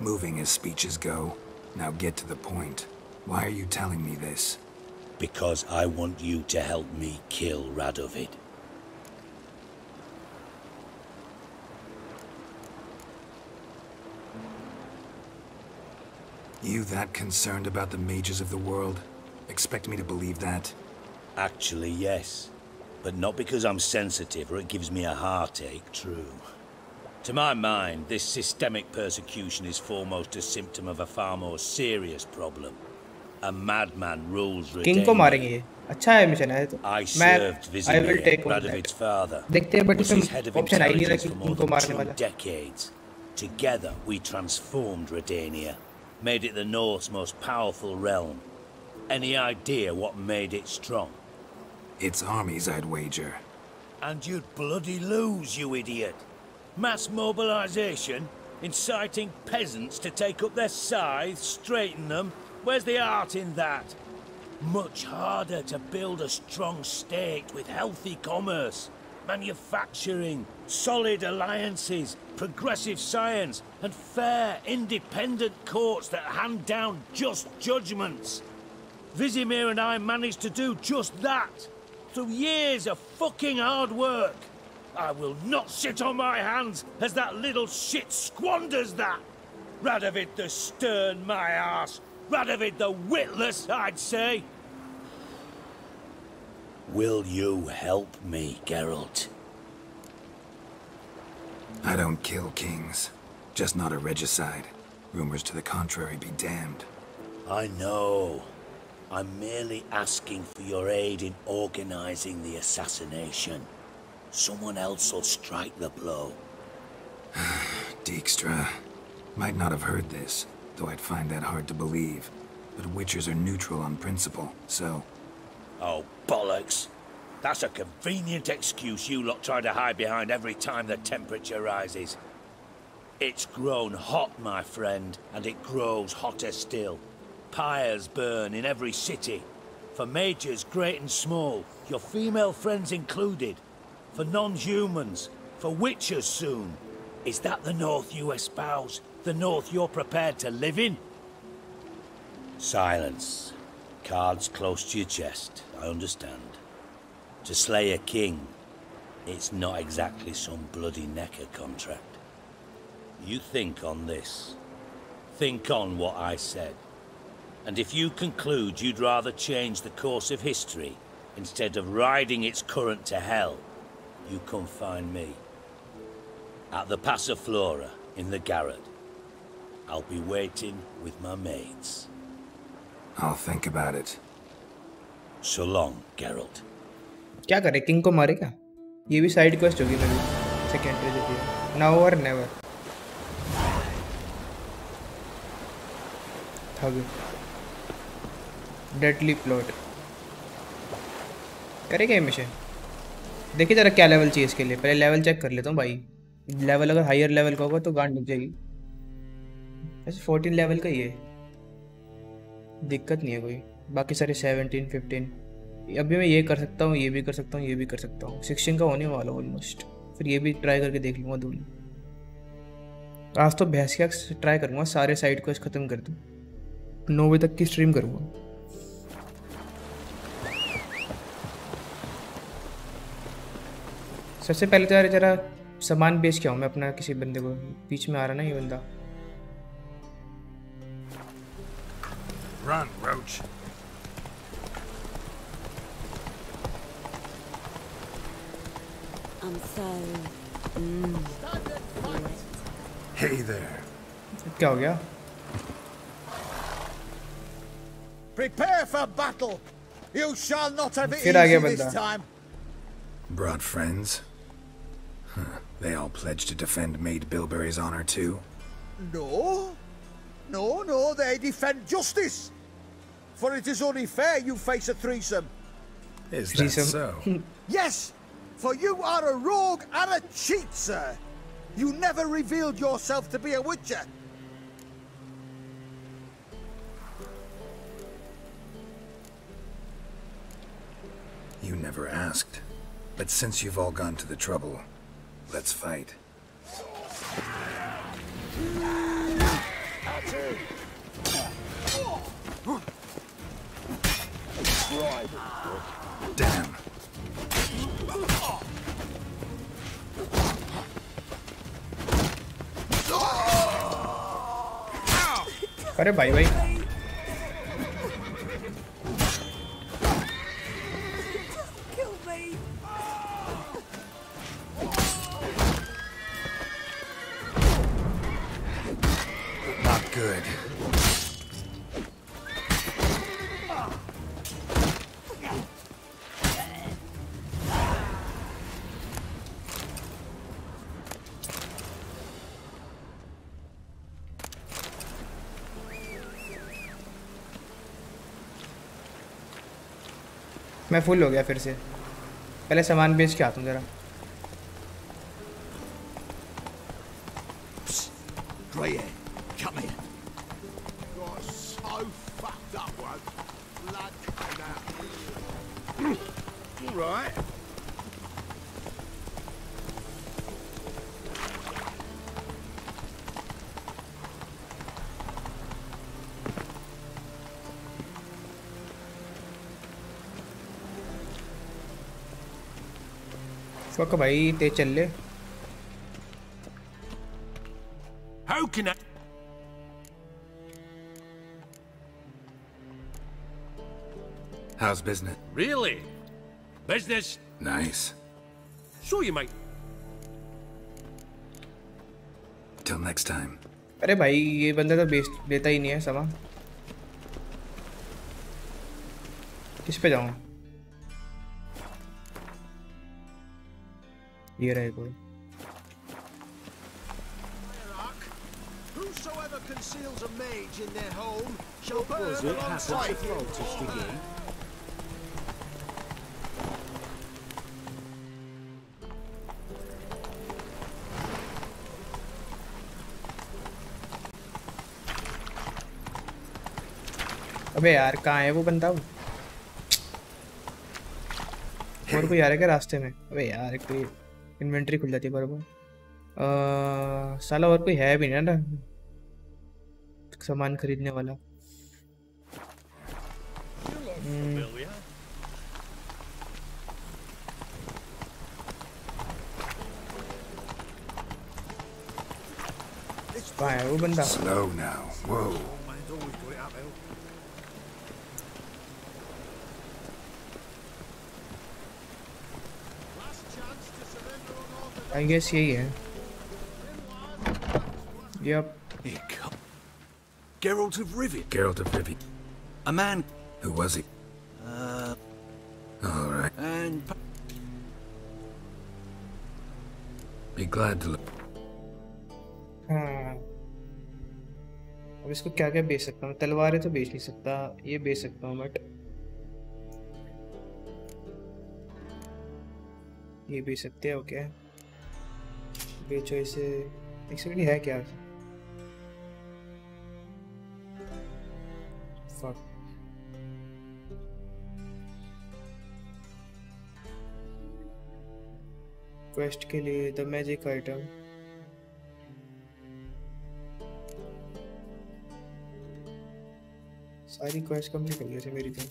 Moving as speeches go. Now get to the point. Why are you telling me this? Because I want you to help me kill Radovid. You that concerned about the mages of the world? Expect me to believe that? Actually, yes. But not because I'm sensitive or it gives me a heartache, true. To my mind, this systemic persecution is foremost a symptom of a far more serious problem. A madman rules Redania. King को मारेंगे ये. अच्छा है mission है तो. I served visibly Radovid's father. देखते हैं but Was his head of option आई नहीं रहा intelligence कि for more King को than मारने 2 वाला. decades. Together, we transformed Redania. made it the North's most powerful realm. Any idea what made it strong? Its armies, I'd wager. And you'd bloody lose, you idiot. Mass mobilization, inciting peasants to take up their scythes, straighten them. Where's the art in that? Much harder to build a strong state with healthy commerce, manufacturing, solid alliances, progressive science, and fair, independent courts that hand down just judgments. Vizimir and I managed to do just that, through years of fucking hard work. I will not sit on my hands as that little shit squanders that. Radovid the stern, my arse. Radovid the witless, I'd say. Will you help me, Geralt? I don't kill kings. Just not a regicide. Rumors to the contrary be damned. I know. I'm merely asking for your aid in organizing the assassination. Someone else will strike the blow. Dijkstra. Might not have heard this, though I'd find that hard to believe. But Witchers are neutral on principle, so... Oh, bollocks. That's a convenient excuse you lot try to hide behind every time the temperature rises. It's grown hot, my friend, and it grows hotter still. Pyres burn in every city. For majors great and small, your female friends included. For non-humans, for witchers soon. Is that the North you espouse? The North you're prepared to live in? Silence. Cards close to your chest, I understand. To slay a king, it's not exactly some bloody necker contract. You think on this. Think on what I said. And if you conclude you'd rather change the course of history instead of riding its current to hell, you come find me. At the Passiflora, in the garret. I'll be waiting with my mates. I'll think about it. So long, Geralt. क्या करे king को मारे क्या? ये भी side quest होगी मेरी secondary जो थी. Now or never. Tug. Deadly plot. करेगा ये मिशन? देखिए जरा क्या लेवल चाहिए इसके लिए. पहले लेवल चेक कर लेता हूँ भाई. लेवल अगर हायर लेवल का होगा तो गांड लग जाएगी. ऐसे 14 लेवल का ही है. दिक्कत नहीं है कोई. बाकी सारे 17, 15. अभी मैं ये कर सकता हूँ, ये भी कर सकता हूँ, ये भी कर सकता हूँ. 16 का होने वाला ऑलमोस्ट. फिर ये भी ट्राई करके देख लूँगा दोनों. आज तो भैंस का ट्राई करूँगा. सारे साइड क्वेस्ट खत्म कर दूँ. 9 बजे तक की स्ट्रीम करूँगा. सबसे पहले तो यार जरा सामान बेच के आऊँ मैं अपना किसी बंदे को. बीच में आ रहा ना ये बंदा. Run, Roach. I'm so... Hey there. क्या हो गया? Prepare for battle. You shall not have it फिर आ गया easy बंदा. this time. Brought friends? Huh. They all pledged to defend Maid Bilberry's honor too? No. No, they defend justice. For it is only fair you face a threesome. Is that so? Yes, for you are a rogue and a cheat, sir. You never revealed yourself to be a witcher. You never asked. But since you've all gone to the trouble, let's fight. Damn. अरे भाई भाई. Not good. मैं full हो गया फिर से, पहले सामान बेच के आता हूँ ज़रा। Greyhead, come here. Got so fucked up once. Blood came out. All right. Fuck भाई तेज चल ले। How can I? How's business? Really? Business? Nice. Show you, mate. Till next time. अरे भाई ये बंदा तो बेच देता ही नहीं है सामान। किस पे जाऊँ? ये रहे कोई। Whosoever conceals a mage in their home shall burn alongside him. अबे यार कहाँ है वो बंदा? और कोई आ रहा है क्या रास्ते में? अबे यार कोई इन्वेंटरी खुल जाती है बराबर। साला और कोई है भी नहीं ना सामान खरीदने वाला। कहाँ है वो बंदा? Slow now. Whoa. I guess यही है। Yep. Geralt of Rivia. Geralt of Rivia. A man. Who was he? All right. And be glad to look. हाँ। अब इसको क्या क्या बेच सकता हूँ? तलवारें तो बेच नहीं सकता, ये बेच सकता हूँ बट ये बेच सकते हैं। ओके बेचो इसे। एक्चुअली है क्या? फक। क्वेस्ट के लिए द मैजिक आइटम। सारी क्वेस्ट कंप्लीट हो गई थी मेरी तो।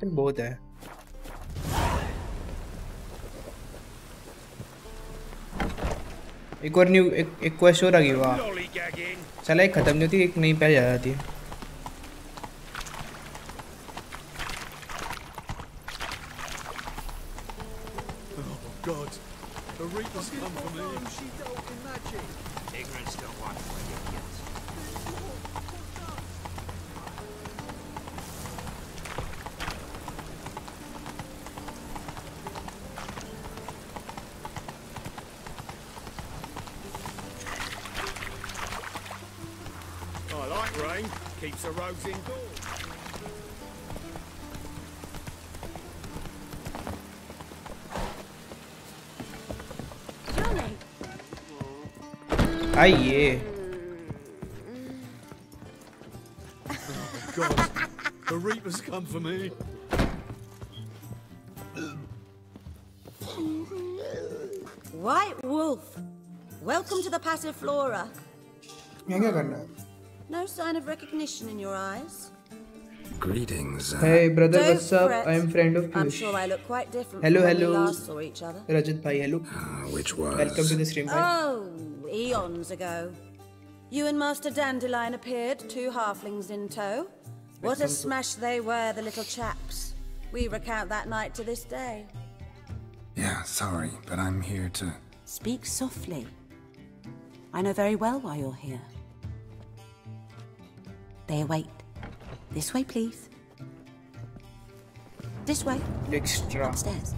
बहुत है। एक और न्यू एक क्वेस्ट और आ गई। वाह चला एक खत्म नहीं होती, एक नई पहले आ जाती है। I like rain. Keeps the roads indoors. Johnny! आइए. Oh God, the Reapers come for me. White Wolf, welcome to the Passiflora. यहाँ क्या करना है? No sign of recognition in your eyes. Greetings. Hey brother, Don't what's up? fret. I am friend of I'm Piyush. sure I look quite different Hello, from when hello. we last saw each other. Rajat bhai, hello. Which was? Welcome to the stream, bhai. Oh, eons ago. You and Master Dandelion appeared, two halflings in tow. What a smash they were, the little chaps. We recount that night to this day. Yeah, sorry, but I'm here to... Speak softly. I know very well why you're here. They await. This way, please. This way. Extra. Upstairs.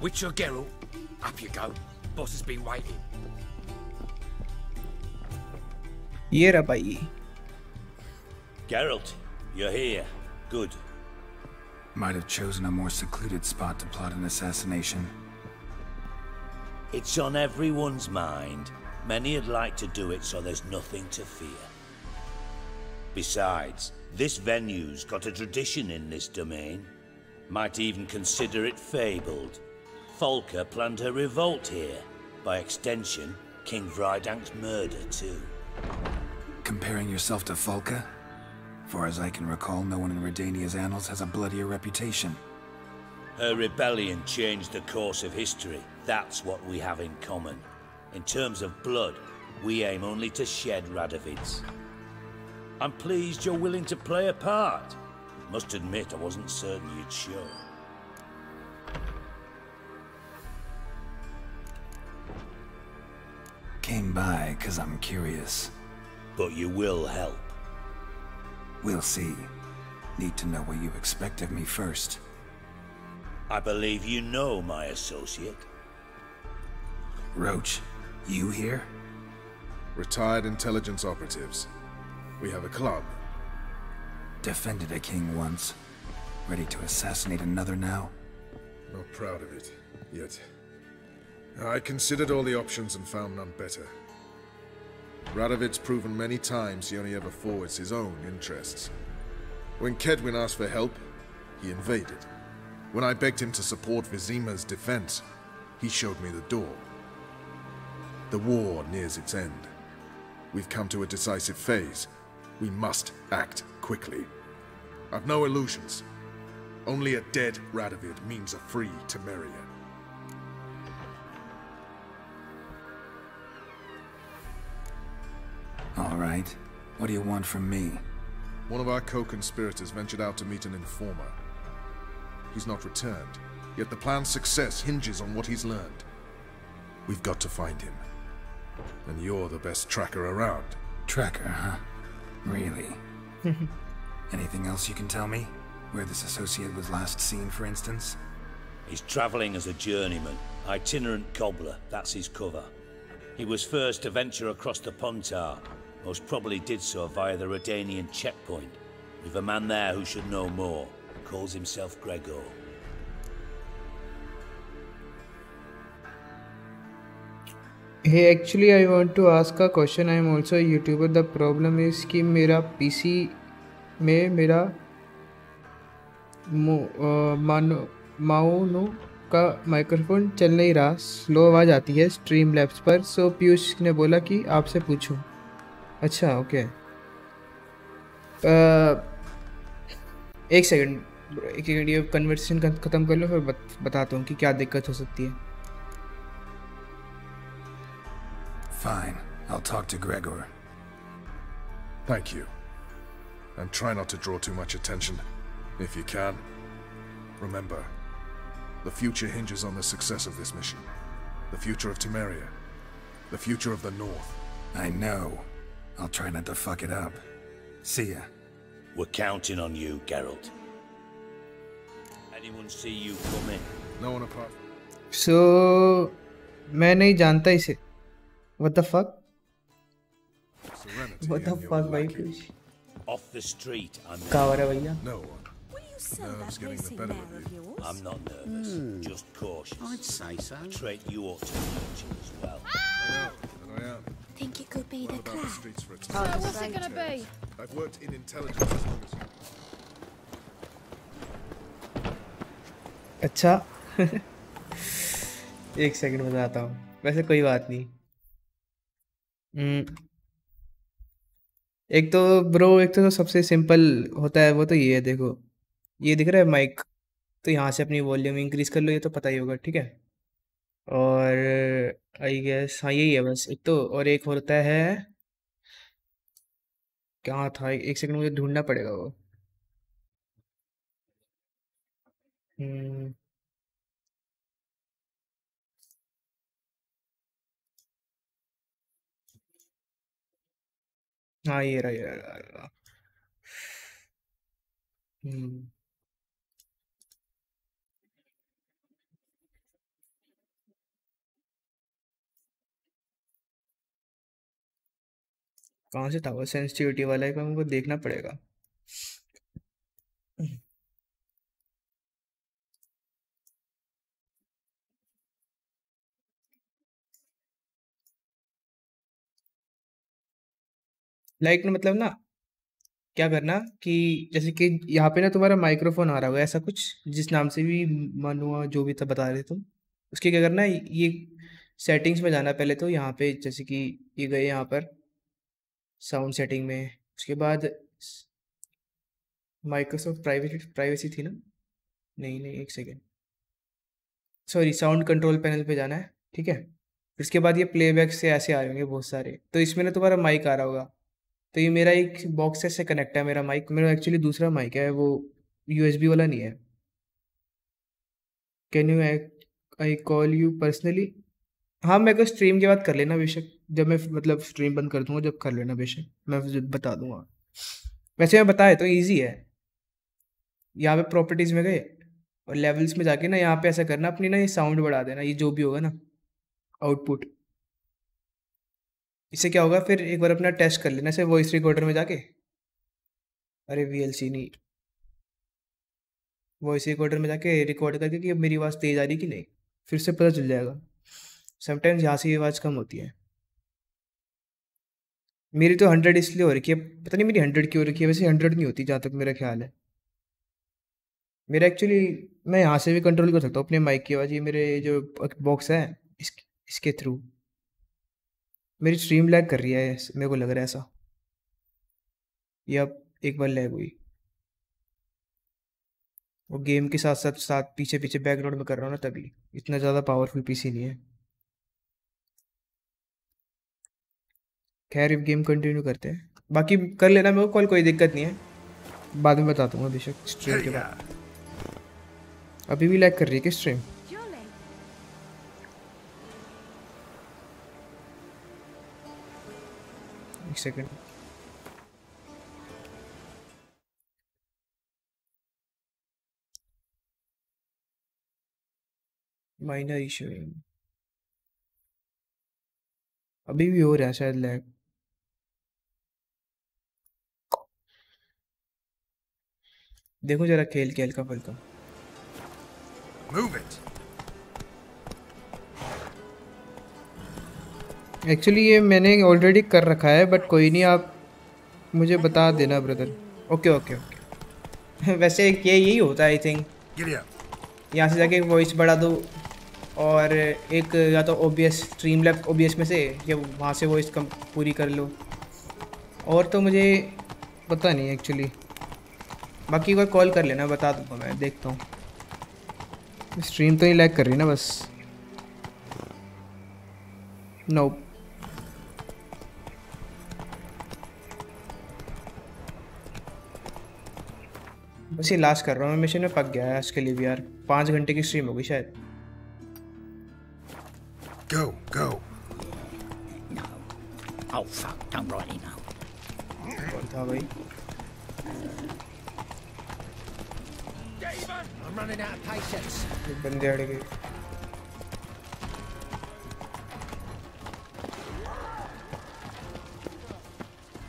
Witcher Geralt, up you go. Boss has been waiting. ये रहा भाई. Geralt, you're here. Good. Might have chosen a more secluded spot to plot an assassination. It's on everyone's mind. Many would like to do it so there's nothing to fear. Besides, this venue's got a tradition in this domain. Might even consider it fabled. Folka planned her revolt here. By extension, King Vrydank's murder too. Comparing yourself to Folka? Far as I can recall, no one in Redania's annals has a bloodier reputation. Her rebellion changed the course of history. That's what we have in common. In terms of blood, we aim only to shed Radovid's. I'm pleased you're willing to play a part. Must admit, I wasn't certain you'd show. Came by 'cause I'm curious. But you will help. We'll see. Need to know what you expect of me first. I believe you know my associate. Roach, you here? Retired intelligence operatives. We have a club. Defended a king once. Ready to assassinate another now? Not proud of it, yet. I considered all the options and found none better. Radovid's proven many times he only ever forwards his own interests. When Kedwin asked for help, he invaded. When I begged him to support Vizima's defense, he showed me the door. The war nears its end. We've come to a decisive phase. We must act quickly. I've no illusions. Only a dead Radovid means a free Temeria. All right. What do you want from me? One of our co-conspirators ventured out to meet an informer. He's not returned, yet the plan's success hinges on what he's learned. We've got to find him. And you're the best tracker around. Tracker, huh? Really? Anything else you can tell me? Where this associate was last seen, for instance? He's travelling as a journeyman. Itinerant cobbler, that's his cover. He was first to venture across the Punta. Most probably did so via the Redanian checkpoint. We've a man there who should know more. Calls himself Gregor. Hey, actually I want to ask a question. I am also a YouTuber. The problem is कि मेरा PC में मेरा माउनो का microphone चल नहीं रहा, slow आवाज़ आती है स्ट्रीम लैब्स पर. सो पीयूष ने बोला कि आपसे पूछूं. अच्छा ओके. एक सेकंड ये कन्वर्सेशन ख़त्म कर लो, फिर बताता हूँ कि क्या दिक्कत हो सकती है. Fine. I'll talk to Gregor. Thank you. And try not to draw too much attention, if you can. Remember, the future hinges on the success of this mission. The future of Temeria. The future of the North. I know. I'll try not to fuck it up. See ya. We're counting on you, Geralt. anyone see you coming? No one apart. So मैं नहीं जानता इसे. What the fuck? What the fuck भाई कुछ? Off the street, I'm. कहाँ हो रहा है भैया? No one. Nerves getting the better of you. I'm not nervous, just cautious. I'd say so. Treat you ought to mention as well. I am. Think it could be the About the cloud? streets for a So time. what's it gonna be? I've worked in intelligence as long as you. अच्छा. एक second बताता हूँ. वैसे कोई बात नहीं. एक तो ब्रो, एक तो सबसे सिंपल होता है वो तो ये है. देखो ये दिख रहा है माइक, तो यहाँ से अपनी वॉल्यूम इंक्रीज कर लो, ये तो पता ही होगा. ठीक है. और आई गेस हाँ यही है बस. एक तो और एक होता है, क्या था, एक सेकंड मुझे ढूंढना पड़ेगा वो. हाँ ये रहा, ये रहा, ये रहा. कहाँ से था वो सेंसिटिविटी वाला है, हमको देखना पड़ेगा. लाइक ना मतलब ना क्या करना कि जैसे कि यहाँ पे ना तुम्हारा माइक्रोफोन आ रहा होगा ऐसा कुछ, जिस नाम से भी मनुआ जो भी था बता रहे तुम, उसके क्या करना है, ये सेटिंग्स में जाना पहले. तो यहाँ पे जैसे कि ये गए यहाँ पर साउंड सेटिंग में, उसके बाद माइक्रोसॉफ्ट प्राइवेसी थी ना, नहीं नहीं एक second, sorry sound control panel पे जाना है. ठीक है. उसके बाद ये प्लेबैक से ऐसे आ रहे होंगे बहुत सारे, तो इसमें ना तुम्हारा माइक आ रहा होगा. तो ये मेरा एक बॉक्स से कनेक्ट है मेरा माइक. मेरा एक्चुअली दूसरा माइक है, वो यूएसबी वाला नहीं है. Can you I call you personally? हाँ मेरे को स्ट्रीम के बाद कर लेना बेशक, जब मैं मतलब स्ट्रीम बंद कर दूंगा जब कर लेना बेशक, मैं बता दूंगा. वैसे मैं बताया तो ईजी है. यहाँ पे प्रॉपर्टीज़ में गए और लेवल्स में जाके ना यहाँ पे ऐसा करना, अपनी ना ये साउंड बढ़ा देना, ये जो भी होगा ना आउटपुट. इससे क्या होगा, फिर एक बार अपना टेस्ट कर लेना, ऐसे वॉइस रिकॉर्डर में जाके, अरे वीएलसी नहीं, वॉइस रिकॉर्डर में जाके रिकॉर्ड करके कि मेरी आवाज़ तेज़ आ रही कि नहीं, फिर से पता चल जाएगा. समटाइम्स यहाँ से ये आवाज़ कम होती है. मेरी तो 100 इसलिए हो रखी है, पता नहीं मेरी 100 क्यों हो रखी है. वैसे 100 नहीं होती जहाँ तक मेरा ख्याल है. मेरा एक्चुअली मैं यहाँ से भी कंट्रोल कर सकता हूँ अपने माइक की आवाज़. ये मेरे जो बॉक्स है इसके थ्रू. मेरी स्ट्रीम लैग कर रही है मेरे को लग रहा है ऐसा, या एक बार लैग हुई. वो गेम के साथ साथ साथ पीछे पीछे बैकग्राउंड में कर रहा हूँ ना, तभी. इतना ज़्यादा पावरफुल पीसी नहीं है. खैर अब गेम कंटिन्यू करते हैं, बाकी कर लेना मेरे को कॉल, कोई दिक्कत नहीं है. बाद में बता दूंगा बेशक स्ट्रीम के बाद. अभी भी लैग कर रही है कि स्ट्रीम? एक सेकंड. माइनर इशू अभी भी हो रहा है शायद लैग. देखो जरा खेल के हल्का फुल्का. एक्चुअली ये मैंने ऑलरेडी कर रखा है, बट कोई नहीं, आप मुझे बता देना ब्रदर. Okay okay okay. वैसे एक यही होता है आई थिंक. यहाँ से जाके वॉइस बढ़ा दो और एक या तो ओबीएस स्ट्रीमलैब ओबीएस में से, या वहाँ से वॉइस कम पूरी कर लो. और तो मुझे पता नहीं एक्चुअली, बाकी कोई कॉल कर लेना, बता दूँगा मैं, देखता हूँ. स्ट्रीम तो नहीं लैग कर रही ना बस? नो. बस ये लास्ट कर रहा हूँ मैं, मिशन में पक गया है आज के लिए भी यार. 5 घंटे की स्ट्रीम होगी शायद. Go, go. No. Oh fuck, don't rightly know. कौन था भाई? I'm running out of patience. बंदे अड़ गए।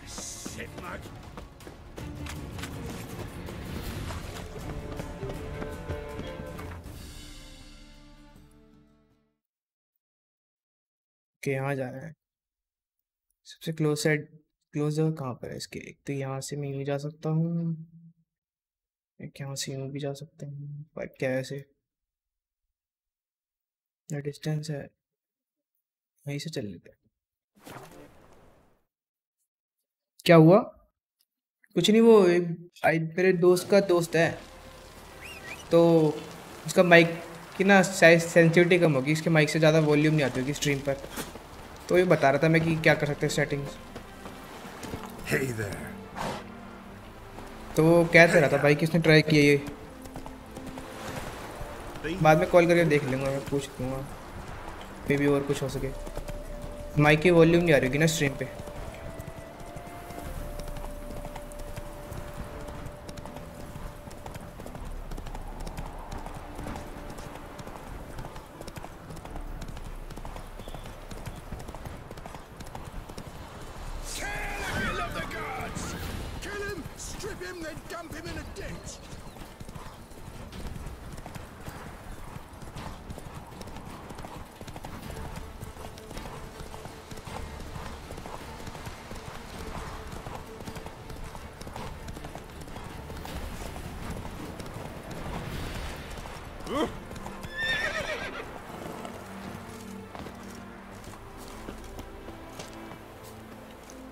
Shit, mug. कि यहाँ जा रहा है। सबसे क्लोज जगह कहाँ पर है इसके? एक तो यहाँ से मैं यूँ जा सकता हूँ, एक यहाँ से यूँ भी जा सकता हूँ, पर क्या है ऐसे डिस्टेंस है, वहीं से चल लेते हैं। क्या हुआ? कुछ नहीं, वो मेरे दोस्त का दोस्त है तो उसका माइक की ना साइज सेंसिटिविटी कम होगी, इसके माइक से ज़्यादा वॉल्यूम नहीं आती होगी स्ट्रीम पर, तो ये बता रहा था मैं कि क्या कर सकते हैं सेटिंग्स। Hey there. तो वो कह तो रहा था भाई कि उसने ट्राई किया ये, बाद में कॉल करके देख लूँगा, मैं पूछ लूँगा मे भी और कुछ हो सके। माइक की वॉल्यूम नहीं आ रही होगी ना स्ट्रीम पे।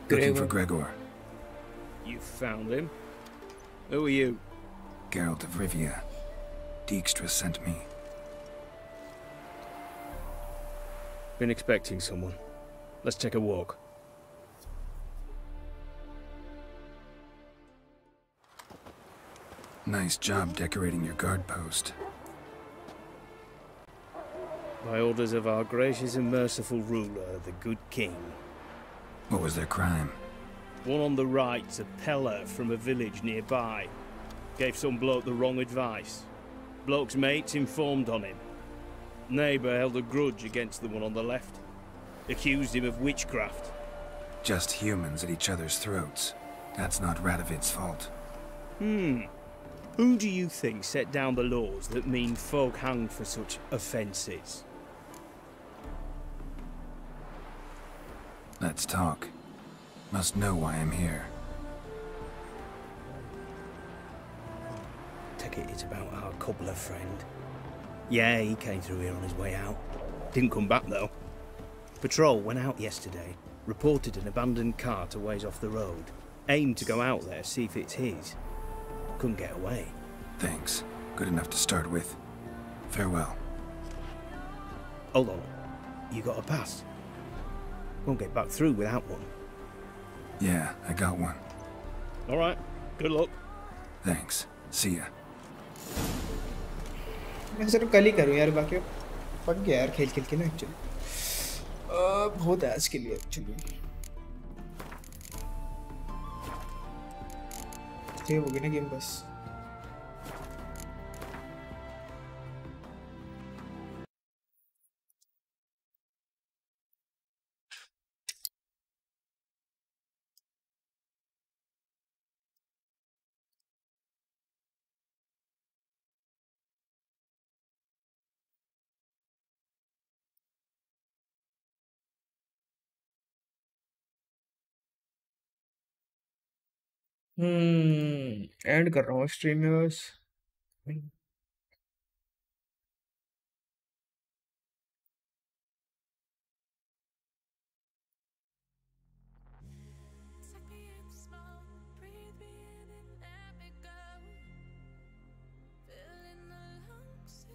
Looking for Gregor. You found him? Who are you? Geralt of Rivia. Dijkstra sent me. Been expecting someone. Let's take a walk. Nice job decorating your guard post. By orders of our gracious and merciful ruler, the good king. What was their crime? One on the right's a peller from a village nearby. Gave some bloke the wrong advice. Bloke's mates informed on him. Neighbour held a grudge against the one on the left. Accused him of witchcraft. Just humans at each other's throats. That's not Radovid's fault. Who do you think set down the laws that mean folk hanged for such offences? Let's talk. Must know why I'm here. Take it it's about our cobbler friend. Yeah, he came through here on his way out. Didn't come back though. Patrol went out yesterday, reported an abandoned cart a ways off the road. Aimed to go out there, see if it's his. Couldn't get away. Thanks. Good enough to start with. Farewell. Hold on. You got a pass? Won't get back through without one. Yeah, I got one. Alright. Good luck. Thanks. See ya. मैं सिर्फ कल ही करूँ यार, बाकी पक गया यार खेल खेल के ना एक्चुअली। बहुत है आज के लिए एक्चुअली। सेव हो गई ना गेम बस। एंड कर रहा हूँ स्ट्रीम में बस।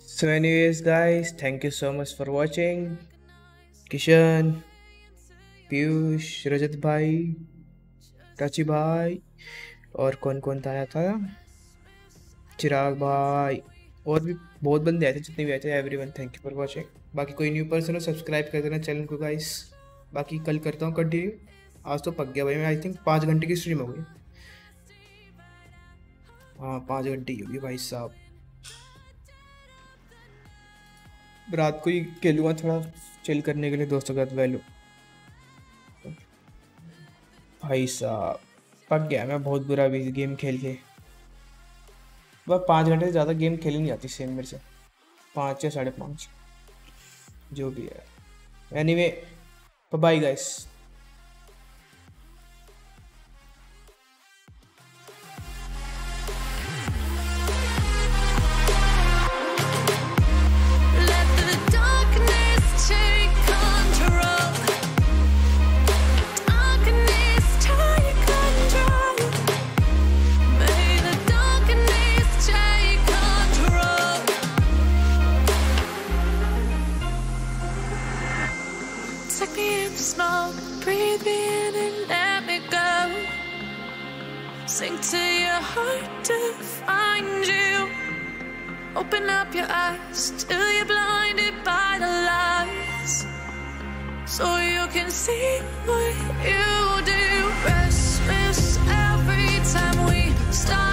So anyways guys, thank you so much for watching. Kishan, Piyush, रजत भाई, टाची भाई और कौन कौन आया था, चिराग भाई और भी बहुत बंदे आए थे, जितने भी आए थे। Everyone thank you for watching. बाकी कोई न्यू पर्सन हो सब्सक्राइब कर देना चैनल को गाइस। बाकी कल करता हूँ कंटिन्यू। आज तो पक गया भाई, मैं आई थिंक 5 घंटे की स्ट्रीम हो गई। हाँ 5 घंटे ही होगी भाई साहब। रात को ही खेलूँगा थोड़ा चिल करने के लिए दोस्तों के साथ वैल्यू। भाई साहब पक गया मैं बहुत बुरा भी गेम खेल के। बस 5 घंटे से ज़्यादा गेम खेली नहीं आती सेम मेरे से, 5 या 5.5 जो भी है। Anyway bye guys. Breathe me in and let me go. Sink to your heart to find you. Open up your eyes till you're blinded by the lies, so you can see what you do. Restless every time we start.